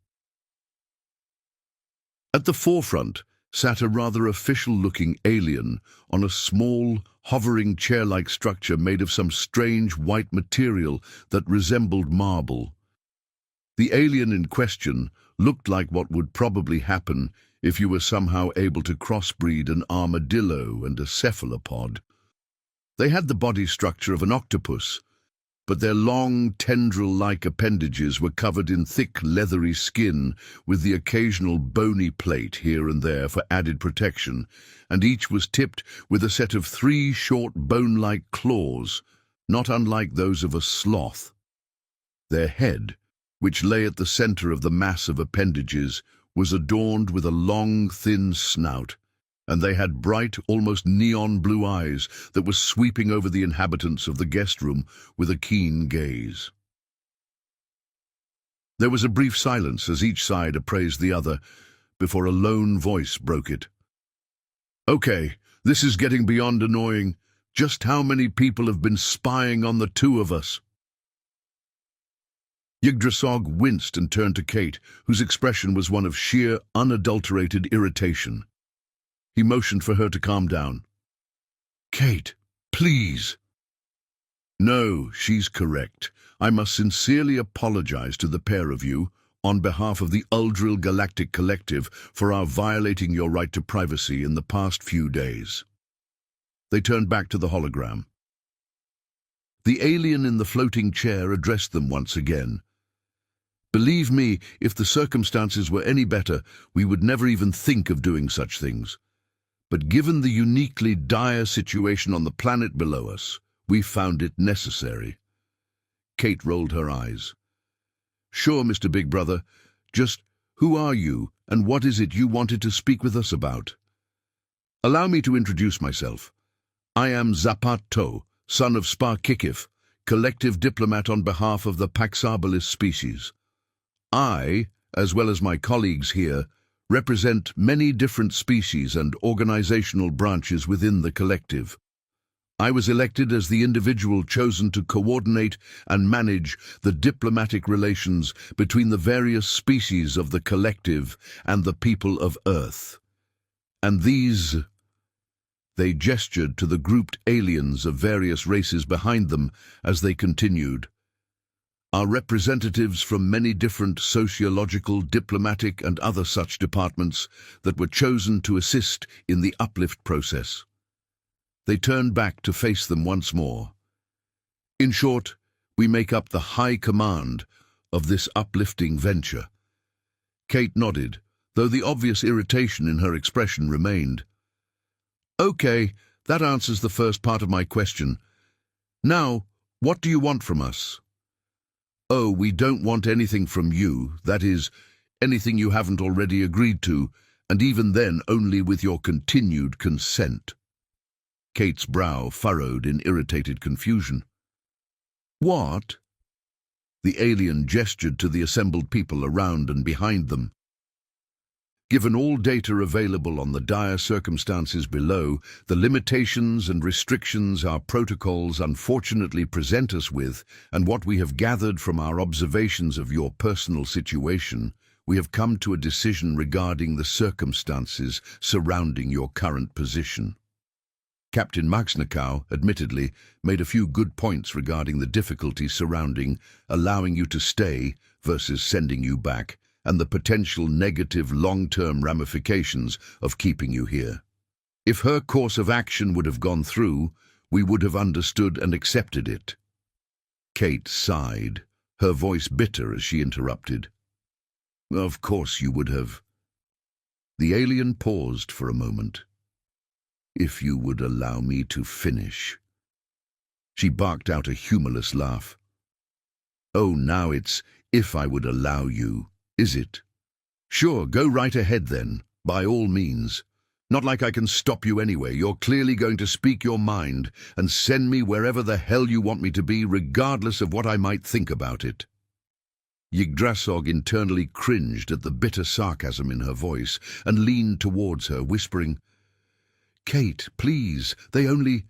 At the forefront sat a rather official-looking alien on a small, hovering chair-like structure made of some strange white material that resembled marble. The alien in question looked like what would probably happen if you were somehow able to crossbreed an armadillo and a cephalopod. They had the body structure of an octopus, but their long, tendril-like appendages were covered in thick, leathery skin with the occasional bony plate here and there for added protection, and each was tipped with a set of 3 short, bone-like claws, not unlike those of a sloth. Their head, which lay at the center of the mass of appendages, was adorned with a long, thin snout, and they had bright, almost neon-blue eyes that were sweeping over the inhabitants of the guest room with a keen gaze. There was a brief silence as each side appraised the other, before a lone voice broke it. Okay, this is getting beyond annoying. Just how many people have been spying on the two of us? YHWH winced and turned to Kate, whose expression was one of sheer, unadulterated irritation. He motioned for her to calm down. Kate, please. No, she's correct. I must sincerely apologize to the pair of you, on behalf of the Uldril Galactic Collective, for our violating your right to privacy in the past few days. They turned back to the hologram. The alien in the floating chair addressed them once again. Believe me, if the circumstances were any better, we would never even think of doing such things. But given the uniquely dire situation on the planet below us, we found it necessary. Kate rolled her eyes. Sure, Mr. Big Brother. Just who are you, and what is it you wanted to speak with us about? Allow me to introduce myself. I am Zapato, son of Sparkikif, collective diplomat on behalf of the Paxabilis species. I, as well as my colleagues here, represent many different species and organizational branches within the collective. I was elected as the individual chosen to coordinate and manage the diplomatic relations between the various species of the collective and the people of Earth. And these... They gestured to the grouped aliens of various races behind them as they continued. Are representatives from many different sociological, diplomatic and other such departments that were chosen to assist in the uplift process. They turned back to face them once more. In short, we make up the high command of this uplifting venture. Kate nodded, though the obvious irritation in her expression remained. Okay, that answers the first part of my question. Now, what do you want from us? Oh, we don't want anything from you, that is, anything you haven't already agreed to, and even then only with your continued consent. Kate's brow furrowed in irritated confusion. What? The alien gestured to the assembled people around and behind them. Given all data available on the dire circumstances below, the limitations and restrictions our protocols unfortunately present us with, and what we have gathered from our observations of your personal situation, we have come to a decision regarding the circumstances surrounding your current position. Captain Magsnakow, admittedly, made a few good points regarding the difficulties surrounding allowing you to stay versus sending you back, and the potential negative long-term ramifications of keeping you here. If her course of action would have gone through, we would have understood and accepted it. Kate sighed, her voice bitter as she interrupted. Of course you would have. The alien paused for a moment. If you would allow me to finish. She barked out a humorless laugh. Oh, now it's if I would allow you, is it? Sure, go right ahead then, by all means. Not like I can stop you anyway. You're clearly going to speak your mind and send me wherever the hell you want me to be, regardless of what I might think about it. Yggdrasil internally cringed at the bitter sarcasm in her voice and leaned towards her, whispering, Kate, please, they only...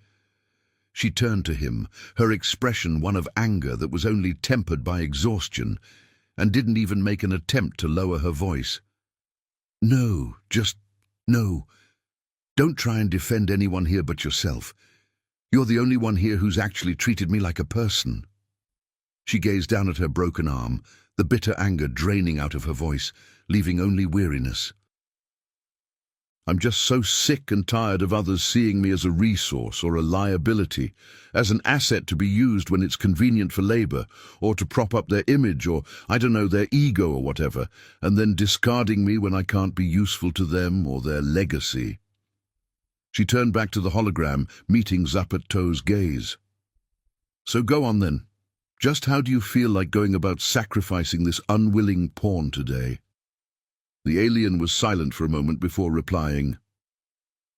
She turned to him, her expression one of anger that was only tempered by exhaustion, and didn't even make an attempt to lower her voice. No, just no. Don't try and defend anyone here but yourself. You're the only one here who's actually treated me like a person. She gazed down at her broken arm, the bitter anger draining out of her voice, leaving only weariness. I'm just so sick and tired of others seeing me as a resource or a liability, as an asset to be used when it's convenient for labor, or to prop up their image, or, I don't know, their ego or whatever, and then discarding me when I can't be useful to them or their legacy. She turned back to the hologram, meeting Zapato's gaze. So go on then. Just how do you feel like going about sacrificing this unwilling pawn today? The alien was silent for a moment before replying.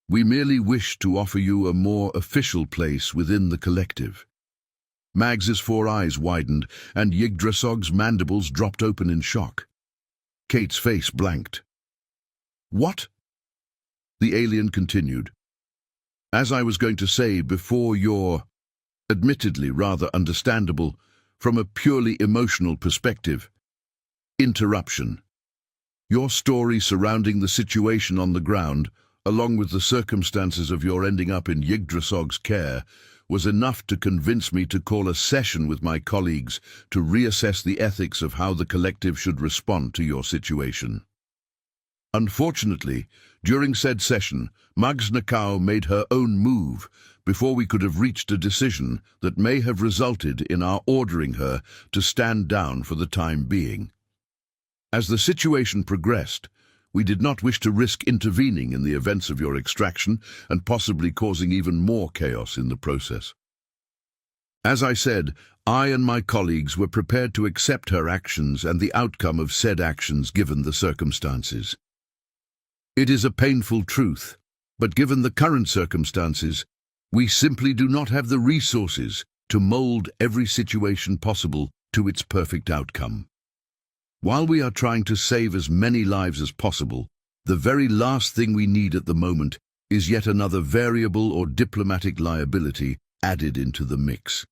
We merely wish to offer you a more official place within the collective. Mags's four eyes widened, and Yggdrasil's mandibles dropped open in shock. Kate's face blanked. What? The alien continued. As I was going to say before your, admittedly rather understandable, from a purely emotional perspective, interruption. Your story surrounding the situation on the ground, along with the circumstances of your ending up in Yggdrasil's care, was enough to convince me to call a session with my colleagues to reassess the ethics of how the collective should respond to your situation. Unfortunately, during said session, Magsnakow made her own move before we could have reached a decision that may have resulted in our ordering her to stand down for the time being. As the situation progressed, we did not wish to risk intervening in the events of your extraction and possibly causing even more chaos in the process. As I said, I and my colleagues were prepared to accept her actions and the outcome of said actions given the circumstances. It is a painful truth, but given the current circumstances, We simply do not have the resources to mold every situation possible to its perfect outcome. While we are trying to save as many lives as possible, the very last thing we need at the moment is yet another variable or diplomatic liability added into the mix.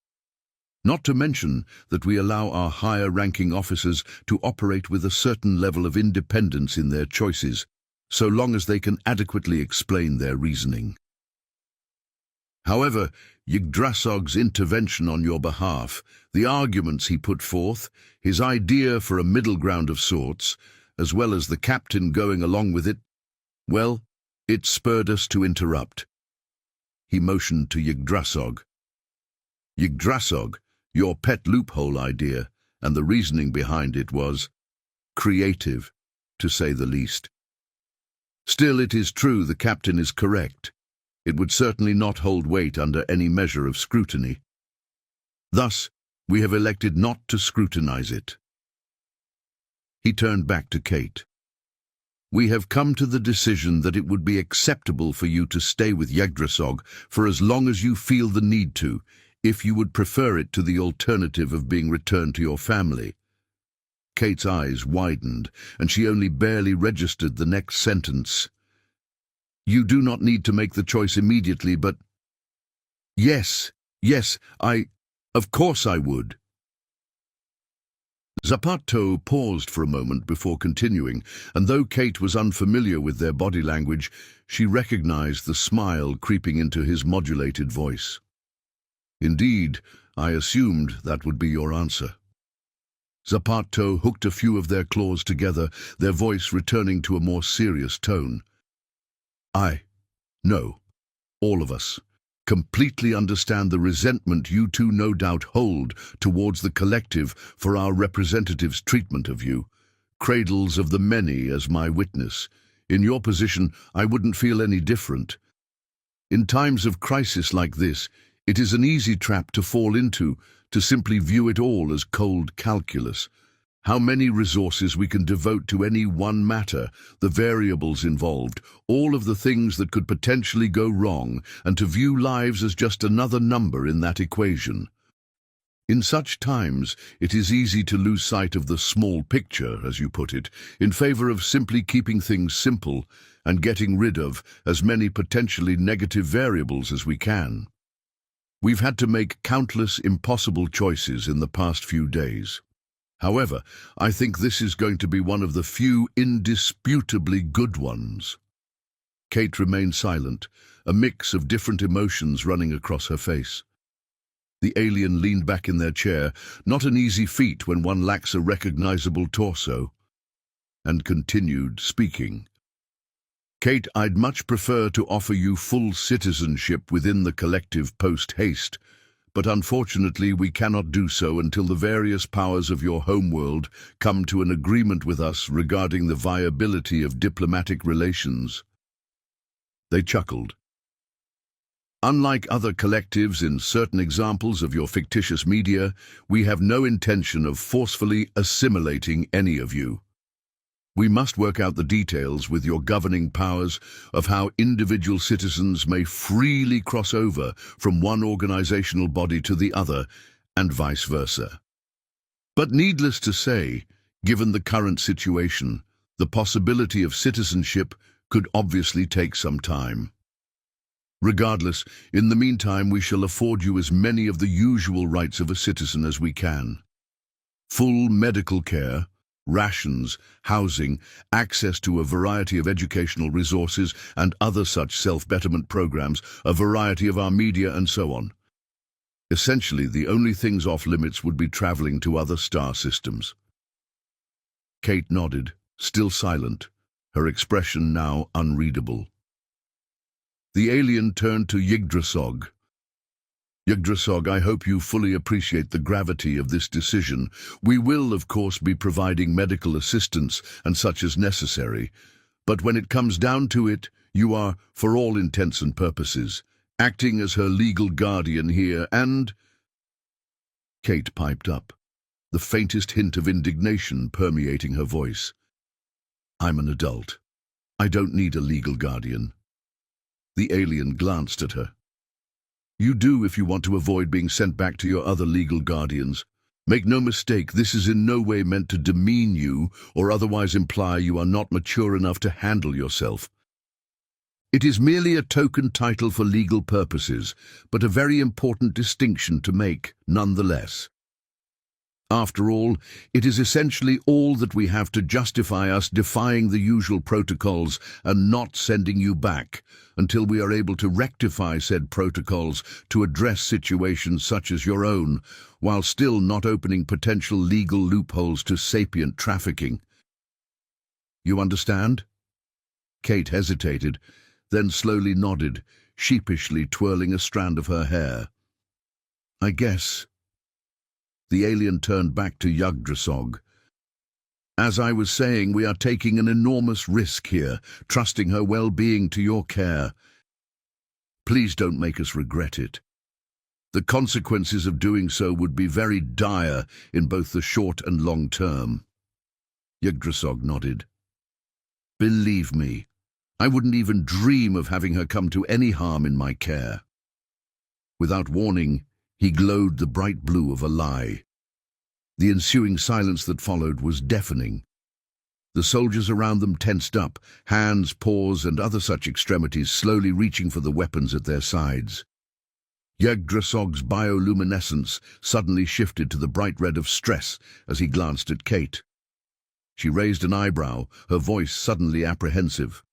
Not to mention that we allow our higher-ranking officers to operate with a certain level of independence in their choices, so long as they can adequately explain their reasoning. However, Yggdrasil's intervention on your behalf, the arguments he put forth, his idea for a middle ground of sorts, as well as the captain going along with it, well, it spurred us to interrupt. He motioned to Yggdrasil. Yggdrasil, your pet loophole idea, and the reasoning behind it was creative, to say the least. Still, it is true the captain is correct. It would certainly not hold weight under any measure of scrutiny. Thus, we have elected not to scrutinize it. He turned back to Kate. We have come to the decision that it would be acceptable for you to stay with Yggdrasil for as long as you feel the need to, if you would prefer it to the alternative of being returned to your family. Kate's eyes widened, and she only barely registered the next sentence. You do not need to make the choice immediately, but... Yes, of course I would. Zapato paused for a moment before continuing, and though Kate was unfamiliar with their body language, she recognized the smile creeping into his modulated voice. Indeed, I assumed that would be your answer. Zapato hooked a few of their claws together, their voice returning to a more serious tone. No, all of us, completely understand the resentment you two no doubt hold towards the collective for our representatives' treatment of you. Cradles of the many as my witness. In your position, I wouldn't feel any different. In times of crisis like this, it is an easy trap to fall into, to simply view it all as cold calculus. How many resources we can devote to any one matter, the variables involved, all of the things that could potentially go wrong, and to view lives as just another number in that equation. In such times, it is easy to lose sight of the small picture, as you put it, in favor of simply keeping things simple and getting rid of as many potentially negative variables as we can. We've had to make countless impossible choices in the past few days. However, I think this is going to be one of the few indisputably good ones. Kate remained silent, a mix of different emotions running across her face. The alien leaned back in their chair, not an easy feat when one lacks a recognizable torso, and continued speaking. Kate, I'd much prefer to offer you full citizenship within the collective post-haste, but unfortunately we cannot do so until the various powers of your homeworld come to an agreement with us regarding the viability of diplomatic relations. They chuckled. Unlike other collectives in certain examples of your fictitious media, we have no intention of forcefully assimilating any of you. We must work out the details with your governing powers of how individual citizens may freely cross over from one organizational body to the other, and vice versa. But needless to say, given the current situation, the possibility of citizenship could obviously take some time. Regardless, in the meantime, we shall afford you as many of the usual rights of a citizen as we can. Full medical care, rations, housing, access to a variety of educational resources and other such self-betterment programs, a variety of our media and so on. Essentially, the only things off limits would be traveling to other star systems. Kate nodded, still silent, her expression now unreadable. The alien turned to Yggdrasil. Yggdrasil, I hope you fully appreciate the gravity of this decision. We will, of course, be providing medical assistance and such as necessary, but when it comes down to it, you are, for all intents and purposes, acting as her legal guardian here, and... Kate piped up, the faintest hint of indignation permeating her voice. I'm an adult. I don't need a legal guardian. The alien glanced at her. You do if you want to avoid being sent back to your other legal guardians. Make no mistake, this is in no way meant to demean you or otherwise imply you are not mature enough to handle yourself. It is merely a token title for legal purposes, but a very important distinction to make nonetheless. After all, it is essentially all that we have to justify us defying the usual protocols and not sending you back until we are able to rectify said protocols to address situations such as your own, while still not opening potential legal loopholes to sapient trafficking. You understand? Kate hesitated, then slowly nodded, sheepishly twirling a strand of her hair. I guess. The alien turned back to Yggdrasil. As I was saying, we are taking an enormous risk here, trusting her well-being to your care. Please don't make us regret it. The consequences of doing so would be very dire in both the short and long term. Yggdrasil nodded. Believe me, I wouldn't even dream of having her come to any harm in my care. Without warning, he glowed the bright blue of a lie. The ensuing silence that followed was deafening. The soldiers around them tensed up, hands, paws, and other such extremities slowly reaching for the weapons at their sides. Yggdrasil's bioluminescence suddenly shifted to the bright red of stress as he glanced at Kate. She raised an eyebrow, her voice suddenly apprehensive.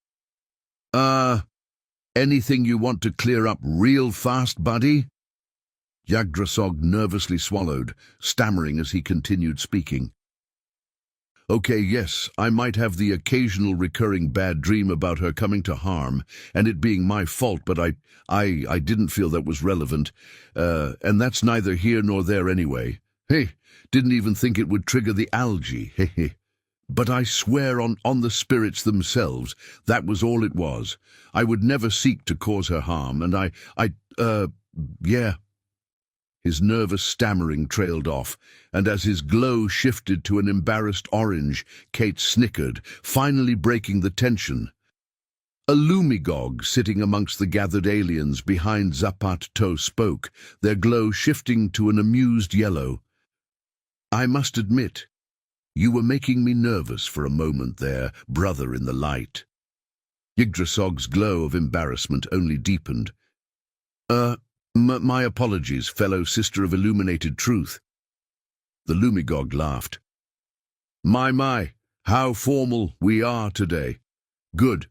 Anything you want to clear up real fast, buddy? Yggdrasil nervously swallowed, stammering as he continued speaking. Okay, yes, I might have the occasional recurring bad dream about her coming to harm, and it being my fault, but I didn't feel that was relevant, and that's neither here nor there anyway. Hey, didn't even think it would trigger the algae, hehe. But I swear on the spirits themselves, that was all it was. I would never seek to cause her harm, and yeah. His nervous stammering trailed off, and as his glow shifted to an embarrassed orange, Kate snickered, finally breaking the tension. A lumigog sitting amongst the gathered aliens behind Zapat-To spoke, their glow shifting to an amused yellow. I must admit, you were making me nervous for a moment there, brother in the light. Yggdrasil's glow of embarrassment only deepened. My apologies, fellow sister of illuminated truth. The lumigog laughed. My, how formal we are today. Good.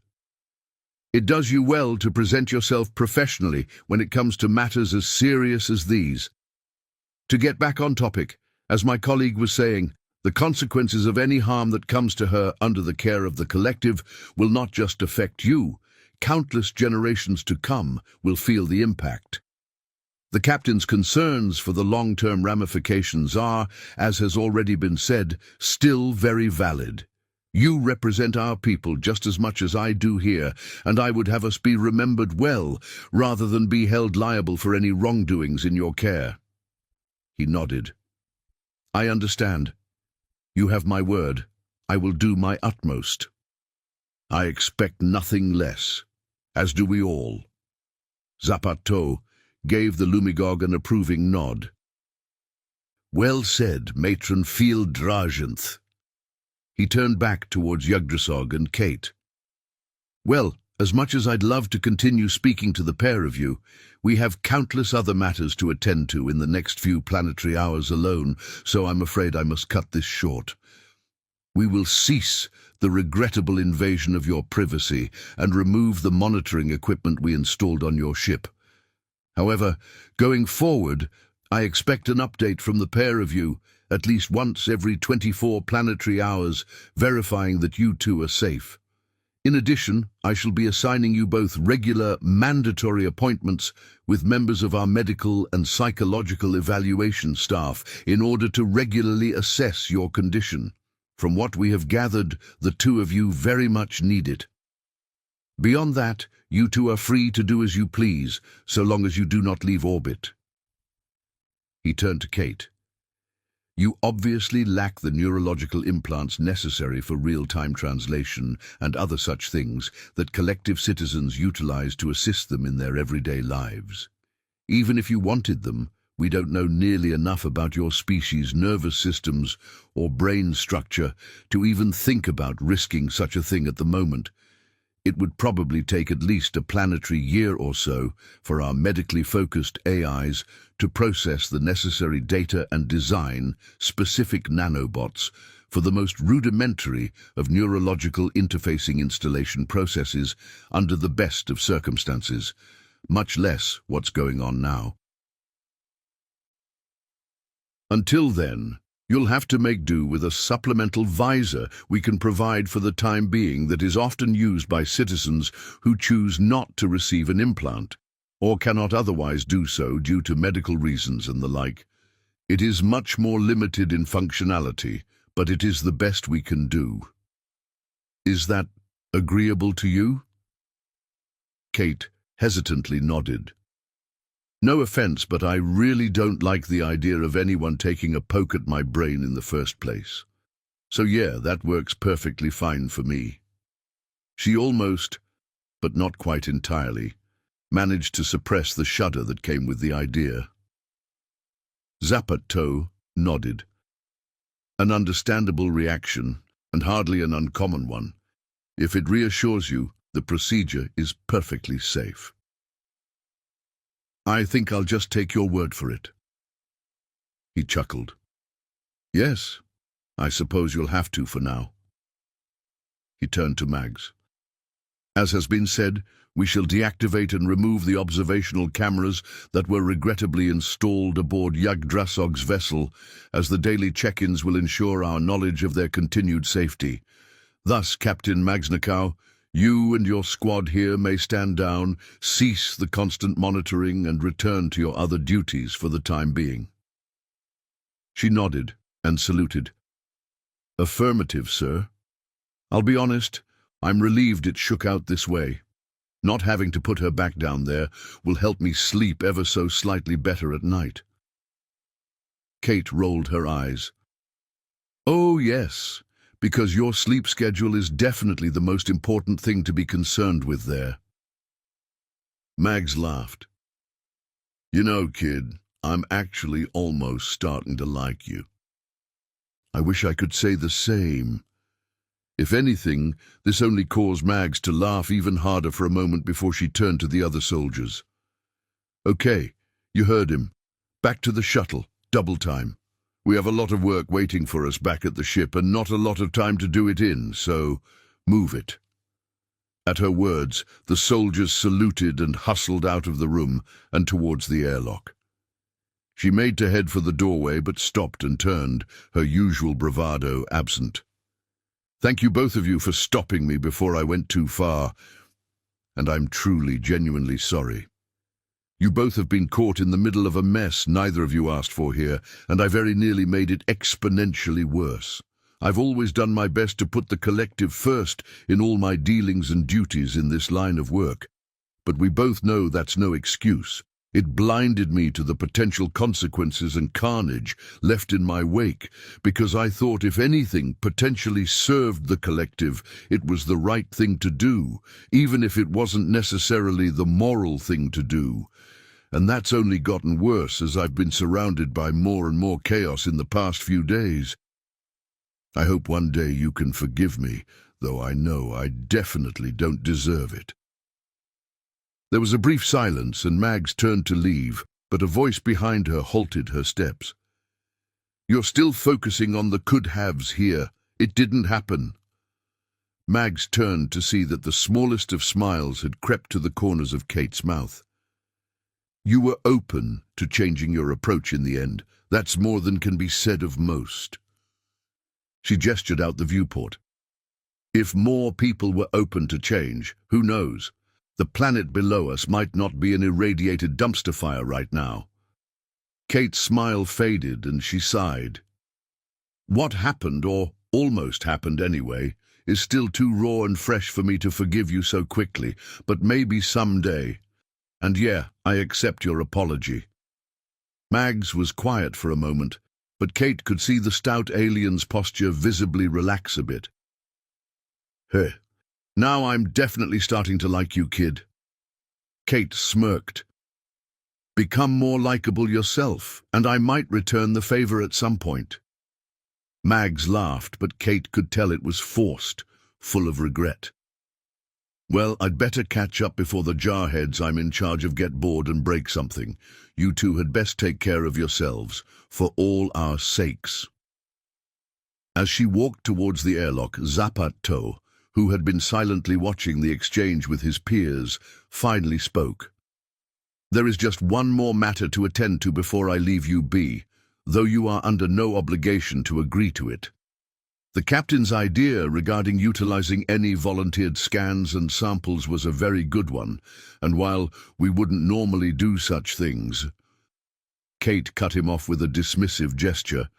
It does you well to present yourself professionally when it comes to matters as serious as these. To get back on topic, as my colleague was saying, the consequences of any harm that comes to her under the care of the collective will not just affect you. Countless generations to come will feel the impact. The captain's concerns for the long-term ramifications are, as has already been said, still very valid. You represent our people just as much as I do here, and I would have us be remembered well, rather than be held liable for any wrongdoings in your care. He nodded. I understand. You have my word. I will do my utmost. I expect nothing less, as do we all. Zapat-To gave the lumigog an approving nod. Well said, Matron Field Drajanth. He turned back towards Yggdrasil and Kate. Well, as much as I'd love to continue speaking to the pair of you, we have countless other matters to attend to in the next few planetary hours alone, so I'm afraid I must cut this short. We will cease the regrettable invasion of your privacy and remove the monitoring equipment we installed on your ship. However, going forward, I expect an update from the pair of you, at least once every 24 planetary hours, verifying that you two are safe. In addition, I shall be assigning you both regular, mandatory appointments with members of our medical and psychological evaluation staff in order to regularly assess your condition. From what we have gathered, the two of you very much need it. Beyond that, you two are free to do as you please, so long as you do not leave orbit. He turned to Kate. You obviously lack the neurological implants necessary for real-time translation and other such things that collective citizens utilize to assist them in their everyday lives. Even if you wanted them, we don't know nearly enough about your species' nervous systems or brain structure to even think about risking such a thing at the moment. It would probably take at least a planetary year or so for our medically focused AIs to process the necessary data and design specific nanobots for the most rudimentary of neurological interfacing installation processes under the best of circumstances, much less what's going on now. Until then, you'll have to make do with a supplemental visor we can provide for the time being that is often used by citizens who choose not to receive an implant, or cannot otherwise do so due to medical reasons and the like. It is much more limited in functionality, but it is the best we can do. Is that agreeable to you? Kate hesitantly nodded. No offense, but I really don't like the idea of anyone taking a poke at my brain in the first place. So yeah, that works perfectly fine for me. She almost, but not quite entirely, managed to suppress the shudder that came with the idea. Zapato nodded. An understandable reaction, and hardly an uncommon one. If it reassures you, the procedure is perfectly safe. I think I'll just take your word for it. He chuckled. Yes, I suppose you'll have to for now. He turned to Mags. As has been said, we shall deactivate and remove the observational cameras that were regrettably installed aboard YHWH'S vessel, as the daily check-ins will ensure our knowledge of their continued safety. Thus, Captain Magsnakow, you and your squad here may stand down, cease the constant monitoring, and return to your other duties for the time being. She nodded and saluted. Affirmative, sir. I'll be honest, I'm relieved it shook out this way. Not having to put her back down there will help me sleep ever so slightly better at night. Kate rolled her eyes. Oh, yes, because your sleep schedule is definitely the most important thing to be concerned with there. Mags laughed. You know, kid, I'm actually almost starting to like you. I wish I could say the same. If anything, this only caused Mags to laugh even harder for a moment before she turned to the other soldiers. Okay, you heard him. Back to the shuttle, double time. We have a lot of work waiting for us back at the ship and not a lot of time to do it in, so move it. At her words, the soldiers saluted and hustled out of the room and towards the airlock. She made to head for the doorway but stopped and turned, her usual bravado absent. Thank you both of you for stopping me before I went too far, and I'm truly, genuinely sorry. You both have been caught in the middle of a mess neither of you asked for here, and I very nearly made it exponentially worse. I've always done my best to put the collective first in all my dealings and duties in this line of work, but we both know that's no excuse. It blinded me to the potential consequences and carnage left in my wake, because I thought if anything potentially served the collective, it was the right thing to do, even if it wasn't necessarily the moral thing to do. And that's only gotten worse as I've been surrounded by more and more chaos in the past few days. I hope one day you can forgive me, though I know I definitely don't deserve it. There was a brief silence, and Mags turned to leave, but a voice behind her halted her steps. You're still focusing on the could-haves here. It didn't happen. Mags turned to see that the smallest of smiles had crept to the corners of Kate's mouth. You were open to changing your approach in the end. That's more than can be said of most. She gestured out the viewport. If more people were open to change, who knows? The planet below us might not be an irradiated dumpster fire right now. Kate's smile faded and she sighed. What happened, or almost happened anyway, is still too raw and fresh for me to forgive you so quickly, but maybe someday. And yeah, I accept your apology. Mags was quiet for a moment, but Kate could see the stout alien's posture visibly relax a bit. Heh. Now I'm definitely starting to like you, kid. Kate smirked. Become more likable yourself, and I might return the favor at some point. Mags laughed, but Kate could tell it was forced, full of regret. Well, I'd better catch up before the jarheads I'm in charge of get bored and break something. You two had best take care of yourselves, for all our sakes. As she walked towards the airlock, Zapato, who had been silently watching the exchange with his peers, finally spoke. There is just one more matter to attend to before I leave you be, though you are under no obligation to agree to it. The captain's idea regarding utilizing any volunteered scans and samples was a very good one, and while we wouldn't normally do such things... Kate cut him off with a dismissive gesture.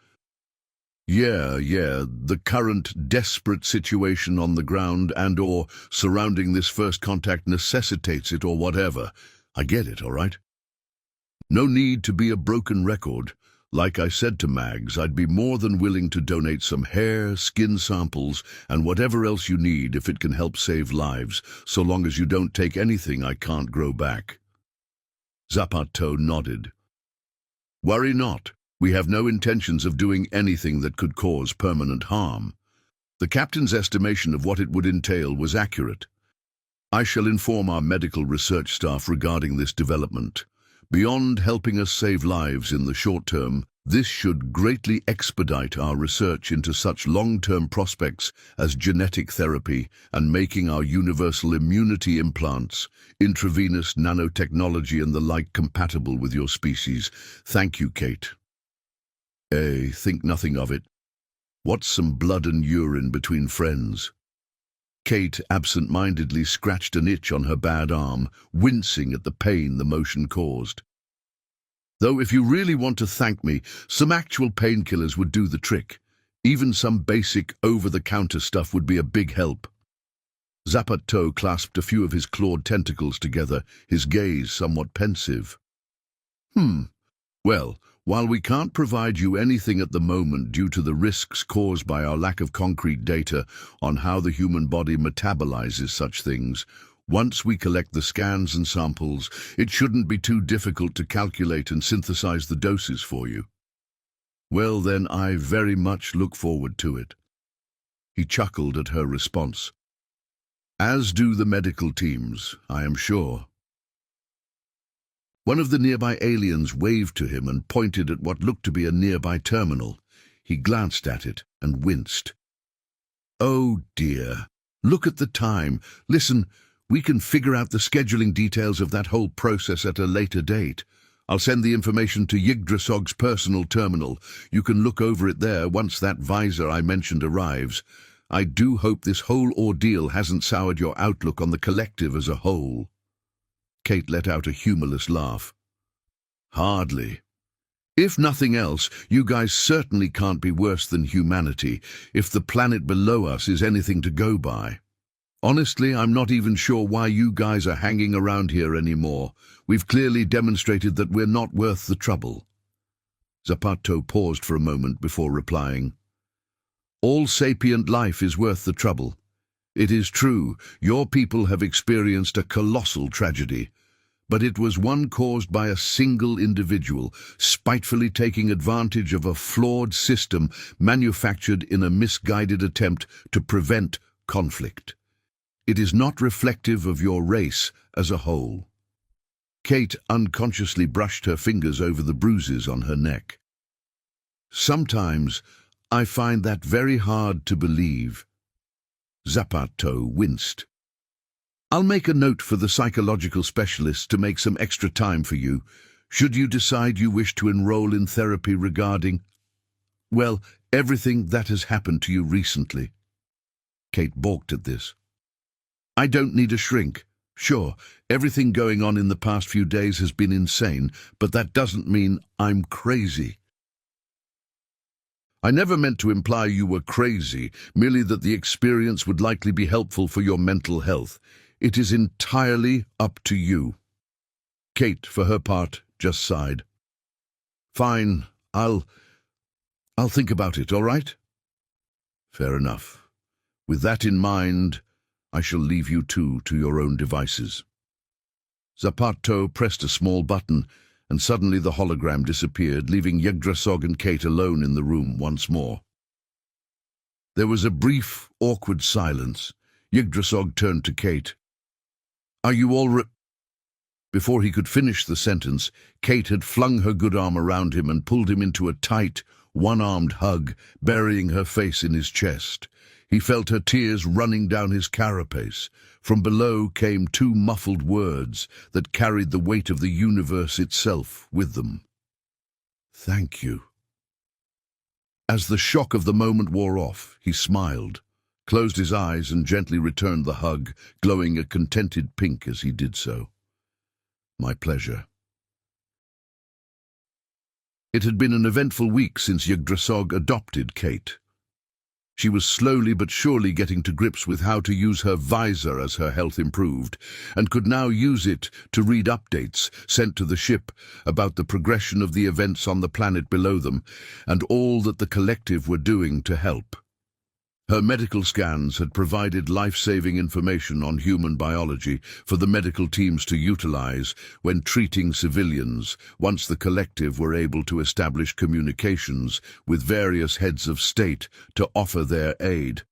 Yeah, the current desperate situation on the ground and/or surrounding this first contact necessitates it or whatever. I get it, all right? No need to be a broken record. Like I said to Mags, I'd be more than willing to donate some hair, skin samples, and whatever else you need if it can help save lives, so long as you don't take anything I can't grow back. Zapato nodded. Worry not. We have no intentions of doing anything that could cause permanent harm. The captain's estimation of what it would entail was accurate. I shall inform our medical research staff regarding this development. Beyond helping us save lives in the short term, this should greatly expedite our research into such long-term prospects as genetic therapy and making our universal immunity implants, intravenous nanotechnology and the like compatible with your species. Thank you, Kate. Think nothing of it. What's some blood and urine between friends? Kate absent-mindedly scratched an itch on her bad arm, wincing at the pain the motion caused. Though if you really want to thank me, some actual painkillers would do the trick. Even some basic over-the-counter stuff would be a big help. Zapato clasped a few of his clawed tentacles together, his gaze somewhat pensive. Well, while we can't provide you anything at the moment due to the risks caused by our lack of concrete data on how the human body metabolizes such things, once we collect the scans and samples, it shouldn't be too difficult to calculate and synthesize the doses for you. Well then, I very much look forward to it. He chuckled at her response. As do the medical teams, I am sure. One of the nearby aliens waved to him and pointed at what looked to be a nearby terminal. He glanced at it and winced. Oh dear, look at the time. Listen, we can figure out the scheduling details of that whole process at a later date. I'll send the information to YHWH'S personal terminal. You can look over it there once that visor I mentioned arrives. I do hope this whole ordeal hasn't soured your outlook on the collective as a whole. Kate let out a humorless laugh. Hardly. If nothing else, you guys certainly can't be worse than humanity, if the planet below us is anything to go by. Honestly, I'm not even sure why you guys are hanging around here anymore. We've clearly demonstrated that we're not worth the trouble. Zapato paused for a moment before replying. All sapient life is worth the trouble. It is true, your people have experienced a colossal tragedy, but it was one caused by a single individual, spitefully taking advantage of a flawed system manufactured in a misguided attempt to prevent conflict. It is not reflective of your race as a whole. Kate unconsciously brushed her fingers over the bruises on her neck. Sometimes I find that very hard to believe. Zapato winced. I'll make a note for the psychological specialist to make some extra time for you, should you decide you wish to enroll in therapy regarding, well, everything that has happened to you recently. Kate balked at this. I don't need a shrink. Sure, everything going on in the past few days has been insane, but that doesn't mean I'm crazy. I never meant to imply you were crazy, merely that the experience would likely be helpful for your mental health. It is entirely up to you. Kate, for her part, just sighed. Fine, I'll think about it, all right? Fair enough. With that in mind, I shall leave you two to your own devices. Zapato pressed a small button, and suddenly the hologram disappeared, leaving Yggdrasil and Kate alone in the room once more. There was a brief, awkward silence. Yggdrasil turned to Kate. "Are you all right?" Before he could finish the sentence, Kate had flung her good arm around him and pulled him into a tight, one-armed hug, burying her face in his chest. He felt her tears running down his carapace. From below came two muffled words that carried the weight of the universe itself with them. "Thank you." As the shock of the moment wore off, he smiled, closed his eyes and gently returned the hug, glowing a contented pink as he did so. "My pleasure." It had been an eventful week since Yggdrasil adopted Kate. She was slowly but surely getting to grips with how to use her visor as her health improved, and could now use it to read updates sent to the ship about the progression of the events on the planet below them, and all that the collective were doing to help. Her medical scans had provided life-saving information on human biology for the medical teams to utilize when treating civilians, once the collective were able to establish communications with various heads of state to offer their aid,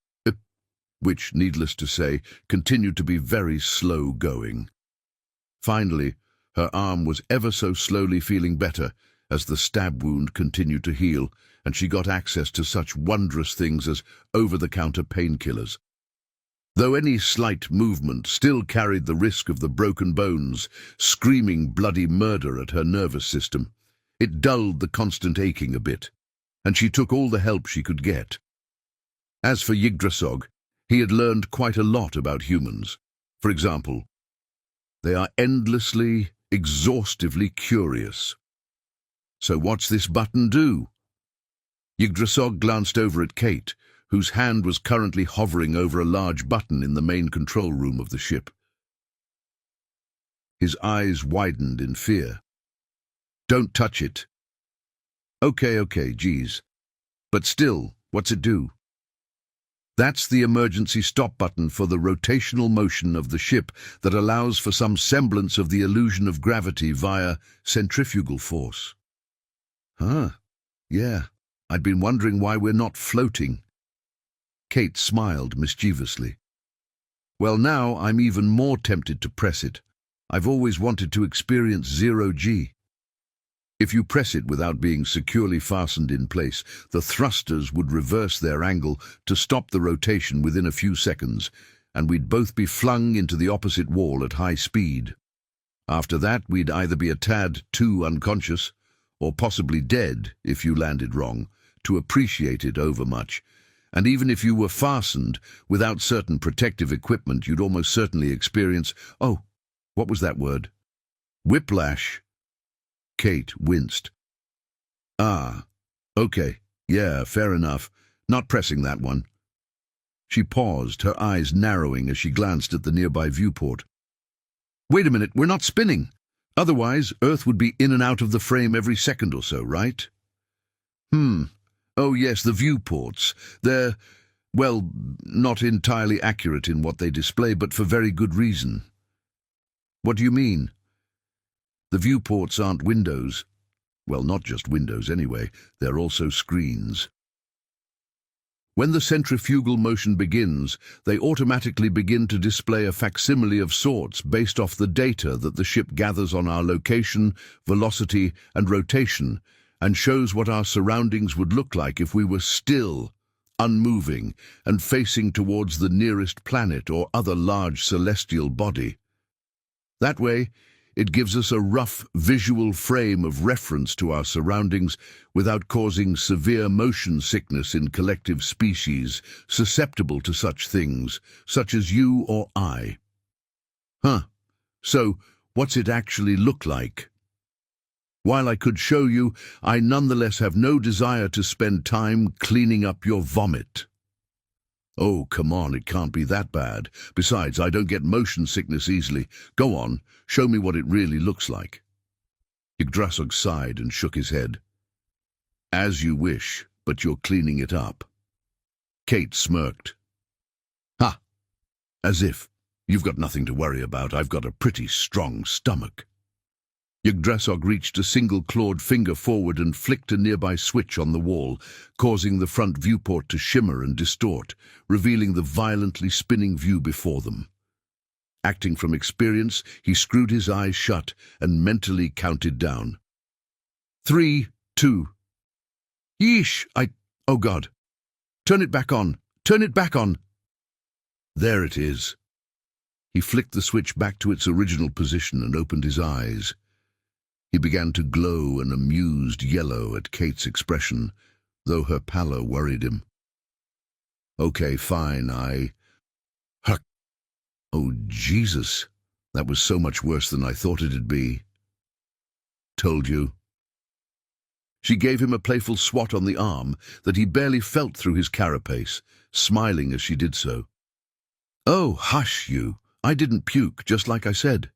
which, needless to say, continued to be very slow going. Finally, her arm was ever so slowly feeling better as the stab wound continued to heal, and she got access to such wondrous things as over-the-counter painkillers. Though any slight movement still carried the risk of the broken bones, screaming bloody murder at her nervous system, it dulled the constant aching a bit, and she took all the help she could get. As for Yggdrasil, he had learned quite a lot about humans. For example, they are endlessly, exhaustively curious. So what's this button do? Yggdrasil glanced over at Kate, whose hand was currently hovering over a large button in the main control room of the ship. His eyes widened in fear. "Don't touch it." Okay, geez. But still, what's it do?" "That's the emergency stop button for the rotational motion of the ship that allows for some semblance of the illusion of gravity via centrifugal force." "Huh, yeah. I'd been wondering why we're not floating." Kate smiled mischievously. "Well, now I'm even more tempted to press it. I've always wanted to experience zero-G. If you press it without being securely fastened in place, the thrusters would reverse their angle to stop the rotation within a few seconds, and we'd both be flung into the opposite wall at high speed. After that, we'd either be a tad too unconscious, or possibly dead if you landed wrong, to appreciate it overmuch. And even if you were fastened, without certain protective equipment, you'd almost certainly experience, what was that word? Whiplash." Kate winced. "Ah, okay, yeah, fair enough. Not pressing that one." She paused, her eyes narrowing as she glanced at the nearby viewport. "Wait a minute, we're not spinning. Otherwise, Earth would be in and out of the frame every second or so, right?" Oh yes, the viewports. They're, well, not entirely accurate in what they display, but for very good reason." "What do you mean?" "The viewports aren't windows. Well, not just windows anyway, they're also screens. When the centrifugal motion begins, they automatically begin to display a facsimile of sorts based off the data that the ship gathers on our location, velocity, and rotation, and shows what our surroundings would look like if we were still, unmoving, and facing towards the nearest planet or other large celestial body. That way, it gives us a rough visual frame of reference to our surroundings without causing severe motion sickness in collective species susceptible to such things, such as you or I." So, what's it actually look like?" "While I could show you, I nonetheless have no desire to spend time cleaning up your vomit." "Oh, come on, it can't be that bad. Besides, I don't get motion sickness easily. Go on, show me what it really looks like." Yggdrasil sighed and shook his head. "As you wish, but you're cleaning it up." Kate smirked. "Ha! As if. You've got nothing to worry about. I've got a pretty strong stomach." Yggdrasil reached a single clawed finger forward and flicked a nearby switch on the wall, causing the front viewport to shimmer and distort, revealing the violently spinning view before them. Acting from experience, he screwed his eyes shut and mentally counted down. 3, 2. Yeesh, oh God. Turn it back on. Turn it back on. There it is. He flicked the switch back to its original position and opened his eyes. He began to glow an amused yellow at Kate's expression, though her pallor worried him. Okay, fine, Huck. Oh, Jesus. That was so much worse than I thought it'd be. Told you. She gave him a playful swat on the arm that he barely felt through his carapace, smiling as she did so. Oh, hush you. I didn't puke, just like I said.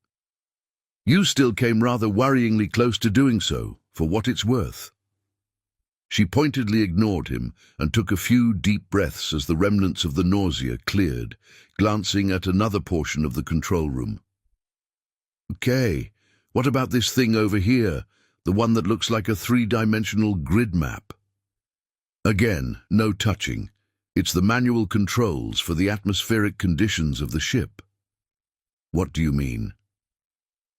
You still came rather worryingly close to doing so, for what it's worth. She pointedly ignored him and took a few deep breaths as the remnants of the nausea cleared, glancing at another portion of the control room. Okay, what about this thing over here, the one that looks like a three-dimensional grid map? Again, no touching. It's the manual controls for the atmospheric conditions of the ship. What do you mean?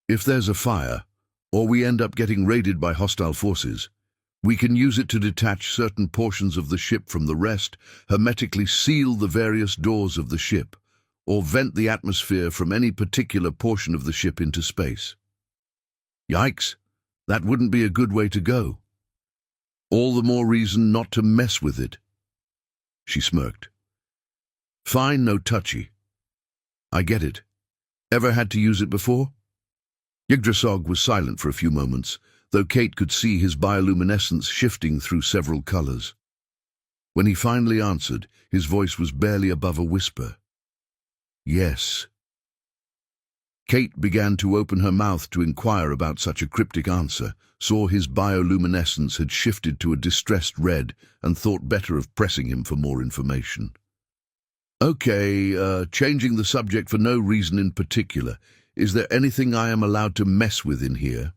If there's a fire, or we end up getting raided by hostile forces, we can use it to detach certain portions of the ship from the rest, hermetically seal the various doors of the ship, or vent the atmosphere from any particular portion of the ship into space. Yikes, that wouldn't be a good way to go. All the more reason not to mess with it. She smirked. Fine, no touchy. I get it. Ever had to use it before? Yggdrasil was silent for a few moments, though Kate could see his bioluminescence shifting through several colors. When he finally answered, his voice was barely above a whisper. Yes. Kate began to open her mouth to inquire about such a cryptic answer, saw his bioluminescence had shifted to a distressed red, and thought better of pressing him for more information. Okay, changing the subject for no reason in particular. Is there anything I am allowed to mess with in here?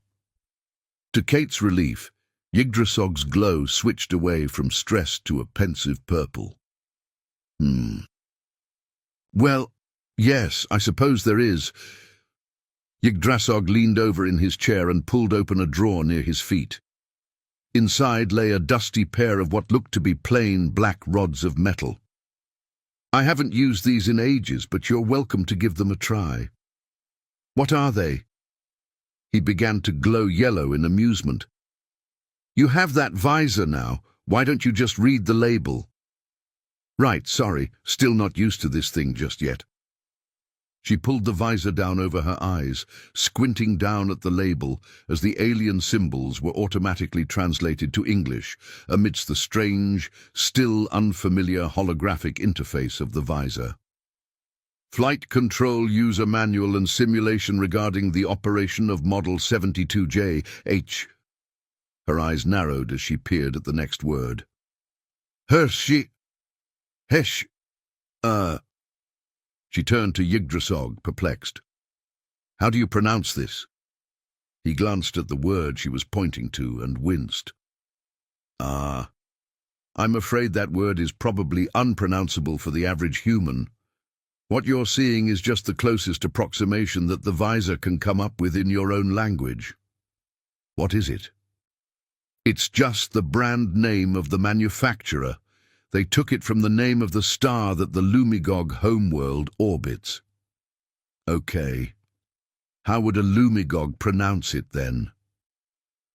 To Kate's relief, Yggdrasil's glow switched away from stress to a pensive purple. Well, yes, I suppose there is. Yggdrasil leaned over in his chair and pulled open a drawer near his feet. Inside lay a dusty pair of what looked to be plain black rods of metal. I haven't used these in ages, but you're welcome to give them a try. What are they? He began to glow yellow in amusement. You have that visor now. Why don't you just read the label? Right, sorry, still not used to this thing just yet. She pulled the visor down over her eyes, squinting down at the label as the alien symbols were automatically translated to English amidst the strange, still unfamiliar holographic interface of the visor. Flight Control User Manual and Simulation regarding the operation of Model 72J-H. Her eyes narrowed as she peered at the next word. Hershey. Hesh. She turned to Yggdrasil, perplexed. How do you pronounce this? He glanced at the word she was pointing to and winced. I'm afraid that word is probably unpronounceable for the average human. What you're seeing is just the closest approximation that the visor can come up with in your own language. What is it? It's just the brand name of the manufacturer. They took it from the name of the star that the Lumigog homeworld orbits. Okay. How would a Lumigog pronounce it then?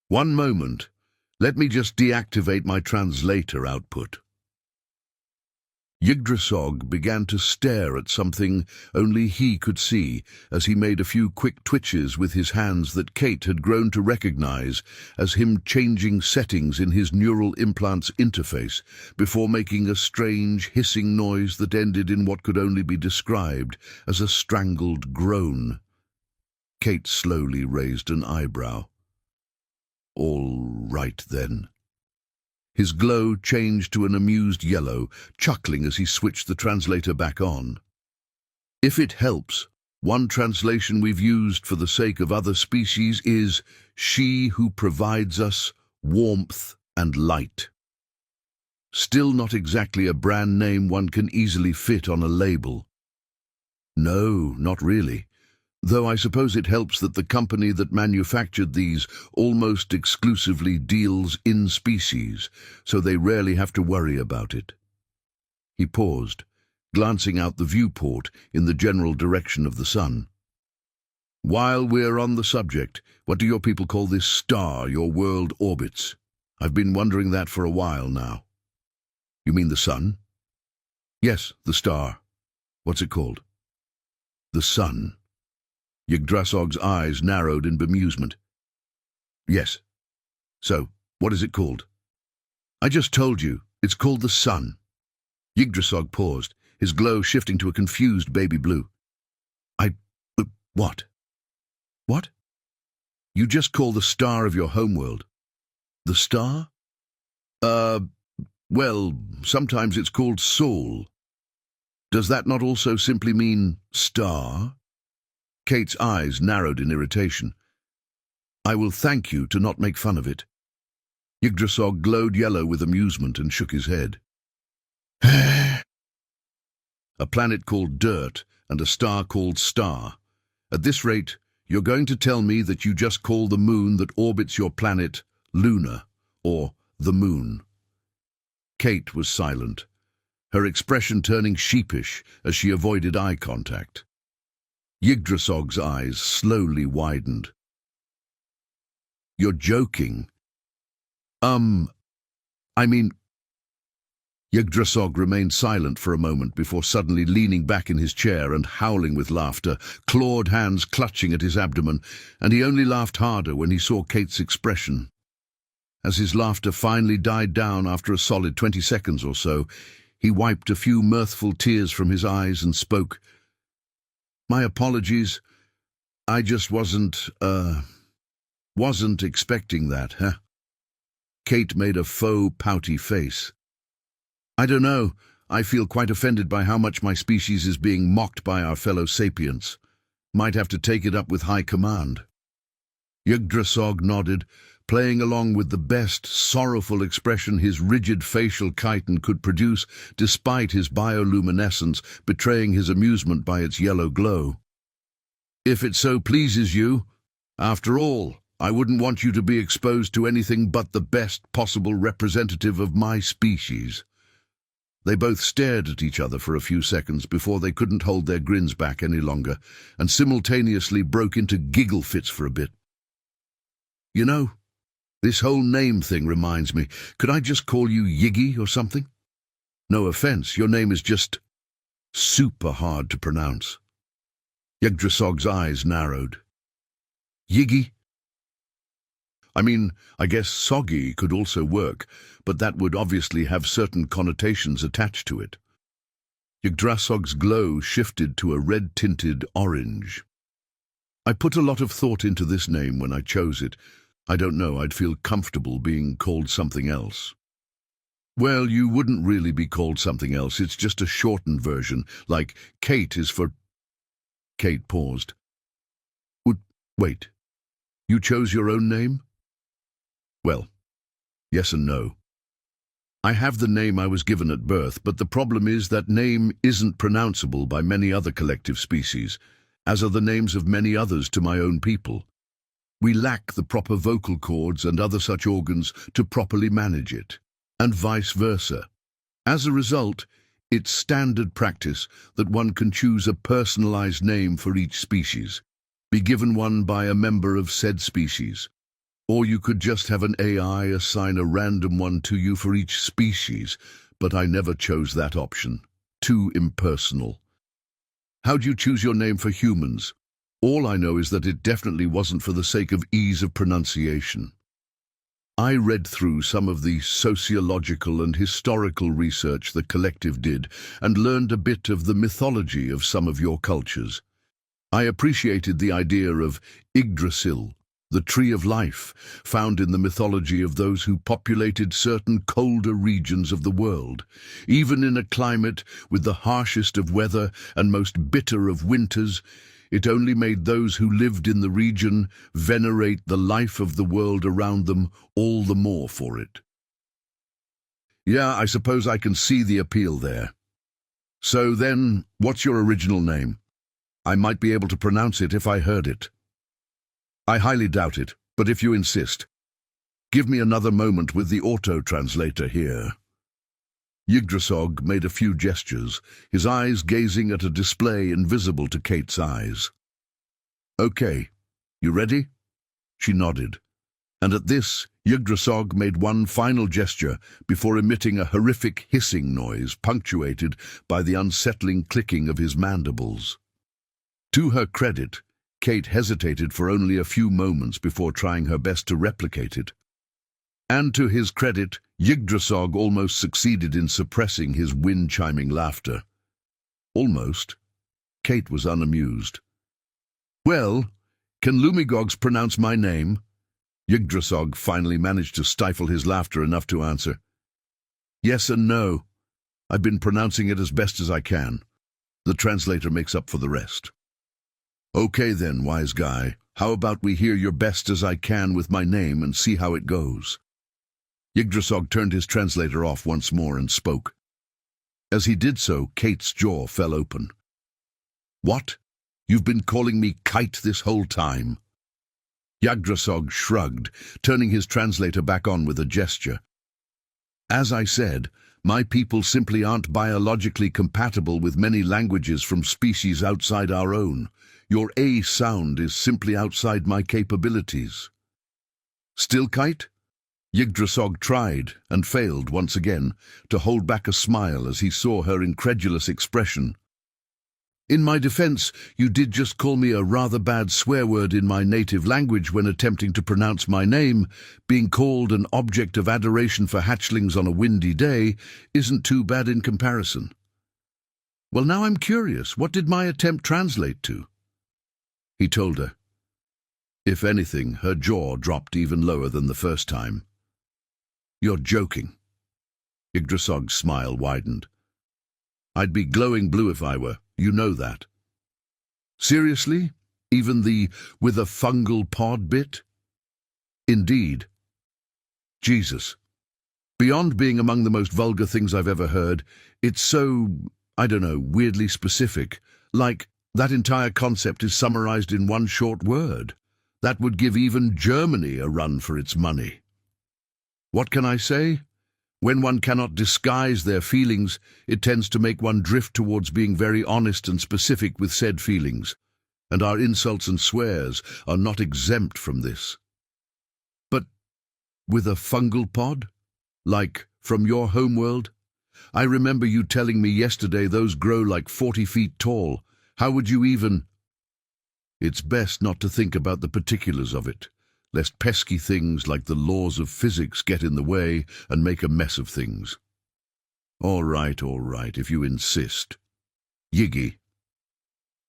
One moment. Let me just deactivate my translator output. Yggdrasil began to stare at something only he could see as he made a few quick twitches with his hands that Kate had grown to recognize as him changing settings in his neural implant's interface before making a strange hissing noise that ended in what could only be described as a strangled groan. Kate slowly raised an eyebrow. All right then. His glow changed to an amused yellow, chuckling as he switched the translator back on. If it helps, One translation we've used for the sake of other species is "she who provides us warmth and light." Still not exactly a brand name one can easily fit on a label. No, not really. Though I suppose it helps that the company that manufactured these almost exclusively deals in species, so they rarely have to worry about it. He paused, glancing out the viewport in the general direction of the sun. While we're on the subject, what do your people call this star your world orbits? I've been wondering that for a while now. You mean the sun? Yes, the star. What's it called? The sun. Yggdrasil's eyes narrowed in bemusement. Yes. So, what is it called? I just told you, it's called the sun. Yggdrasil paused, his glow shifting to a confused baby blue. What? What? You just call the star of your homeworld the star? Well, sometimes it's called Sol. Does that not also simply mean star? Kate's eyes narrowed in irritation. I will thank you to not make fun of it. Yggdrasil glowed yellow with amusement and shook his head. A planet called Dirt and a star called Star. At this rate, you're going to tell me that you just call the moon that orbits your planet Luna, or the moon. Kate was silent, her expression turning sheepish as she avoided eye contact. Yggdrasil's eyes slowly widened. You're joking. I mean... Yggdrasil remained silent for a moment before suddenly leaning back in his chair and howling with laughter, clawed hands clutching at his abdomen, and he only laughed harder when he saw Kate's expression. As his laughter finally died down after a solid 20 seconds or so, he wiped a few mirthful tears from his eyes and spoke. My apologies. I just wasn't expecting that, huh? Kate made a faux pouty face. I don't know. I feel quite offended by how much my species is being mocked by our fellow sapients. Might have to take it up with High Command. Yggdrasil nodded, playing along with the best sorrowful expression his rigid facial chitin could produce, despite his bioluminescence betraying his amusement by its yellow glow. If it so pleases you, after all, I wouldn't want you to be exposed to anything but the best possible representative of my species. They both stared at each other for a few seconds before they couldn't hold their grins back any longer, and simultaneously broke into giggle fits for a bit. You know, this whole name thing reminds me, could I just call you Yiggy or something? No offense, your name is just super hard to pronounce. Yggdrasil's eyes narrowed. Yiggy? I mean, I guess soggy could also work, but that would obviously have certain connotations attached to it. Yggdrasil's glow shifted to a red-tinted orange. I put a lot of thought into this name when I chose it. I don't know, I'd feel comfortable being called something else. Well, you wouldn't really be called something else, it's just a shortened version, like Kate is for... Kate paused. Wait, you chose your own name? Well, yes and no. I have the name I was given at birth, but the problem is that name isn't pronounceable by many other collective species, as are the names of many others to my own people. We lack the proper vocal cords and other such organs to properly manage it, and vice versa. As a result, it's standard practice that one can choose a personalized name for each species, be given one by a member of said species. Or you could just have an AI assign a random one to you for each species, but I never chose that option. Too impersonal. How'd you choose your name for humans? All I know is that it definitely wasn't for the sake of ease of pronunciation. I read through some of the sociological and historical research the collective did and learned a bit of the mythology of some of your cultures. I appreciated the idea of Yggdrasil, the tree of life, found in the mythology of those who populated certain colder regions of the world. Even in a climate with the harshest of weather and most bitter of winters, It only made those who lived in the region venerate the life of the world around them all the more for it. Yeah, I suppose I can see the appeal there. So then, what's your original name? I might be able to pronounce it if I heard it. I highly doubt it, but if you insist. Give me another moment with the auto-translator here. Yggdrasil made a few gestures, his eyes gazing at a display invisible to Kate's eyes. Okay, you ready? She nodded, and at this, Yggdrasil made one final gesture before emitting a horrific hissing noise punctuated by the unsettling clicking of his mandibles. To her credit, Kate hesitated for only a few moments before trying her best to replicate it. And to his credit, Yggdrasil almost succeeded in suppressing his wind-chiming laughter. Almost. Kate was unamused. Well, can Lumigogs pronounce my name? Yggdrasil finally managed to stifle his laughter enough to answer. Yes and no. I've been pronouncing it as best as I can. The translator makes up for the rest. Okay then, wise guy. How about we hear your best as I can with my name and see how it goes? Yggdrasil turned his translator off once more and spoke. As he did so, Kate's jaw fell open. What? You've been calling me Kite this whole time? Yggdrasil shrugged, turning his translator back on with a gesture. As I said, my people simply aren't biologically compatible with many languages from species outside our own. Your A sound is simply outside my capabilities. Still Kite? Yggdrasil tried, and failed once again, to hold back a smile as he saw her incredulous expression. In my defense, you did just call me a rather bad swear word in my native language when attempting to pronounce my name. Being called an object of adoration for hatchlings on a windy day isn't too bad in comparison. Well, now I'm curious, what did my attempt translate to? He told her. If anything, her jaw dropped even lower than the first time. You're joking. Yggdrasil's smile widened. I'd be glowing blue if I were. You know that. Seriously? Even the with a fungal pod bit? Indeed. Jesus. Beyond being among the most vulgar things I've ever heard, it's so, I don't know, weirdly specific. Like, that entire concept is summarized in one short word. That would give even Germany a run for its money. What can I say? When one cannot disguise their feelings, it tends to make one drift towards being very honest and specific with said feelings, and our insults and swears are not exempt from this. But with a fungal pod? Like from your homeworld? I remember you telling me yesterday those grow like 40 feet tall. How would you even... It's best not to think about the particulars of it, lest pesky things like the laws of physics get in the way and make a mess of things. All right, if you insist. Yiggy.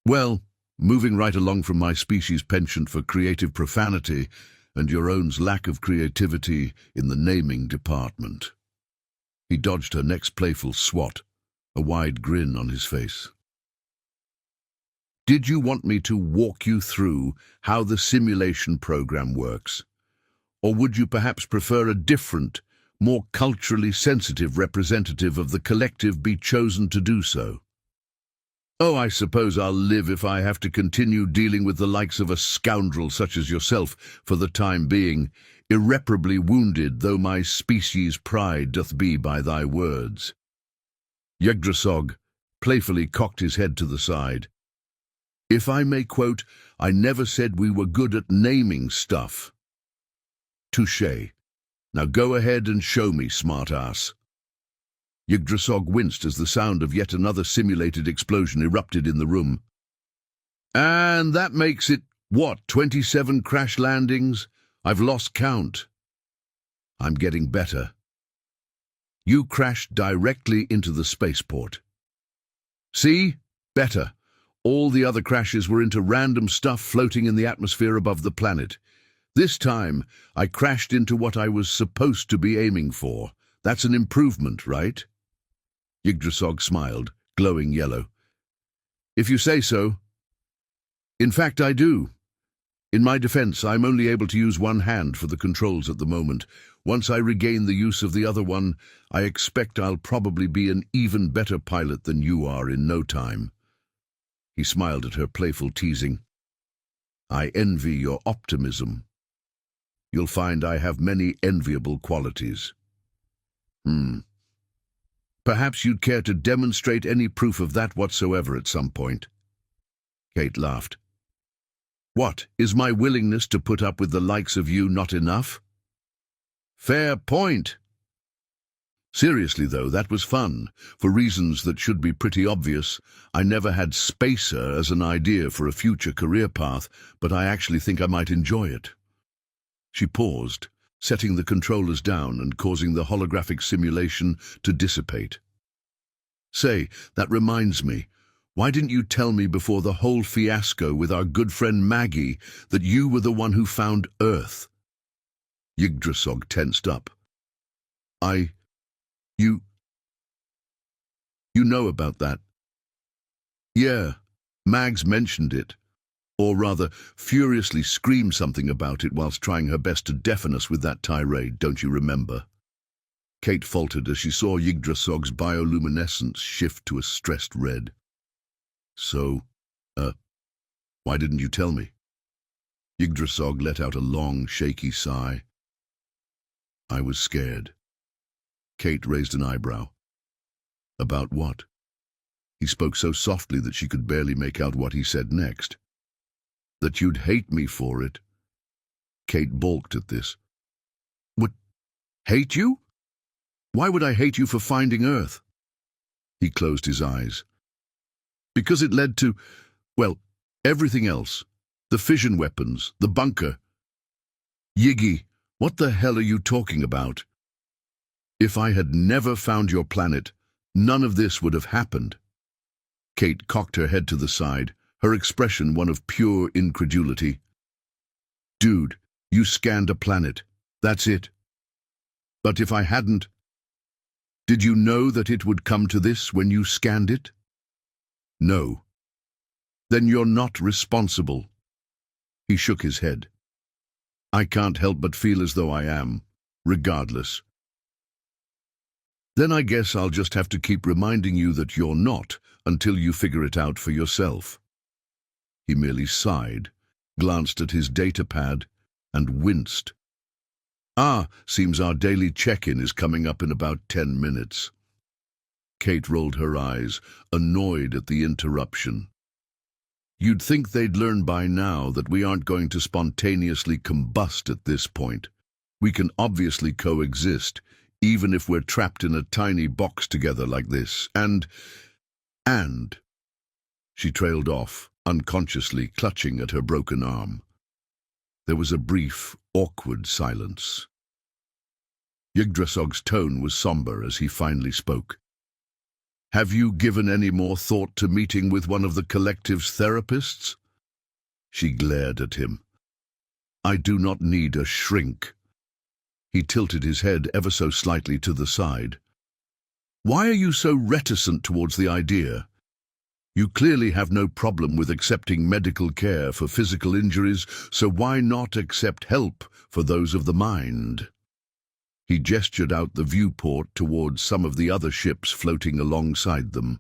Well, moving right along from my species' penchant for creative profanity and your own's lack of creativity in the naming department. He dodged her next playful swat, a wide grin on his face. Did you want me to walk you through how the simulation program works? Or would you perhaps prefer a different, more culturally sensitive representative of the collective be chosen to do so? Oh, I suppose I'll live if I have to continue dealing with the likes of a scoundrel such as yourself for the time being, irreparably wounded though my species' pride doth be by thy words. Yggdrasil playfully cocked his head to the side. If I may quote, I never said we were good at naming stuff. Touché. Now go ahead and show me, smart-ass. Yggdrasil winced as the sound of yet another simulated explosion erupted in the room. And that makes it, what, 27 crash landings? I've lost count. I'm getting better. You crashed directly into the spaceport. See? Better. All the other crashes were into random stuff floating in the atmosphere above the planet. This time, I crashed into what I was supposed to be aiming for. That's an improvement, right? Yggdrasil smiled, glowing yellow. If you say so. In fact, I do. In my defense, I'm only able to use one hand for the controls at the moment. Once I regain the use of the other one, I expect I'll probably be an even better pilot than you are in no time." He smiled at her playful teasing. "I envy your optimism. You'll find I have many enviable qualities." Perhaps you'd care to demonstrate any proof of that whatsoever at some point." Kate laughed. "What, is my willingness to put up with the likes of you not enough?" "Fair point." "Seriously, though, that was fun. For reasons that should be pretty obvious, I never had spacer as an idea for a future career path, but I actually think I might enjoy it." She paused, setting the controllers down and causing the holographic simulation to dissipate. "Say, that reminds me. Why didn't you tell me before the whole fiasco with our good friend Maggie that you were the one who found Earth?" Yggdrasil tensed up. You know about that?" "Yeah, Mags mentioned it. Or rather, furiously screamed something about it whilst trying her best to deafen us with that tirade, don't you remember?" Kate faltered as she saw Yggdrasil's bioluminescence shift to a stressed red. "So, why didn't you tell me?" Yggdrasil let out a long, shaky sigh. "I was scared." Kate raised an eyebrow. "About what?" He spoke so softly that she could barely make out what he said next. "That you'd hate me for it." Kate balked at this. "What? Hate you? Why would I hate you for finding Earth?" He closed his eyes. "Because it led to, well, everything else. The fission weapons, the bunker." "Yiggy, what the hell are you talking about? If I had never found your planet, none of this would have happened." Kate cocked her head to the side, her expression one of pure incredulity. "Dude, you scanned a planet. That's it. But if I hadn't, did you know that it would come to this when you scanned it?" "No." "Then you're not responsible." He shook his head. "I can't help but feel as though I am, regardless." "Then I guess I'll just have to keep reminding you that you're not until you figure it out for yourself." He merely sighed, glanced at his datapad, and winced. Seems our daily check-in is coming up in about 10 minutes. Kate rolled her eyes, annoyed at the interruption. "You'd think they'd learn by now that we aren't going to spontaneously combust at this point. We can obviously coexist, even if we're trapped in a tiny box together like this, and... She trailed off, unconsciously clutching at her broken arm. There was a brief, awkward silence. Yggdrasil's tone was somber as he finally spoke. "Have you given any more thought to meeting with one of the collective's therapists?" She glared at him. "I do not need a shrink." He tilted his head ever so slightly to the side. "Why are you so reticent towards the idea? You clearly have no problem with accepting medical care for physical injuries, so why not accept help for those of the mind?" He gestured out the viewport towards some of the other ships floating alongside them.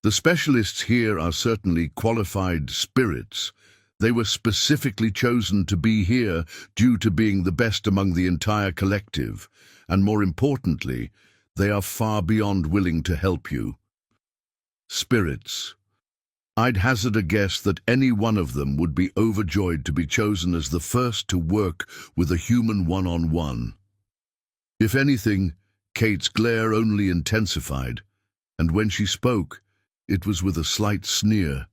"The specialists here are certainly qualified spirits. They were specifically chosen to be here due to being the best among the entire collective, and more importantly, they are far beyond willing to help you. Spirits. I'd hazard a guess that any one of them would be overjoyed to be chosen as the first to work with a human one-on-one." If anything, Kate's glare only intensified, and when she spoke, it was with a slight sneer.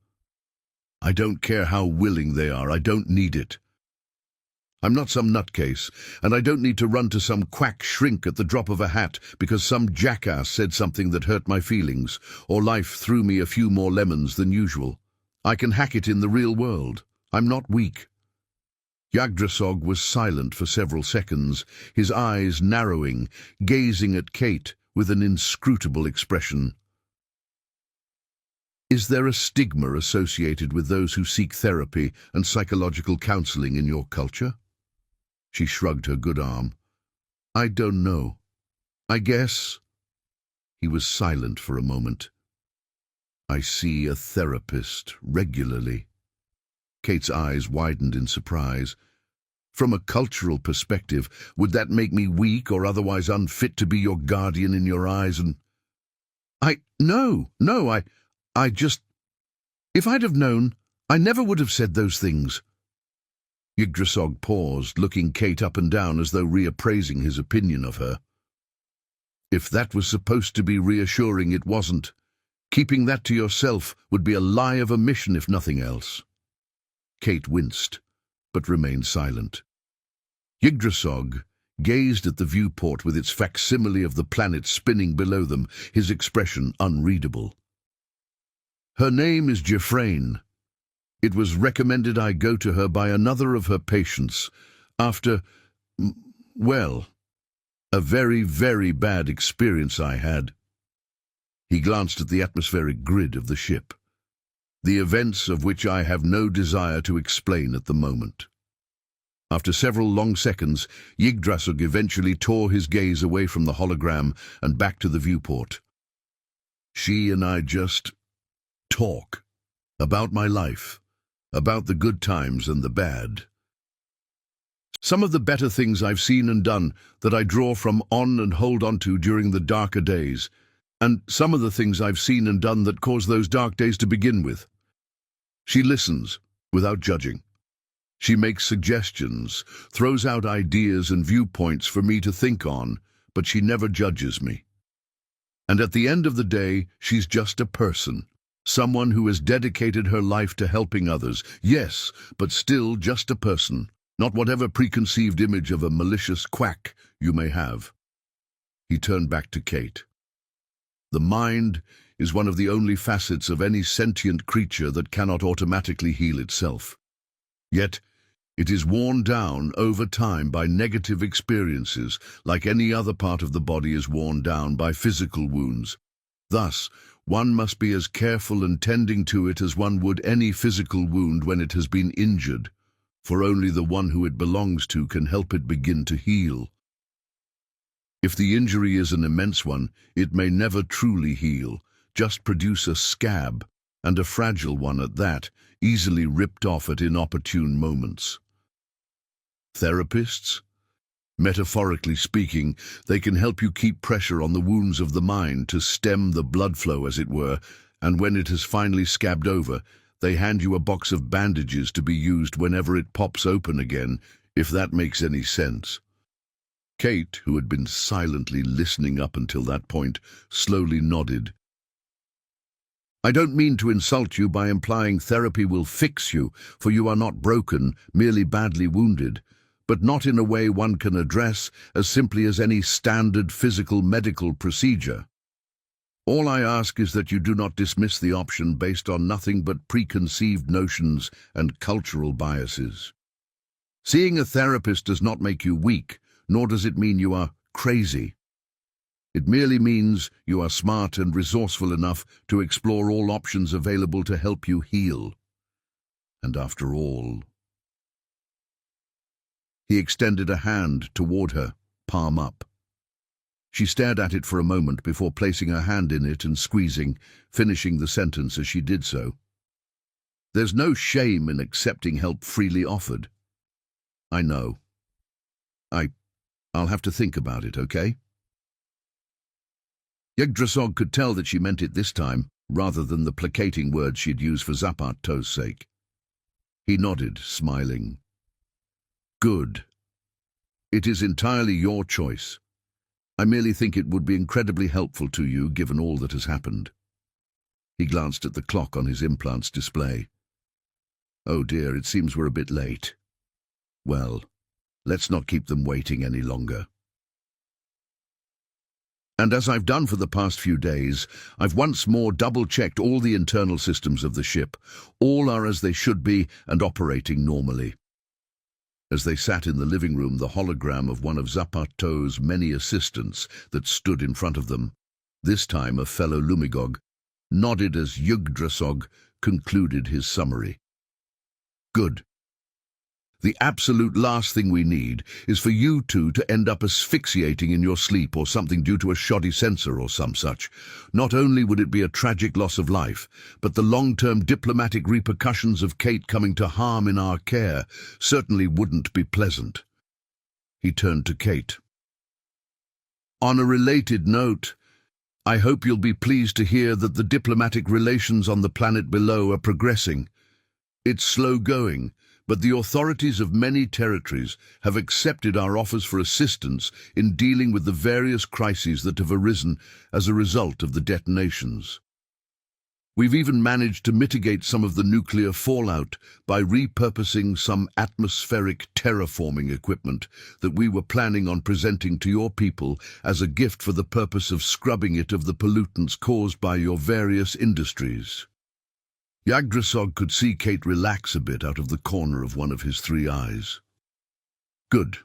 "I don't care how willing they are, I don't need it. I'm not some nutcase, and I don't need to run to some quack shrink at the drop of a hat because some jackass said something that hurt my feelings, or life threw me a few more lemons than usual. I can hack it in the real world. I'm not weak." Yggdrasil was silent for several seconds, his eyes narrowing, gazing at Kate with an inscrutable expression. Is there a stigma associated with those who seek therapy and psychological counseling in your culture? She shrugged her good arm. I don't know. I guess. He was silent for a moment. I see a therapist regularly. Kate's eyes widened in surprise. From a cultural perspective, would that make me weak or otherwise unfit to be your guardian in your eyes? And No, I just... If I'd have known, I never would have said those things. Yggdrasil paused, looking Kate up and down as though reappraising his opinion of her. If that was supposed to be reassuring, it wasn't. Keeping that to yourself would be a lie of omission if nothing else. Kate winced, but remained silent. Yggdrasil gazed at the viewport with its facsimile of the planet spinning below them, his expression unreadable. Her name is Jeffrane. It was recommended I go to her by another of her patients after, well, a very, very bad experience I had. He glanced at the atmospheric grid of the ship, the events of which I have no desire to explain at the moment. After several long seconds, Yggdrasil eventually tore his gaze away from the hologram and back to the viewport. She and I just talk about my life, about the good times and the bad. Some of the better things I've seen and done that I draw from on and hold on to during the darker days, and some of the things I've seen and done that caused those dark days to begin with. She listens, without judging. She makes suggestions, throws out ideas and viewpoints for me to think on, but she never judges me. And at the end of the day, she's just a person, someone who has dedicated her life to helping others. Yes, but still just a person, not whatever preconceived image of a malicious quack you may have. He turned back to Kate. The mind is one of the only facets of any sentient creature that cannot automatically heal itself. Yet, it is worn down over time by negative experiences, like any other part of the body is worn down by physical wounds. Thus, one must be as careful in tending to it as one would any physical wound when it has been injured, for only the one who it belongs to can help it begin to heal. If the injury is an immense one, it may never truly heal, just produce a scab, and a fragile one at that, easily ripped off at inopportune moments. Therapists? Metaphorically speaking, they can help you keep pressure on the wounds of the mind to stem the blood flow, as it were, and when it has finally scabbed over, they hand you a box of bandages to be used whenever it pops open again, if that makes any sense. Kate, who had been silently listening up until that point, slowly nodded. I don't mean to insult you by implying therapy will fix you, for you are not broken, merely badly wounded, but not in a way one can address as simply as any standard physical medical procedure. All I ask is that you do not dismiss the option based on nothing but preconceived notions and cultural biases. Seeing a therapist does not make you weak, nor does it mean you are crazy. It merely means you are smart and resourceful enough to explore all options available to help you heal. And after all... He extended a hand toward her, palm up. She stared at it for a moment before placing her hand in it and squeezing, finishing the sentence as she did so. There's no shame in accepting help freely offered. I know. I'll have to think about it, okay? Yggdrasil could tell that she meant it this time, rather than the placating words she'd used for Zapato's sake. He nodded, smiling. Good. It is entirely your choice. I merely think it would be incredibly helpful to you, given all that has happened. He glanced at the clock on his implant's display. Oh dear, it seems we're a bit late. Well, let's not keep them waiting any longer. And as I've done for the past few days, I've once more double-checked all the internal systems of the ship. All are as they should be and operating normally. As they sat in the living room, the hologram of one of Zapato's many assistants that stood in front of them, this time a fellow Lumigog, nodded as Yggdrasil concluded his summary. Good. The absolute last thing we need is for you two to end up asphyxiating in your sleep or something due to a shoddy sensor or some such. Not only would it be a tragic loss of life, but the long-term diplomatic repercussions of Kate coming to harm in our care certainly wouldn't be pleasant. He turned to Kate. On a related note, I hope you'll be pleased to hear that the diplomatic relations on the planet below are progressing. It's slow going, but the authorities of many territories have accepted our offers for assistance in dealing with the various crises that have arisen as a result of the detonations. We've even managed to mitigate some of the nuclear fallout by repurposing some atmospheric terraforming equipment that we were planning on presenting to your people as a gift for the purpose of scrubbing it of the pollutants caused by your various industries. Yggdrasil could see Kate relax a bit out of the corner of one of his 3 eyes. Good.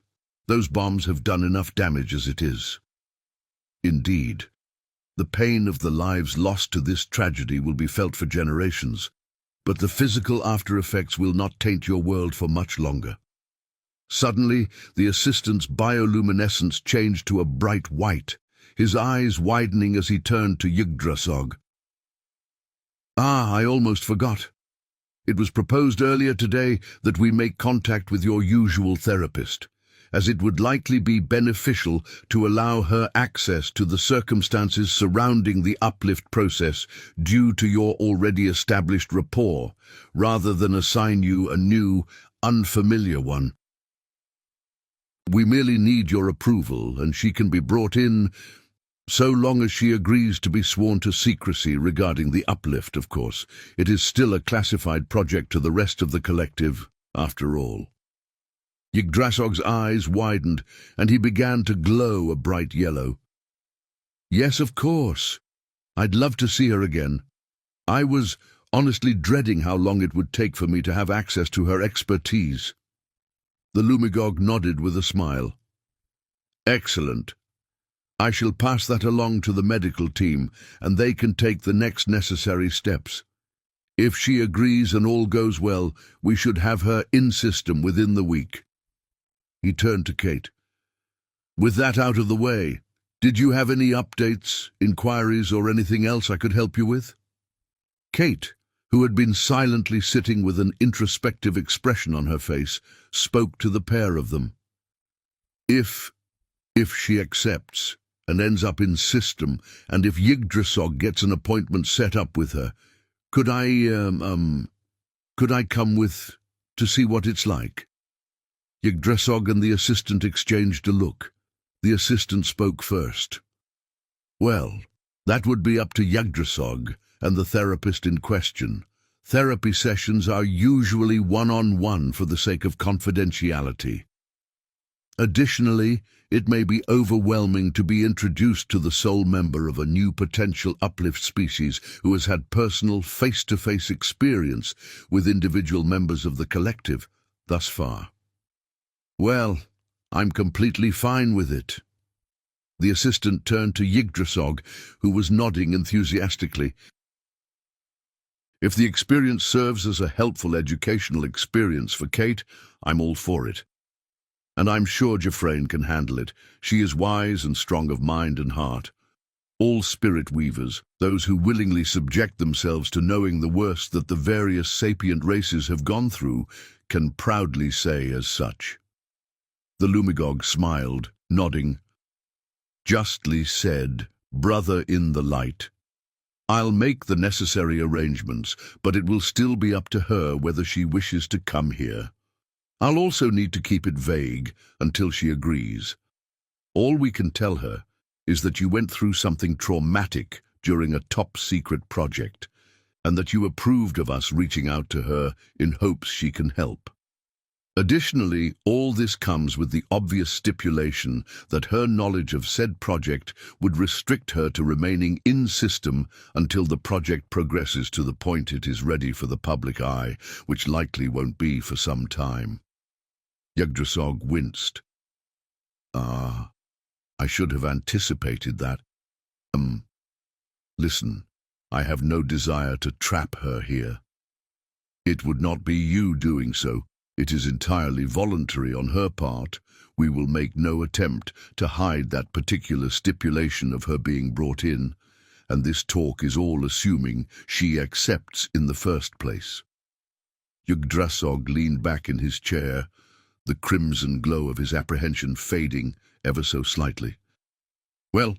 Those bombs have done enough damage as it is. Indeed. The pain of the lives lost to this tragedy will be felt for generations, but the physical after-effects will not taint your world for much longer. Suddenly, the assistant's bioluminescence changed to a bright white, his eyes widening as he turned to Yggdrasil. I almost forgot. It was proposed earlier today that we make contact with your usual therapist, as it would likely be beneficial to allow her access to the circumstances surrounding the uplift process due to your already established rapport, rather than assign you a new, unfamiliar one. We merely need your approval, and she can be brought in so long as she agrees to be sworn to secrecy regarding the uplift, of course. It is still a classified project to the rest of the collective, after all. Yggdrasil's eyes widened, and he began to glow a bright yellow. Yes, of course. I'd love to see her again. I was honestly dreading how long it would take for me to have access to her expertise. The Lumigog nodded with a smile. Excellent. I shall pass that along to the medical team, and they can take the next necessary steps. If she agrees and all goes well, we should have her in system within the week. He turned to Kate. With that out of the way, did you have any updates, inquiries, or anything else I could help you with? Kate, who had been silently sitting with an introspective expression on her face, spoke to the pair of them. If she accepts and ends up in system, and if Yggdrasil gets an appointment set up with her, could I come with to see what it's like? Yggdrasil and the assistant exchanged a look. The assistant spoke first. Well, that would be up to Yggdrasil and the therapist in question. Therapy sessions are usually one-on-one for the sake of confidentiality. Additionally, it may be overwhelming to be introduced to the sole member of a new potential uplift species who has had personal face-to-face experience with individual members of the collective thus far. Well, I'm completely fine with it. The assistant turned to Yggdrasil, who was nodding enthusiastically. If the experience serves as a helpful educational experience for Kate, I'm all for it. And I'm sure Jeffrane can handle it. She is wise and strong of mind and heart. All spirit weavers, those who willingly subject themselves to knowing the worst that the various sapient races have gone through, can proudly say as such. The Lumigog smiled, nodding. Justly said, brother in the light. I'll make the necessary arrangements, but it will still be up to her whether she wishes to come here. I'll also need to keep it vague until she agrees. All we can tell her is that you went through something traumatic during a top-secret project, and that you approved of us reaching out to her in hopes she can help. Additionally, all this comes with the obvious stipulation that her knowledge of said project would restrict her to remaining in system until the project progresses to the point it is ready for the public eye, which likely won't be for some time. Yggdrasil winced. I should have anticipated that. Listen, I have no desire to trap her here. It would not be you doing so. It is entirely voluntary on her part. We will make no attempt to hide that particular stipulation of her being brought in, and this talk is all assuming she accepts in the first place. Yggdrasil leaned back in his chair, the crimson glow of his apprehension fading ever so slightly. Well,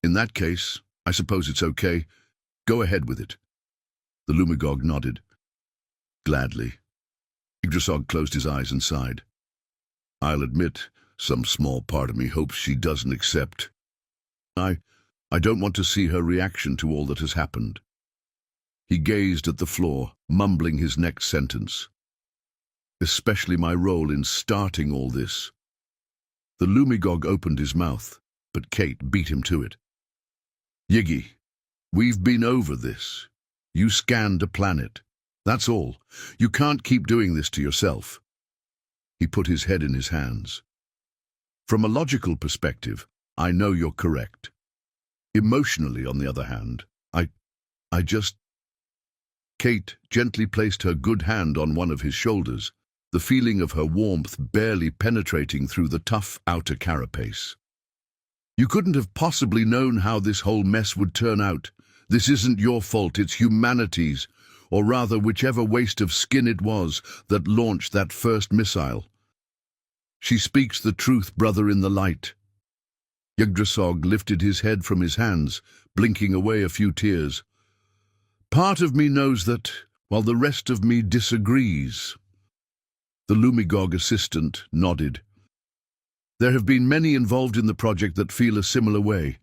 in that case, I suppose it's okay. Go ahead with it. The Lumigog nodded. Gladly. Yggdrasil closed his eyes and sighed. I'll admit, some small part of me hopes she doesn't accept. I don't want to see her reaction to all that has happened. He gazed at the floor, mumbling his next sentence. Especially my role in starting all this. The Lumigog opened his mouth, but Kate beat him to it. Yiggy, we've been over this. You scanned a planet. That's all. You can't keep doing this to yourself. He put his head in his hands. From a logical perspective, I know you're correct. Emotionally, on the other hand, I just... Kate gently placed her good hand on one of his shoulders, the feeling of her warmth barely penetrating through the tough outer carapace. You couldn't have possibly known how this whole mess would turn out. This isn't your fault, it's humanity's, or rather whichever waste of skin it was that launched that first missile. She speaks the truth, brother in the light. Yggdrasil lifted his head from his hands, blinking away a few tears. Part of me knows that, while the rest of me disagrees. The Lumigog assistant nodded. There have been many involved in the project that feel a similar way.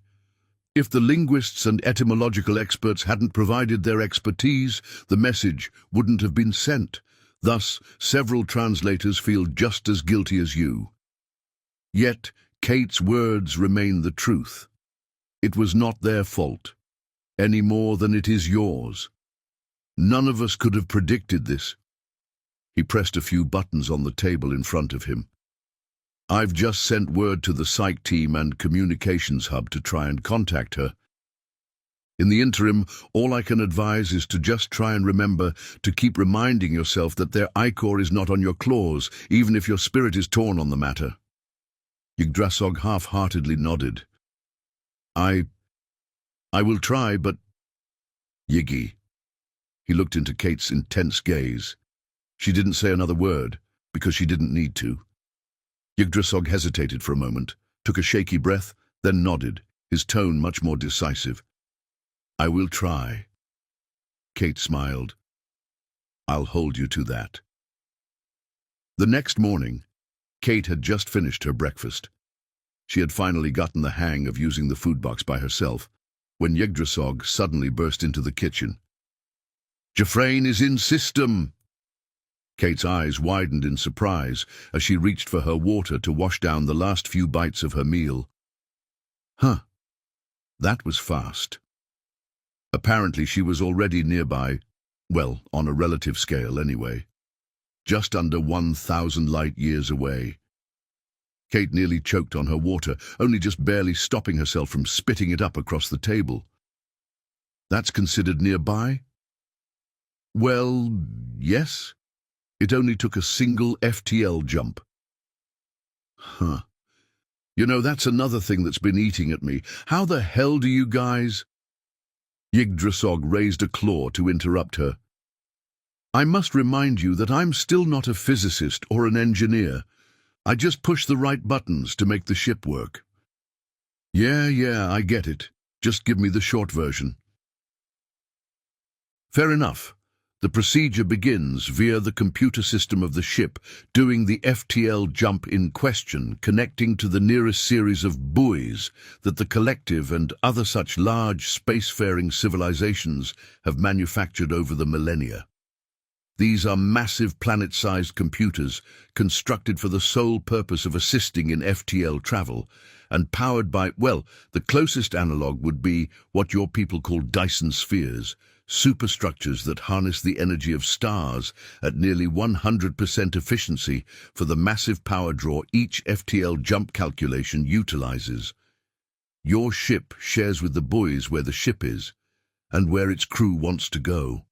If the linguists and etymological experts hadn't provided their expertise, the message wouldn't have been sent. Thus, several translators feel just as guilty as you. Yet, Kate's words remain the truth. It was not their fault, any more than it is yours. None of us could have predicted this. He pressed a few buttons on the table in front of him. I've just sent word to the psych team and communications hub to try and contact her. In the interim, all I can advise is to just try and remember to keep reminding yourself that their ichor is not on your claws, even if your spirit is torn on the matter. Yggdrasil half-heartedly nodded. I will try, but... Yiggy. He looked into Kate's intense gaze. She didn't say another word, because she didn't need to. Yggdrasil hesitated for a moment, took a shaky breath, then nodded, his tone much more decisive. I will try. Kate smiled. I'll hold you to that. The next morning, Kate had just finished her breakfast. She had finally gotten the hang of using the food box by herself, when Yggdrasil suddenly burst into the kitchen. Jafrane is in system! Kate's eyes widened in surprise as she reached for her water to wash down the last few bites of her meal. Huh. That was fast. Apparently she was already nearby, well, on a relative scale anyway, just under 1,000 light-years away. Kate nearly choked on her water, only just barely stopping herself from spitting it up across the table. That's considered nearby? Well, yes. It only took a single FTL jump. Huh. You know, that's another thing that's been eating at me. How the hell do you guys... Yggdrasil raised a claw to interrupt her. I must remind you that I'm still not a physicist or an engineer. I just push the right buttons to make the ship work. Yeah, I get it. Just give me the short version. Fair enough. The procedure begins via the computer system of the ship, doing the FTL jump in question, connecting to the nearest series of buoys that the Collective and other such large spacefaring civilizations have manufactured over the millennia. These are massive planet-sized computers, constructed for the sole purpose of assisting in FTL travel, and powered by, well, the closest analog would be what your people call Dyson spheres, superstructures that harness the energy of stars at nearly 100% efficiency for the massive power draw each FTL jump calculation utilizes. Your ship shares with the buoys where the ship is, and where its crew wants to go.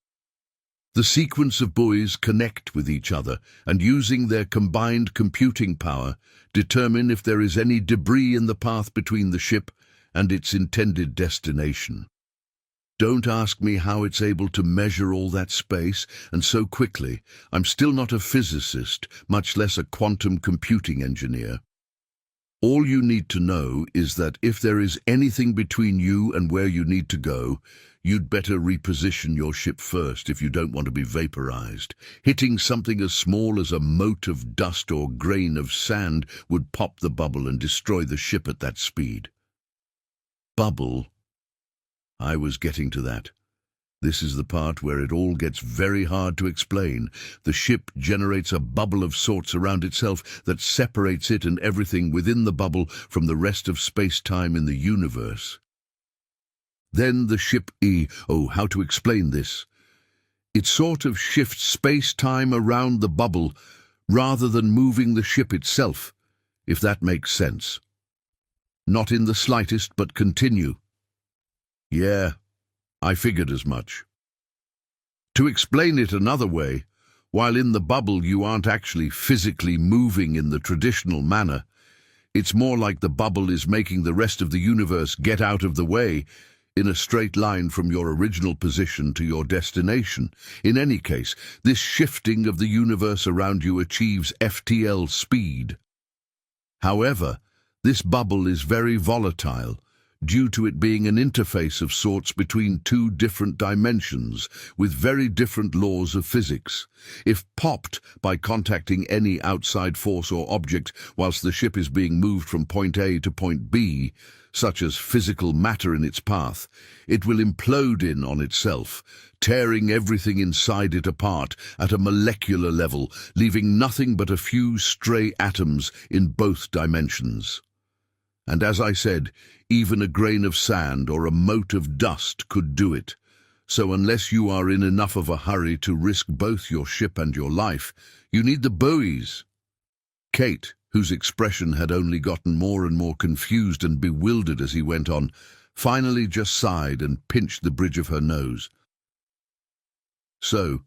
The sequence of buoys connect with each other and, using their combined computing power, determine if there is any debris in the path between the ship and its intended destination. Don't ask me how it's able to measure all that space, and so quickly. I'm still not a physicist, much less a quantum computing engineer. All you need to know is that if there is anything between you and where you need to go, you'd better reposition your ship first if you don't want to be vaporized. Hitting something as small as a mote of dust or grain of sand would pop the bubble and destroy the ship at that speed. Bubble? I was getting to that. This is the part where it all gets very hard to explain. The ship generates a bubble of sorts around itself that separates it and everything within the bubble from the rest of space-time in the universe. Then the ship how to explain this? It sort of shifts space-time around the bubble rather than moving the ship itself, if that makes sense. Not in the slightest, but continue. Yeah, I figured as much. To explain it another way, while in the bubble you aren't actually physically moving in the traditional manner, it's more like the bubble is making the rest of the universe get out of the way in a straight line from your original position to your destination. In any case, this shifting of the universe around you achieves FTL speed. However, this bubble is very volatile, due to it being an interface of sorts between two different dimensions with very different laws of physics. If popped by contacting any outside force or object whilst the ship is being moved from point A to point B, such as physical matter in its path, it will implode in on itself, tearing everything inside it apart at a molecular level, leaving nothing but a few stray atoms in both dimensions. And as I said, even a grain of sand or a mote of dust could do it. So unless you are in enough of a hurry to risk both your ship and your life, you need the buoys. Kate, whose expression had only gotten more and more confused and bewildered as he went on, finally just sighed and pinched the bridge of her nose. So,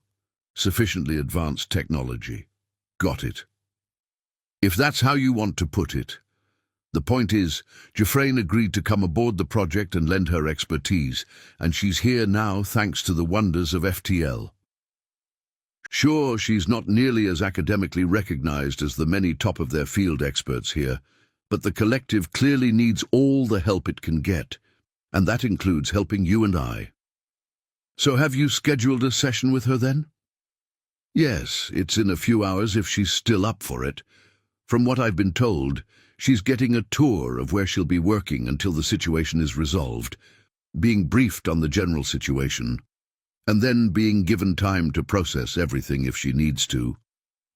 sufficiently advanced technology. Got it. If that's how you want to put it. The point is, Jeffrane agreed to come aboard the project and lend her expertise, and she's here now thanks to the wonders of FTL. Sure, she's not nearly as academically recognized as the many top-of-their-field experts here, but the collective clearly needs all the help it can get, and that includes helping you and I. So have you scheduled a session with her then? Yes, it's in a few hours if she's still up for it. From what I've been told, she's getting a tour of where she'll be working until the situation is resolved, being briefed on the general situation, and then being given time to process everything if she needs to.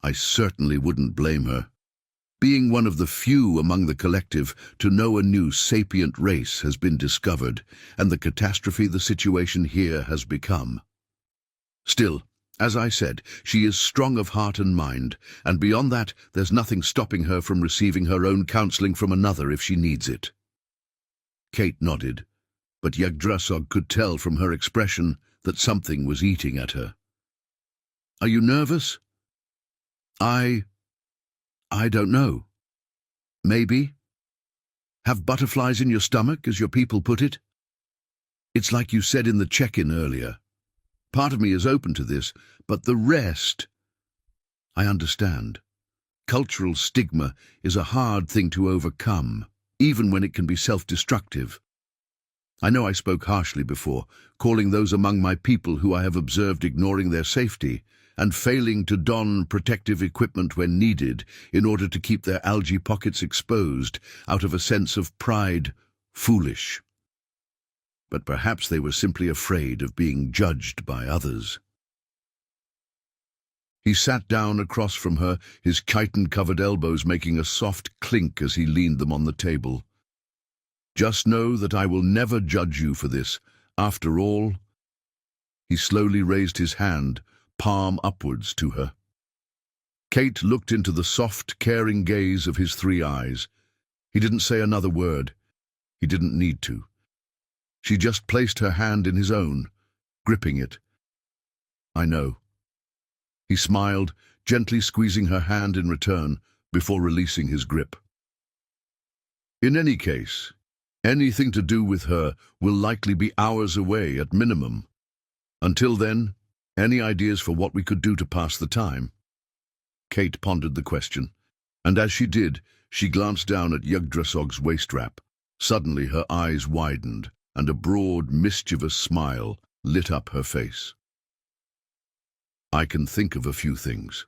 I certainly wouldn't blame her. Being one of the few among the collective to know a new sapient race has been discovered, and the catastrophe the situation here has become. Still, as I said, she is strong of heart and mind, and beyond that, there's nothing stopping her from receiving her own counseling from another if she needs it. Kate nodded, but Yggdrasil could tell from her expression that something was eating at her. Are you nervous? I don't know. Maybe. Have butterflies in your stomach, as your people put it? It's like you said in the check-in earlier. Part of me is open to this, but the rest... I understand. Cultural stigma is a hard thing to overcome, even when it can be self-destructive. I know I spoke harshly before, calling those among my people who I have observed ignoring their safety and failing to don protective equipment when needed in order to keep their algae pockets exposed out of a sense of pride, foolish. But perhaps they were simply afraid of being judged by others. He sat down across from her, his chitin-covered elbows making a soft clink as he leaned them on the table. Just know that I will never judge you for this. After all, he slowly raised his hand, palm upwards to her. Kate looked into the soft, caring gaze of his 3 eyes. He didn't say another word. He didn't need to. She just placed her hand in his own, gripping it. I know. He smiled, gently squeezing her hand in return before releasing his grip. In any case, anything to do with her will likely be hours away at minimum. Until then, any ideas for what we could do to pass the time? Kate pondered the question, and as she did, she glanced down at Yggdrasil's waist wrap. Suddenly her eyes widened, and a broad, mischievous smile lit up her face. I can think of a few things.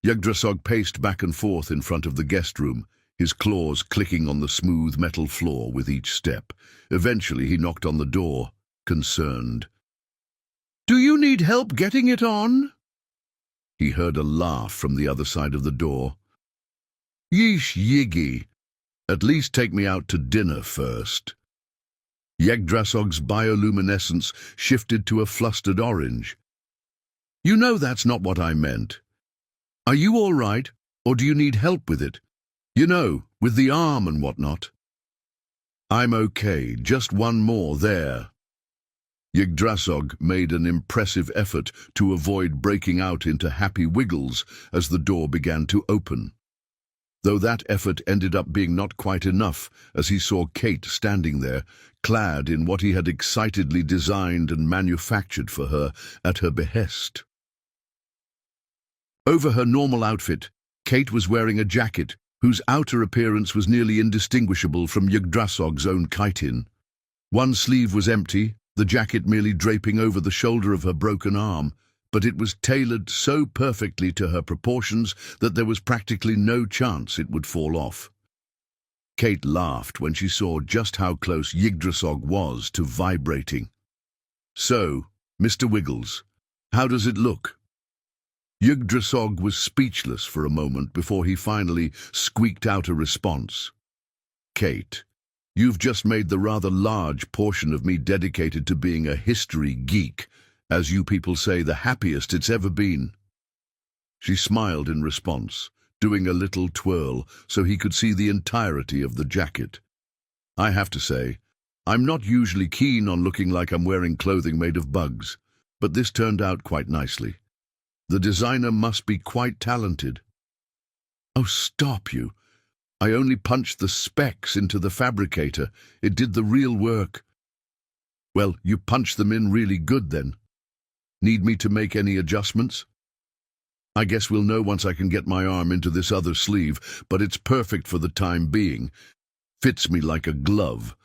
Yggdrasil paced back and forth in front of the guest room, his claws clicking on the smooth metal floor with each step. Eventually he knocked on the door, concerned. "Do you need help getting it on?" He heard a laugh from the other side of the door. "Yeesh, Yiggy. At least take me out to dinner first." Yggdrasil's bioluminescence shifted to a flustered orange. "You know that's not what I meant. Are you all right, or do you need help with it? You know, with the arm and whatnot." "I'm okay, just one more there." Yggdrasil made an impressive effort to avoid breaking out into happy wiggles as the door began to open. Though that effort ended up being not quite enough as he saw Kate standing there, clad in what he had excitedly designed and manufactured for her at her behest. Over her normal outfit, Kate was wearing a jacket whose outer appearance was nearly indistinguishable from Yggdrasil's own chitin. One sleeve was empty, the jacket merely draping over the shoulder of her broken arm, but it was tailored so perfectly to her proportions that there was practically no chance it would fall off. Kate laughed when she saw just how close Yggdrasil was to vibrating. "So, Mr. Wiggles, how does it look?" Yggdrasil was speechless for a moment before he finally squeaked out a response. "Kate, you've just made the rather large portion of me dedicated to being a history geek, as you people say, the happiest it's ever been." She smiled in response, doing a little twirl so he could see the entirety of the jacket. "I have to say, I'm not usually keen on looking like I'm wearing clothing made of bugs, but this turned out quite nicely. The designer must be quite talented." "Oh, stop you. I only punched the specs into the fabricator. It did the real work." "Well, you punched them in really good then. Need me to make any adjustments?" "I guess we'll know once I can get my arm into this other sleeve, but it's perfect for the time being. Fits me like a glove.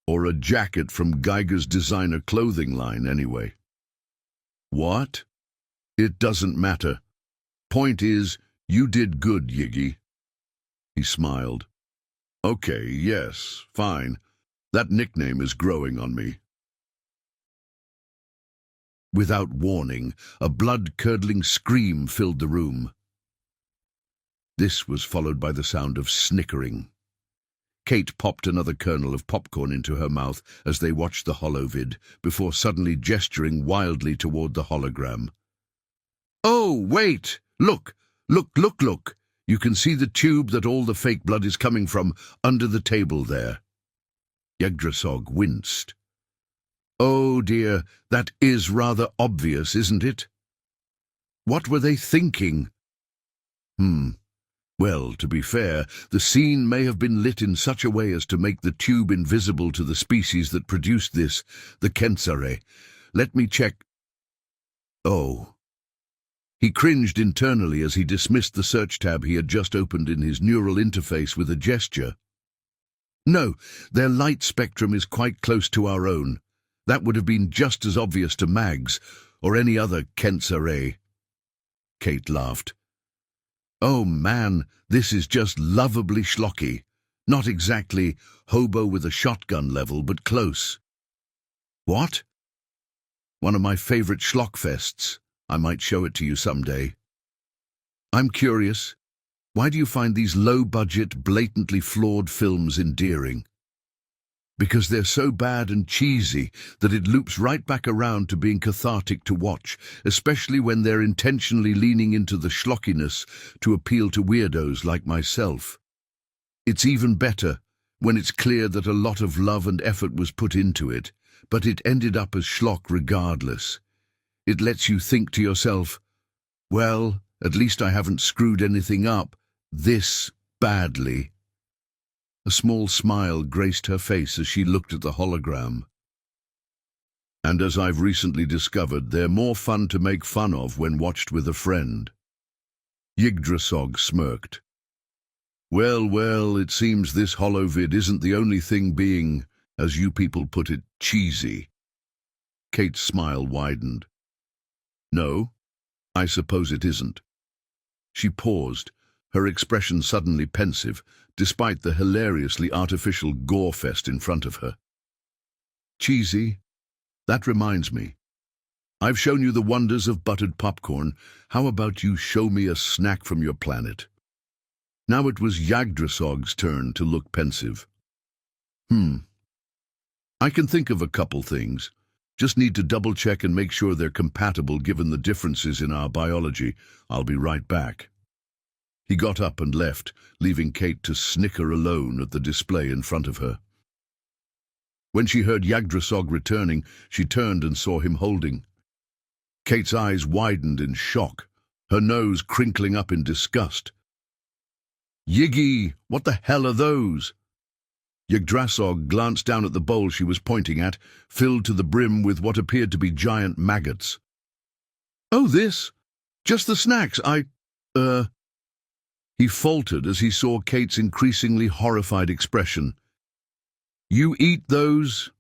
Or a jacket from Geiger's designer clothing line, anyway." "What?" "It doesn't matter. Point is, you did good, Yiggy." He smiled. "Okay, yes, fine. That nickname is growing on me." Without warning, a blood-curdling scream filled the room. This was followed by the sound of snickering. Kate popped another kernel of popcorn into her mouth as they watched the holovid, before suddenly gesturing wildly toward the hologram. "Oh, wait! Look! Look, look, look! You can see the tube that all the fake blood is coming from under the table there." Yggdrasil winced. "Oh dear, that is rather obvious, isn't it?" "What were they thinking?" Well, to be fair, the scene may have been lit in such a way as to make the tube invisible to the species that produced this, the Kensare. Let me check. Oh. He cringed internally as he dismissed the search tab he had just opened in his neural interface with a gesture. "No, their light spectrum is quite close to our own. That would have been just as obvious to Mags, or any other Kensare." Kate laughed. "Oh man, this is just lovably schlocky. Not exactly hobo with a shotgun level, but close." "What?" "One of my favorite schlockfests. I might show it to you someday." "I'm curious. Why do you find these low-budget, blatantly flawed films endearing?" "Because they're so bad and cheesy that it loops right back around to being cathartic to watch, especially when they're intentionally leaning into the schlockiness to appeal to weirdos like myself. It's even better when it's clear that a lot of love and effort was put into it, but it ended up as schlock regardless. It lets you think to yourself, well, at least I haven't screwed anything up this badly. A small smile graced her face as she looked at the hologram. And as I've recently discovered, they're more fun to make fun of when watched with a friend. Yggdrasil smirked. Well, it seems this holovid isn't the only thing being, as you people put it, cheesy. Kate's smile widened. No, I suppose it isn't. She paused, her expression suddenly pensive, despite the hilariously artificial gore-fest in front of her. Cheesy? That reminds me. I've shown you the wonders of buttered popcorn. How about you show me a snack from your planet? Now it was Yggdrasil's turn to look pensive. I can think of a couple things. Just need to double-check and make sure they're compatible given the differences in our biology. I'll be right back. He got up and left, leaving Kate to snicker alone at the display in front of her. When she heard Yggdrasil returning, she turned and saw him holding. Kate's eyes widened in shock, her nose crinkling up in disgust. Yiggy, what the hell are those? Yggdrasil glanced down at the bowl she was pointing at, filled to the brim with what appeared to be giant maggots. Oh, this? Just the snacks, He faltered as he saw Kate's increasingly horrified expression. You eat those?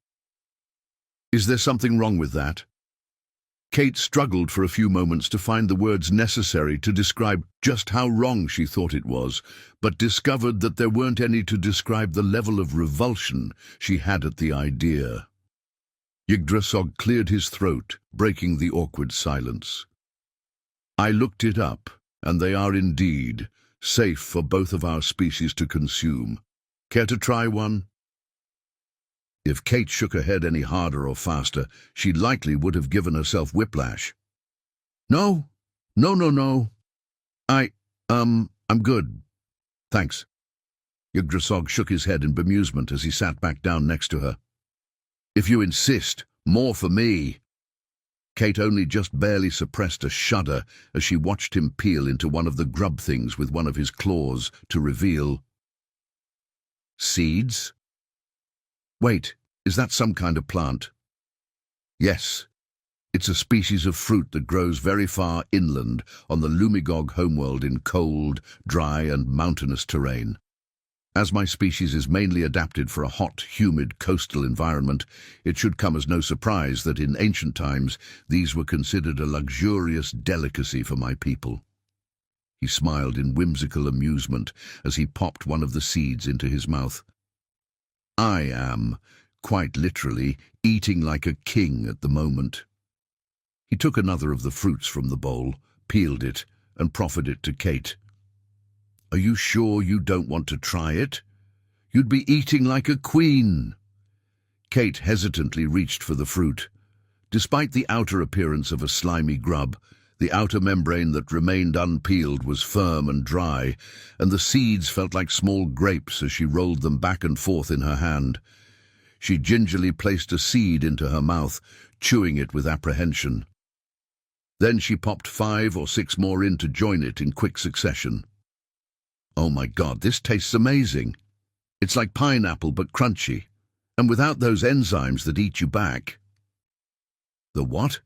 Is there something wrong with that? Kate struggled for a few moments to find the words necessary to describe just how wrong she thought it was, but discovered that there weren't any to describe the level of revulsion she had at the idea. Yggdrasil cleared his throat, breaking the awkward silence. I looked it up, and they are indeed safe for both of our species to consume. Care to try one? If Kate shook her head any harder or faster, she likely would have given herself whiplash. No. I'm good. Thanks. Yggdrasil shook his head in bemusement as he sat back down next to her. If you insist, more for me. Kate only just barely suppressed a shudder as she watched him peel into one of the grub things with one of his claws to reveal seeds. Wait, is that some kind of plant? Yes. It's a species of fruit that grows very far inland on the Lumigog homeworld in cold, dry and mountainous terrain. As my species is mainly adapted for a hot, humid coastal environment, it should come as no surprise that in ancient times these were considered a luxurious delicacy for my people. He smiled in whimsical amusement as he popped one of the seeds into his mouth. I am, quite literally, eating like a king at the moment. He took another of the fruits from the bowl, peeled it, and proffered it to Kate. Are you sure you don't want to try it? You'd be eating like a queen. Kate hesitantly reached for the fruit. Despite the outer appearance of a slimy grub, the outer membrane that remained unpeeled was firm and dry, and the seeds felt like small grapes as she rolled them back and forth in her hand. She gingerly placed a seed into her mouth, chewing it with apprehension. Then she popped 5 or 6 more in to join it in quick succession. Oh my God, this tastes amazing. It's like pineapple but crunchy, and without those enzymes that eat you back. The what?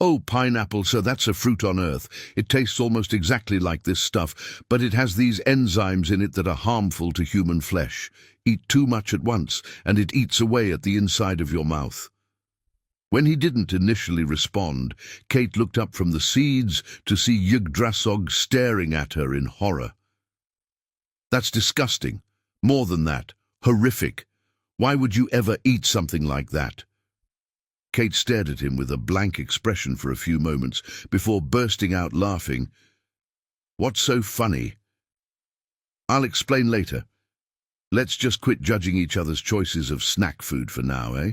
Oh, pineapple, so that's a fruit on Earth. It tastes almost exactly like this stuff, but it has these enzymes in it that are harmful to human flesh. Eat too much at once, and it eats away at the inside of your mouth. When he didn't initially respond, Kate looked up from the seeds to see Yggdrasil staring at her in horror. That's disgusting. More than that, horrific. Why would you ever eat something like that? Kate stared at him with a blank expression for a few moments before bursting out laughing. What's so funny? I'll explain later. Let's just quit judging each other's choices of snack food for now, eh?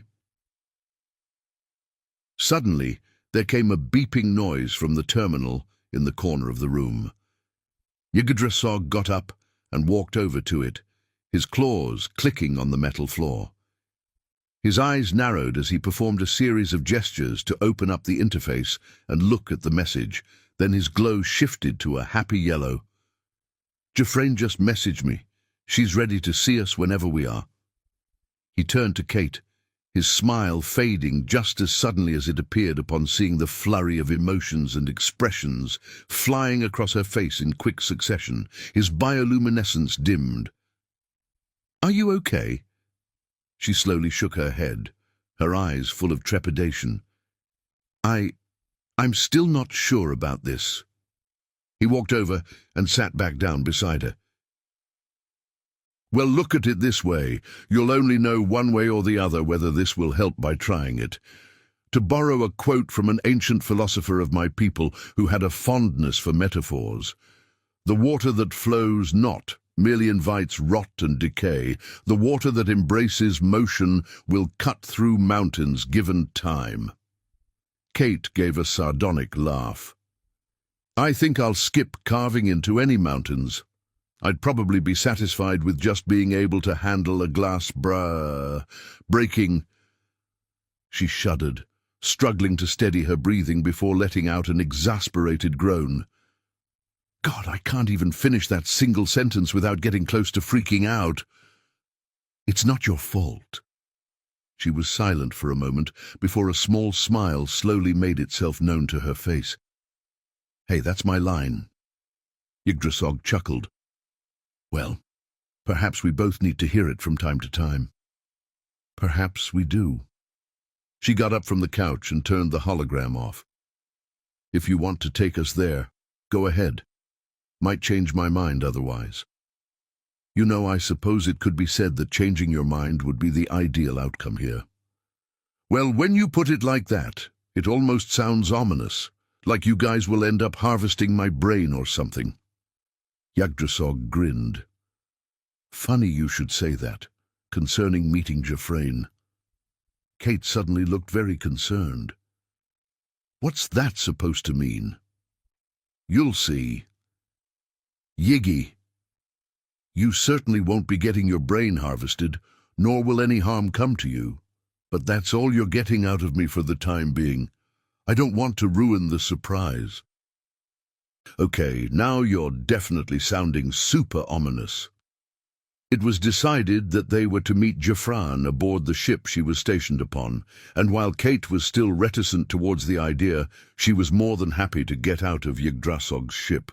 Suddenly, there came a beeping noise from the terminal in the corner of the room. Yggdrasil got up and walked over to it, his claws clicking on the metal floor. His eyes narrowed as he performed a series of gestures to open up the interface and look at the message. Then his glow shifted to a happy yellow. "Jeffrane just messaged me. She's ready to see us whenever we are." He turned to Kate, his smile fading just as suddenly as it appeared upon seeing the flurry of emotions and expressions flying across her face in quick succession. His bioluminescence dimmed. "Are you okay?" She slowly shook her head, her eyes full of trepidation. I'm still not sure about this." He walked over and sat back down beside her. "Well, look at it this way. You'll only know one way or the other whether this will help by trying it. To borrow a quote from an ancient philosopher of my people who had a fondness for metaphors, the water that flows not merely invites rot and decay. The water that embraces motion will cut through mountains given time." Kate gave a sardonic laugh. "I think I'll skip carving into any mountains. I'd probably be satisfied with just being able to handle a glass breaking." She shuddered, struggling to steady her breathing before letting out an exasperated groan. "God, I can't even finish that single sentence without getting close to freaking out." "It's not your fault." She was silent for a moment before a small smile slowly made itself known to her face. "Hey, that's my line." Yggdrasil chuckled. "Well, perhaps we both need to hear it from time to time." "Perhaps we do." She got up from the couch and turned the hologram off. "If you want to take us there, go ahead. Might change my mind otherwise. You know, I suppose it could be said that changing your mind would be the ideal outcome here." "Well, when you put it like that, it almost sounds ominous, like you guys will end up harvesting my brain or something." Yggdrasil grinned. "Funny you should say that, concerning meeting Jeffrane." Kate suddenly looked very concerned. "What's that supposed to mean?" "You'll see. Yiggy, you certainly won't be getting your brain harvested, nor will any harm come to you. But that's all you're getting out of me for the time being. I don't want to ruin the surprise." "Okay, now you're definitely sounding super ominous." It was decided that they were to meet Jeffrane aboard the ship she was stationed upon, and while Kate was still reticent towards the idea, she was more than happy to get out of Yggdrasil's ship.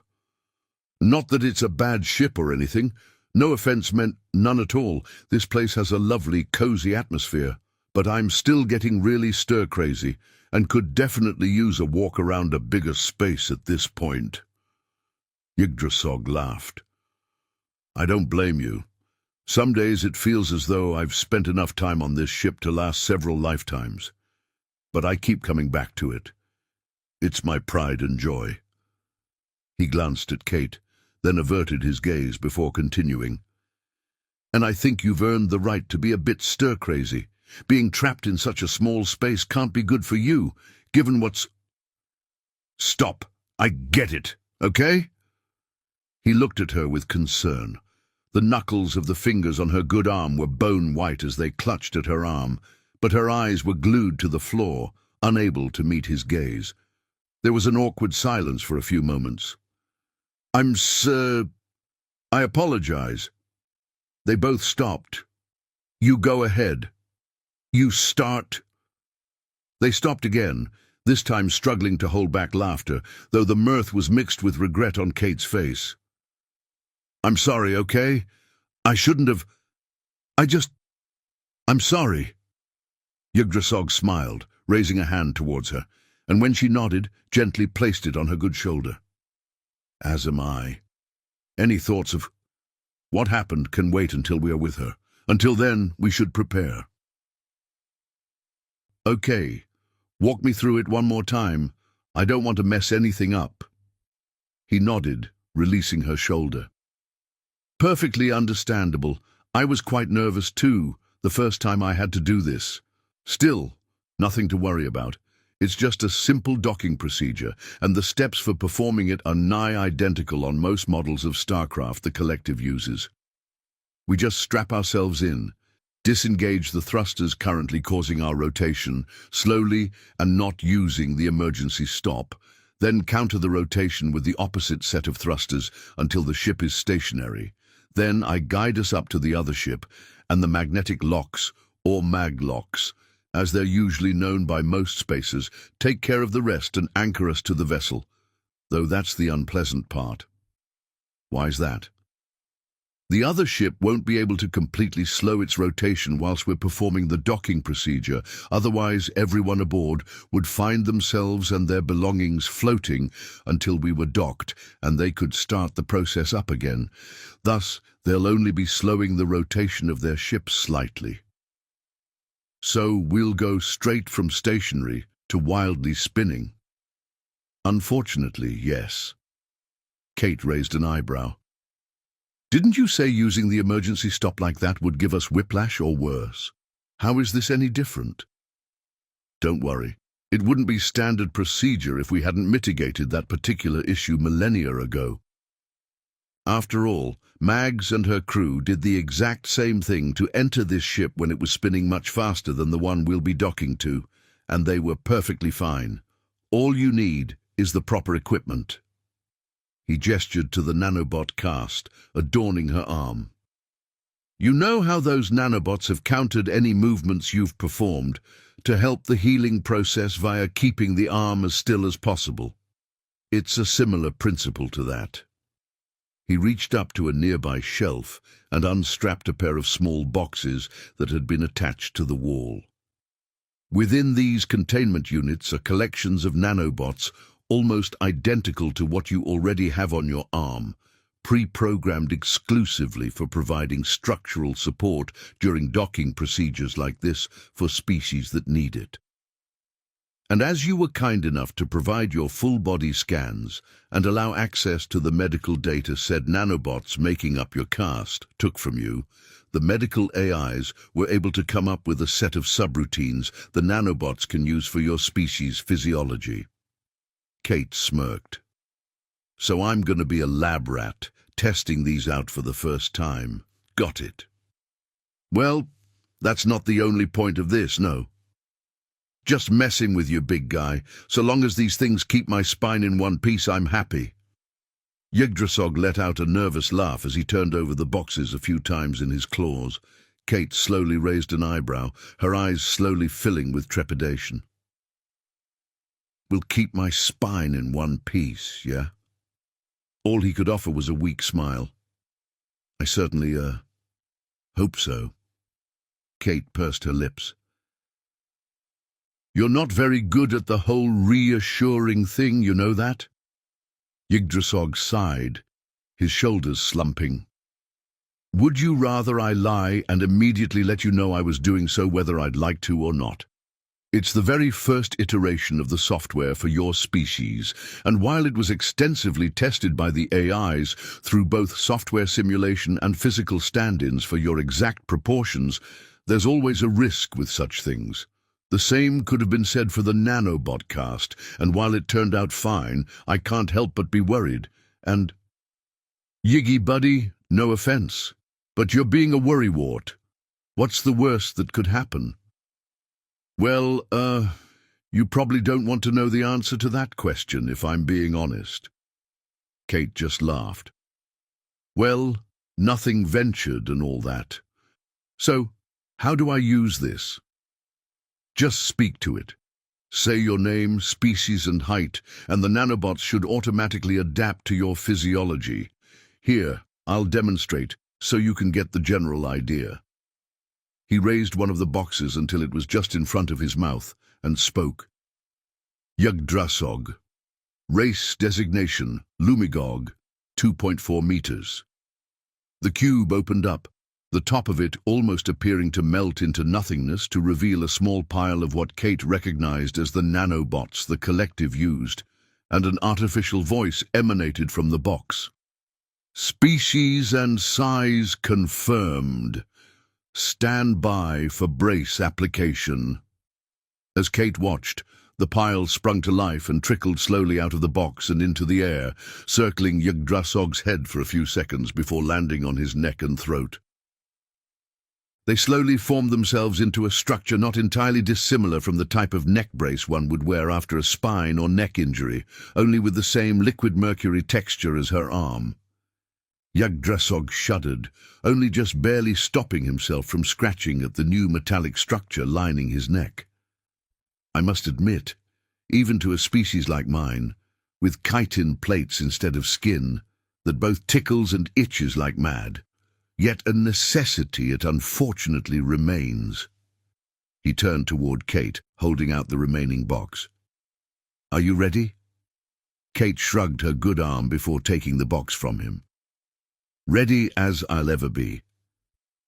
Not that it's a bad ship or anything. No offense meant, none at all. This place has a lovely, cozy atmosphere. But I'm still getting really stir-crazy, and could definitely use a walk around a bigger space at this point. Yggdrasil laughed. "I don't blame you. Some days it feels as though I've spent enough time on this ship to last several lifetimes. But I keep coming back to it. It's my pride and joy." He glanced at Kate, then averted his gaze before continuing. "And I think you've earned the right to be a bit stir-crazy. Being trapped in such a small space can't be good for you, given what's—" "Stop! I get it, okay?" He looked at her with concern. The knuckles of the fingers on her good arm were bone-white as they clutched at her arm, but her eyes were glued to the floor, unable to meet his gaze. There was an awkward silence for a few moments. I apologize." They both stopped. "You go ahead. You start." They stopped again, this time struggling to hold back laughter, though the mirth was mixed with regret on Kate's face. "I'm sorry, okay? I shouldn't have... I'm sorry." Yggdrasil smiled, raising a hand towards her, and when she nodded, gently placed it on her good shoulder. "As am I. Any thoughts of what happened can wait until we are with her. Until then, we should prepare." "Okay, walk me through it one more time. I don't want to mess anything up." He nodded, releasing her shoulder. "Perfectly understandable. I was quite nervous too, the first time I had to do this. Still, nothing to worry about. It's just a simple docking procedure, and the steps for performing it are nigh identical on most models of StarCraft the Collective uses." We just strap ourselves in, disengage the thrusters currently causing our rotation, slowly and not using the emergency stop, then counter the rotation with the opposite set of thrusters until the ship is stationary. Then I guide us up to the other ship, and the magnetic locks, or mag locks, as they're usually known by most spacers, take care of the rest and anchor us to the vessel. Though that's the unpleasant part. Why's that? The other ship won't be able to completely slow its rotation whilst we're performing the docking procedure, otherwise everyone aboard would find themselves and their belongings floating until we were docked, and they could start the process up again. Thus, they'll only be slowing the rotation of their ship slightly. So we'll go straight from stationary to wildly spinning. Unfortunately, yes. Kate raised an eyebrow. Didn't you say using the emergency stop like that would give us whiplash or worse? How is this any different? Don't worry. It wouldn't be standard procedure if we hadn't mitigated that particular issue millennia ago. After all, Mags and her crew did the exact same thing to enter this ship when it was spinning much faster than the one we'll be docking to, and they were perfectly fine. All you need is the proper equipment. He gestured to the nanobot cast, adorning her arm. You know how those nanobots have countered any movements you've performed to help the healing process via keeping the arm as still as possible? It's a similar principle to that. He reached up to a nearby shelf and unstrapped a pair of small boxes that had been attached to the wall. Within these containment units are collections of nanobots almost identical to what you already have on your arm, pre-programmed exclusively for providing structural support during docking procedures like this for species that need it. And as you were kind enough to provide your full-body scans and allow access to the medical data said nanobots making up your cast took from you, the medical AIs were able to come up with a set of subroutines the nanobots can use for your species' physiology. Kate smirked. So I'm going to be a lab rat, testing these out for the first time. Got it. Well, that's not the only point of this, no. Just messing with you, big guy. So long as these things keep my spine in one piece, I'm happy. Yggdrasil let out a nervous laugh as he turned over the boxes a few times in his claws. Kate slowly raised an eyebrow, her eyes slowly filling with trepidation. Will keep my spine in one piece, yeah? All he could offer was a weak smile. I certainly, hope so. Kate pursed her lips. You're not very good at the whole reassuring thing, you know that? Yggdrasil sighed, his shoulders slumping. Would you rather I lie and immediately let you know I was doing so whether I'd like to or not? It's the very first iteration of the software for your species, and while it was extensively tested by the AIs through both software simulation and physical stand-ins for your exact proportions, there's always a risk with such things. The same could have been said for the nanobot cast, and while it turned out fine, I can't help but be worried. And, Yiggy buddy, no offense, but you're being a worrywart. What's the worst that could happen? Well, you probably don't want to know the answer to that question, if I'm being honest. Kate just laughed. Well, nothing ventured and all that. So, how do I use this? Just speak to it. Say your name, species and height, and the nanobots should automatically adapt to your physiology. Here, I'll demonstrate, so you can get the general idea. He raised one of the boxes until it was just in front of his mouth, and spoke. Yggdrasil. Race designation, Lumigog, 2.4 meters. The cube opened up, the top of it almost appearing to melt into nothingness to reveal a small pile of what Kate recognized as the nanobots the collective used, and an artificial voice emanated from the box. Species and size confirmed. Stand by for brace application. As Kate watched, the pile sprung to life and trickled slowly out of the box and into the air, circling Yggdrasil's head for a few seconds before landing on his neck and throat. They slowly formed themselves into a structure not entirely dissimilar from the type of neck brace one would wear after a spine or neck injury, only with the same liquid mercury texture as her arm. Yggdrasil shuddered, only just barely stopping himself from scratching at the new metallic structure lining his neck. I must admit, even to a species like mine, with chitin plates instead of skin, that both tickles and itches like mad, yet a necessity it unfortunately remains. He turned toward Kate, holding out the remaining box. "Are you ready?" Kate shrugged her good arm before taking the box from him. "Ready as I'll ever be.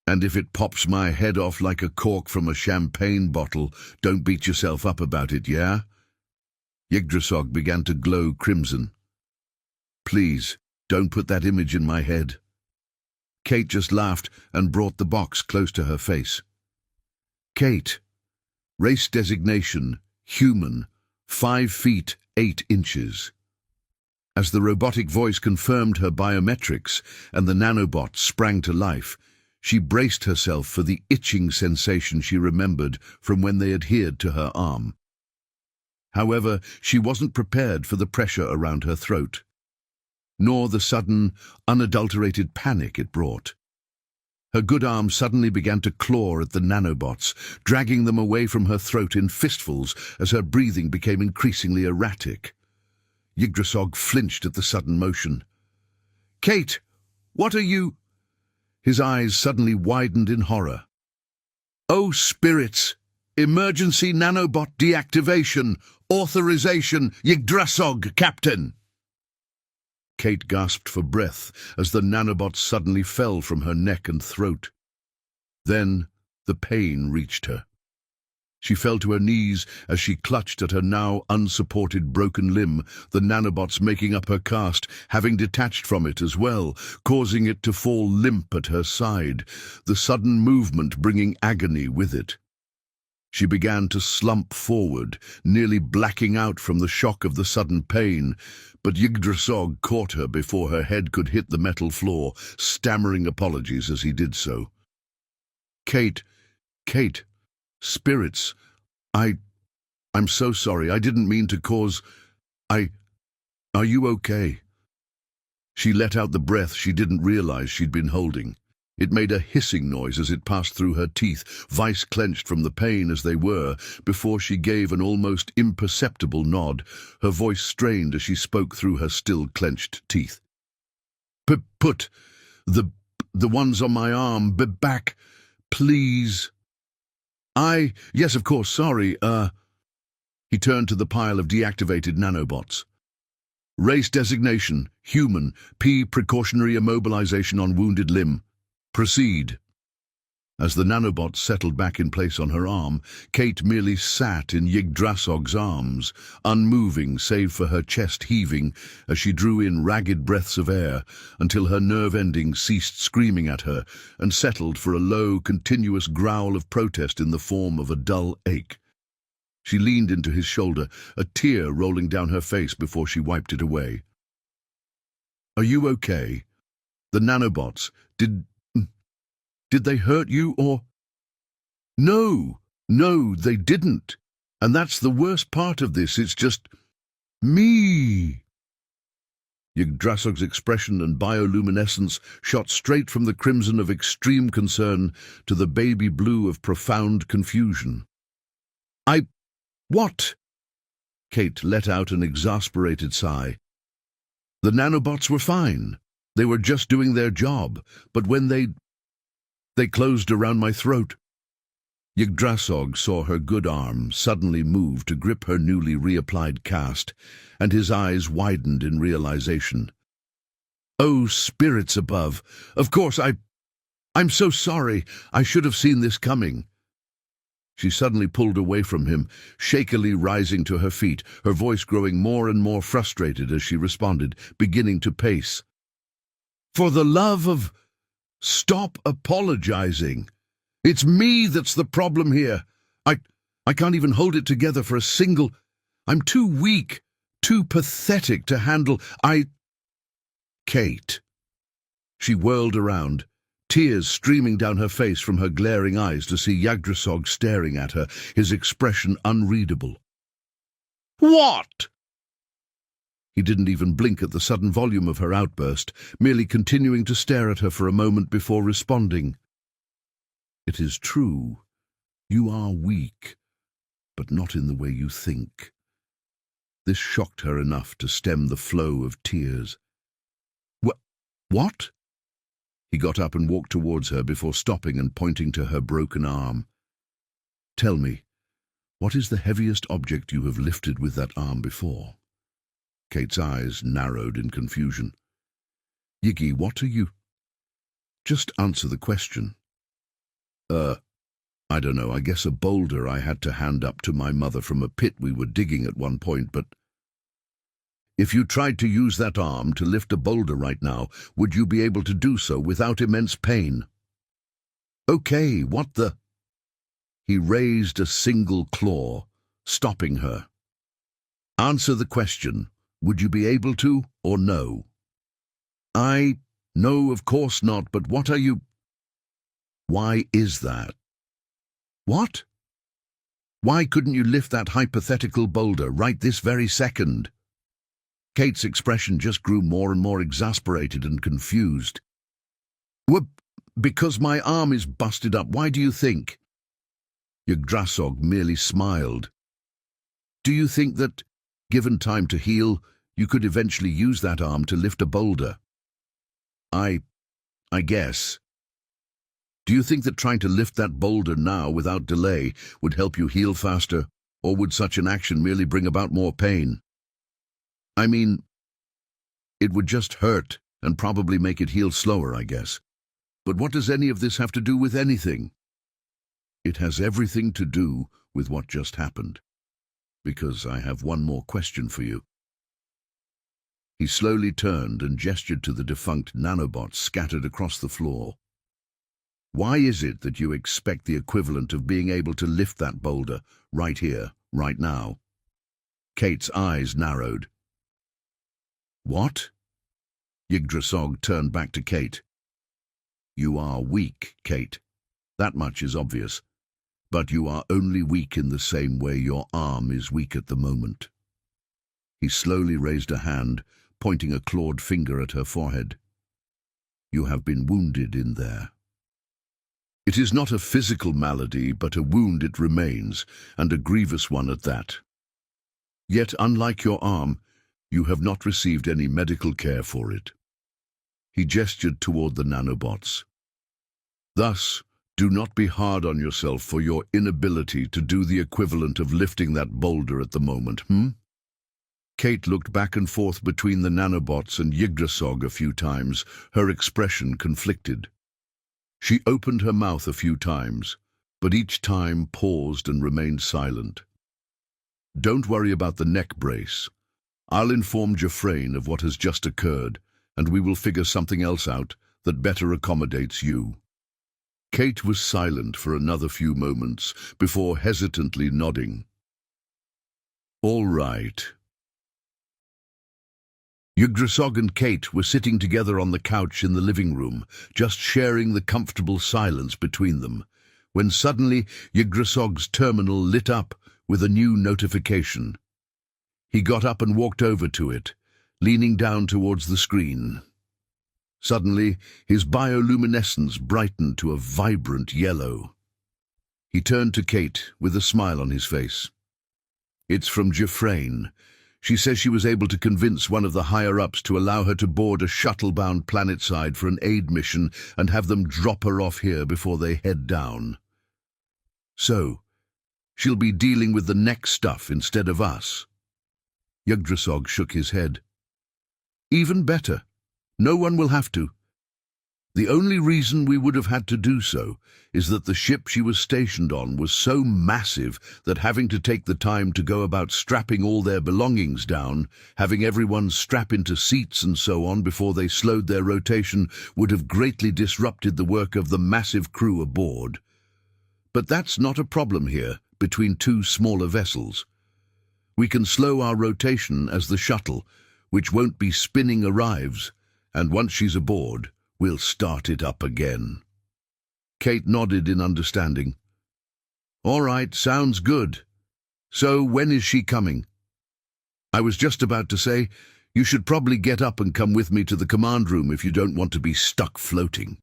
And if it pops my head off like a cork from a champagne bottle, don't beat yourself up about it, yeah?" Yggdrasil began to glow crimson. "Please, don't put that image in my head." Kate just laughed and brought the box close to her face. "Kate, race designation, human, 5 feet 8 inches. As the robotic voice confirmed her biometrics and the nanobot sprang to life, she braced herself for the itching sensation she remembered from when they adhered to her arm. However, she wasn't prepared for the pressure around her throat, nor the sudden, unadulterated panic it brought. Her good arm suddenly began to claw at the nanobots, dragging them away from her throat in fistfuls as her breathing became increasingly erratic. Yggdrasil flinched at the sudden motion. "Kate, what are you—" His eyes suddenly widened in horror. "Oh, spirits! Emergency nanobot deactivation! Authorization! Yggdrasil, Captain!" Kate gasped for breath as the nanobot suddenly fell from her neck and throat. Then the pain reached her. She fell to her knees as she clutched at her now unsupported broken limb, the nanobots making up her cast, having detached from it as well, causing it to fall limp at her side, the sudden movement bringing agony with it. She began to slump forward, nearly blacking out from the shock of the sudden pain, but Yggdrasil caught her before her head could hit the metal floor, stammering apologies as he did so. Kate, spirits, I'm so sorry, I didn't mean to cause... Are you okay?" She let out the breath she didn't realize she'd been holding. It made a hissing noise as it passed through her teeth, vice clenched from the pain as they were, before she gave an almost imperceptible nod, her voice strained as she spoke through her still clenched teeth. Put the ones on my arm back, please." Yes, of course, sorry, He turned to the pile of deactivated nanobots. "Race designation, human, P precautionary immobilization on wounded limb. Proceed." As the nanobots settled back in place on her arm, Kate merely sat in Yggdrasil's arms, unmoving save for her chest heaving as she drew in ragged breaths of air until her nerve endings ceased screaming at her and settled for a low, continuous growl of protest in the form of a dull ache. She leaned into his shoulder, a tear rolling down her face before she wiped it away. "Are you okay? The nanobots, did they hurt you or—" No, they didn't. And that's the worst part of this, it's just me." Yggdrasil's expression and bioluminescence shot straight from the crimson of extreme concern to the baby blue of profound confusion. What?" Kate let out an exasperated sigh. "The nanobots were fine. They were just doing their job, but when they closed around my throat." Yggdrasil saw her good arm suddenly move to grip her newly reapplied cast, and his eyes widened in realization. "Oh, spirits above! Of course, I'm so sorry. I should have seen this coming." She suddenly pulled away from him, shakily rising to her feet, her voice growing more and more frustrated as she responded, beginning to pace. "For the love of... stop apologizing. It's me that's the problem here. I can't even hold it together for a single... I'm too weak, too pathetic to handle... Kate." She whirled around, tears streaming down her face from her glaring eyes to see Yggdrasil staring at her, his expression unreadable. "What?" He didn't even blink at the sudden volume of her outburst, merely continuing to stare at her for a moment before responding. "It is true. You are weak, but not in the way you think." This shocked her enough to stem the flow of tears. What? He got up and walked towards her before stopping and pointing to her broken arm. "Tell me, what is the heaviest object you have lifted with that arm before?" Kate's eyes narrowed in confusion. "Yiggy, what are you—" "Just answer the question." I don't know, I guess a boulder I had to hand up to my mother from a pit we were digging at one point, but—" "If you tried to use that arm to lift a boulder right now, would you be able to do so without immense pain?" "Okay, what the—" He raised a single claw, stopping her. "Answer the question. Would you be able to, or no?" No, of course not, but what are you—" "Why is that?" "What? Why couldn't you lift that hypothetical boulder right this very second?" Kate's expression just grew more and more exasperated and confused. "Well, because my arm is busted up, why do you think?" Yggdrasil merely smiled. "Do you think that, given time to heal, you could eventually use that arm to lift a boulder?" I guess. "Do you think that trying to lift that boulder now without delay would help you heal faster, or would such an action merely bring about more pain?" "I mean, it would just hurt and probably make it heal slower, I guess. But what does any of this have to do with anything?" "It has everything to do with what just happened, because I have one more question for you." He slowly turned and gestured to the defunct nanobots scattered across the floor. "Why is it that you expect the equivalent of being able to lift that boulder right here, right now?" Kate's eyes narrowed. "What?" Yggdrasil turned back to Kate. "You are weak, Kate. That much is obvious. But you are only weak in the same way your arm is weak at the moment." He slowly raised a hand, pointing a clawed finger at her forehead. "You have been wounded in there. It is not a physical malady, but a wound it remains, and a grievous one at that. Yet, unlike your arm, you have not received any medical care for it." He gestured toward the nanobots. "Thus, do not be hard on yourself for your inability to do the equivalent of lifting that boulder at the moment, Kate looked back and forth between the nanobots and Yggdrasil a few times, her expression conflicted. She opened her mouth a few times, but each time paused and remained silent. "Don't worry about the neck brace. I'll inform Jeffrane of what has just occurred, and we will figure something else out that better accommodates you." Kate was silent for another few moments before hesitantly nodding. "All right." Yggdrasil and Kate were sitting together on the couch in the living room, just sharing the comfortable silence between them, when suddenly Yggdrasil's terminal lit up with a new notification. He got up and walked over to it, leaning down towards the screen. Suddenly, his bioluminescence brightened to a vibrant yellow. He turned to Kate with a smile on his face. "It's from Jeffrane. She says she was able to convince one of the higher-ups to allow her to board a shuttle-bound planetside for an aid mission and have them drop her off here before they head down. So, she'll be dealing with the next stuff instead of us." Yggdrasil shook his head. "Even better. No one will have to. The only reason we would have had to do so is that the ship she was stationed on was so massive that having to take the time to go about strapping all their belongings down, having everyone strap into seats and so on before they slowed their rotation, would have greatly disrupted the work of the massive crew aboard. But that's not a problem here, between two smaller vessels. We can slow our rotation as the shuttle, which won't be spinning, arrives, and once she's aboard, We'll start it up again. Kate nodded in understanding. All right, sounds good. So when is she coming? I was just about to say, you should probably get up and come with me to the command room if you don't want to be stuck floating.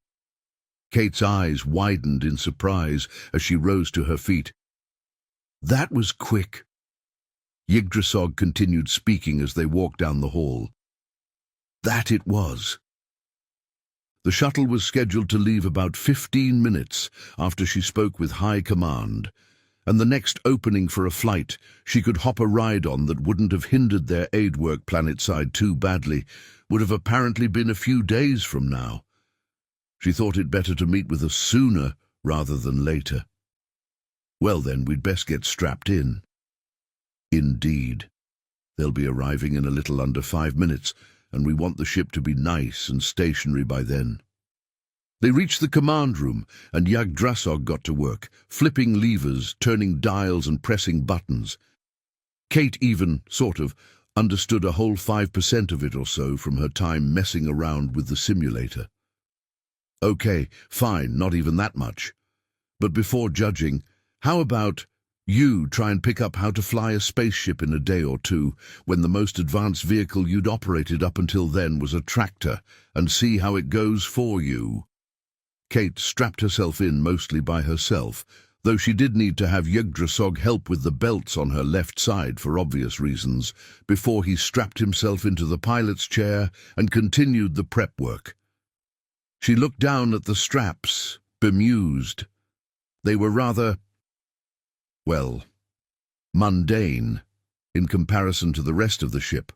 Kate's eyes widened in surprise as she rose to her feet. That was quick. Yggdrasil continued speaking as they walked down the hall. That it was. The shuttle was scheduled to leave about 15 minutes after she spoke with High Command, and the next opening for a flight she could hop a ride on that wouldn't have hindered their aid work planetside too badly would have apparently been a few days from now. She thought it better to meet with us sooner rather than later. Well then, we'd best get strapped in. Indeed. They'll be arriving in a little under 5 minutes, and we want the ship to be nice and stationary by then. They reached the command room, and Yggdrasil got to work, flipping levers, turning dials and pressing buttons. Kate even, sort of, understood a whole 5% of it or so from her time messing around with the simulator. Okay, fine, not even that much. But before judging, how about you try and pick up how to fly a spaceship in a day or two, when the most advanced vehicle you'd operated up until then was a tractor, and see how it goes for you? Kate strapped herself in mostly by herself, though she did need to have Yggdrasil help with the belts on her left side for obvious reasons, before he strapped himself into the pilot's chair and continued the prep work. She looked down at the straps, bemused. They were rather, well, mundane in comparison to the rest of the ship.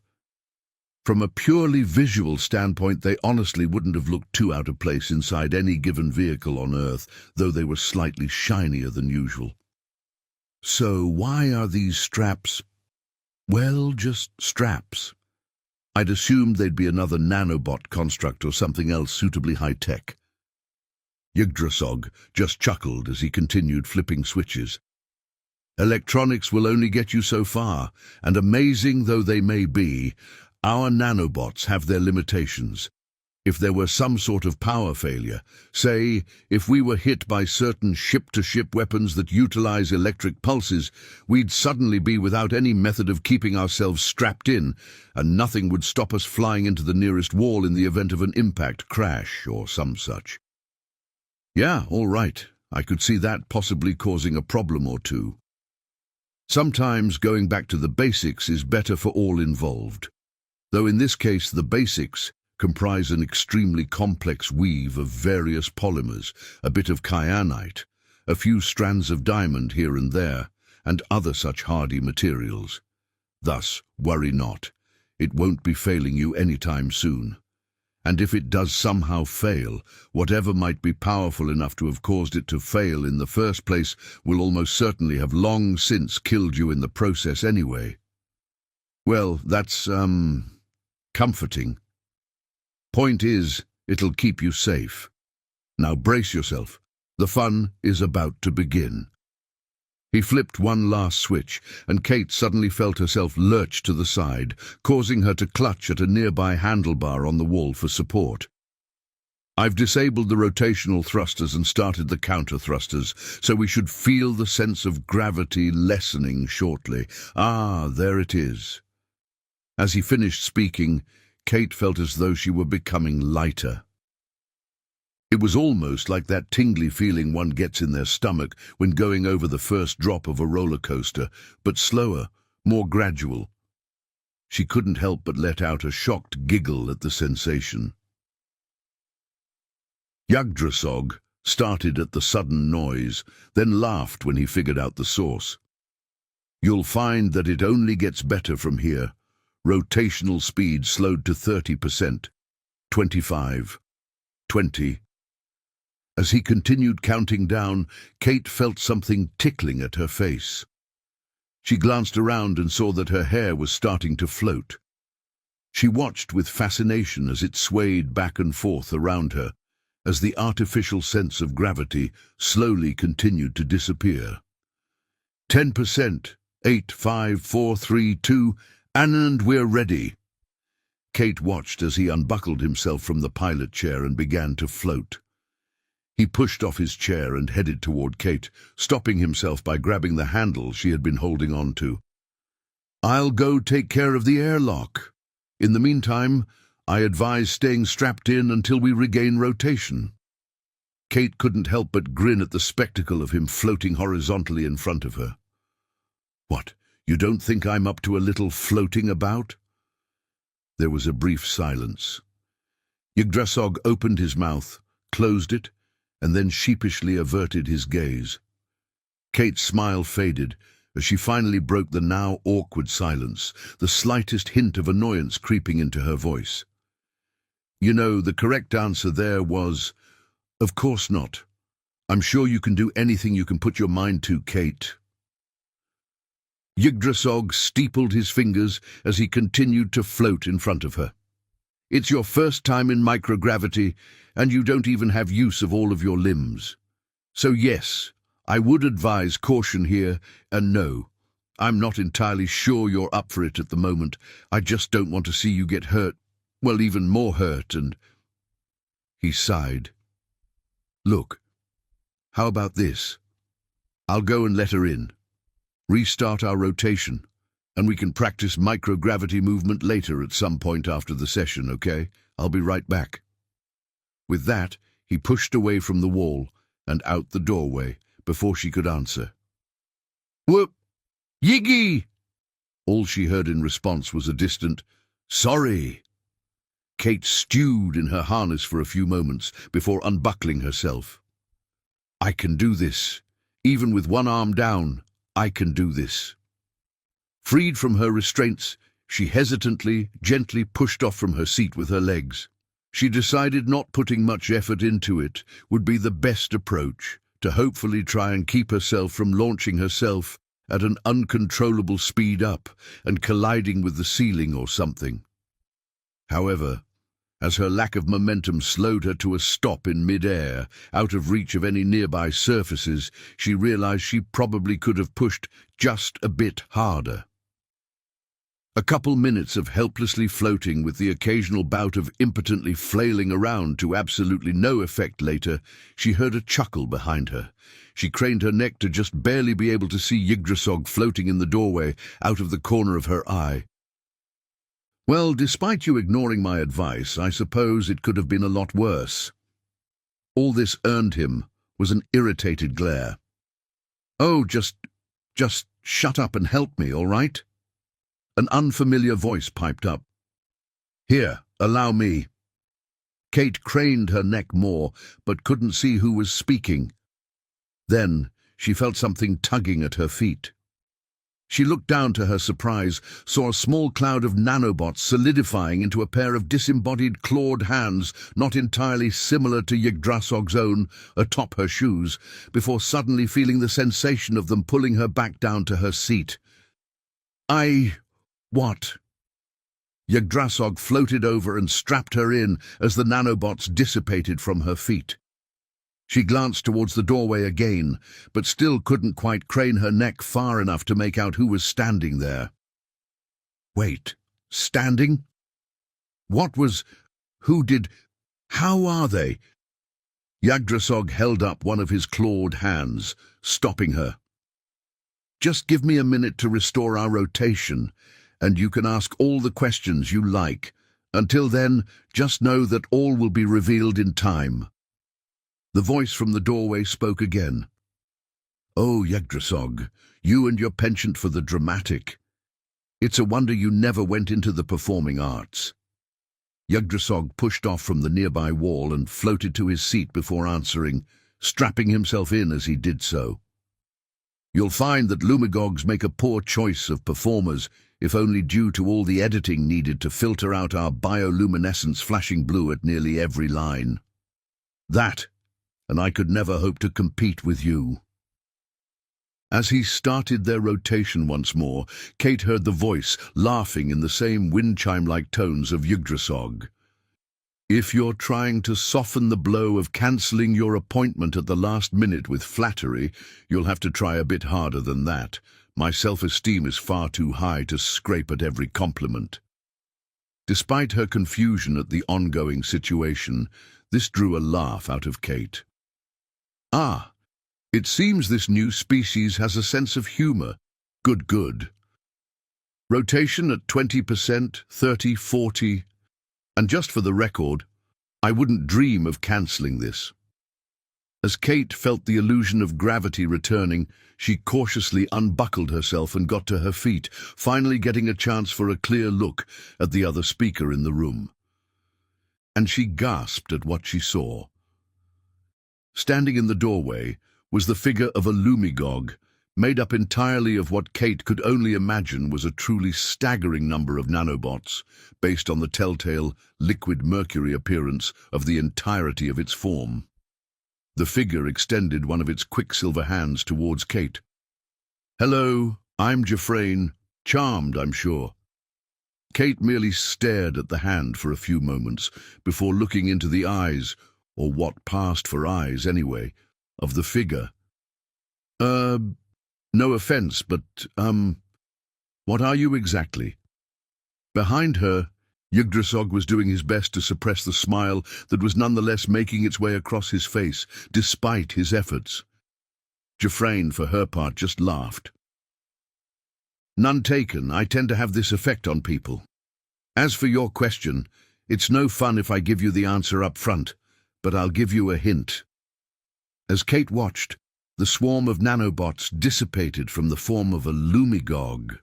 From a purely visual standpoint, they honestly wouldn't have looked too out of place inside any given vehicle on Earth, though they were slightly shinier than usual. So why are these straps? Well, just straps. I'd assumed they'd be another nanobot construct or something else suitably high-tech. Yggdrasil just chuckled as he continued flipping switches. Electronics will only get you so far, and amazing though they may be, our nanobots have their limitations. If there were some sort of power failure, say, if we were hit by certain ship-to-ship weapons that utilize electric pulses, we'd suddenly be without any method of keeping ourselves strapped in, and nothing would stop us flying into the nearest wall in the event of an impact crash or some such. Yeah, all right. I could see that possibly causing a problem or two. Sometimes going back to the basics is better for all involved, though in this case the basics comprise an extremely complex weave of various polymers, a bit of kyanite, a few strands of diamond here and there, and other such hardy materials. Thus, worry not, it won't be failing you anytime soon. And if it does somehow fail, whatever might be powerful enough to have caused it to fail in the first place will almost certainly have long since killed you in the process anyway. Well, that's, comforting. Point is, it'll keep you safe. Now brace yourself. The fun is about to begin. He flipped one last switch, and Kate suddenly felt herself lurch to the side, causing her to clutch at a nearby handlebar on the wall for support. I've disabled the rotational thrusters and started the counter thrusters, so we should feel the sense of gravity lessening shortly. Ah, there it is. As he finished speaking, Kate felt as though she were becoming lighter. It was almost like that tingly feeling one gets in their stomach when going over the first drop of a roller coaster, but slower, more gradual. She couldn't help but let out a shocked giggle at the sensation. Yggdrasil started at the sudden noise, then laughed when he figured out the source. You'll find that it only gets better from here. Rotational speed slowed to 30%, 25, 20. As he continued counting down, Kate felt something tickling at her face. She glanced around and saw that her hair was starting to float. She watched with fascination as it swayed back and forth around her, as the artificial sense of gravity slowly continued to disappear. 10%, 8, 5, 4, 3, 2, and we're ready. Kate watched as he unbuckled himself from the pilot chair and began to float. He pushed off his chair and headed toward Kate, stopping himself by grabbing the handle she had been holding on to. "I'll go take care of the airlock. In the meantime, I advise staying strapped in until we regain rotation." Kate couldn't help but grin at the spectacle of him floating horizontally in front of her. "What, you don't think I'm up to a little floating about?" There was a brief silence. Yggdrasil opened his mouth, closed it, and then sheepishly averted his gaze. Kate's smile faded as she finally broke the now awkward silence, the slightest hint of annoyance creeping into her voice. "You know, the correct answer there was, of course not. I'm sure you can do anything you can put your mind to, Kate." Yggdrasil steepled his fingers as he continued to float in front of her. "It's your first time in microgravity, and you don't even have use of all of your limbs. So yes, I would advise caution here, and no, I'm not entirely sure you're up for it at the moment. I just don't want to see you get hurt, well, even more hurt, and—" He sighed. "Look, how about this? I'll go and let her in. Restart our rotation, and we can practice microgravity movement later at some point after the session, okay? I'll be right back." With that, he pushed away from the wall and out the doorway before she could answer. "Whoop! Yiggy!" All she heard in response was a distant, "Sorry." Kate stewed in her harness for a few moments before unbuckling herself. "I can do this. Even with one arm down, I can do this." Freed from her restraints, she hesitantly, gently pushed off from her seat with her legs. She decided not putting much effort into it would be the best approach, to hopefully try and keep herself from launching herself at an uncontrollable speed up and colliding with the ceiling or something. However, as her lack of momentum slowed her to a stop in mid-air, out of reach of any nearby surfaces, she realized she probably could have pushed just a bit harder. A couple minutes of helplessly floating with the occasional bout of impotently flailing around to absolutely no effect later, she heard a chuckle behind her. She craned her neck to just barely be able to see Yggdrasil floating in the doorway out of the corner of her eye. "Well, despite you ignoring my advice, I suppose it could have been a lot worse." All this earned him was an irritated glare. "Oh, just shut up and help me, all right?" An unfamiliar voice piped up. "Here, allow me." Kate craned her neck more, but couldn't see who was speaking. Then she felt something tugging at her feet. She looked down to her surprise, saw a small cloud of nanobots solidifying into a pair of disembodied clawed hands not entirely similar to Yggdrasil's own atop her shoes, before suddenly feeling the sensation of them pulling her back down to her seat. What?" Yggdrasil floated over and strapped her in as the nanobots dissipated from her feet. She glanced towards the doorway again, but still couldn't quite crane her neck far enough to make out who was standing there. Wait, standing? How are they? Yggdrasil held up one of his clawed hands, stopping her. "Just give me a minute to restore our rotation, and you can ask all the questions you like. Until then, just know that all will be revealed in time." The voice from the doorway spoke again. "Oh, Yggdrasil, you and your penchant for the dramatic. It's a wonder you never went into the performing arts." Yggdrasil pushed off from the nearby wall and floated to his seat before answering, strapping himself in as he did so. "You'll find that Lumagogs make a poor choice of performers, if only due to all the editing needed to filter out our bioluminescence flashing blue at nearly every line. That, and I could never hope to compete with you." As he started their rotation once more, Kate heard the voice laughing in the same wind chime-like tones of Yggdrasil. "If you're trying to soften the blow of cancelling your appointment at the last minute with flattery, you'll have to try a bit harder than that. My self-esteem is far too high to scrape at every compliment." Despite her confusion at the ongoing situation, this drew a laugh out of Kate. Ah, it seems this new species has a sense of humor. Good, good. Rotation at 20%, 30, 40. And just for the record, I wouldn't dream of cancelling this. As Kate felt the illusion of gravity returning, she cautiously unbuckled herself and got to her feet, finally getting a chance for a clear look at the other speaker in the room. And she gasped at what she saw. Standing in the doorway was the figure of a lumigog, made up entirely of what Kate could only imagine was a truly staggering number of nanobots, based on the telltale liquid mercury appearance of the entirety of its form. The figure extended one of its quicksilver hands towards Kate. "Hello, I'm Jeffrane. Charmed, I'm sure." Kate merely stared at the hand for a few moments before looking into the eyes, or what passed for eyes anyway, of the figure. No offense, but, what are you exactly?" Behind her, Yggdrasil was doing his best to suppress the smile that was nonetheless making its way across his face, despite his efforts. Jeffrane, for her part, just laughed. "None taken. I tend to have this effect on people. As for your question, it's no fun if I give you the answer up front, but I'll give you a hint." As Kate watched, the swarm of nanobots dissipated from the form of a lumigog.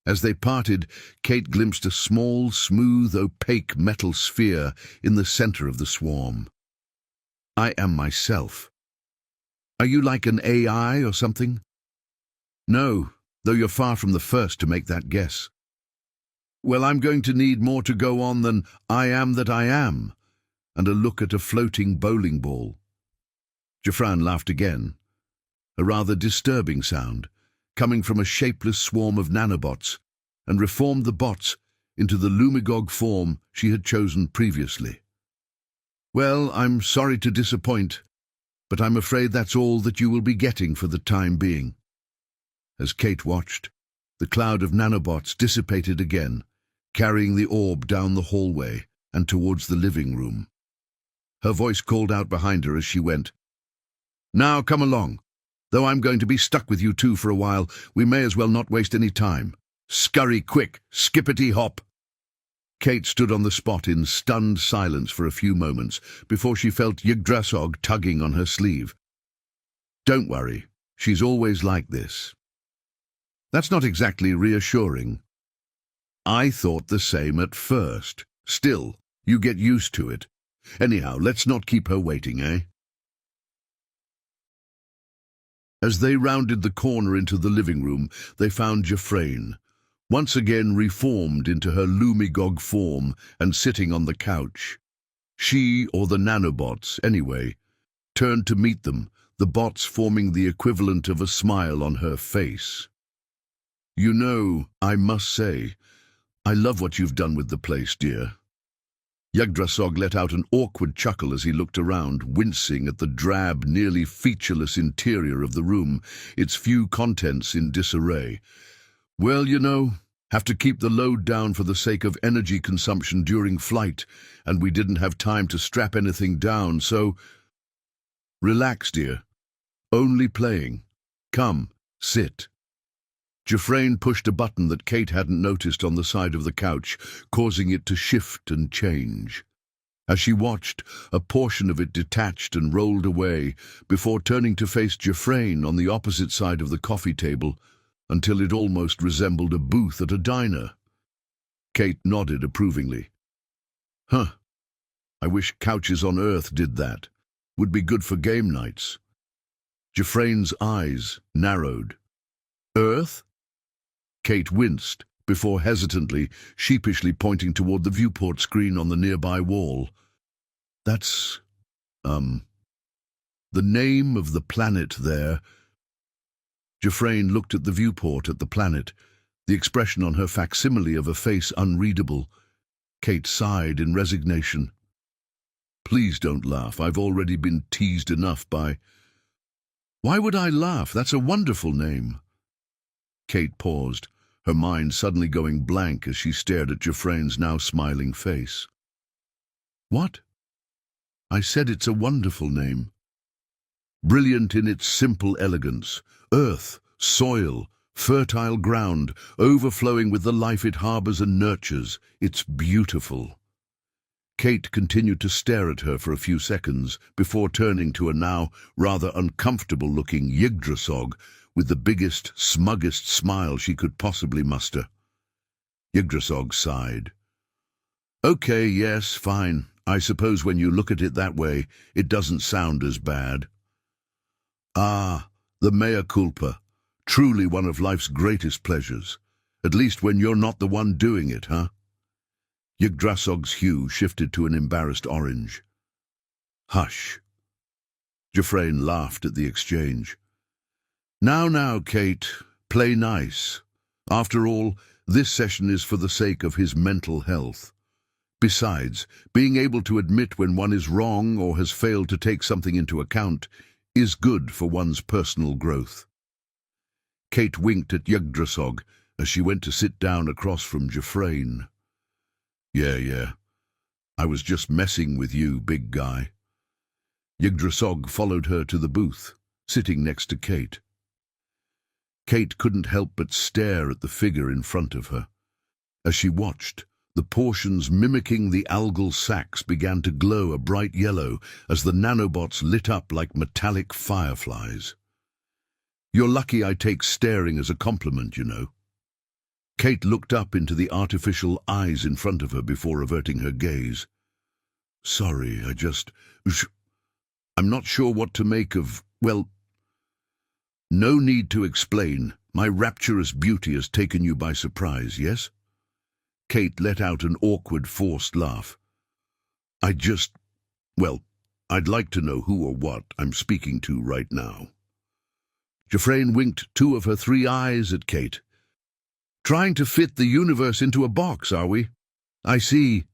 As they parted, Kate glimpsed a small, smooth, opaque metal sphere in the center of the swarm. "I am myself." "Are you like an AI or something?" "No, though you're far from the first to make that guess." "Well, I'm going to need more to go on than 'I am that I am,' and a look at a floating bowling ball." Jeffrane laughed again, a rather disturbing sound, coming from a shapeless swarm of nanobots, and reformed the bots into the lumigog form she had chosen previously. "Well, I'm sorry to disappoint, but I'm afraid that's all that you will be getting for the time being." As Kate watched, the cloud of nanobots dissipated again, carrying the orb down the hallway and towards the living room. Her voice called out behind her as she went, "Now come along. Though I'm going to be stuck with you two for a while, we may as well not waste any time. Scurry quick, skippity-hop." Kate stood on the spot in stunned silence for a few moments before she felt Yggdrasil tugging on her sleeve. "Don't worry, she's always like this." "That's not exactly reassuring." "I thought the same at first. Still, you get used to it. Anyhow, let's not keep her waiting, eh?" As they rounded the corner into the living room, they found Jeffrane, once again reformed into her lumigog form and sitting on the couch. She, or the nanobots, anyway, turned to meet them, the bots forming the equivalent of a smile on her face. "You know, I must say, I love what you've done with the place, dear." Yggdrasil let out an awkward chuckle as he looked around, wincing at the drab, nearly featureless interior of the room, its few contents in disarray. "Well, you know, have to keep the load down for the sake of energy consumption during flight, and we didn't have time to strap anything down, so—" "Relax, dear. Only playing. Come, sit." Jeffrane pushed a button that Kate hadn't noticed on the side of the couch, causing it to shift and change. As she watched, a portion of it detached and rolled away, before turning to face Jeffrane on the opposite side of the coffee table, until it almost resembled a booth at a diner. Kate nodded approvingly. "Huh. I wish couches on Earth did that. Would be good for game nights." Jeffrane's eyes narrowed. "Earth?" Kate winced, before hesitantly, sheepishly pointing toward the viewport screen on the nearby wall. "That's, the name of the planet there." Jeffrane looked at the viewport at the planet, the expression on her facsimile of a face unreadable. Kate sighed in resignation. "Please don't laugh. I've already been teased enough by—" "Why would I laugh? That's a wonderful name." Kate paused, her mind suddenly going blank as she stared at Jeffrain's now smiling face. What? I said it's a wonderful name. Brilliant in its simple elegance, earth, soil, fertile ground, overflowing with the life it harbors and nurtures. It's beautiful. Kate continued to stare at her for a few seconds before turning to a now rather uncomfortable-looking Yggdrasil with the biggest, smuggest smile she could possibly muster. Yggdrasil sighed. Okay, yes, fine. I suppose when you look at it that way, it doesn't sound as bad. Ah, the mea culpa. Truly one of life's greatest pleasures. At least when you're not the one doing it, huh? Yggdrasil's hue shifted to an embarrassed orange. Hush. Jeffrain laughed at the exchange. Now, Kate, play nice. After all, this session is for the sake of his mental health. Besides, being able to admit when one is wrong or has failed to take something into account is good for one's personal growth. Kate winked at Yggdrasil as she went to sit down across from Jeffrain. Yeah. I was just messing with you, big guy. Yggdrasil followed her to the booth, sitting next to Kate. Kate couldn't help but stare at the figure in front of her. As she watched, the portions mimicking the algal sacs began to glow a bright yellow as the nanobots lit up like metallic fireflies. You're lucky I take staring as a compliment, you know. Kate looked up into the artificial eyes in front of her before averting her gaze. Sorry, I'm not sure what to make of, well, no need to explain. My rapturous beauty has taken you by surprise, yes? Kate let out an awkward, forced laugh. I'd like to know who or what I'm speaking to right now. Jeffrain winked 2 of her 3 eyes at Kate. Trying to fit the universe into a box, are we? I see.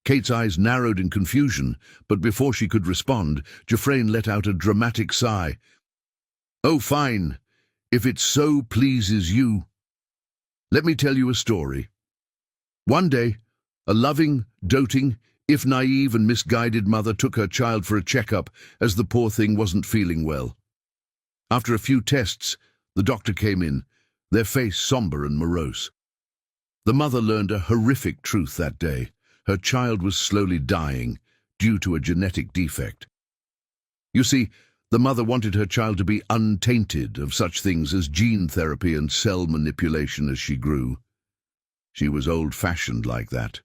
Kate's eyes narrowed in confusion, but before she could respond, Jeffrain let out a dramatic sigh. Oh, fine, if it so pleases you. Let me tell you a story. One day, a loving, doting, if naive and misguided mother took her child for a checkup as the poor thing wasn't feeling well. After a few tests, the doctor came in, their face somber and morose. The mother learned a horrific truth that day. Her child was slowly dying due to a genetic defect. You see, the mother wanted her child to be untainted of such things as gene therapy and cell manipulation as she grew. She was old-fashioned like that.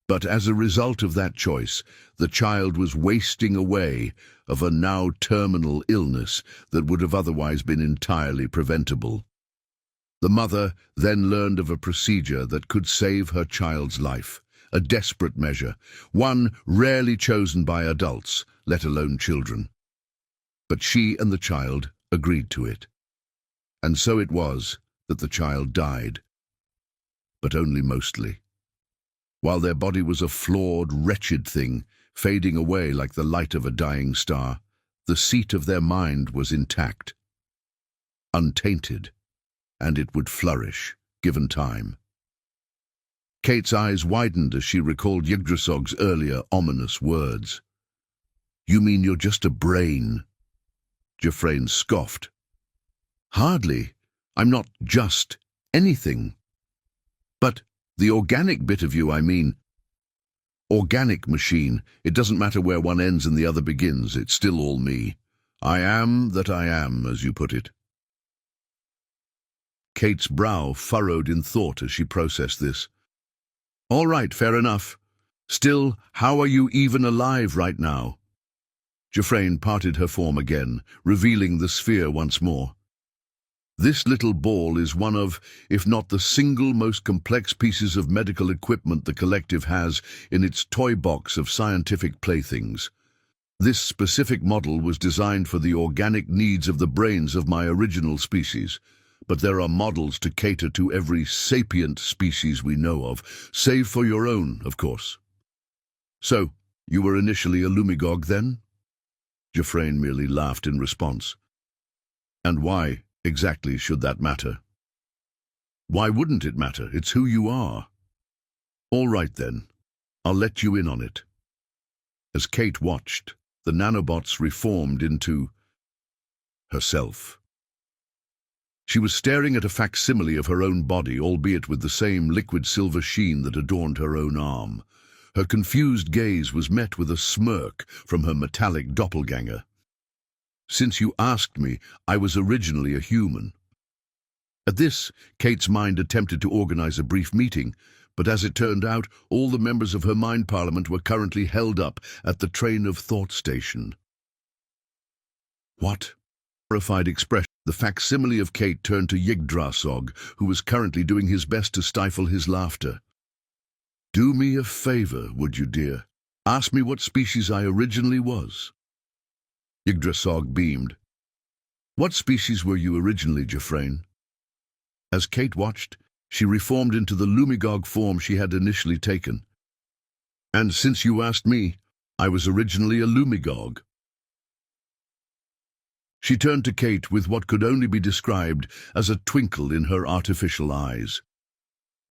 But as a result of that choice, the child was wasting away of a now terminal illness that would have otherwise been entirely preventable. The mother then learned of a procedure that could save her child's life, a desperate measure, one rarely chosen by adults, let alone children. But she and the child agreed to it. And so it was that the child died, but only mostly. While their body was a flawed, wretched thing, fading away like the light of a dying star, the seat of their mind was intact, untainted, and it would flourish, given time. Kate's eyes widened as she recalled Yggdrasil's earlier ominous words. You mean you're just a brain? Jeffrain scoffed. Hardly. I'm not just anything. But the organic bit of you, I mean. Organic machine. It doesn't matter where one ends and the other begins. It's still all me. I am that I am, as you put it. Kate's brow furrowed in thought as she processed this. All right, fair enough. Still, how are you even alive right now? Jeffrain parted her form again, revealing the sphere once more. This little ball is one of, if not the single most complex pieces of medical equipment the collective has in its toy box of scientific playthings. This specific model was designed for the organic needs of the brains of my original species, but there are models to cater to every sapient species we know of, save for your own, of course. So, you were initially a Lumigog then? Jeffrain merely laughed in response. And why exactly should that matter? Why wouldn't it matter? It's who you are. All right then, I'll let you in on it. As Kate watched, the nanobots reformed into herself. She was staring at a facsimile of her own body, albeit with the same liquid silver sheen that adorned her own arm. Her confused gaze was met with a smirk from her metallic doppelganger. Since you asked me, I was originally a human. At this, Kate's mind attempted to organize a brief meeting, but as it turned out, all the members of her mind parliament were currently held up at the train of thought station. What? Horrified expression. The facsimile of Kate turned to Yggdrasil, who was currently doing his best to stifle his laughter. Do me a favor, would you, dear? Ask me what species I originally was. Yggdrasil beamed. What species were you originally, Jeffrane? As Kate watched, she reformed into the Lumigog form she had initially taken. And since you asked me, I was originally a Lumigog. She turned to Kate with what could only be described as a twinkle in her artificial eyes.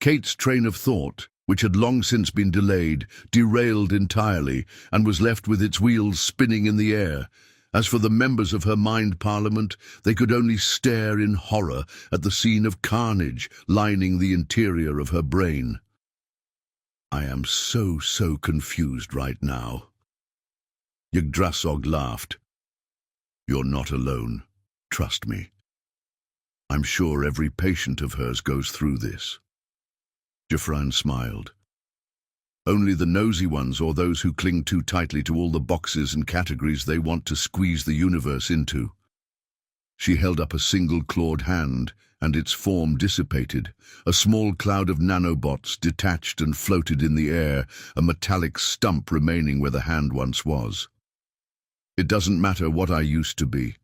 Kate's train of thought, which had long since been delayed, derailed entirely and was left with its wheels spinning in the air. As for the members of her mind parliament, they could only stare in horror at the scene of carnage lining the interior of her brain. I am so confused right now. Yggdrasil laughed. You're not alone. Trust me. I'm sure every patient of hers goes through this. Jeffrane smiled. Only the nosy ones, or those who cling too tightly to all the boxes and categories they want to squeeze the universe into. She held up a single clawed hand, and its form dissipated. A small cloud of nanobots detached and floated in the air, a metallic stump remaining where the hand once was. It doesn't matter what I used to be.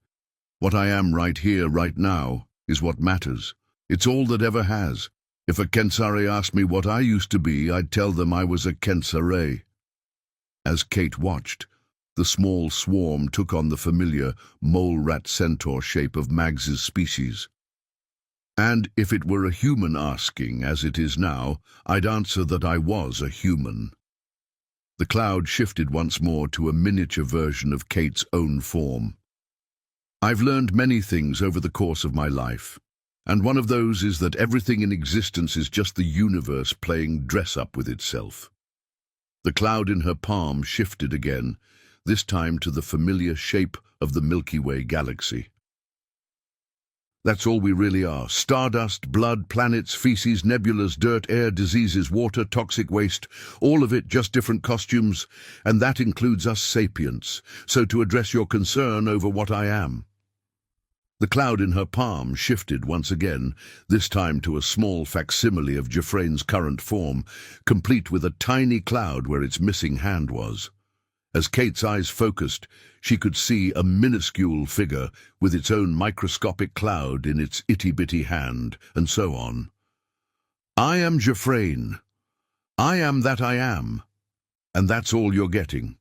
What I am right here, right now, is what matters. It's all that ever has. If a Kensare asked me what I used to be, I'd tell them I was a Kensare. As Kate watched, the small swarm took on the familiar mole-rat centaur shape of Mags's species. And if it were a human asking, as it is now, I'd answer that I was a human. The cloud shifted once more to a miniature version of Kate's own form. I've learned many things over the course of my life, and one of those is that everything in existence is just the universe playing dress-up with itself. The cloud in her palm shifted again, this time to the familiar shape of the Milky Way galaxy. That's all we really are. Stardust, blood, planets, feces, nebulas, dirt, air, diseases, water, toxic waste, all of it just different costumes, and that includes us sapients. So to address your concern over what I am. The cloud in her palm shifted once again, this time to a small facsimile of Jeffrane's current form, complete with a tiny cloud where its missing hand was. As Kate's eyes focused, she could see a minuscule figure with its own microscopic cloud in its itty-bitty hand, and so on. I am Jeffrane. I am that I am. And that's all you're getting.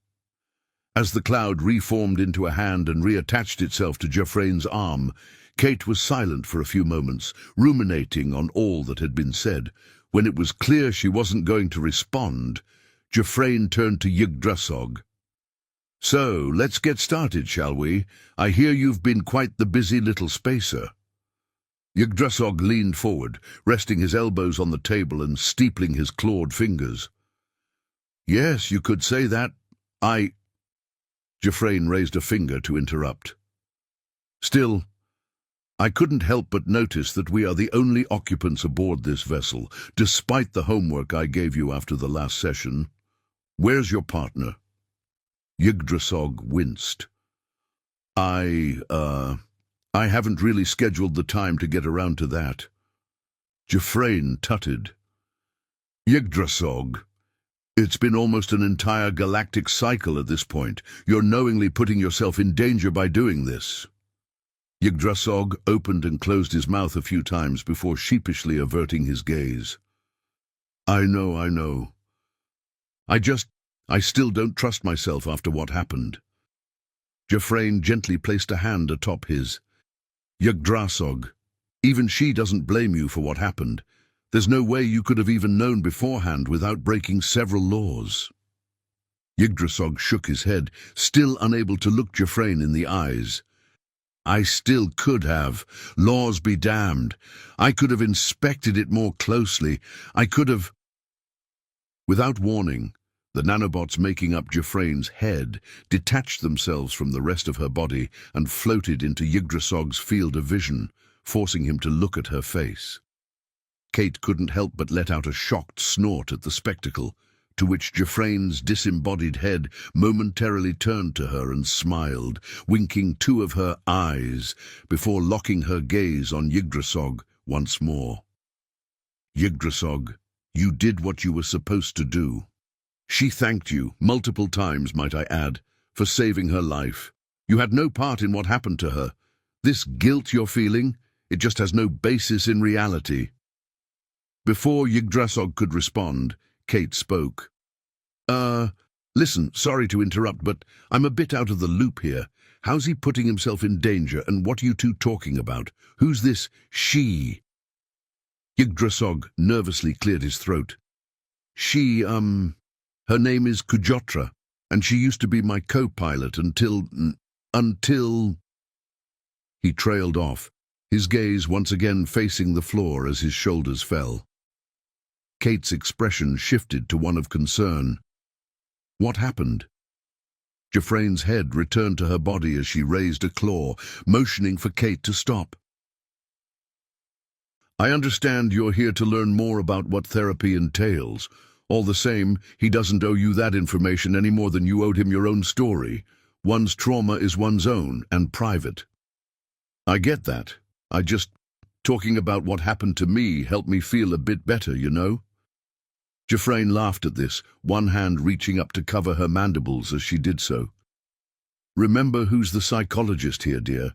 As the cloud reformed into a hand and reattached itself to Jeffrane's arm, Kate was silent for a few moments, ruminating on all that had been said. When it was clear she wasn't going to respond, Jeffrane turned to Yggdrasil. So, let's get started, shall we? I hear you've been quite the busy little spacer. Yggdrasil leaned forward, resting his elbows on the table and steepling his clawed fingers. Yes, you could say that. Jeffrane raised a finger to interrupt. Still, I couldn't help but notice that we are the only occupants aboard this vessel, despite the homework I gave you after the last session. Where's your partner? Yggdrasil winced. I haven't really scheduled the time to get around to that. Jeffrane tutted. Yggdrasil, it's been almost an entire galactic cycle at this point. You're knowingly putting yourself in danger by doing this. Yggdrasil opened and closed his mouth a few times before sheepishly averting his gaze. I know. I still don't trust myself after what happened. Jeffrane gently placed a hand atop his. Yggdrasil, Even she doesn't blame you for what happened. There's no way you could have even known beforehand without breaking several laws. Yggdrasil shook his head, still unable to look Jeffrain in the eyes. I still could have. Laws be damned. I could have inspected it more closely. I could have... Without warning, the nanobots making up Jeffrain's head detached themselves from the rest of her body and floated into Yggdrasil's field of vision, forcing him to look at her face. Kate couldn't help but let out a shocked snort at the spectacle, to which Jeffrain's disembodied head momentarily turned to her and smiled, winking two of her eyes before locking her gaze on Yggdrasil once more. Yggdrasil, you did what you were supposed to do. She thanked you, multiple times might I add, for saving her life. You had no part in what happened to her. This guilt you're feeling, it just has no basis in reality. Before Yggdrasil could respond, Kate spoke. Listen, sorry to interrupt, but I'm a bit out of the loop here. How's he putting himself in danger, and what are you two talking about? Who's this she? Yggdrasil nervously cleared his throat. She, her name is Kujotra, and she used to be my co-pilot until... He trailed off, his gaze once again facing the floor as his shoulders fell. Kate's expression shifted to one of concern. What happened? Jeffrain's head returned to her body as she raised a claw, motioning for Kate to stop. I understand you're here to learn more about what therapy entails. All the same, he doesn't owe you that information any more than you owed him your own story. One's trauma is one's own and private. I get that. Talking about what happened to me helped me feel a bit better, you know? Jeffrain laughed at this, one hand reaching up to cover her mandibles as she did so. Remember who's the psychologist here, dear.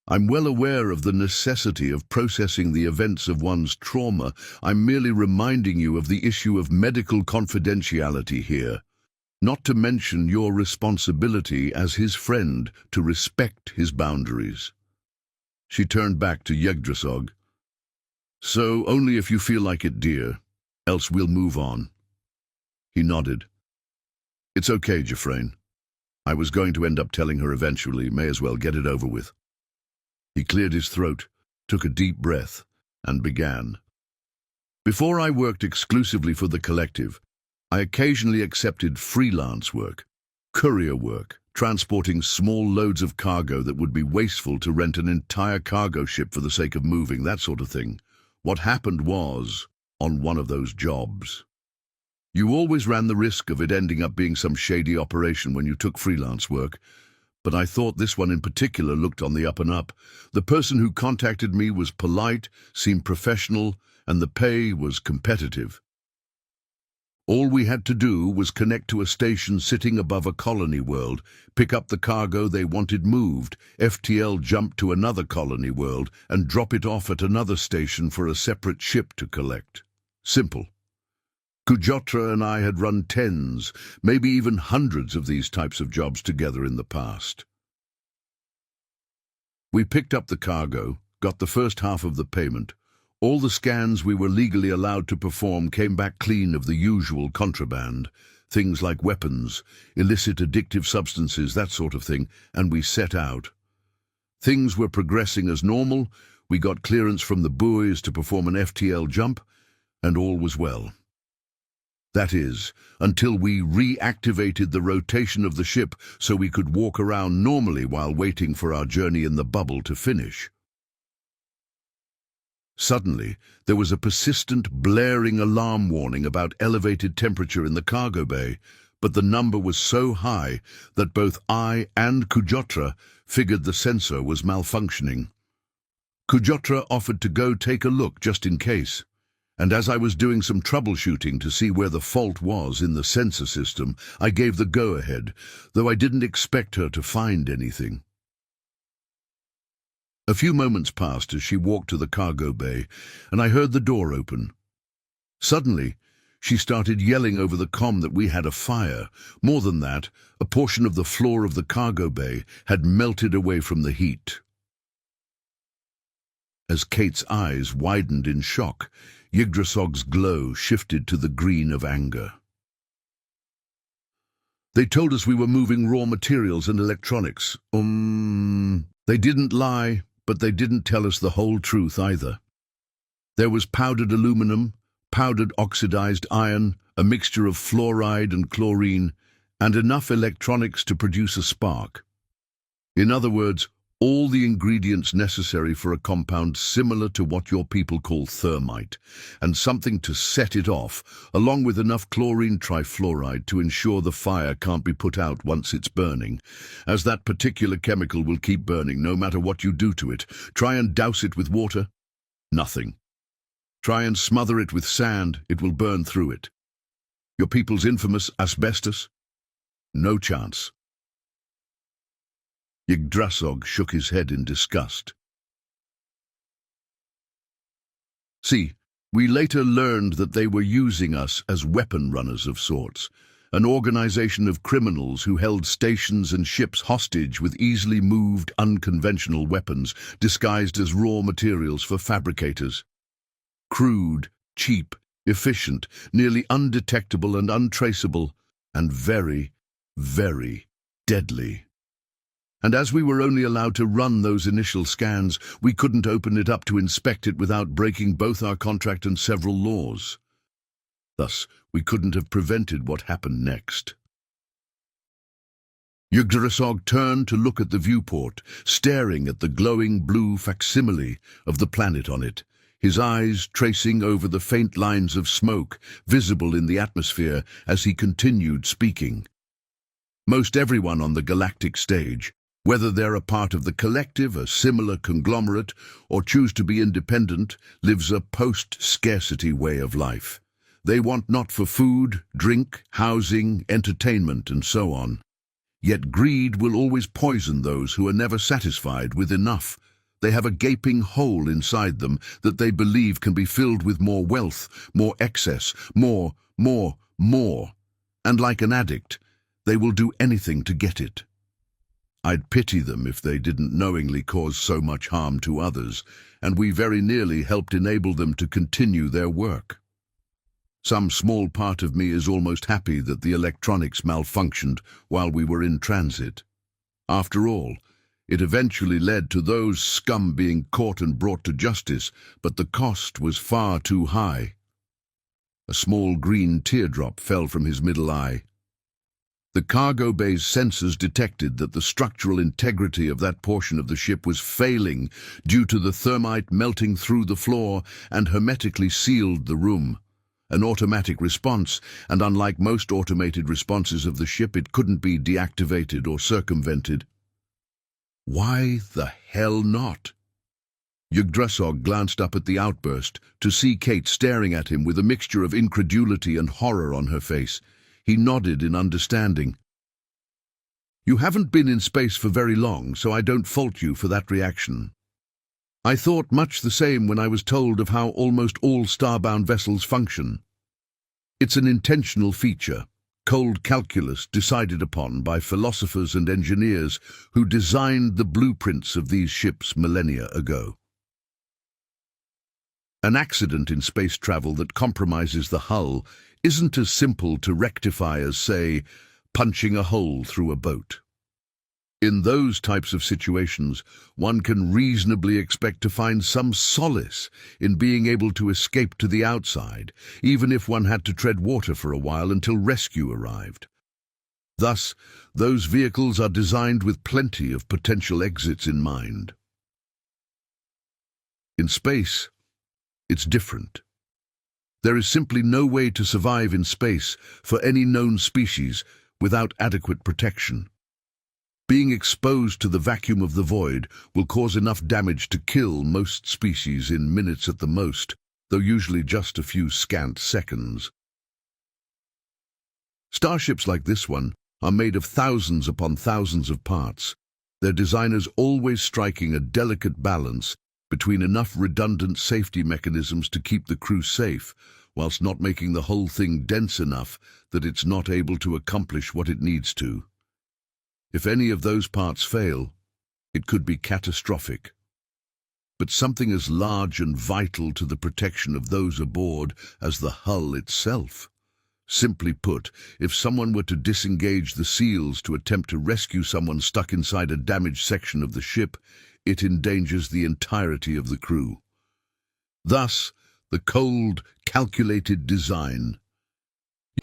I'm well aware of the necessity of processing the events of one's trauma. I'm merely reminding you of the issue of medical confidentiality here, not to mention your responsibility as his friend to respect his boundaries. She turned back to Yggdrasil. So only if you feel like it, dear. Else we'll move on. He nodded. It's okay, Jeffrain. I was going to end up telling her eventually, may as well get it over with. He cleared his throat, took a deep breath, and began. Before I worked exclusively for the collective, I occasionally accepted freelance work, courier work, transporting small loads of cargo that would be wasteful to rent an entire cargo ship for the sake of moving, that sort of thing. What happened was, on one of those jobs, you always ran the risk of it ending up being some shady operation when you took freelance work, but I thought this one in particular looked on the up and up. The person who contacted me was polite, seemed professional, and the pay was competitive. All we had to do was connect to a station sitting above a colony world, pick up the cargo they wanted moved, FTL jump to another colony world, and drop it off at another station for a separate ship to collect. Simple. Kujotra and I had run tens, maybe even hundreds of these types of jobs together in the past. We picked up the cargo, got the first half of the payment. All the scans we were legally allowed to perform came back clean of the usual contraband, things like weapons, illicit addictive substances, that sort of thing, and we set out. Things were progressing as normal, we got clearance from the buoys to perform an FTL jump, and all was well. That is, until we reactivated the rotation of the ship so we could walk around normally while waiting for our journey in the bubble to finish. Suddenly, there was a persistent, blaring alarm warning about elevated temperature in the cargo bay, but the number was so high that both I and Kujotra figured the sensor was malfunctioning. Kujotra offered to go take a look just in case, and as I was doing some troubleshooting to see where the fault was in the sensor system, I gave the go-ahead, though I didn't expect her to find anything. A few moments passed as she walked to the cargo bay, and I heard the door open. Suddenly, she started yelling over the comm that we had a fire. More than that, a portion of the floor of the cargo bay had melted away from the heat. As Kate's eyes widened in shock, Yggdrasil's glow shifted to the green of anger. They told us we were moving raw materials and electronics. They didn't lie, but they didn't tell us the whole truth either. There was powdered aluminum, powdered oxidized iron, a mixture of fluoride and chlorine, and enough electronics to produce a spark. In other words, all the ingredients necessary for a compound similar to what your people call thermite, and something to set it off, along with enough chlorine trifluoride to ensure the fire can't be put out once it's burning, as that particular chemical will keep burning no matter what you do to it. Try and douse it with water? Nothing. Try and smother it with sand, it will burn through it. Your people's infamous asbestos? No chance. Yggdrasil shook his head in disgust. See, we later learned that they were using us as weapon runners of sorts, an organization of criminals who held stations and ships hostage with easily moved, unconventional weapons disguised as raw materials for fabricators. Crude, cheap, efficient, nearly undetectable and untraceable, and very, very deadly. And as we were only allowed to run those initial scans, we couldn't open it up to inspect it without breaking both our contract and several laws. Thus, we couldn't have prevented what happened next. Yggdrasil turned to look at the viewport, staring at the glowing blue facsimile of the planet on it, his eyes tracing over the faint lines of smoke visible in the atmosphere as he continued speaking. Most everyone on the galactic stage, whether they're a part of the collective, a similar conglomerate, or choose to be independent, lives a post-scarcity way of life. They want not for food, drink, housing, entertainment, and so on. Yet greed will always poison those who are never satisfied with enough. They have a gaping hole inside them that they believe can be filled with more wealth, more excess, more. And like an addict, they will do anything to get it. I'd pity them if they didn't knowingly cause so much harm to others, and we very nearly helped enable them to continue their work. Some small part of me is almost happy that the electronics malfunctioned while we were in transit. After all, it eventually led to those scum being caught and brought to justice, but the cost was far too high. A small green teardrop fell from his middle eye. The cargo bay's sensors detected that the structural integrity of that portion of the ship was failing due to the thermite melting through the floor and hermetically sealed the room. An automatic response, and unlike most automated responses of the ship, it couldn't be deactivated or circumvented. Why the hell not? Yggdrasil glanced up at the outburst to see Kate staring at him with a mixture of incredulity and horror on her face. He nodded in understanding. You haven't been in space for very long, so I don't fault you for that reaction. I thought much the same when I was told of how almost all starbound vessels function. It's an intentional feature, cold calculus decided upon by philosophers and engineers who designed the blueprints of these ships millennia ago. An accident in space travel that compromises the hull isn't as simple to rectify as, say, punching a hole through a boat. In those types of situations, one can reasonably expect to find some solace in being able to escape to the outside, even if one had to tread water for a while until rescue arrived. Thus, those vehicles are designed with plenty of potential exits in mind. In space, it's different. There is simply no way to survive in space for any known species without adequate protection. Being exposed to the vacuum of the void will cause enough damage to kill most species in minutes at the most, though usually just a few scant seconds. Starships like this one are made of thousands upon thousands of parts, their designers always striking a delicate balance between enough redundant safety mechanisms to keep the crew safe, whilst not making the whole thing dense enough that it's not able to accomplish what it needs to. If any of those parts fail, it could be catastrophic. but something as large and vital to the protection of those aboard as the hull itself. Simply put, if someone were to disengage the seals to attempt to rescue someone stuck inside a damaged section of the ship, it endangers the entirety of the crew. Thus, the cold, calculated design.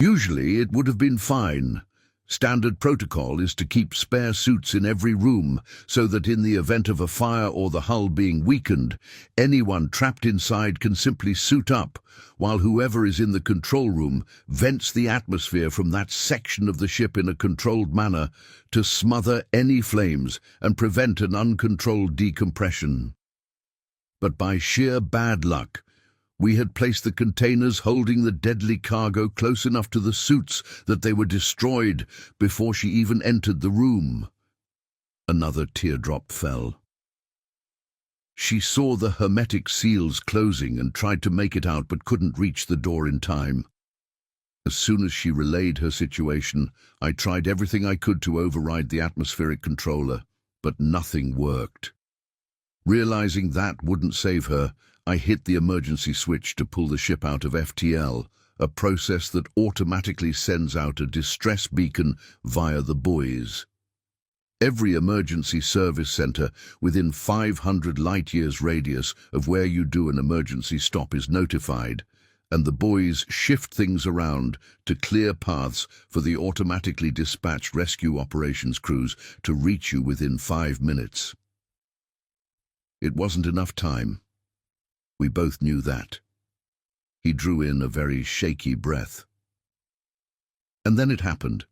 Usually it would have been fine. Standard protocol is to keep spare suits in every room so that in the event of a fire or the hull being weakened, anyone trapped inside can simply suit up, while whoever is in the control room vents the atmosphere from that section of the ship in a controlled manner to smother any flames and prevent an uncontrolled decompression. But by sheer bad luck, we had placed the containers holding the deadly cargo close enough to the suits that they were destroyed before she even entered the room. Another teardrop fell. She saw the hermetic seals closing and tried to make it out but couldn't reach the door in time. As soon as she relayed her situation, I tried everything I could to override the atmospheric controller, but nothing worked. Realizing that wouldn't save her, I hit the emergency switch to pull the ship out of FTL, a process that automatically sends out a distress beacon via the buoys. Every emergency service center within 500 light-years radius of where you do an emergency stop is notified, and the buoys shift things around to clear paths for the automatically dispatched rescue operations crews to reach you within 5 minutes. It wasn't enough time. We both knew that. He drew in a very shaky breath. And then it happened.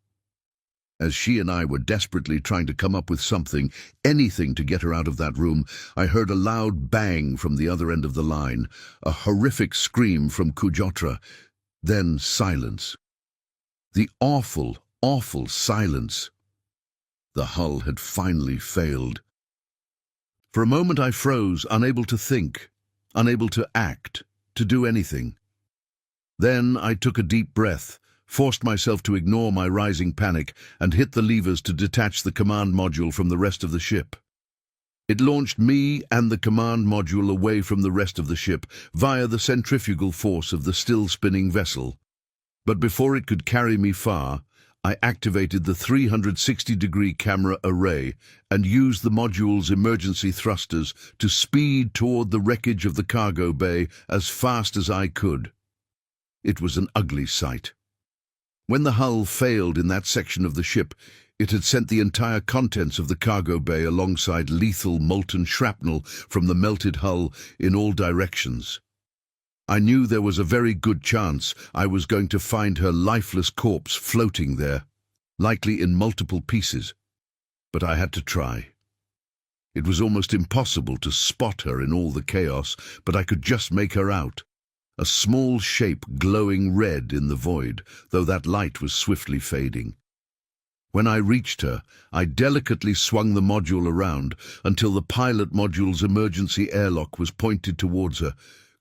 As she and I were desperately trying to come up with something, anything to get her out of that room, I heard a loud bang from the other end of the line, a horrific scream from Kujotra, then silence. The awful, awful silence. The hull had finally failed. For a moment I froze, unable to think, unable to act, to do anything. Then I took a deep breath, forced myself to ignore my rising panic, and hit the levers to detach the command module from the rest of the ship. It launched me and the command module away from the rest of the ship via the centrifugal force of the still-spinning vessel. But before it could carry me far, I activated the 360-degree camera array and used the module's emergency thrusters to speed toward the wreckage of the cargo bay as fast as I could. It was an ugly sight. When the hull failed in that section of the ship, it had sent the entire contents of the cargo bay alongside lethal molten shrapnel from the melted hull in all directions. I knew there was a very good chance I was going to find her lifeless corpse floating there, likely in multiple pieces, but I had to try. It was almost impossible to spot her in all the chaos, but I could just make her out, a small shape glowing red in the void, though that light was swiftly fading. When I reached her, I delicately swung the module around until the pilot module's emergency airlock was pointed towards her,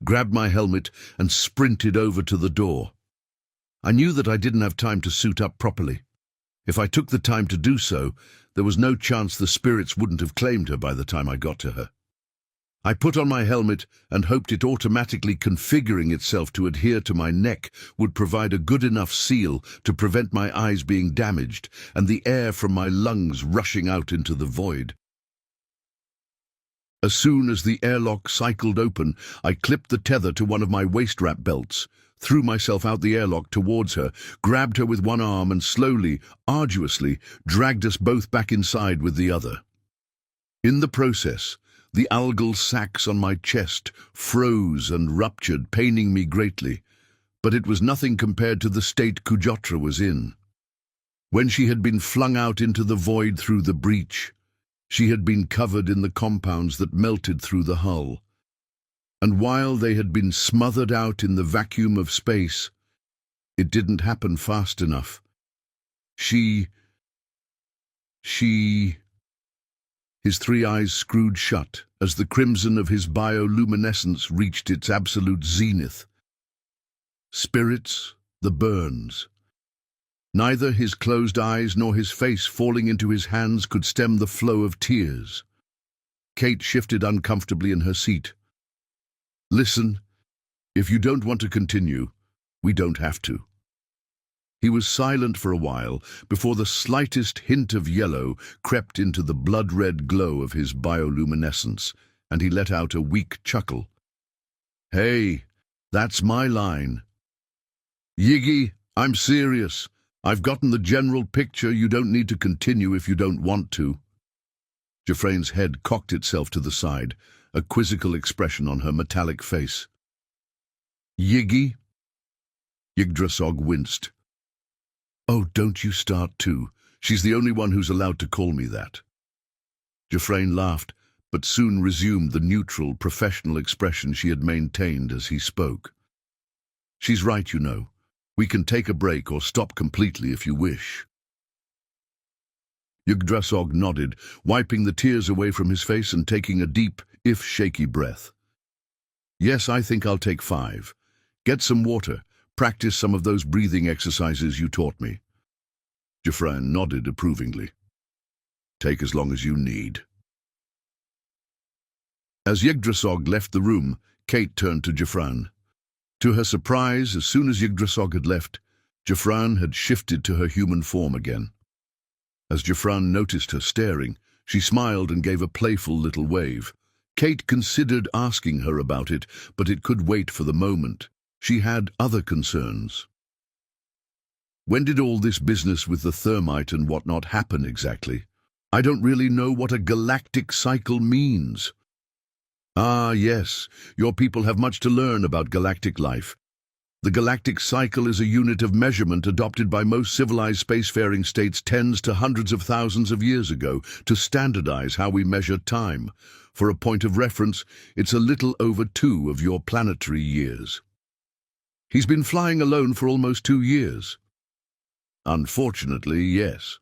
grabbed my helmet and sprinted over to the door. I knew that I didn't have time to suit up properly. If I took the time to do so, there was no chance the spirits wouldn't have claimed her by the time I got to her. I put on my helmet and hoped it automatically configuring itself to adhere to my neck would provide a good enough seal to prevent my eyes being damaged and the air from my lungs rushing out into the void. As soon as the airlock cycled open, I clipped the tether to one of my waist wrap belts, threw myself out the airlock towards her, grabbed her with one arm and slowly, arduously, dragged us both back inside with the other. In the process, the algal sacs on my chest froze and ruptured, paining me greatly, but it was nothing compared to the state Kujotra was in. When she had been flung out into the void through the breach, she had been covered in the compounds that melted through the hull, and while they had been smothered out in the vacuum of space, it didn't happen fast enough. His 3 eyes screwed shut as the crimson of his bioluminescence reached its absolute zenith. Spirits, the burns. Neither his closed eyes nor his face falling into his hands could stem the flow of tears. Kate shifted uncomfortably in her seat. Listen, if you don't want to continue, we don't have to. He was silent for a while before the slightest hint of yellow crept into the blood-red glow of his bioluminescence, and he let out a weak chuckle. Hey, that's my line. Yiggy, I'm serious. I've gotten the general picture. You don't need to continue if you don't want to. Jeffrain's head cocked itself to the side, a quizzical expression on her metallic face. Yiggy? Yggdrasil winced. Oh, don't you start too. She's the only one who's allowed to call me that. Jeffrain laughed, but soon resumed the neutral, professional expression she had maintained as he spoke. She's right, you know. We can take a break or stop completely if you wish. Yggdrasil nodded, wiping the tears away from his face and taking a deep, if shaky breath. Yes, I think I'll take 5. Get some water. Practice some of those breathing exercises you taught me. Jeffrain nodded approvingly. Take as long as you need. As Yggdrasil left the room, Kate turned to Jeffrain. To her surprise, as soon as Yggdrasil had left, Jeffrain had shifted to her human form again. As Jeffrain noticed her staring, she smiled and gave a playful little wave. Kate considered asking her about it, but it could wait for the moment. She had other concerns. When did all this business with the thermite and whatnot happen exactly? I don't really know what a galactic cycle means. Ah, yes, your people have much to learn about galactic life. The galactic cycle is a unit of measurement adopted by most civilized spacefaring states tens to hundreds of thousands of years ago to standardize how we measure time. For a point of reference, it's a little over 2 of your planetary years. He's been flying alone for almost 2 years. Unfortunately, yes.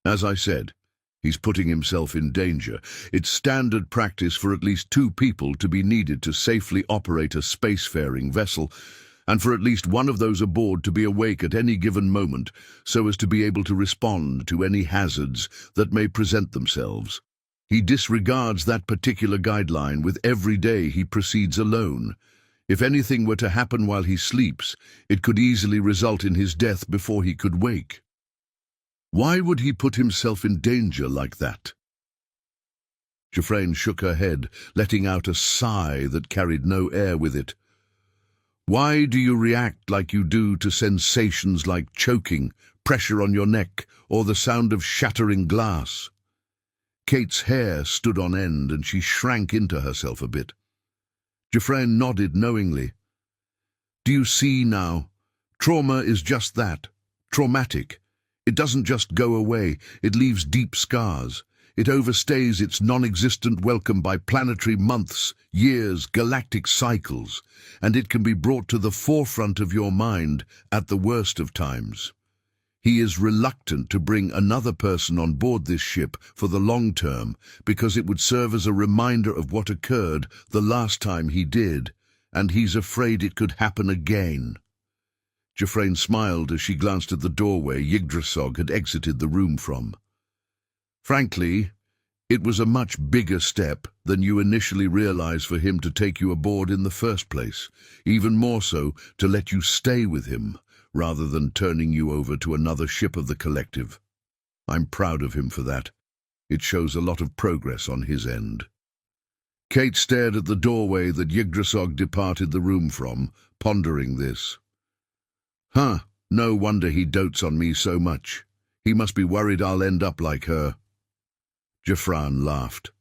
As I said, he's putting himself in danger. It's standard practice for at least 2 people to be needed to safely operate a spacefaring vessel, and for at least one of those aboard to be awake at any given moment so as to be able to respond to any hazards that may present themselves. He disregards that particular guideline with every day he proceeds alone. If anything were to happen while he sleeps, it could easily result in his death before he could wake. Why would he put himself in danger like that? Jeffrain shook her head, letting out a sigh that carried no air with it. Why do you react like you do to sensations like choking, pressure on your neck, or the sound of shattering glass? Kate's hair stood on end and she shrank into herself a bit. Jeffrain nodded knowingly. Do you see now? Trauma is just that, traumatic. It doesn't just go away, it leaves deep scars. It overstays its non-existent welcome by planetary months, years, galactic cycles, and it can be brought to the forefront of your mind at the worst of times. He is reluctant to bring another person on board this ship for the long term because it would serve as a reminder of what occurred the last time he did, and he's afraid it could happen again. Jeffrain smiled as she glanced at the doorway Yggdrasil had exited the room from. Frankly, it was a much bigger step than you initially realized for him to take you aboard in the first place, even more so to let you stay with him, rather than turning you over to another ship of the collective. I'm proud of him for that. It shows a lot of progress on his end. Kate stared at the doorway that Yggdrasil departed the room from, pondering this. No wonder he dotes on me so much. He must be worried I'll end up like her. Jeffrain laughed.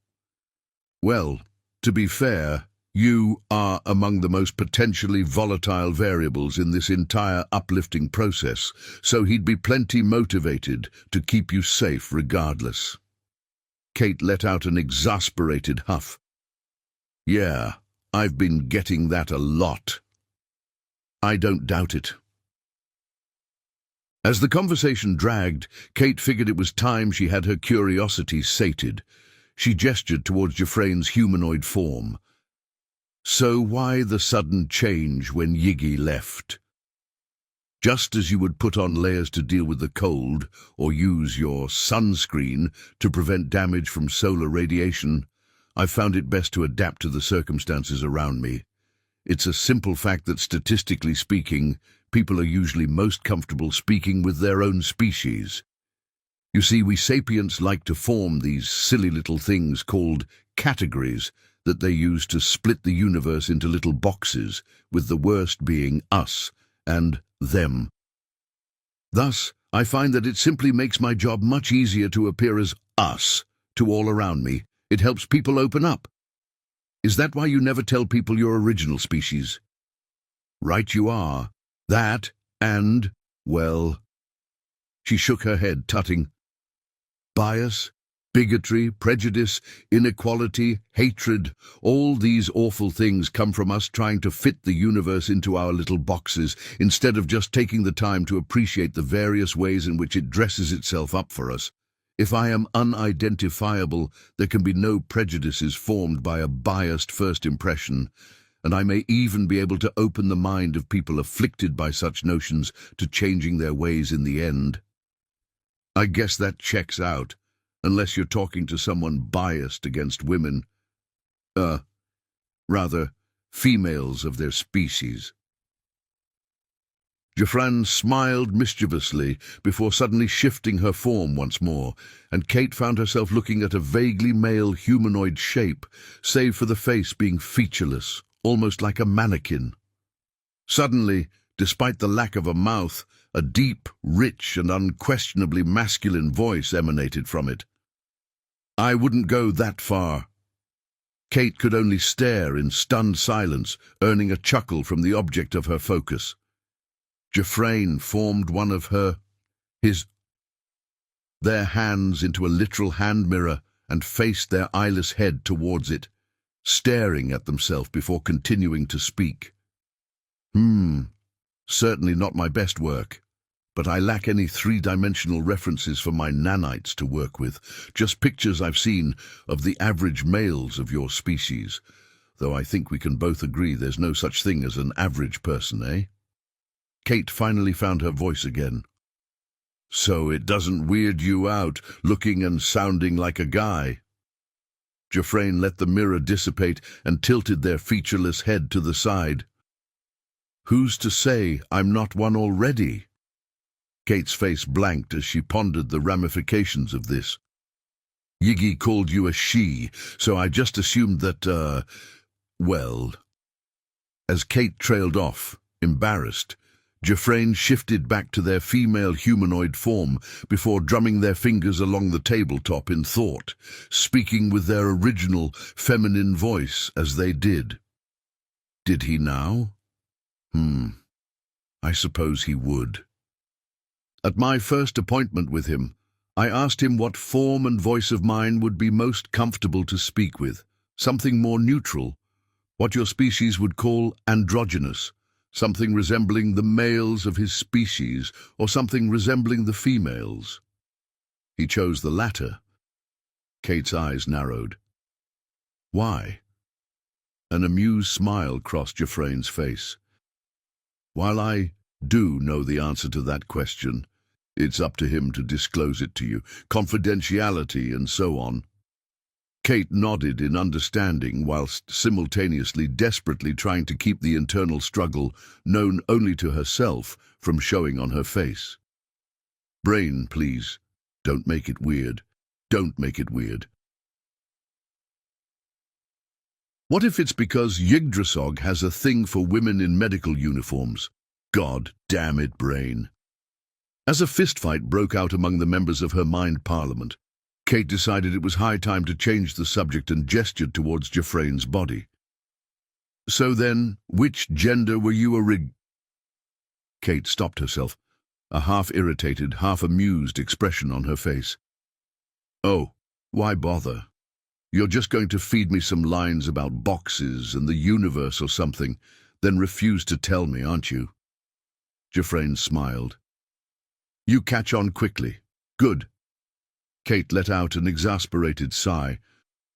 Well, to be fair, you are among the most potentially volatile variables in this entire uplifting process, so he'd be plenty motivated to keep you safe regardless. Kate let out an exasperated huff. Yeah, I've been getting that a lot. I don't doubt it. As the conversation dragged, Kate figured it was time she had her curiosity sated. She gestured towards Jeffrain's humanoid form. So why the sudden change when Yiggy left? Just as you would put on layers to deal with the cold or use your sunscreen to prevent damage from solar radiation, I've found it best to adapt to the circumstances around me. It's a simple fact that statistically speaking, people are usually most comfortable speaking with their own species. You see, we sapients like to form these silly little things called categories that they use to split the universe into little boxes, with the worst being us and them. Thus, I find that it simply makes my job much easier to appear as us to all around me. It helps people open up. Is that why you never tell people your original species? Right you are. That and, well... She shook her head, tutting. Bias, bigotry, prejudice, inequality, hatred, all these awful things come from us trying to fit the universe into our little boxes, instead of just taking the time to appreciate the various ways in which it dresses itself up for us. If I am unidentifiable, there can be no prejudices formed by a biased first impression, and I may even be able to open the mind of people afflicted by such notions to changing their ways in the end. I guess that checks out, unless you're talking to someone biased against women. Rather, females of their species. Jeffran smiled mischievously before suddenly shifting her form once more, and Kate found herself looking at a vaguely male humanoid shape, save for the face being featureless, almost like a mannequin. Suddenly, despite the lack of a mouth, a deep, rich, and unquestionably masculine voice emanated from it. I wouldn't go that far. Kate could only stare in stunned silence, earning a chuckle from the object of her focus. Jeffran formed one of their hands into a literal hand mirror and faced their eyeless head towards it, staring at themselves before continuing to speak. Certainly not my best work, but I lack any three-dimensional references for my nanites to work with, just pictures I've seen of the average males of your species, though I think we can both agree there's no such thing as an average person, eh? Kate finally found her voice again. So it doesn't weird you out, looking and sounding like a guy? Jeffran let the mirror dissipate and tilted their featureless head to the side. Who's to say I'm not one already? Kate's face blanked as she pondered the ramifications of this. Yiggy called you a she, so I just assumed that, well... As Kate trailed off, embarrassed, Jeffran shifted back to their female humanoid form before drumming their fingers along the tabletop in thought, speaking with their original feminine voice as they did. Did he now? I suppose he would. At my first appointment with him, I asked him what form and voice of mine would be most comfortable to speak with, something more neutral, what your species would call androgynous, something resembling the males of his species, or something resembling the females. He chose the latter. Kate's eyes narrowed. Why? An amused smile crossed Jeffran's face. While I do know the answer to that question, it's up to him to disclose it to you, confidentiality and so on. Kate nodded in understanding whilst simultaneously desperately trying to keep the internal struggle known only to herself from showing on her face. Brain, please. Don't make it weird. Don't make it weird. What if it's because Yggdrasil has a thing for women in medical uniforms? God damn it, Brain. As a fistfight broke out among the members of her mind parliament, Kate decided it was high time to change the subject and gestured towards Jeffran's body. So then, which gender were you Kate stopped herself, a half-irritated, half-amused expression on her face. Oh, why bother? You're just going to feed me some lines about boxes and the universe or something, then refuse to tell me, aren't you? Jeffran smiled. You catch on quickly. Good. Kate let out an exasperated sigh,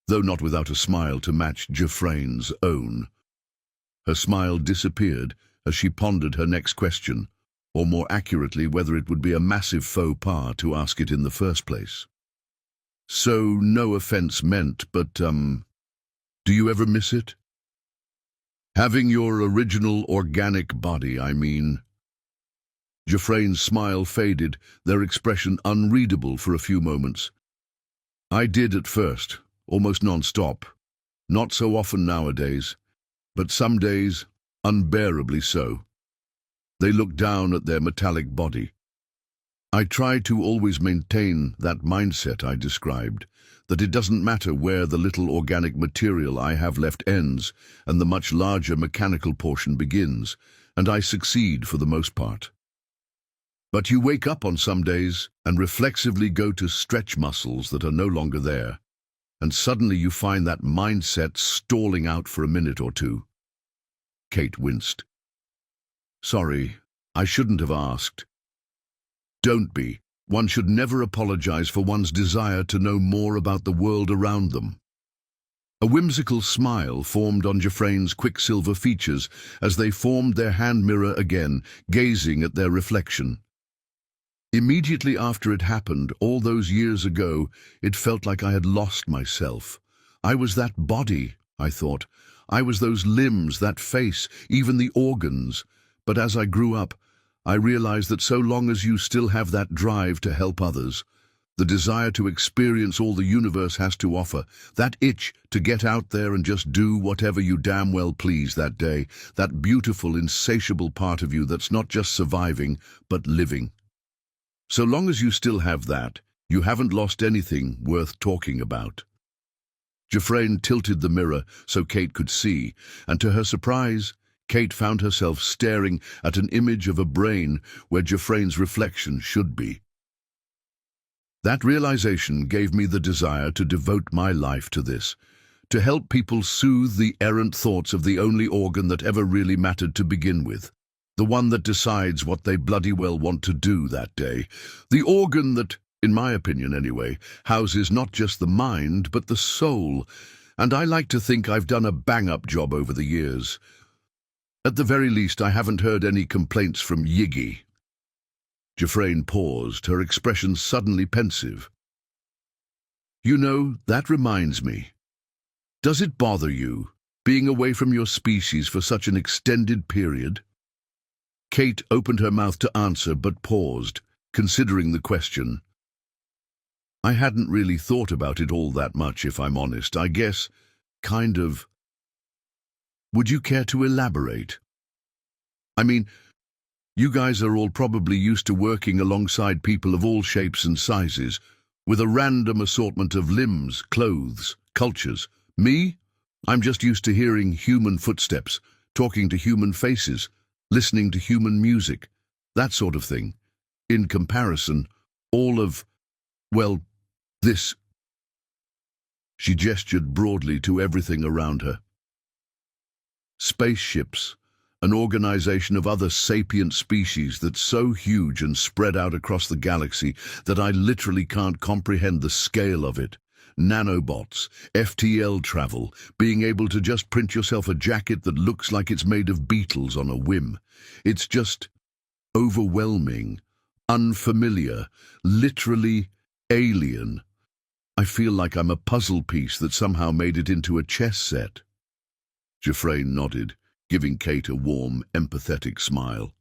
though not without a smile to match Jeffran's own. Her smile disappeared as she pondered her next question, or more accurately whether it would be a massive faux pas to ask it in the first place. So, no offense meant, but, Do you ever miss it? Having your original organic body, I mean. Jeffrain's smile faded, their expression unreadable for a few moments. I did at first, almost non-stop. Not so often nowadays, but some days, unbearably so. They looked down at their metallic body. I tried to always maintain that mindset I described, that it doesn't matter where the little organic material I have left ends and the much larger mechanical portion begins, and I succeed for the most part. But you wake up on some days and reflexively go to stretch muscles that are no longer there, and suddenly you find that mindset stalling out for a minute or two. Kate winced. Sorry, I shouldn't have asked. Don't be. One should never apologize for one's desire to know more about the world around them. A whimsical smile formed on Jeffrain's quicksilver features as they formed their hand mirror again, gazing at their reflection. Immediately after it happened, all those years ago, it felt like I had lost myself. I was that body, I thought. I was those limbs, that face, even the organs. But as I grew up, I realized that so long as you still have that drive to help others, the desire to experience all the universe has to offer, that itch to get out there and just do whatever you damn well please that day, that beautiful, insatiable part of you that's not just surviving, but living. So long as you still have that, you haven't lost anything worth talking about. Jeffrain tilted the mirror so Kate could see, and to her surprise, Kate found herself staring at an image of a brain where Jeffrain's reflection should be. That realization gave me the desire to devote my life to this, to help people soothe the errant thoughts of the only organ that ever really mattered to begin with, the one that decides what they bloody well want to do that day, the organ that, in my opinion anyway, houses not just the mind but the soul, and I like to think I've done a bang-up job over the years. At the very least, I haven't heard any complaints from Yiggy. Jeffrain paused, her expression suddenly pensive. You know, that reminds me. Does it bother you, being away from your species for such an extended period? Kate opened her mouth to answer, but paused, considering the question. I hadn't really thought about it all that much, if I'm honest. I guess, kind of. Would you care to elaborate? I mean, you guys are all probably used to working alongside people of all shapes and sizes, with a random assortment of limbs, clothes, cultures. Me? I'm just used to hearing human footsteps, talking to human faces, listening to human music, that sort of thing. In comparison, all of, well, this. She gestured broadly to everything around her. Spaceships, an organization of other sapient species that's so huge and spread out across the galaxy that I literally can't comprehend the scale of it. Nanobots, FTL travel, being able to just print yourself a jacket that looks like it's made of beetles on a whim. It's just overwhelming, unfamiliar, literally alien. I feel like I'm a puzzle piece that somehow made it into a chess set. Jeffrain nodded, giving Kate a warm, empathetic smile.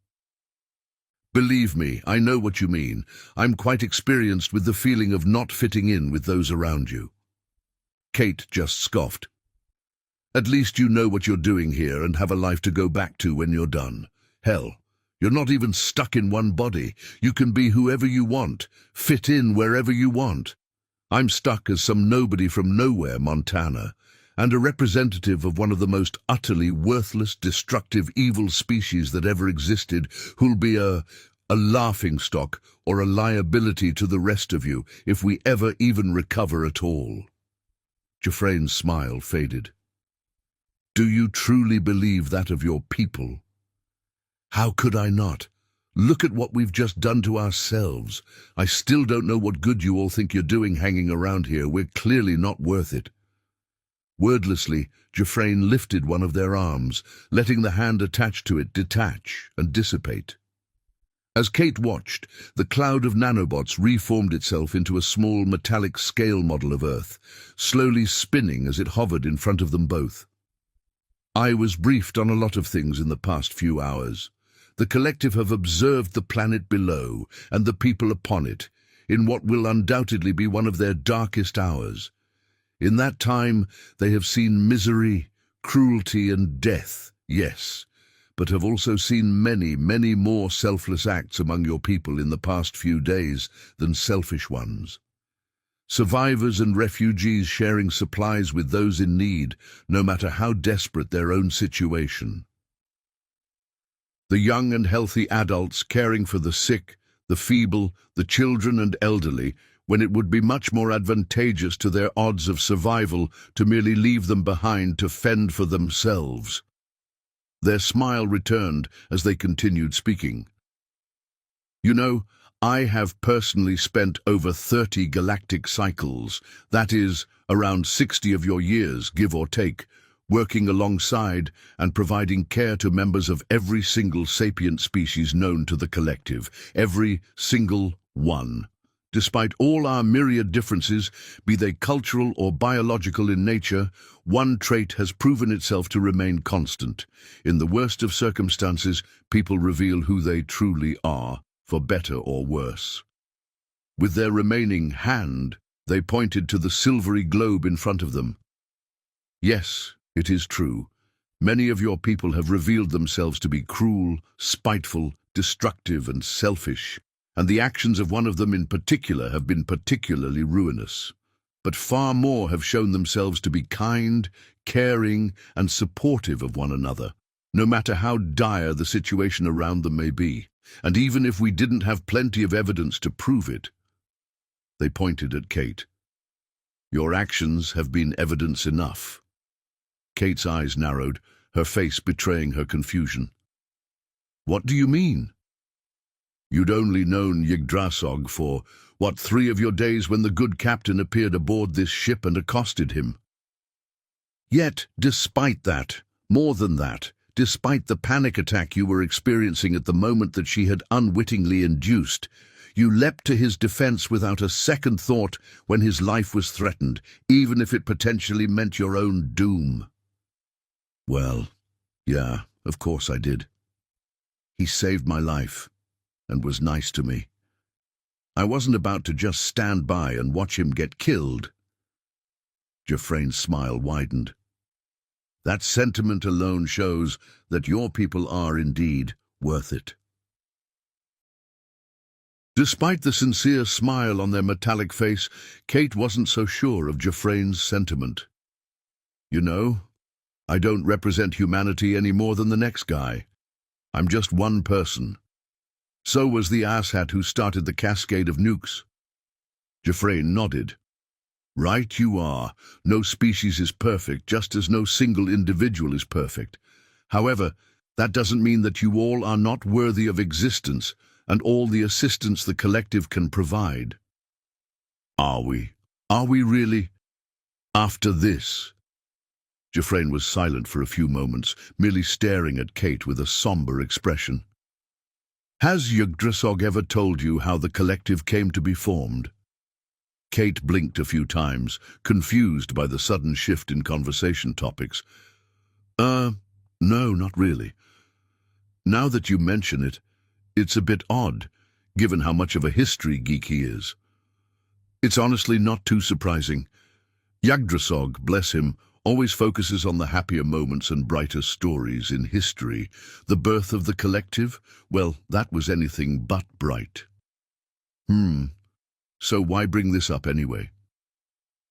Believe me, I know what you mean. I'm quite experienced with the feeling of not fitting in with those around you. Kate just scoffed. At least you know what you're doing here and have a life to go back to when you're done. Hell, you're not even stuck in one body. You can be whoever you want, fit in wherever you want. I'm stuck as some nobody from nowhere, Montana, and a representative of one of the most utterly worthless, destructive, evil species that ever existed, who'll be a laughingstock or a liability to the rest of you if we ever even recover at all. Jeffrain's smile faded. Do you truly believe that of your people? How could I not? Look at what we've just done to ourselves. I still don't know what good you all think you're doing hanging around here. We're clearly not worth it. Wordlessly, Jeffrain lifted one of their arms, letting the hand attached to it detach and dissipate. As Kate watched, the cloud of nanobots reformed itself into a small metallic scale model of Earth, slowly spinning as it hovered in front of them both. I was briefed on a lot of things in the past few hours. The collective have observed the planet below and the people upon it, in what will undoubtedly be one of their darkest hours. In that time, they have seen misery, cruelty and death, yes, but have also seen many, many more selfless acts among your people in the past few days than selfish ones. Survivors and refugees sharing supplies with those in need, no matter how desperate their own situation. The young and healthy adults caring for the sick, the feeble, the children and elderly, when it would be much more advantageous to their odds of survival to merely leave them behind to fend for themselves. Their smile returned as they continued speaking. You know, I have personally spent over 30 galactic cycles, that is, around 60 of your years, give or take, working alongside and providing care to members of every single sapient species known to the collective, every single one. Despite all our myriad differences, be they cultural or biological in nature, one trait has proven itself to remain constant. In the worst of circumstances, people reveal who they truly are, for better or worse. With their remaining hand, they pointed to the silvery globe in front of them. Yes, it is true. Many of your people have revealed themselves to be cruel, spiteful, destructive, and selfish. And the actions of one of them in particular have been particularly ruinous. But far more have shown themselves to be kind, caring, and supportive of one another, no matter how dire the situation around them may be, and even if we didn't have plenty of evidence to prove it. They pointed at Kate. Your actions have been evidence enough. Kate's eyes narrowed, her face betraying her confusion. What do you mean? You'd only known Yggdrasil for, 3 of your days when the good captain appeared aboard this ship and accosted him. Yet, despite that, more than that, despite the panic attack you were experiencing at the moment that she had unwittingly induced, you leapt to his defense without a second thought when his life was threatened, even if it potentially meant your own doom. Well, yeah, of course I did. He saved my life and was nice to me. I wasn't about to just stand by and watch him get killed. Jeffrain's smile widened. That sentiment alone shows that your people are indeed worth it. Despite the sincere smile on their metallic face, Kate wasn't so sure of Jeffrain's sentiment. You know, I don't represent humanity any more than the next guy. I'm just one person. So was the asshat who started the cascade of nukes. Jeffrain nodded. Right you are. No species is perfect, just as no single individual is perfect. However, that doesn't mean that you all are not worthy of existence and all the assistance the collective can provide. Are we? Are we really? After this? Jeffrain was silent for a few moments, merely staring at Kate with a somber expression. Has Yggdrasil ever told you how the collective came to be formed? Kate blinked a few times, confused by the sudden shift in conversation topics. No, not really. Now that you mention it, it's a bit odd, given how much of a history geek he is. It's honestly not too surprising. Yggdrasil, bless him, always focuses on the happier moments and brighter stories in history. The birth of the collective, well, that was anything but bright. So why bring this up anyway?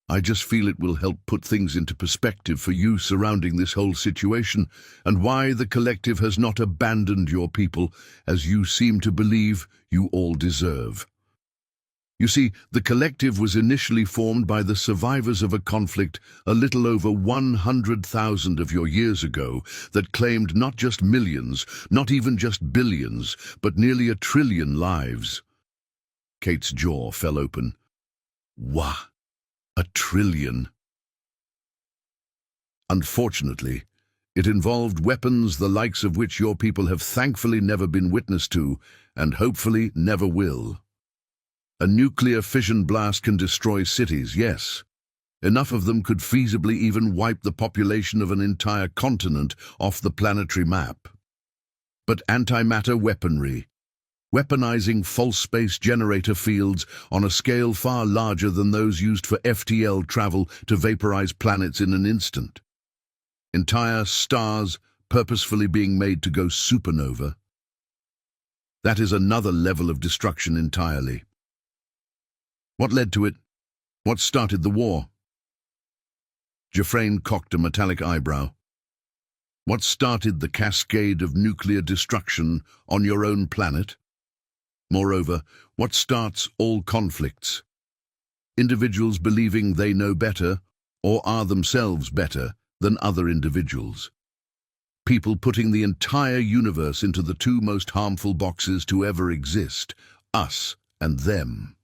I just feel it will help put things into perspective for you surrounding this whole situation and why the collective has not abandoned your people as you seem to believe you all deserve. You see, the collective was initially formed by the survivors of a conflict a little over 100,000 of your years ago that claimed not just millions, not even just billions, but nearly 1 trillion lives. Kate's jaw fell open. Wah! 1 trillion. Unfortunately, It involved weapons the likes of which your people have thankfully never been witness to, and hopefully never will. A nuclear fission blast can destroy cities, yes. Enough of them could feasibly even wipe the population of an entire continent off the planetary map. But antimatter weaponry, weaponizing false space generator fields on a scale far larger than those used for FTL travel to vaporize planets in an instant. Entire stars purposefully being made to go supernova. That is another level of destruction entirely. What led to it? What started the war? Jeffrane cocked a metallic eyebrow. What started the cascade of nuclear destruction on your own planet? Moreover, what starts all conflicts? Individuals believing they know better, or are themselves better, than other individuals. People putting the entire universe into the two most harmful boxes to ever exist, us and them.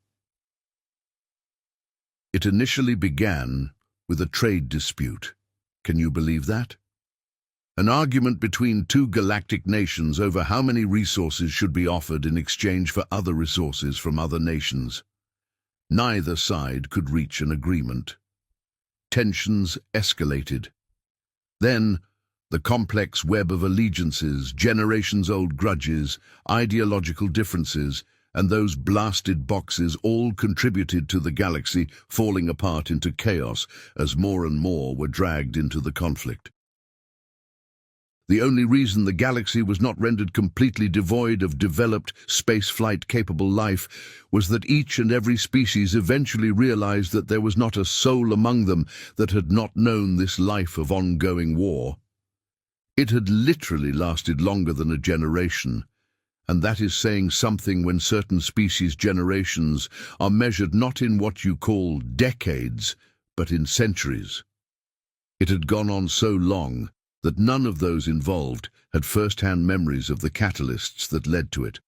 It initially began with a trade dispute. Can you believe that? An argument between two galactic nations over how many resources should be offered in exchange for other resources from other nations. Neither side could reach an agreement. Tensions escalated. Then, the complex web of allegiances, generations-old grudges, ideological differences, and those blasted boxes all contributed to the galaxy falling apart into chaos as more and more were dragged into the conflict. The only reason the galaxy was not rendered completely devoid of developed, spaceflight-capable life was that each and every species eventually realized that there was not a soul among them that had not known this life of ongoing war. It had literally lasted longer than a generation, and that is saying something when certain species' generations are measured not in what you call decades, but in centuries. It had gone on so long that none of those involved had first-hand memories of the catalysts that led to it.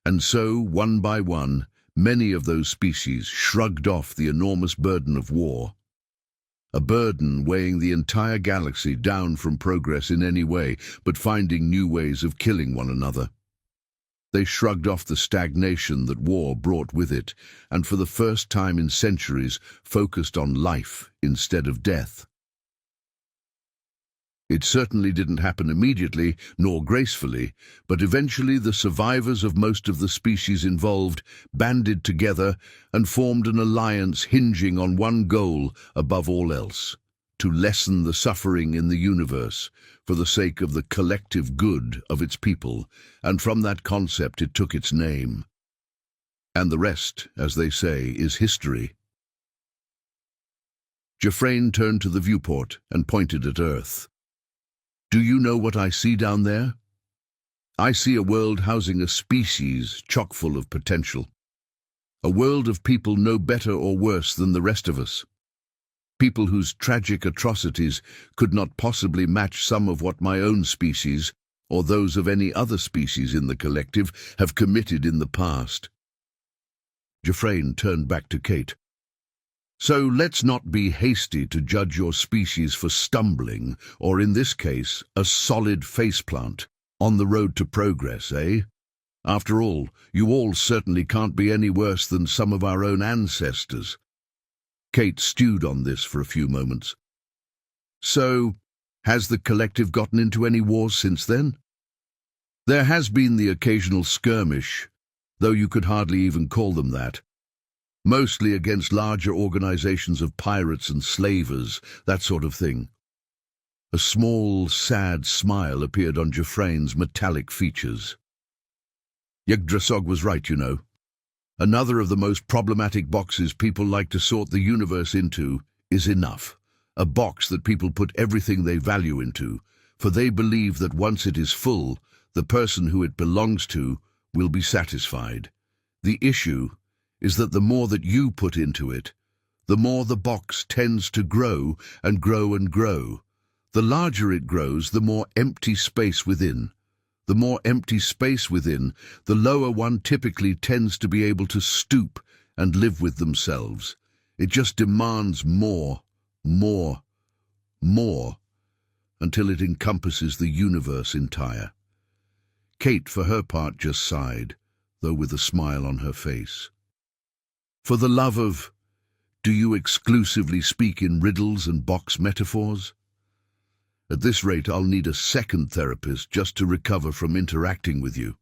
And so, one by one, many of those species shrugged off the enormous burden of war, a burden weighing the entire galaxy down from progress in any way, but finding new ways of killing one another. They shrugged off the stagnation that war brought with it, and for the first time in centuries focused on life instead of death. It certainly didn't happen immediately, nor gracefully, but eventually the survivors of most of the species involved banded together and formed an alliance hinging on one goal above all else: to lessen the suffering in the universe for the sake of the collective good of its people, and from that concept it took its name. And the rest, as they say, is history. Jeffrane turned to the viewport and pointed at Earth. Do you know what I see down there? I see a world housing a species chock full of potential. A world of people no better or worse than the rest of us. People whose tragic atrocities could not possibly match some of what my own species, or those of any other species in the collective, have committed in the past. Jeffrane turned back to Kate. So let's not be hasty to judge your species for stumbling, or in this case, a solid faceplant, on the road to progress, eh? After all, you all certainly can't be any worse than some of our own ancestors. Kate stewed on this for a few moments. So, has the collective gotten into any wars since then? There has been the occasional skirmish, though you could hardly even call them that. Mostly against larger organizations of pirates and slavers, that sort of thing. A small, sad smile appeared on Jeffrane's metallic features. Yggdrasil was right, you know. Another of the most problematic boxes people like to sort the universe into is enough. A box that people put everything they value into, for they believe that once it is full, the person who it belongs to will be satisfied. The issue is that the more that you put into it, the more the box tends to grow and grow and grow. The larger it grows, the more empty space within. The more empty space within, the lower one typically tends to be able to stoop and live with themselves. It just demands more, more, more, until it encompasses the universe entire. Kate, for her part, just sighed, though with a smile on her face. For the love of, do you exclusively speak in riddles and box metaphors? At this rate, I'll need a second therapist just to recover from interacting with you.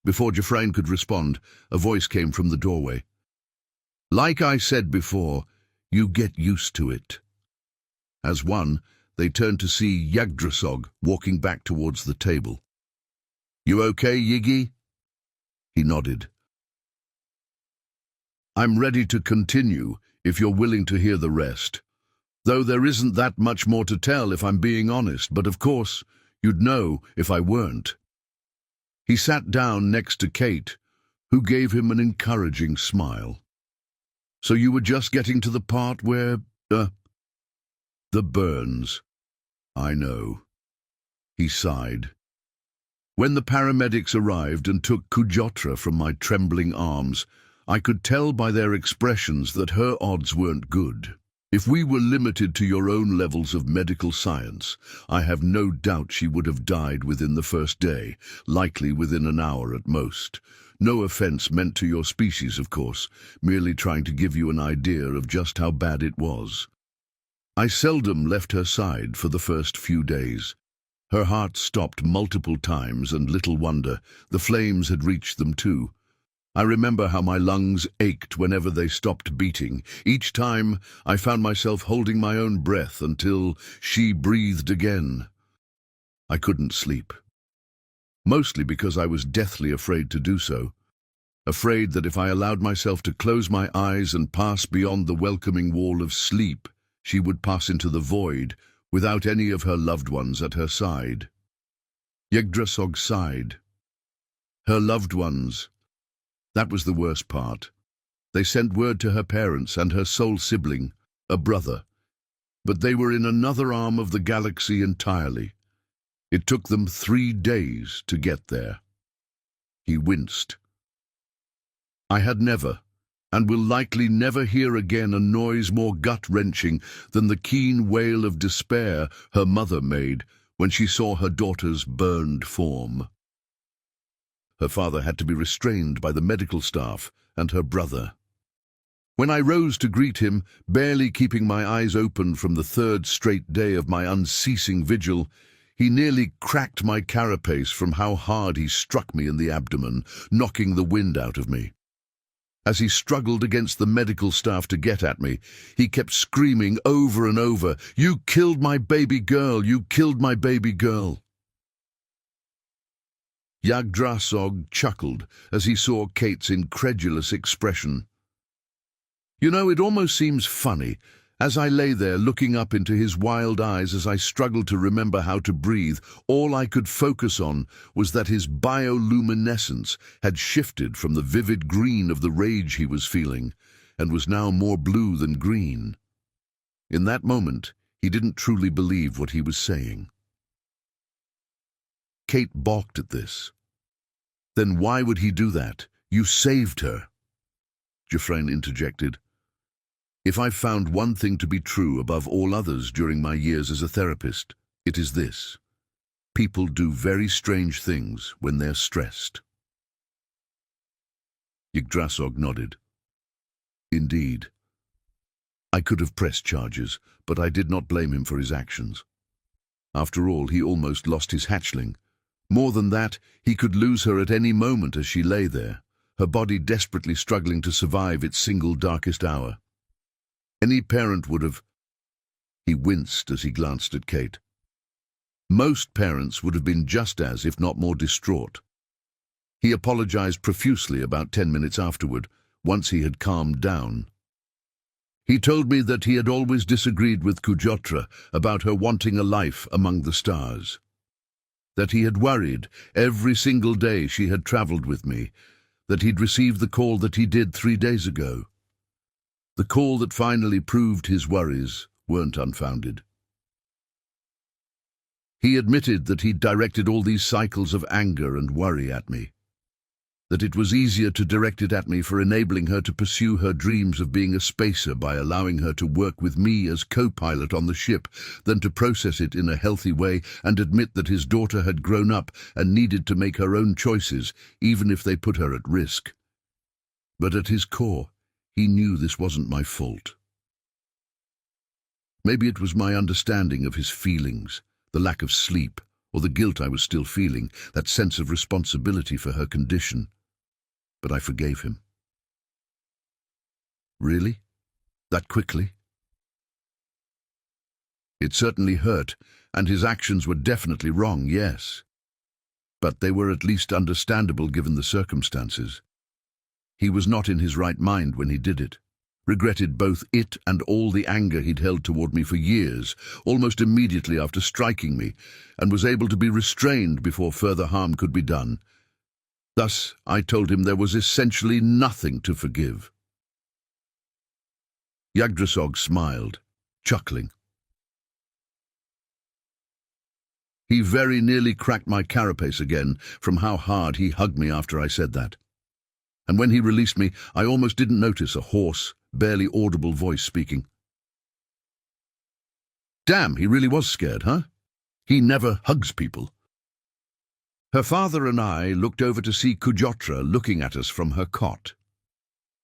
Before Jeffrey could respond, a voice came from the doorway. Like I said before, you get used to it. As one, they turned to see Yggdrasil walking back towards the table. You okay, Yiggy? He nodded. I'm ready to continue, if you're willing to hear the rest. Though there isn't that much more to tell if I'm being honest, but of course, you'd know if I weren't. He sat down next to Kate, who gave him an encouraging smile. So you were just getting to the part where, the burns. I know. He sighed. When the paramedics arrived and took Kujotra from my trembling arms, I could tell by their expressions that her odds weren't good. If we were limited to your own levels of medical science, I have no doubt she would have died within the first day, likely within an hour at most. No offense meant to your species, of course, merely trying to give you an idea of just how bad it was. I seldom left her side for the first few days. Her heart stopped multiple times, and little wonder, the flames had reached them too. I remember how my lungs ached whenever they stopped beating. Each time, I found myself holding my own breath until she breathed again. I couldn't sleep. Mostly because I was deathly afraid to do so. Afraid that if I allowed myself to close my eyes and pass beyond the welcoming wall of sleep, she would pass into the void, without any of her loved ones at her side. Yggdrasil sighed. Her loved ones. That was the worst part. They sent word to her parents and her sole sibling, a brother. But they were in another arm of the galaxy entirely. It took them 3 days to get there. He winced. I had never, and will likely never hear again, a noise more gut-wrenching than the keen wail of despair her mother made when she saw her daughter's burned form. Her father had to be restrained by the medical staff and her brother. When I rose to greet him, barely keeping my eyes open from the 3rd straight day of my unceasing vigil, he nearly cracked my carapace from how hard he struck me in the abdomen, knocking the wind out of me. As he struggled against the medical staff to get at me, he kept screaming over and over, "You killed my baby girl! You killed my baby girl!" Yggdrasil chuckled as he saw Kate's incredulous expression. You know, it almost seems funny, as I lay there looking up into his wild eyes as I struggled to remember how to breathe. All I could focus on was that his bioluminescence had shifted from the vivid green of the rage he was feeling, and was now more blue than green. In that moment, he didn't truly believe what he was saying. Kate balked at this. Then why would he do that? You saved her. Jeffrey interjected. If I've found one thing to be true above all others during my years as a therapist, it is this. People do very strange things when they're stressed. Yggdrasil nodded. Indeed. I could have pressed charges, but I did not blame him for his actions. After all, he almost lost his hatchling. More than that, he could lose her at any moment as she lay there, her body desperately struggling to survive its single darkest hour. Any parent would have... He winced as he glanced at Kate. Most parents would have been just as, if not more, distraught. He apologized profusely about 10 minutes afterward, once he had calmed down. He told me that he had always disagreed with Kujotra about her wanting a life among the stars. That he had worried every single day she had traveled with me, that he'd received the call that he did 3 days ago. The call that finally proved his worries weren't unfounded. He admitted that he'd directed all these cycles of anger and worry at me. that it was easier to direct it at me for enabling her to pursue her dreams of being a spacer by allowing her to work with me as co-pilot on the ship than to process it in a healthy way and admit that his daughter had grown up and needed to make her own choices, even if they put her at risk. But at his core, he knew this wasn't my fault. Maybe it was my understanding of his feelings, the lack of sleep, or the guilt I was still feeling, that sense of responsibility for her condition. But I forgave him. Really? That quickly? It certainly hurt, and his actions were definitely wrong, yes. But they were at least understandable given the circumstances. He was not in his right mind when he did it. Regretted both it and all the anger he'd held toward me for years, almost immediately after striking me, and was able to be restrained before further harm could be done. Thus, I told him there was essentially nothing to forgive. Yggdrasil smiled, chuckling. He very nearly cracked my carapace again from how hard he hugged me after I said that. And when he released me, I almost didn't notice a hoarse, barely audible voice speaking. Damn, he really was scared, huh? He never hugs people. Her father and I looked over to see Kujotra looking at us from her cot.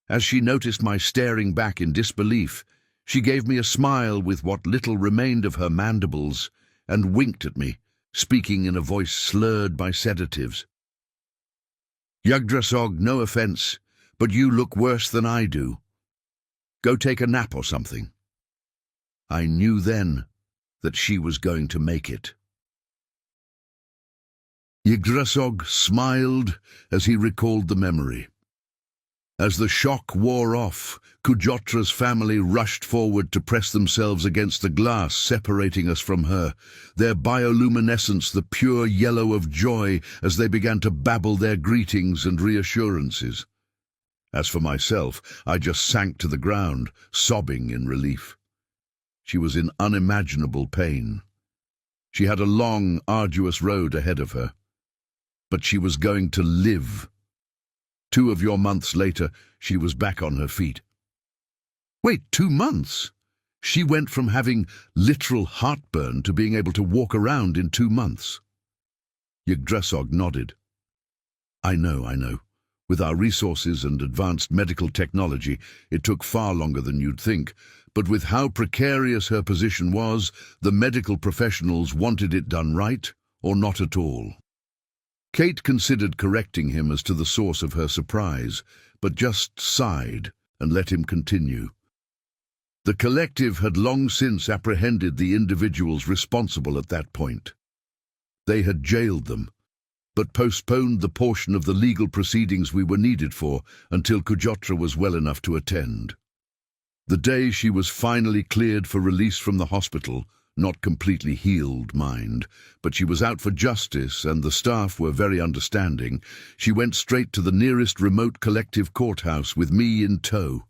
As she noticed my staring back in disbelief, she gave me a smile with what little remained of her mandibles and winked at me, speaking in a voice slurred by sedatives. Yggdrasil, no offense, but you look worse than I do. Go take a nap or something. I knew then that she was going to make it. Yggdrasil smiled as he recalled the memory. As the shock wore off, Kujotra's family rushed forward to press themselves against the glass separating us from her, their bioluminescence the pure yellow of joy as they began to babble their greetings and reassurances. As for myself, I just sank to the ground, sobbing in relief. She was in unimaginable pain. She had a long, arduous road ahead of her. But she was going to live. 2 of your months later, she was back on her feet. Wait, 2 months? She went from having literal heartburn to being able to walk around in 2 months. Yggdrasil nodded. I know. With our resources and advanced medical technology, it took far longer than you'd think, but with how precarious her position was, the medical professionals wanted it done right or not at all. Kate considered correcting him as to the source of her surprise, but just sighed and let him continue. The collective had long since apprehended the individuals responsible at that point. They had jailed them, but postponed the portion of the legal proceedings we were needed for until Kujotra was well enough to attend. The day she was finally cleared for release from the hospital, not completely healed, mind, but she was out for justice and the staff were very understanding, she went straight to the nearest remote collective courthouse with me in tow.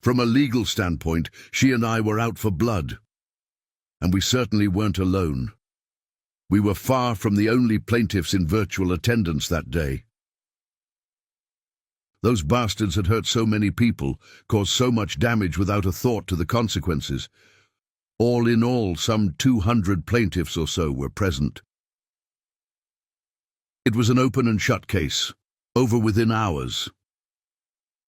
From a legal standpoint, she and I were out for blood. And we certainly weren't alone. We were far from the only plaintiffs in virtual attendance that day. Those bastards had hurt so many people, caused so much damage without a thought to the consequences. All in all, some 200 plaintiffs or so were present. It was an open and shut case, over within hours.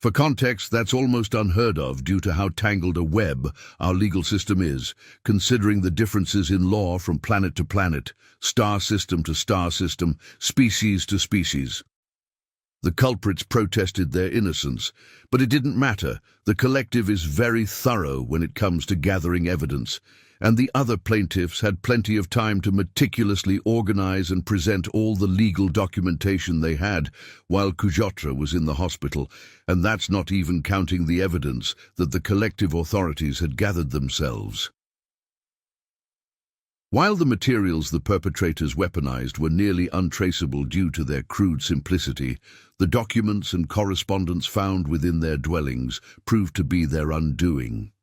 For context, that's almost unheard of due to how tangled a web our legal system is, considering the differences in law from planet to planet, star system to star system, species to species. The culprits protested their innocence, but it didn't matter. The collective is very thorough when it comes to gathering evidence, and the other plaintiffs had plenty of time to meticulously organize and present all the legal documentation they had while Kujotra was in the hospital, and that's not even counting the evidence that the collective authorities had gathered themselves. While the materials the perpetrators weaponized were nearly untraceable due to their crude simplicity, the documents and correspondence found within their dwellings proved to be their undoing.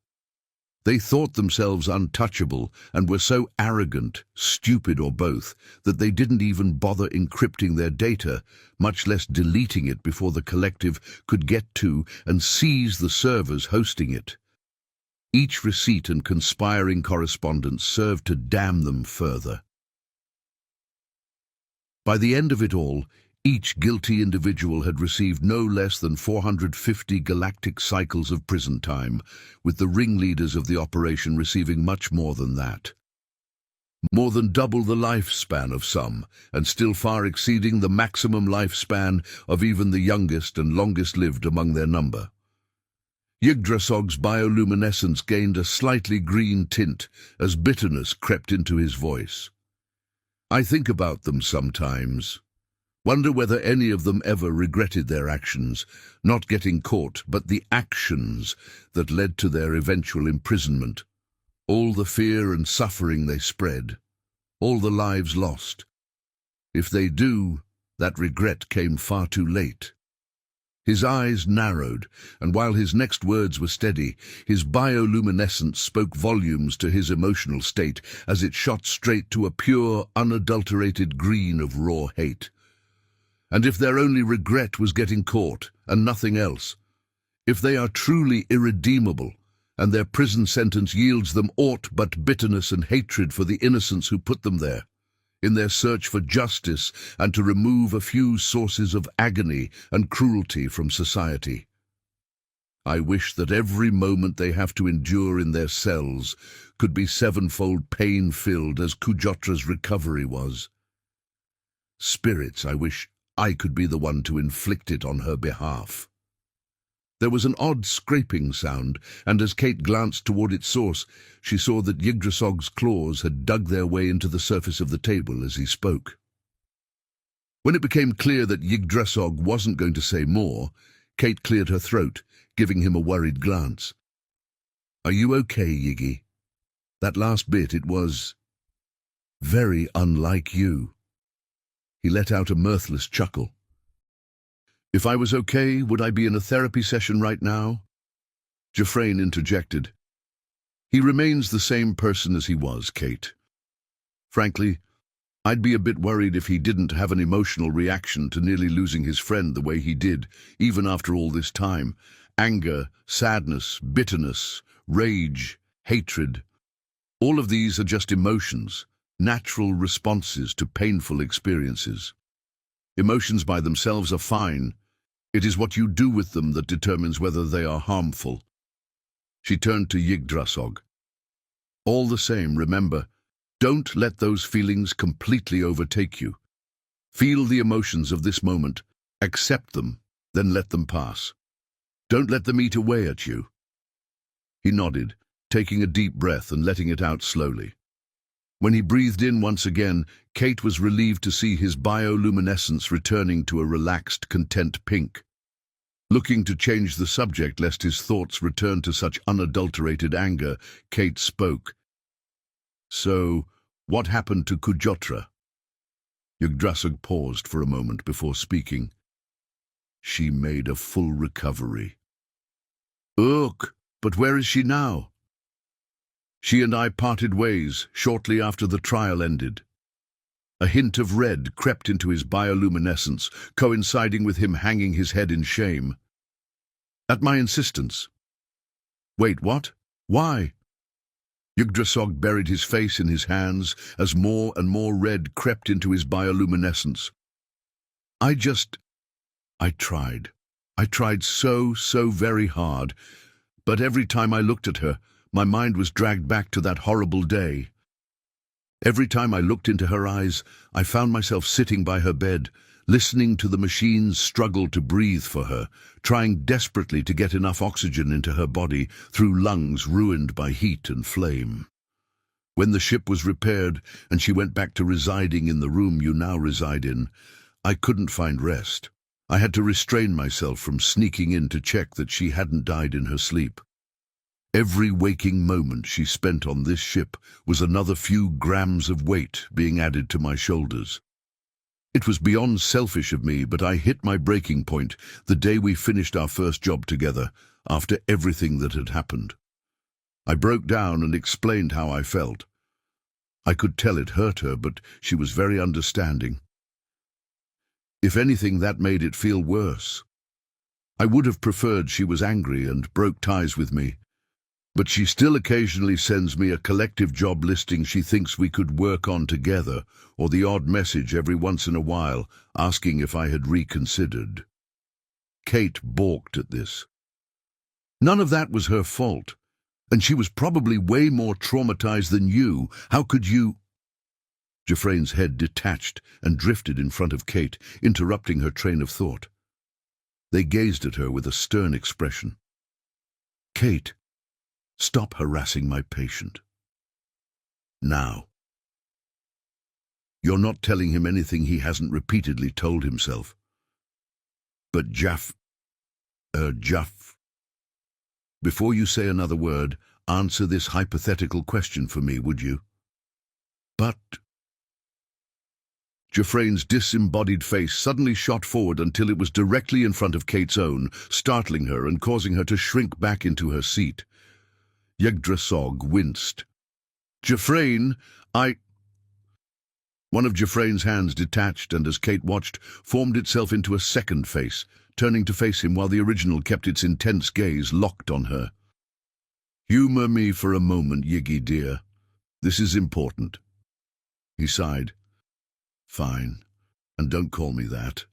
They thought themselves untouchable and were so arrogant, stupid or both, that they didn't even bother encrypting their data, much less deleting it before the collective could get to and seize the servers hosting it. Each receipt and conspiring correspondence served to damn them further. By the end of it all, each guilty individual had received no less than 450 galactic cycles of prison time, with the ringleaders of the operation receiving much more than that. More than double the lifespan of some, and still far exceeding the maximum lifespan of even the youngest and longest lived among their number. Yggdrasil's bioluminescence gained a slightly green tint as bitterness crept into his voice. I think about them sometimes. Wonder whether any of them ever regretted their actions, not getting caught, but the actions that led to their eventual imprisonment. All the fear and suffering they spread, all the lives lost. If they do, that regret came far too late. His eyes narrowed, and while his next words were steady, his bioluminescence spoke volumes to his emotional state as it shot straight to a pure, unadulterated green of raw hate. And if their only regret was getting caught, and nothing else, if they are truly irredeemable, and their prison sentence yields them aught but bitterness and hatred for the innocents who put them there, in their search for justice and to remove a few sources of agony and cruelty from society. I wish that every moment they have to endure in their cells could be sevenfold pain-filled as Kujotra's recovery was. Spirits, I wish I could be the one to inflict it on her behalf. There was an odd scraping sound, and as Kate glanced toward its source, she saw that Yggdrasil's claws had dug their way into the surface of the table as he spoke. When it became clear that Yggdrasil wasn't going to say more, Kate cleared her throat, giving him a worried glance. "Are you okay, Yiggy? That last bit, it was very unlike you." He let out a mirthless chuckle. "If I was okay, would I be in a therapy session right now?" Jeffrane interjected. "He remains the same person as he was, Kate. Frankly, I'd be a bit worried if he didn't have an emotional reaction to nearly losing his friend the way he did, even after all this time. Anger, sadness, bitterness, rage, hatred. All of these are just emotions, natural responses to painful experiences. Emotions by themselves are fine. It is what you do with them that determines whether they are harmful." She turned to Yggdrasil. "All the same, remember, don't let those feelings completely overtake you. Feel the emotions of this moment, accept them, then let them pass. Don't let them eat away at you." He nodded, taking a deep breath and letting it out slowly. When he breathed in once again, Kate was relieved to see his bioluminescence returning to a relaxed, content pink. Looking to change the subject lest his thoughts return to such unadulterated anger, Kate spoke. "So, what happened to Kujotra?" Yggdrasil paused for a moment before speaking. "She made a full recovery." "Ugh, but where is she now?" "She and I parted ways shortly after the trial ended." A hint of red crept into his bioluminescence, coinciding with him hanging his head in shame. "At my insistence." "Wait, what? Why?" Yggdrasil buried his face in his hands as more and more red crept into his bioluminescence. I tried. I tried so very hard, but every time I looked at her, my mind was dragged back to that horrible day. Every time I looked into her eyes, I found myself sitting by her bed, listening to the machines struggle to breathe for her, trying desperately to get enough oxygen into her body through lungs ruined by heat and flame. When the ship was repaired and she went back to residing in the room you now reside in, I couldn't find rest. I had to restrain myself from sneaking in to check that she hadn't died in her sleep. Every waking moment she spent on this ship was another few grams of weight being added to my shoulders. It was beyond selfish of me, but I hit my breaking point the day we finished our first job together, after everything that had happened. I broke down and explained how I felt. I could tell it hurt her, but she was very understanding. If anything, that made it feel worse. I would have preferred she was angry and broke ties with me, but she still occasionally sends me a collective job listing she thinks we could work on together, or the odd message every once in a while asking if I had reconsidered. Kate balked at this. None of that was her fault, and she was probably way more traumatized than you. How could you? Jeffrain's head detached and drifted in front of Kate, interrupting her train of thought. They gazed at her with a stern expression. Kate, stop harassing my patient. Now. You're not telling him anything he hasn't repeatedly told himself. But Jaff, before you say another word, answer this hypothetical question for me, would you? But... Jeffrain's disembodied face suddenly shot forward until it was directly in front of Kate's own, startling her and causing her to shrink back into her seat. Yggdrasil winced. Jeffrain, One of Jeffrain's hands detached and, as Kate watched, formed itself into a second face, turning to face him while the original kept its intense gaze locked on her. Humor me for a moment, Yiggy dear. This is important. He sighed. Fine, and don't call me that.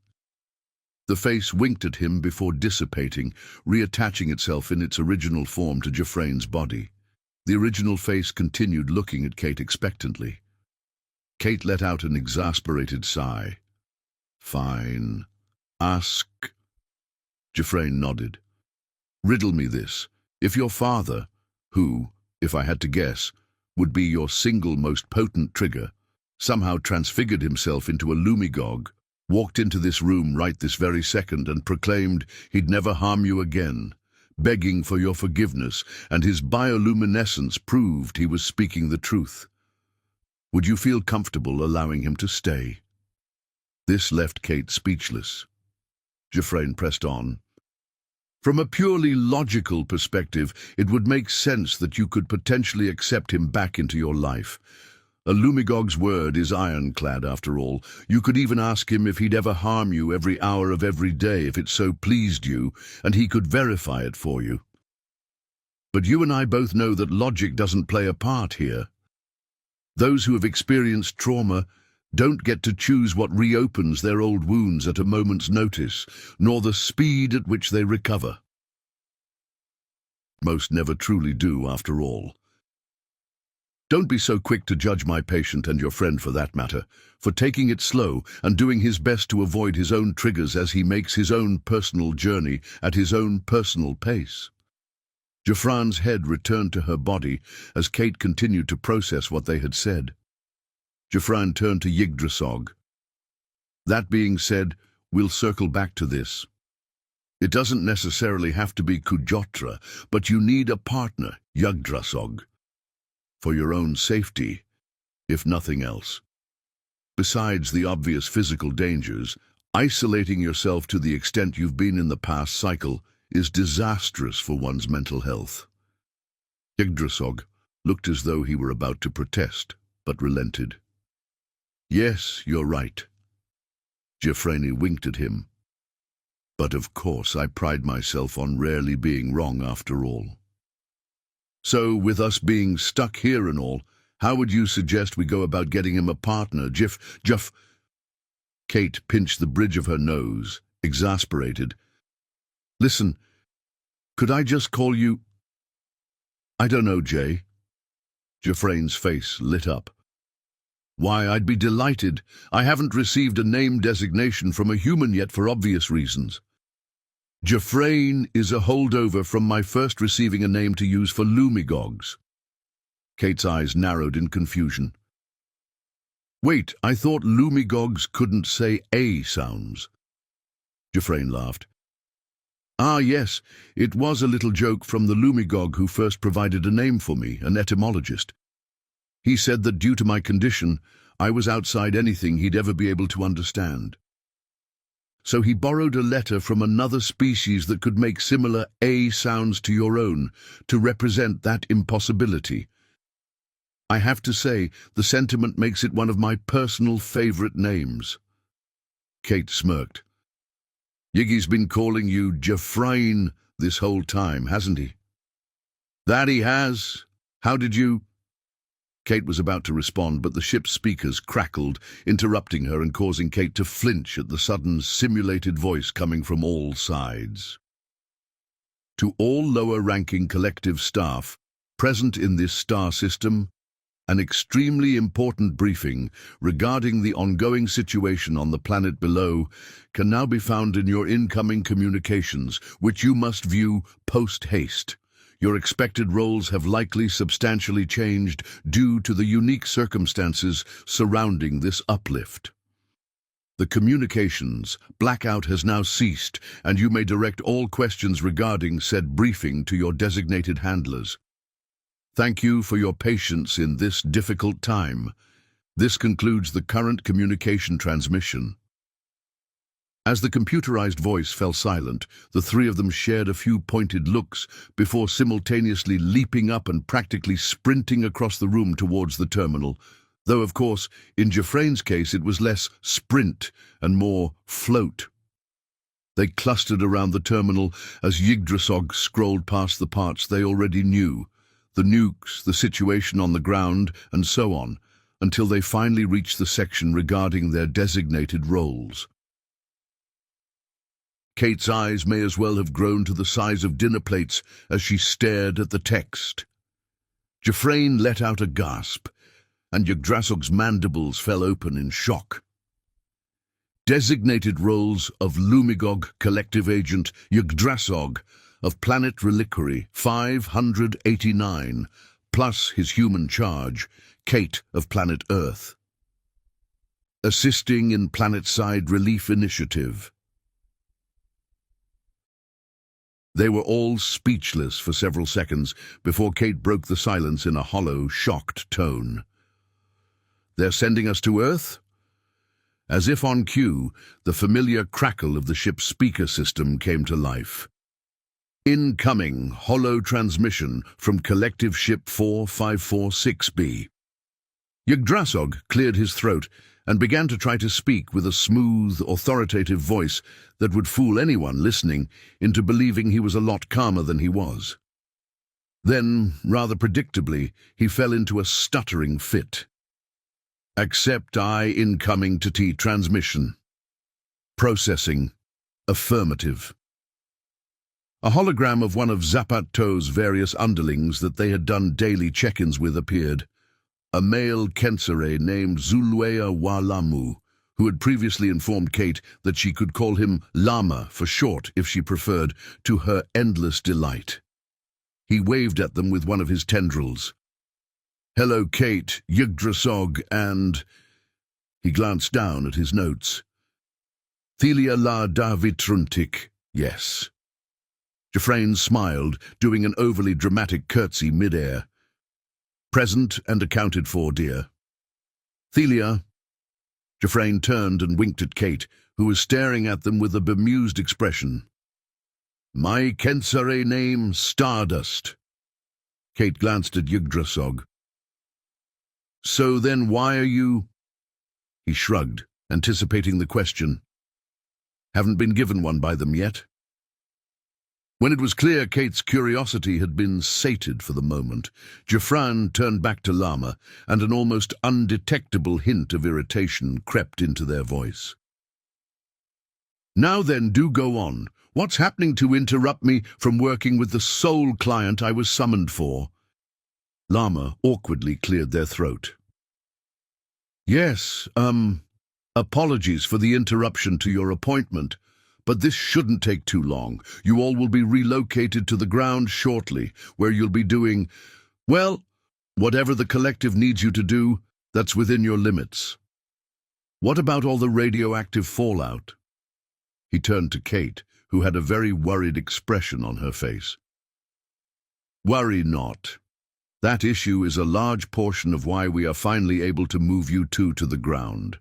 The face winked at him before dissipating, reattaching itself in its original form to Jeffrain's body. The original face continued looking at Kate expectantly. Kate let out an exasperated sigh. Fine. Ask. Jeffrain nodded. Riddle me this. If your father, who, if I had to guess, would be your single most potent trigger, somehow transfigured himself into a lumigog, walked into this room right this very second and proclaimed he'd never harm you again, begging for your forgiveness, and his bioluminescence proved he was speaking the truth, would you feel comfortable allowing him to stay? This left Kate speechless. Jeffrain pressed on. From a purely logical perspective, it would make sense that you could potentially accept him back into your life. A lumigog's word is ironclad, after all. You could even ask him if he'd ever harm you every hour of every day if it so pleased you, and he could verify it for you. But you and I both know that logic doesn't play a part here. Those who have experienced trauma don't get to choose what reopens their old wounds at a moment's notice, nor the speed at which they recover. Most never truly do, after all. Don't be so quick to judge my patient, and your friend for that matter, for taking it slow and doing his best to avoid his own triggers as he makes his own personal journey at his own personal pace. Jeffrain's head returned to her body as Kate continued to process what they had said. Jeffrain turned to Yggdrasil. That being said, we'll circle back to this. It doesn't necessarily have to be Kujotra, but you need a partner, Yggdrasil. For your own safety, if nothing else. Besides the obvious physical dangers, isolating yourself to the extent you've been in the past cycle is disastrous for one's mental health. Yggdrasil looked as though he were about to protest, but relented. Yes, you're right. Jeffrain winked at him. But of course I pride myself on rarely being wrong after all. So, with us being stuck here and all, how would you suggest we go about getting him a partner, Jeff? Kate pinched the bridge of her nose, exasperated. Listen, could I just call you... I don't know, Jay. Jeffrain's face lit up. Why, I'd be delighted. I haven't received a name designation from a human yet for obvious reasons. Jeffrain is a holdover from my first receiving a name to use for lumigogs. Kate's eyes narrowed in confusion. Wait, I thought lumigogs couldn't say A sounds. Jeffrain laughed. Ah, yes, it was a little joke from the lumigog who first provided a name for me, an etymologist. He said that due to my condition, I was outside anything he'd ever be able to understand. So he borrowed a letter from another species that could make similar A sounds to your own, to represent that impossibility. I have to say, the sentiment makes it one of my personal favorite names. Kate smirked. Yiggy's been calling you Jeffrine this whole time, hasn't he? That he has. How did you... Kate was about to respond, but the ship's speakers crackled, interrupting her and causing Kate to flinch at the sudden simulated voice coming from all sides. To all lower-ranking collective staff present in this star system, an extremely important briefing regarding the ongoing situation on the planet below can now be found in your incoming communications, which you must view post-haste. Your expected roles have likely substantially changed due to the unique circumstances surrounding this uplift. The communications blackout has now ceased, and you may direct all questions regarding said briefing to your designated handlers. Thank you for your patience in this difficult time. This concludes the current communication transmission. As the computerized voice fell silent, the three of them shared a few pointed looks before simultaneously leaping up and practically sprinting across the room towards the terminal, though, of course, in Jeffrane's case it was less sprint and more float. They clustered around the terminal as Yggdrasil scrolled past the parts they already knew, the nukes, the situation on the ground, and so on, until they finally reached the section regarding their designated roles. Kate's eyes may as well have grown to the size of dinner plates as she stared at the text. Jeffrane let out a gasp, and Yggdrasil's mandibles fell open in shock. Designated roles of Lumigog Collective Agent Yggdrasil of Planet Reliquary 589, plus his human charge, Kate of Planet Earth. Assisting in Planetside Relief Initiative. They were all speechless for several seconds before Kate broke the silence in a hollow, shocked tone. They're sending us to Earth? As if on cue, the familiar crackle of the ship's speaker system came to life. Incoming hollow transmission from Collective Ship 4546B. Yggdrasil cleared his throat and began to try to speak with a smooth, authoritative voice that would fool anyone listening into believing he was a lot calmer than he was. Then, rather predictably, he fell into a stuttering fit. Accept I incoming to T transmission. Processing. Affirmative. A hologram of one of Zapato's various underlings that they had done daily check-ins with appeared. A male Kensere named Zulwea Walamu, who had previously informed Kate that she could call him Lama for short if she preferred, to her endless delight. He waved at them with one of his tendrils. Hello, Kate, Yggdrasil, and... He glanced down at his notes. Thelia la Davitruntik, yes. Jeffrane smiled, doing an overly dramatic curtsy mid-air. Present and accounted for, dear. Thelia. Jeffrane turned and winked at Kate, who was staring at them with a bemused expression. My Kensare name, Stardust. Kate glanced at Yggdrasil. So then why are you... He shrugged, anticipating the question. Haven't been given one by them yet? When it was clear Kate's curiosity had been sated for the moment, Jeffrane turned back to Lama, and an almost undetectable hint of irritation crept into their voice. Now then, do go on. What's happening to interrupt me from working with the sole client I was summoned for? Lama awkwardly cleared their throat. Yes, apologies for the interruption to your appointment. But this shouldn't take too long. You all will be relocated to the ground shortly, where you'll be doing, well, whatever the collective needs you to do, that's within your limits. What about all the radioactive fallout? He turned to Kate, who had a very worried expression on her face. Worry not. That issue is a large portion of why we are finally able to move you two to the ground.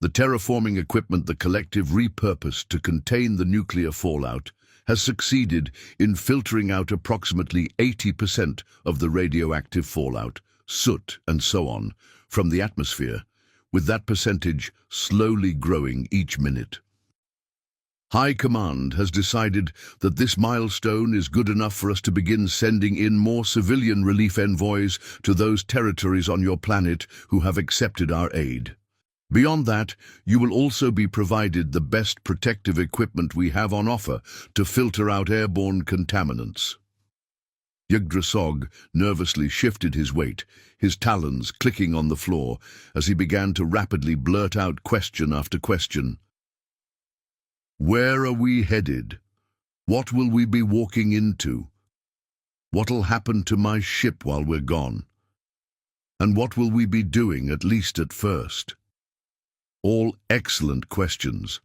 The terraforming equipment the collective repurposed to contain the nuclear fallout has succeeded in filtering out approximately 80% of the radioactive fallout, soot and so on, from the atmosphere, with that percentage slowly growing each minute. High Command has decided that this milestone is good enough for us to begin sending in more civilian relief envoys to those territories on your planet who have accepted our aid. Beyond that, you will also be provided the best protective equipment we have on offer to filter out airborne contaminants. Yggdrasil nervously shifted his weight, his talons clicking on the floor as he began to rapidly blurt out question after question. Where are we headed? What will we be walking into? What'll happen to my ship while we're gone? And what will we be doing, at least at first? All excellent questions.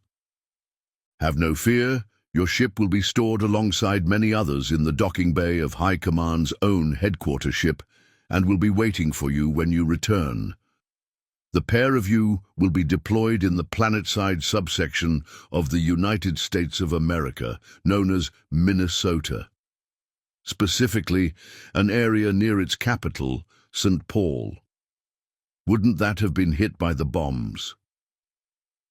Have no fear, your ship will be stored alongside many others in the docking bay of High Command's own headquarters ship and will be waiting for you when you return. The pair of you will be deployed in the planetside subsection of the United States of America, known as Minnesota. Specifically, an area near its capital, St. Paul. Wouldn't that have been hit by the bombs?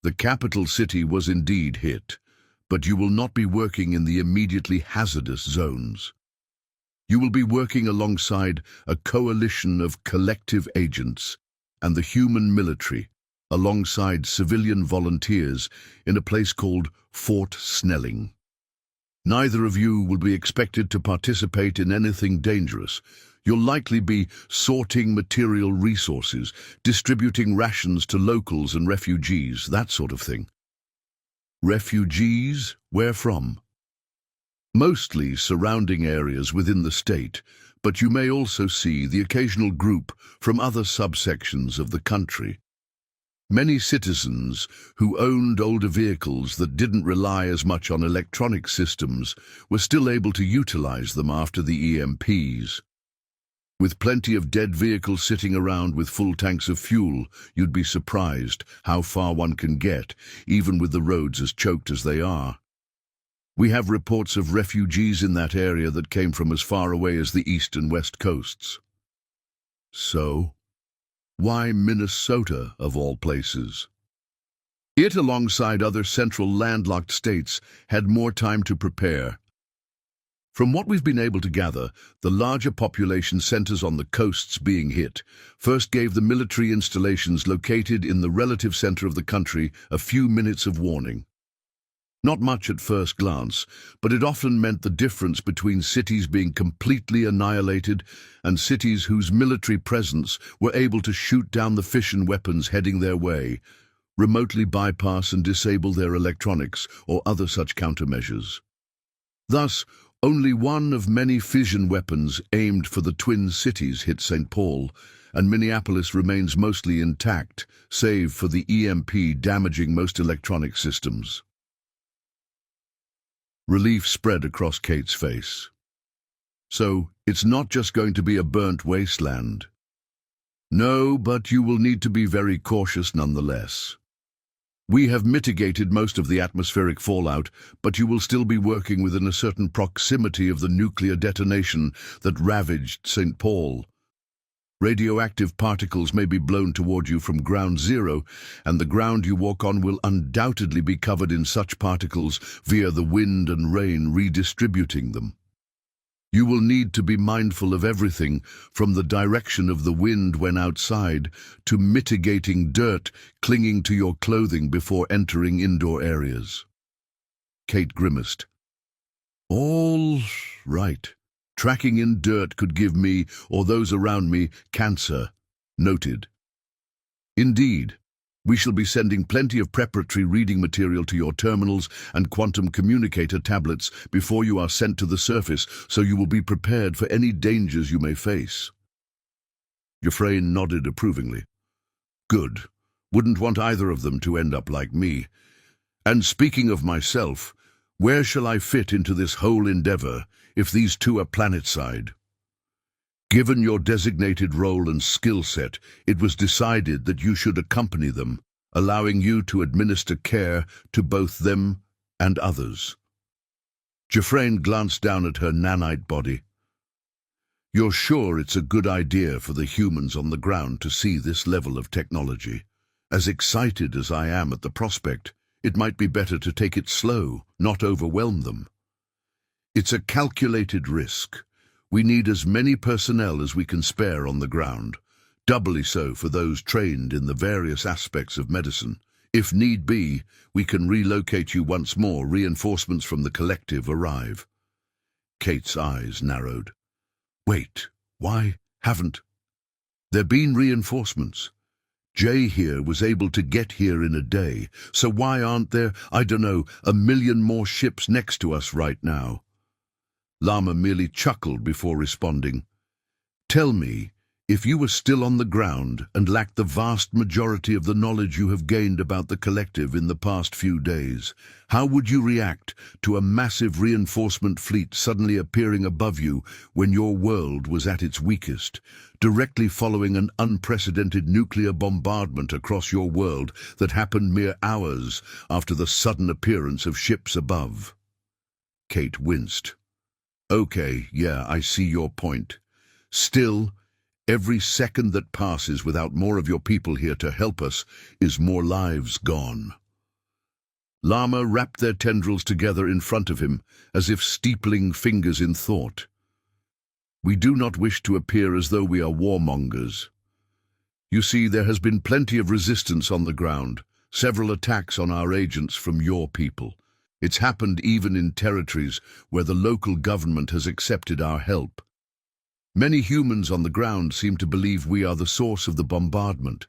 The capital city was indeed hit, but you will not be working in the immediately hazardous zones. You will be working alongside a coalition of collective agents and the human military, alongside civilian volunteers in a place called Fort Snelling. Neither of you will be expected to participate in anything dangerous. You'll likely be sorting material resources, distributing rations to locals and refugees, that sort of thing. Refugees? Where from? Mostly surrounding areas within the state, but you may also see the occasional group from other subsections of the country. Many citizens who owned older vehicles that didn't rely as much on electronic systems were still able to utilize them after the EMPs. With plenty of dead vehicles sitting around with full tanks of fuel, you'd be surprised how far one can get, even with the roads as choked as they are. We have reports of refugees in that area that came from as far away as the east and west coasts. So, why Minnesota, of all places? It, alongside other central landlocked states, had more time to prepare. From what we've been able to gather, the larger population centers on the coasts being hit first gave the military installations located in the relative center of the country a few minutes of warning. Not much at first glance, but it often meant the difference between cities being completely annihilated and cities whose military presence were able to shoot down the fission weapons heading their way, remotely bypass and disable their electronics or other such countermeasures. Thus, only one of many fission weapons aimed for the twin cities hit St. Paul, and Minneapolis remains mostly intact, save for the EMP damaging most electronic systems. Relief spread across Kate's face. So, it's not just going to be a burnt wasteland. No, but you will need to be very cautious nonetheless. We have mitigated most of the atmospheric fallout, but you will still be working within a certain proximity of the nuclear detonation that ravaged St. Paul. Radioactive particles may be blown toward you from ground zero, and the ground you walk on will undoubtedly be covered in such particles via the wind and rain redistributing them. You will need to be mindful of everything from the direction of the wind when outside to mitigating dirt clinging to your clothing before entering indoor areas. Kate grimaced. All right. Tracking in dirt could give me, or those around me, cancer. Noted. Indeed. We shall be sending plenty of preparatory reading material to your terminals and quantum communicator tablets before you are sent to the surface, so you will be prepared for any dangers you may face. Euphraine nodded approvingly. Good. Wouldn't want either of them to end up like me. And speaking of myself, where shall I fit into this whole endeavor if these two are planetside? Given your designated role and skill set, it was decided that you should accompany them. allowing you to administer care to both them and others. Jafrane glanced down at her nanite body. You're sure it's a good idea for the humans on the ground to see this level of technology? As excited as I am at the prospect, it might be better to take it slow, not overwhelm them. It's a calculated risk. We need as many personnel as we can spare on the ground, doubly so for those trained in the various aspects of medicine. If need be, we can relocate you once more reinforcements from the collective arrive. Kate's eyes narrowed. Wait, why haven't there been reinforcements? Jay here was able to get here in a day, so why aren't there, I don't know, 1,000,000 more ships next to us right now? Lama merely chuckled before responding. Tell me, if you were still on the ground and lacked the vast majority of the knowledge you have gained about the collective in the past few days, how would you react to a massive reinforcement fleet suddenly appearing above you when your world was at its weakest, directly following an unprecedented nuclear bombardment across your world that happened mere hours after the sudden appearance of ships above? Kate winced. Okay, yeah, I see your point. Still, every second that passes without more of your people here to help us is more lives gone. Lama wrapped their tendrils together in front of him, as if steepling fingers in thought. We do not wish to appear as though we are warmongers. You see, there has been plenty of resistance on the ground, several attacks on our agents from your people. It's happened even in territories where the local government has accepted our help. Many humans on the ground seem to believe we are the source of the bombardment,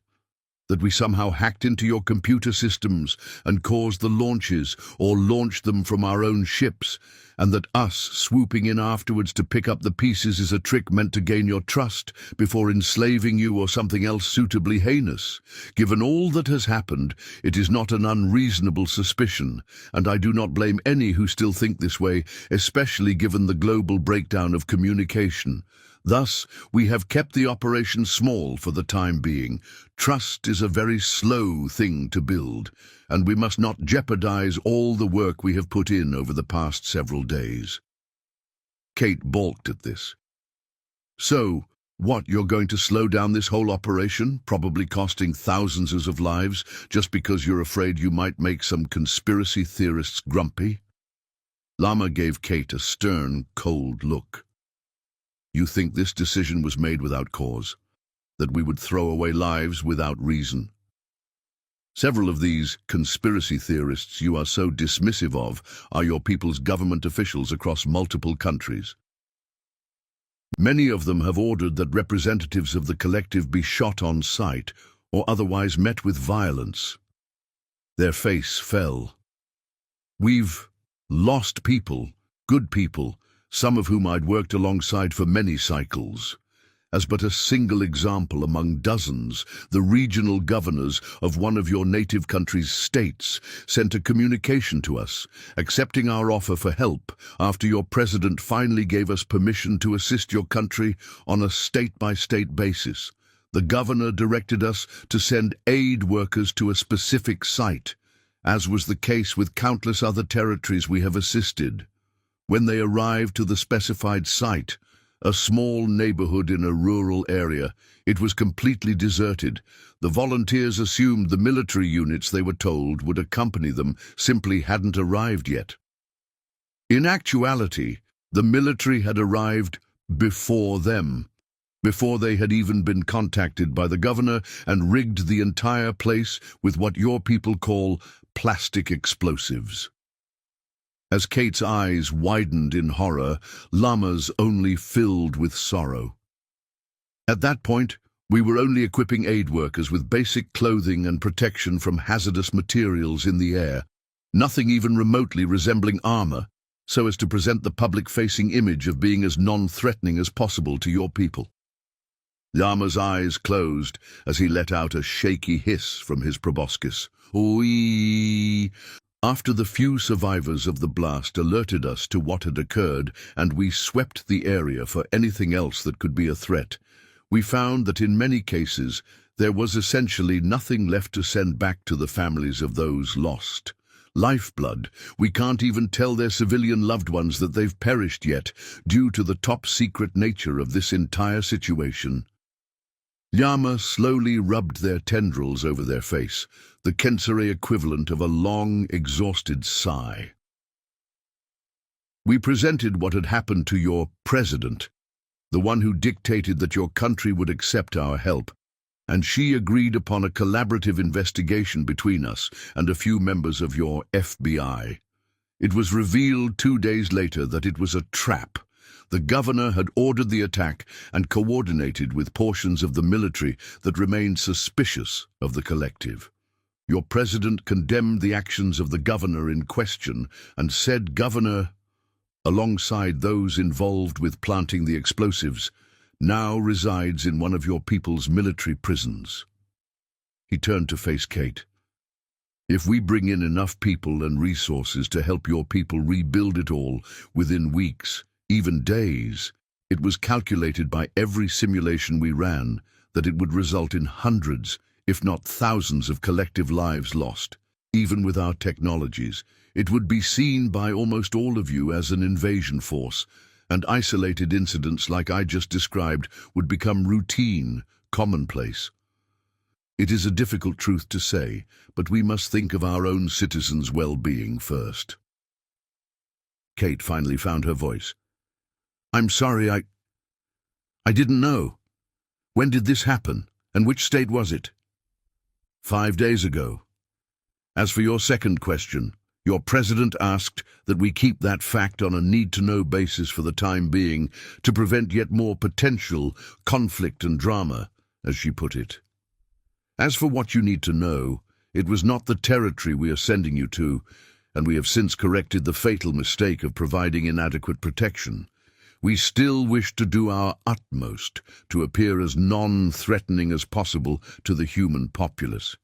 that we somehow hacked into your computer systems and caused the launches or launched them from our own ships, and that us swooping in afterwards to pick up the pieces is a trick meant to gain your trust before enslaving you or something else suitably heinous. Given all that has happened, it is not an unreasonable suspicion, and I do not blame any who still think this way, especially given the global breakdown of communication. Thus, we have kept the operation small for the time being. Trust is a very slow thing to build, and we must not jeopardize all the work we have put in over the past several days. Kate balked at this. So, what, you're going to slow down this whole operation, probably costing thousands of lives, just because you're afraid you might make some conspiracy theorists grumpy? Lama gave Kate a stern, cold look. You think this decision was made without cause? That we would throw away lives without reason? Several of these conspiracy theorists you are so dismissive of are your people's government officials across multiple countries. Many of them have ordered that representatives of the collective be shot on sight or otherwise met with violence. Their face fell. We've lost people, good people, some of whom I'd worked alongside for many cycles. As but a single example among dozens, the regional governors of one of your native country's states sent a communication to us, accepting our offer for help after your president finally gave us permission to assist your country on a state-by-state basis. The governor directed us to send aid workers to a specific site, as was the case with countless other territories we have assisted. When they arrived to the specified site, a small neighborhood in a rural area, it was completely deserted. The volunteers assumed the military units they were told would accompany them simply hadn't arrived yet. In actuality, the military had arrived before them, before they had even been contacted by the governor, and rigged the entire place with what your people call plastic explosives. As Kate's eyes widened in horror, Lama's only filled with sorrow. At that point, we were only equipping aid workers with basic clothing and protection from hazardous materials in the air, nothing even remotely resembling armor, so as to present the public-facing image of being as non-threatening as possible to your people. Lama's eyes closed as he let out a shaky hiss from his proboscis. Oee! After the few survivors of the blast alerted us to what had occurred and we swept the area for anything else that could be a threat, we found that in many cases There was essentially nothing left to send back to the families of those lost. Lifeblood. We can't even tell their civilian loved ones that they've perished yet, due to the top-secret nature of this entire situation. Llama slowly rubbed their tendrils over their face, the Kensere equivalent of a long, exhausted sigh. We presented what had happened to your president, the one who dictated that your country would accept our help, and she agreed upon a collaborative investigation between us and a few members of your FBI. It was revealed 2 days later that it was a trap. The governor had ordered the attack and coordinated with portions of the military that remained suspicious of the collective. Your president condemned the actions of the governor in question and said Governor, alongside those involved with planting the explosives, now resides in one of your people's military prisons. He turned to face Kate. If we bring in enough people and resources to help your people rebuild it all within weeks, even days, it was calculated by every simulation we ran that it would result in hundreds, if not thousands of collective lives lost. Even with our technologies, it would be seen by almost all of you as an invasion force, and isolated incidents like I just described would become routine, commonplace. It is a difficult truth to say, but we must think of our own citizens' well-being first. Kate finally found her voice. I'm sorry, I didn't know. When did this happen, and which state was it? 5 days ago. As for your second question, your president asked that we keep that fact on a need-to-know basis for the time being to prevent yet more potential conflict and drama, as she put it. As for what you need to know, it was not the territory we are sending you to, and we have since corrected the fatal mistake of providing inadequate protection. We still wish to do our utmost to appear as non-threatening as possible to the human populace.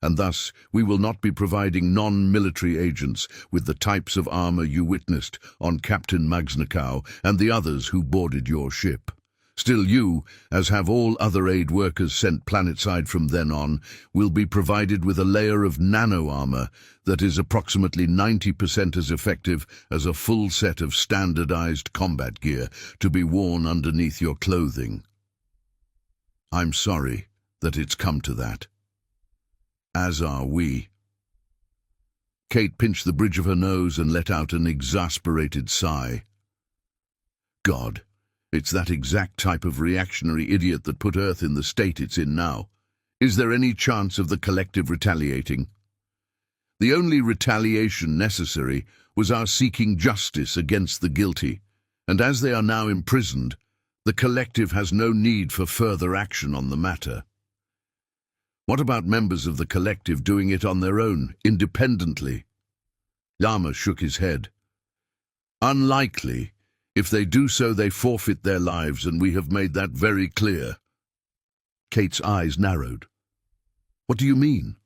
And thus we will not be providing non-military agents with the types of armor you witnessed on Captain Magsnakow and the others who boarded your ship. Still you, as have all other aid workers sent planetside from then on, will be provided with a layer of nano-armor that is approximately 90% as effective as a full set of standardized combat gear to be worn underneath your clothing. I'm sorry that it's come to that. As are we. Kate pinched the bridge of her nose and let out an exasperated sigh. God, it's that exact type of reactionary idiot that put Earth in the state it's in now. Is there any chance of the collective retaliating? The only retaliation necessary was our seeking justice against the guilty, and as they are now imprisoned, the collective has no need for further action on the matter. What about members of the collective doing it on their own, independently? Llama shook his head. Unlikely. If they do so, they forfeit their lives, and we have made that very clear. Kate's eyes narrowed. What do you mean?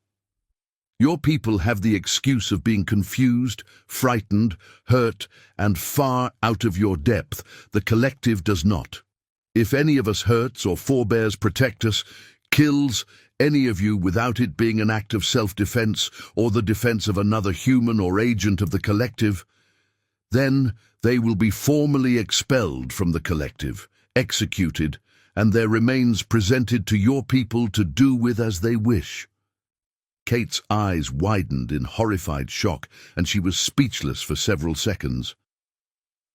Your people have the excuse of being confused, frightened, hurt, and far out of your depth. The collective does not. If any of us hurts or forbears protect us, kills any of you without it being an act of self-defense or the defense of another human or agent of the collective, then they will be formally expelled from the collective, executed, and their remains presented to your people to do with as they wish. Kate's eyes widened in horrified shock, and she was speechless for several seconds.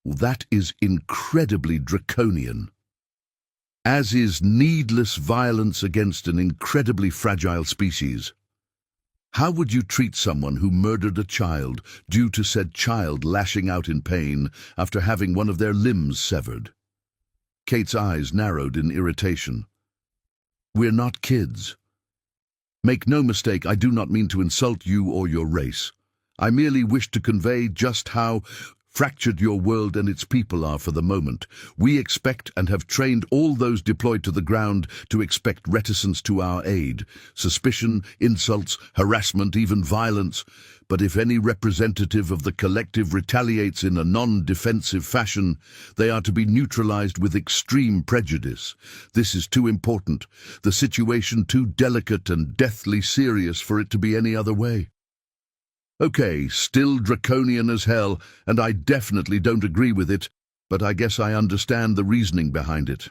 That is incredibly draconian. As is needless violence against an incredibly fragile species. How would you treat someone who murdered a child due to said child lashing out in pain after having one of their limbs severed? Kate's eyes narrowed in irritation. We're not kids. Make no mistake, I do not mean to insult you or your race. I merely wish to convey just how fractured your world and its people are for the moment. We expect and have trained all those deployed to the ground to expect reticence to our aid, suspicion, insults, harassment, even violence. But if any representative of the collective retaliates in a non-defensive fashion, they are to be neutralized with extreme prejudice. This is too important, the situation too delicate and deathly serious for it to be any other way. Okay, still draconian as hell, and I definitely don't agree with it, but I guess I understand the reasoning behind it.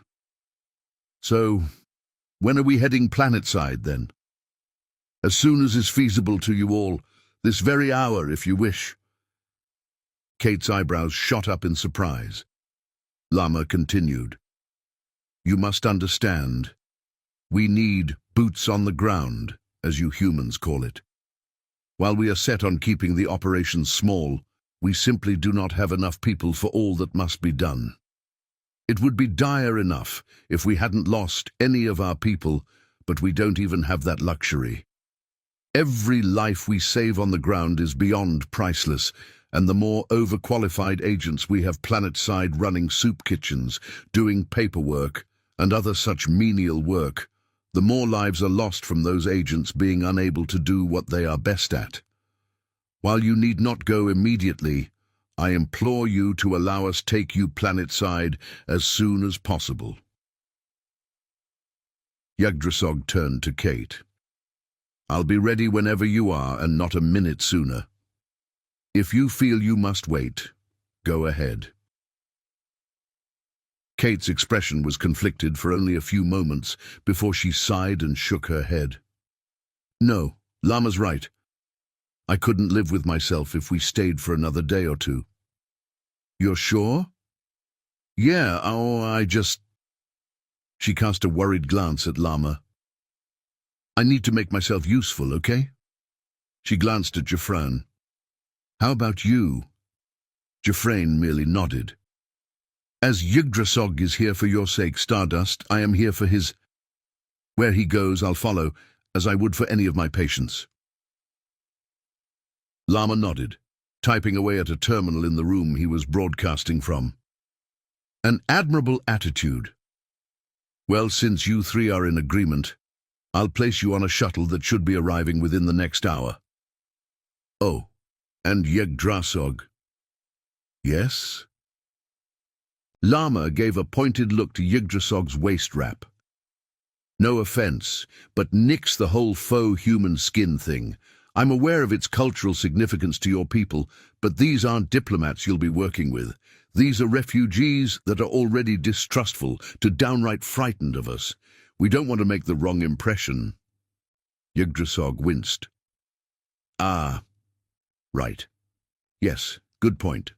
So, when are we heading planetside, then? As soon as is feasible to you all, this very hour, if you wish. Kate's eyebrows shot up in surprise. Lama continued. You must understand, we need boots on the ground, as you humans call it. While we are set on keeping the operations small, we simply do not have enough people for all that must be done. It would be dire enough if we hadn't lost any of our people, but we don't even have that luxury. Every life we save on the ground is beyond priceless, and the more overqualified agents we have planetside running soup kitchens, doing paperwork, and other such menial work, the more lives are lost from those agents being unable to do what they are best at. While you need not go immediately, I implore you to allow us take you planetside as soon as possible. Yggdrasil turned to Kate. I'll be ready whenever you are, and not a minute sooner. If you feel you must wait, go ahead. Kate's expression was conflicted for only a few moments before she sighed and shook her head. No, Lama's right. I couldn't live with myself if we stayed for another day or two. You're sure? Yeah, I just... She cast a worried glance at Lama. I need to make myself useful, okay? She glanced at Jafran. How about you? Jafran merely nodded. As Yggdrasil is here for your sake, Stardust, I am here for his. Where he goes, I'll follow, as I would for any of my patients. Lama nodded, typing away at a terminal in the room he was broadcasting from. An admirable attitude. Well, since you three are in agreement, I'll place you on a shuttle that should be arriving within the next hour. Oh, and Yggdrasil. Yes? Lama gave a pointed look to Yggdrasil's waist wrap. No offense, but nix the whole faux human skin thing. I'm aware of its cultural significance to your people, but these aren't diplomats you'll be working with. These are refugees that are already distrustful to downright frightened of us. We don't want to make the wrong impression. Yggdrasil winced. Ah, right. Yes, good point.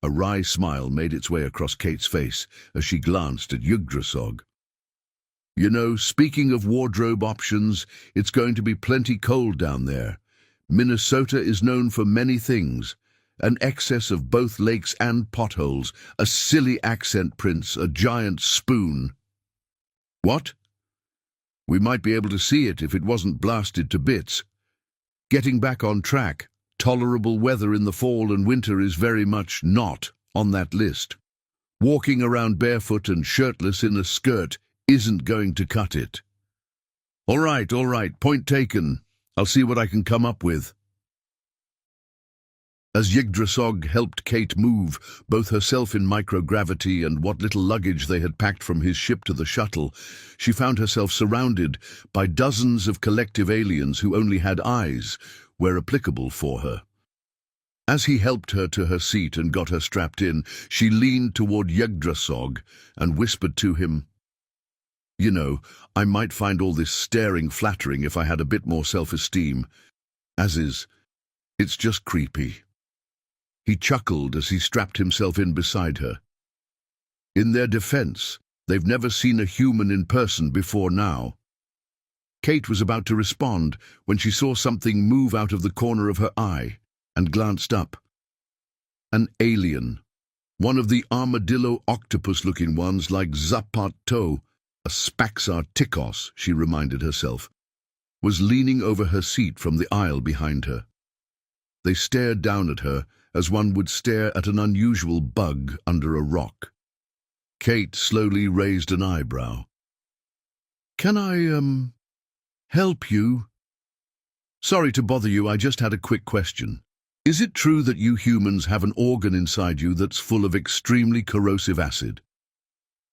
A wry smile made its way across Kate's face as she glanced at Yggdrasil. You know, speaking of wardrobe options, it's going to be plenty cold down there. Minnesota is known for many things. An excess of both lakes and potholes, a silly accent prince, a giant spoon. What? We might be able to see it if it wasn't blasted to bits. Getting back on track. Tolerable weather in the fall and winter is very much not on that list. Walking around barefoot and shirtless in a skirt isn't going to cut it. All right, point taken. I'll see what I can come up with. As Yggdrasil helped Kate move, both herself in microgravity and what little luggage they had packed from his ship to the shuttle, she found herself surrounded by dozens of collective aliens who only had eyes, where applicable, for her. As he helped her to her seat and got her strapped in, she leaned toward Yggdrasil and whispered to him, You know, I might find all this staring flattering if I had a bit more self-esteem. As is, it's just creepy. He chuckled as he strapped himself in beside her. In their defense, they've never seen a human in person before now. Kate was about to respond when she saw something move out of the corner of her eye and glanced up. An alien, one of the armadillo octopus-looking ones like Zapato, a Spaxarticos, she reminded herself, was leaning over her seat from the aisle behind her. They stared down at her as one would stare at an unusual bug under a rock. Kate slowly raised an eyebrow. "Can I, help you?" "Sorry to bother you, I just had a quick question. Is it true that you humans have an organ inside you that's full of extremely corrosive acid?"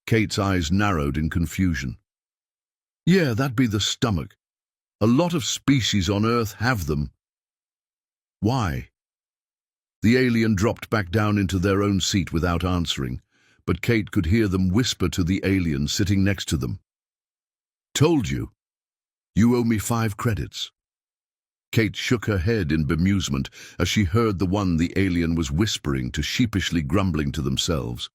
Kate's eyes narrowed in confusion. "Yeah, that'd be the stomach. A lot of species on Earth have them." "Why?" The alien dropped back down into their own seat without answering, but Kate could hear them whisper to the alien sitting next to them. "Told you. You owe me 5 credits. Kate shook her head in bemusement as she heard the one the alien was whispering to sheepishly grumbling to themselves.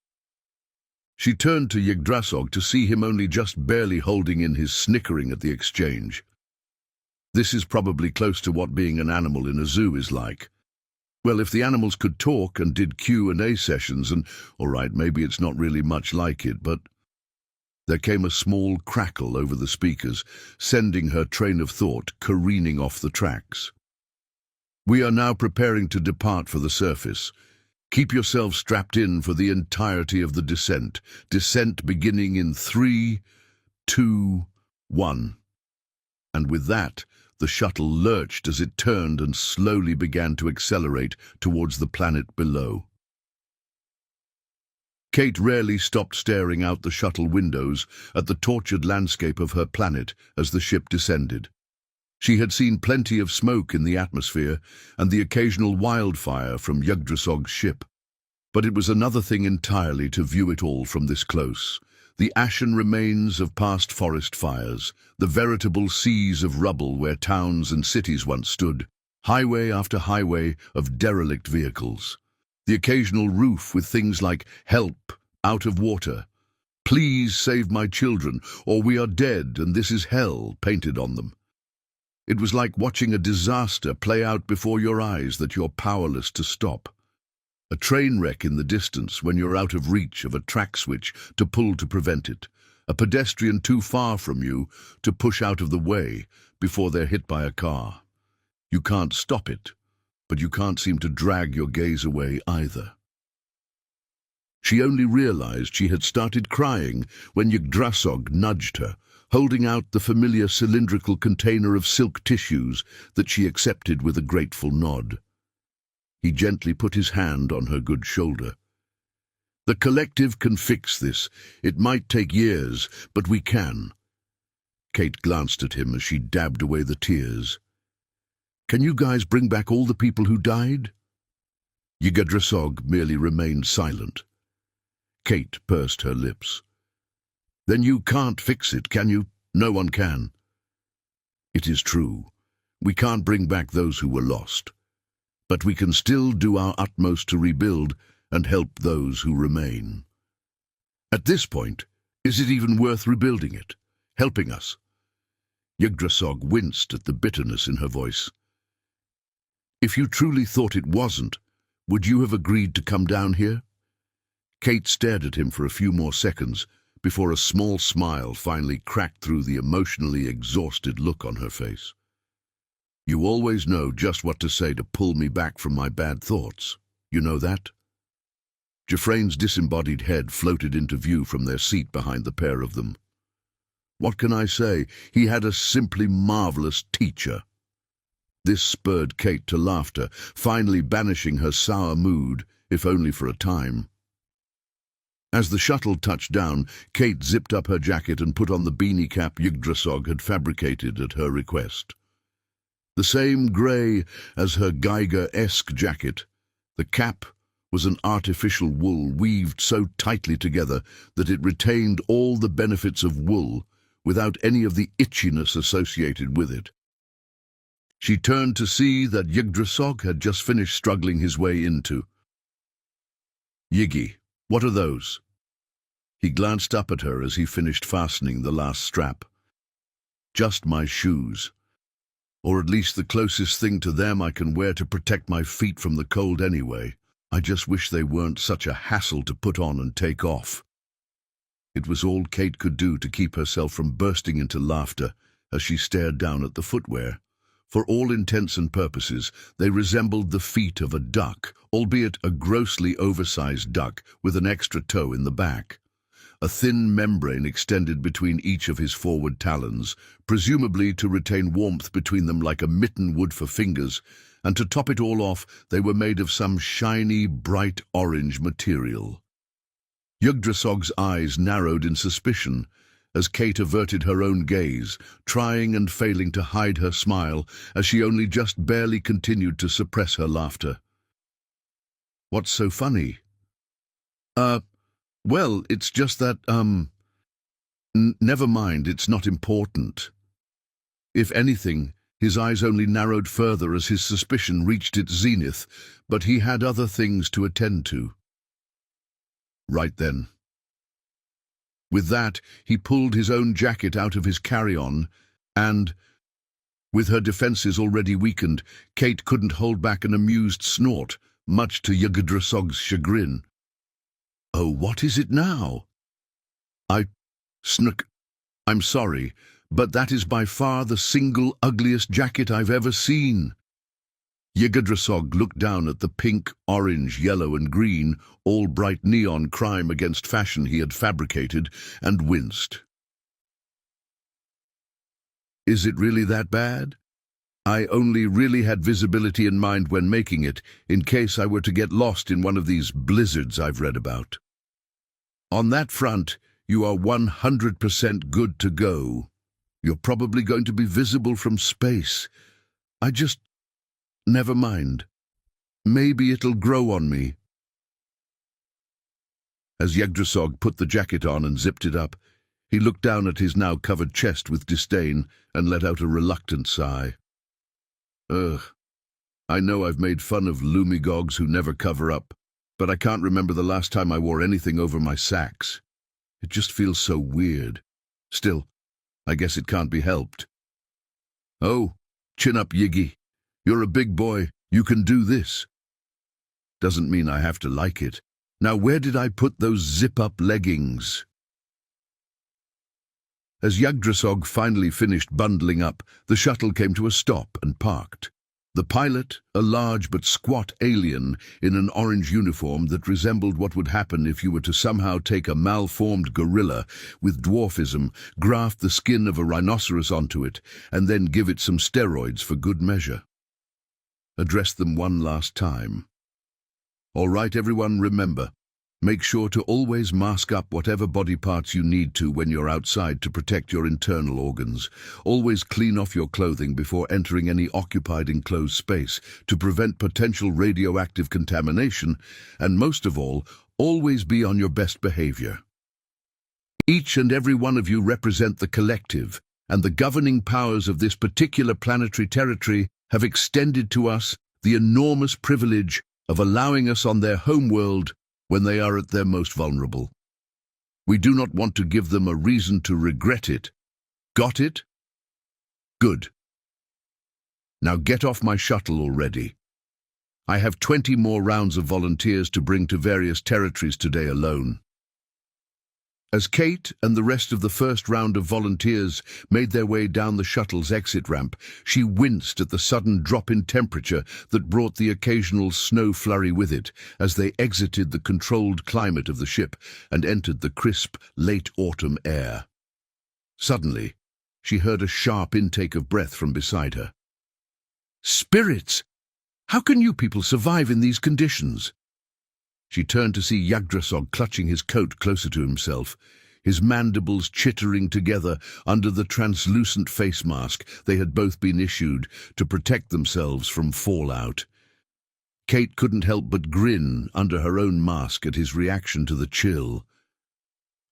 She turned to Yggdrasil to see him only just barely holding in his snickering at the exchange. This is probably close to what being an animal in a zoo is like. Well, if the animals could talk and did Q&A sessions, and, all right, maybe it's not really much like it, but... There came a small crackle over the speakers, sending her train of thought careening off the tracks. "We are now preparing to depart for the surface. Keep yourselves strapped in for the entirety of the descent. Descent beginning in 3, 2, 1. And with that, the shuttle lurched as it turned and slowly began to accelerate towards the planet below. Kate rarely stopped staring out the shuttle windows at the tortured landscape of her planet as the ship descended. She had seen plenty of smoke in the atmosphere and the occasional wildfire from Yggdrasil's ship. But it was another thing entirely to view it all from this close. The ashen remains of past forest fires, the veritable seas of rubble where towns and cities once stood, highway after highway of derelict vehicles. The occasional roof with things like "Help, out of water," "Please save my children," or "We are dead and this is hell" painted on them. It was like watching a disaster play out before your eyes that you're powerless to stop. A train wreck in the distance when you're out of reach of a track switch to pull to prevent it. A pedestrian too far from you to push out of the way before they're hit by a car. You can't stop it, but you can't seem to drag your gaze away either. She only realized she had started crying when Yggdrasil nudged her, holding out the familiar cylindrical container of silk tissues that she accepted with a grateful nod. He gently put his hand on her good shoulder. "The collective can fix this. It might take years, but we can." Kate glanced at him as she dabbed away the tears. "Can you guys bring back all the people who died?" Yggdrasil merely remained silent. Kate pursed her lips. "Then you can't fix it, can you? No one can." "It is true. We can't bring back those who were lost. But we can still do our utmost to rebuild and help those who remain." "At this point, is it even worth rebuilding it? Helping us?" Yggdrasil winced at the bitterness in her voice. "If you truly thought it wasn't, would you have agreed to come down here?" Kate stared at him for a few more seconds before a small smile finally cracked through the emotionally exhausted look on her face. "You always know just what to say to pull me back from my bad thoughts. You know that?" Jeffrain's disembodied head floated into view from their seat behind the pair of them. "What can I say? He had a simply marvelous teacher." This spurred Kate to laughter, finally banishing her sour mood, if only for a time. As the shuttle touched down, Kate zipped up her jacket and put on the beanie cap Yggdrasil had fabricated at her request. The same grey as her Geiger-esque jacket, the cap was an artificial wool weaved so tightly together that it retained all the benefits of wool without any of the itchiness associated with it. She turned to see that Yggdrasil had just finished struggling his way into. "Yiggy, what are those?" He glanced up at her as he finished fastening the last strap. "Just my shoes. Or at least the closest thing to them I can wear to protect my feet from the cold anyway. I just wish they weren't such a hassle to put on and take off." It was all Kate could do to keep herself from bursting into laughter as she stared down at the footwear, For all intents and purposes, they resembled the feet of a duck, albeit a grossly oversized duck with an extra toe in the back. A thin membrane extended between each of his forward talons, presumably to retain warmth between them like a mitten would for fingers, and to top it all off, they were made of some shiny, bright orange material. Yggdrasil's eyes narrowed in suspicion as Kate averted her own gaze, trying and failing to hide her smile as she only just barely continued to suppress her laughter. "What's so funny?" Well, it's just that, never mind, it's not important." If anything, his eyes only narrowed further as his suspicion reached its zenith, but he had other things to attend to. Right then. With that, he pulled his own jacket out of his carry-on, and, with her defenses already weakened, Kate couldn't hold back an amused snort, much to Yggdrasil's chagrin. "Oh, what is it now?" "I snuck. I'm sorry, but that is by far the single ugliest jacket I've ever seen." Yggdrasil looked down at the pink, orange, yellow and green, all bright neon crime against fashion he had fabricated, and winced. "Is it really that bad? I only really had visibility in mind when making it, in case I were to get lost in one of these blizzards I've read about. On that front, you are 100% good to go. You're probably going to be visible from space. Never mind. Maybe it'll grow on me." As Yggdrasil put the jacket on and zipped it up, he looked down at his now covered chest with disdain and let out a reluctant sigh. "Ugh. I know I've made fun of lumigogs who never cover up, but I can't remember the last time I wore anything over my sacks. It just feels so weird. Still, I guess it can't be helped." "Oh, chin up, Yiggy. You're a big boy. You can do this." "Doesn't mean I have to like it. Now where did I put those zip-up leggings?" As Yggdrasil finally finished bundling up, the shuttle came to a stop and parked. The pilot, a large but squat alien in an orange uniform that resembled what would happen if you were to somehow take a malformed gorilla with dwarfism, graft the skin of a rhinoceros onto it, and then give it some steroids for good measure. Addressed them one last time. "All right, everyone, remember, make sure to always mask up whatever body parts you need to when you're outside to protect your internal organs. Always clean off your clothing before entering any occupied enclosed space to prevent potential radioactive contamination, and most of all, always be on your best behavior. Each and every one of you represent the collective, and the governing powers of this particular planetary territory have extended to us the enormous privilege of allowing us on their homeworld when they are at their most vulnerable. We do not want to give them a reason to regret it. Got it? Good. Now get off my shuttle already. I have 20 more rounds of volunteers to bring to various territories today alone." As Kate and the rest of the first round of volunteers made their way down the shuttle's exit ramp, she winced at the sudden drop in temperature that brought the occasional snow flurry with it as they exited the controlled climate of the ship and entered the crisp, late autumn air. Suddenly, she heard a sharp intake of breath from beside her. "Spirits! How can you people survive in these conditions?" She turned to see Yggdrasil clutching his coat closer to himself, his mandibles chittering together under the translucent face mask they had both been issued to protect themselves from fallout. Kate couldn't help but grin under her own mask at his reaction to the chill.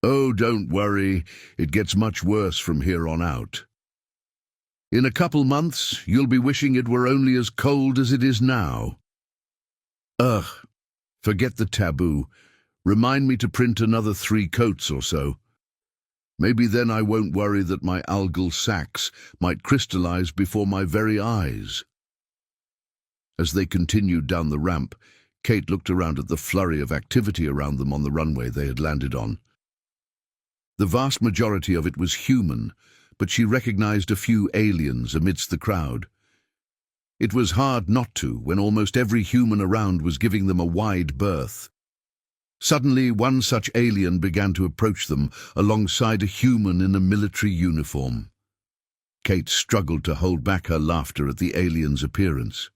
"Oh, don't worry, it gets much worse from here on out. In a couple months, you'll be wishing it were only as cold as it is now." "Ugh. Forget the taboo. Remind me to print another 3 coats or so. Maybe then I won't worry that my algal sacs might crystallize before my very eyes." As they continued down the ramp, Kate looked around at the flurry of activity around them on the runway they had landed on. The vast majority of it was human, but she recognized a few aliens amidst the crowd. It was hard not to when almost every human around was giving them a wide berth. Suddenly, one such alien began to approach them alongside a human in a military uniform. Kate struggled to hold back her laughter at the alien's appearance.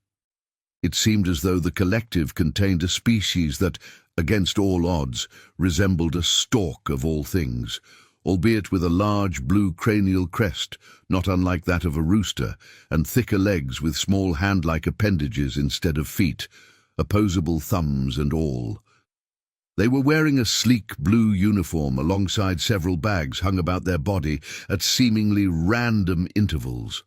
It seemed as though the collective contained a species that, against all odds, resembled a stork of all things, albeit with a large blue cranial crest, not unlike that of a rooster, and thicker legs with small hand-like appendages instead of feet, opposable thumbs and all. They were wearing a sleek blue uniform alongside several bags hung about their body at seemingly random intervals.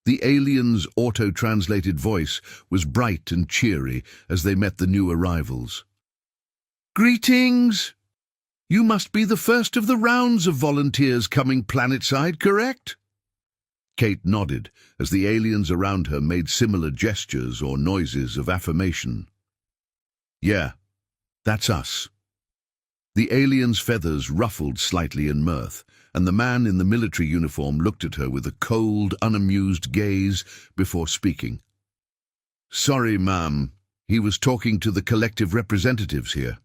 The alien's auto-translated voice was bright and cheery as they met the new arrivals. "Greetings! You must be the first of the rounds of volunteers coming planetside, correct?" Kate nodded as the aliens around her made similar gestures or noises of affirmation. "Yeah, that's us." The alien's feathers ruffled slightly in mirth, and the man in the military uniform looked at her with a cold, unamused gaze before speaking. "Sorry, ma'am. He was talking to the collective representatives here."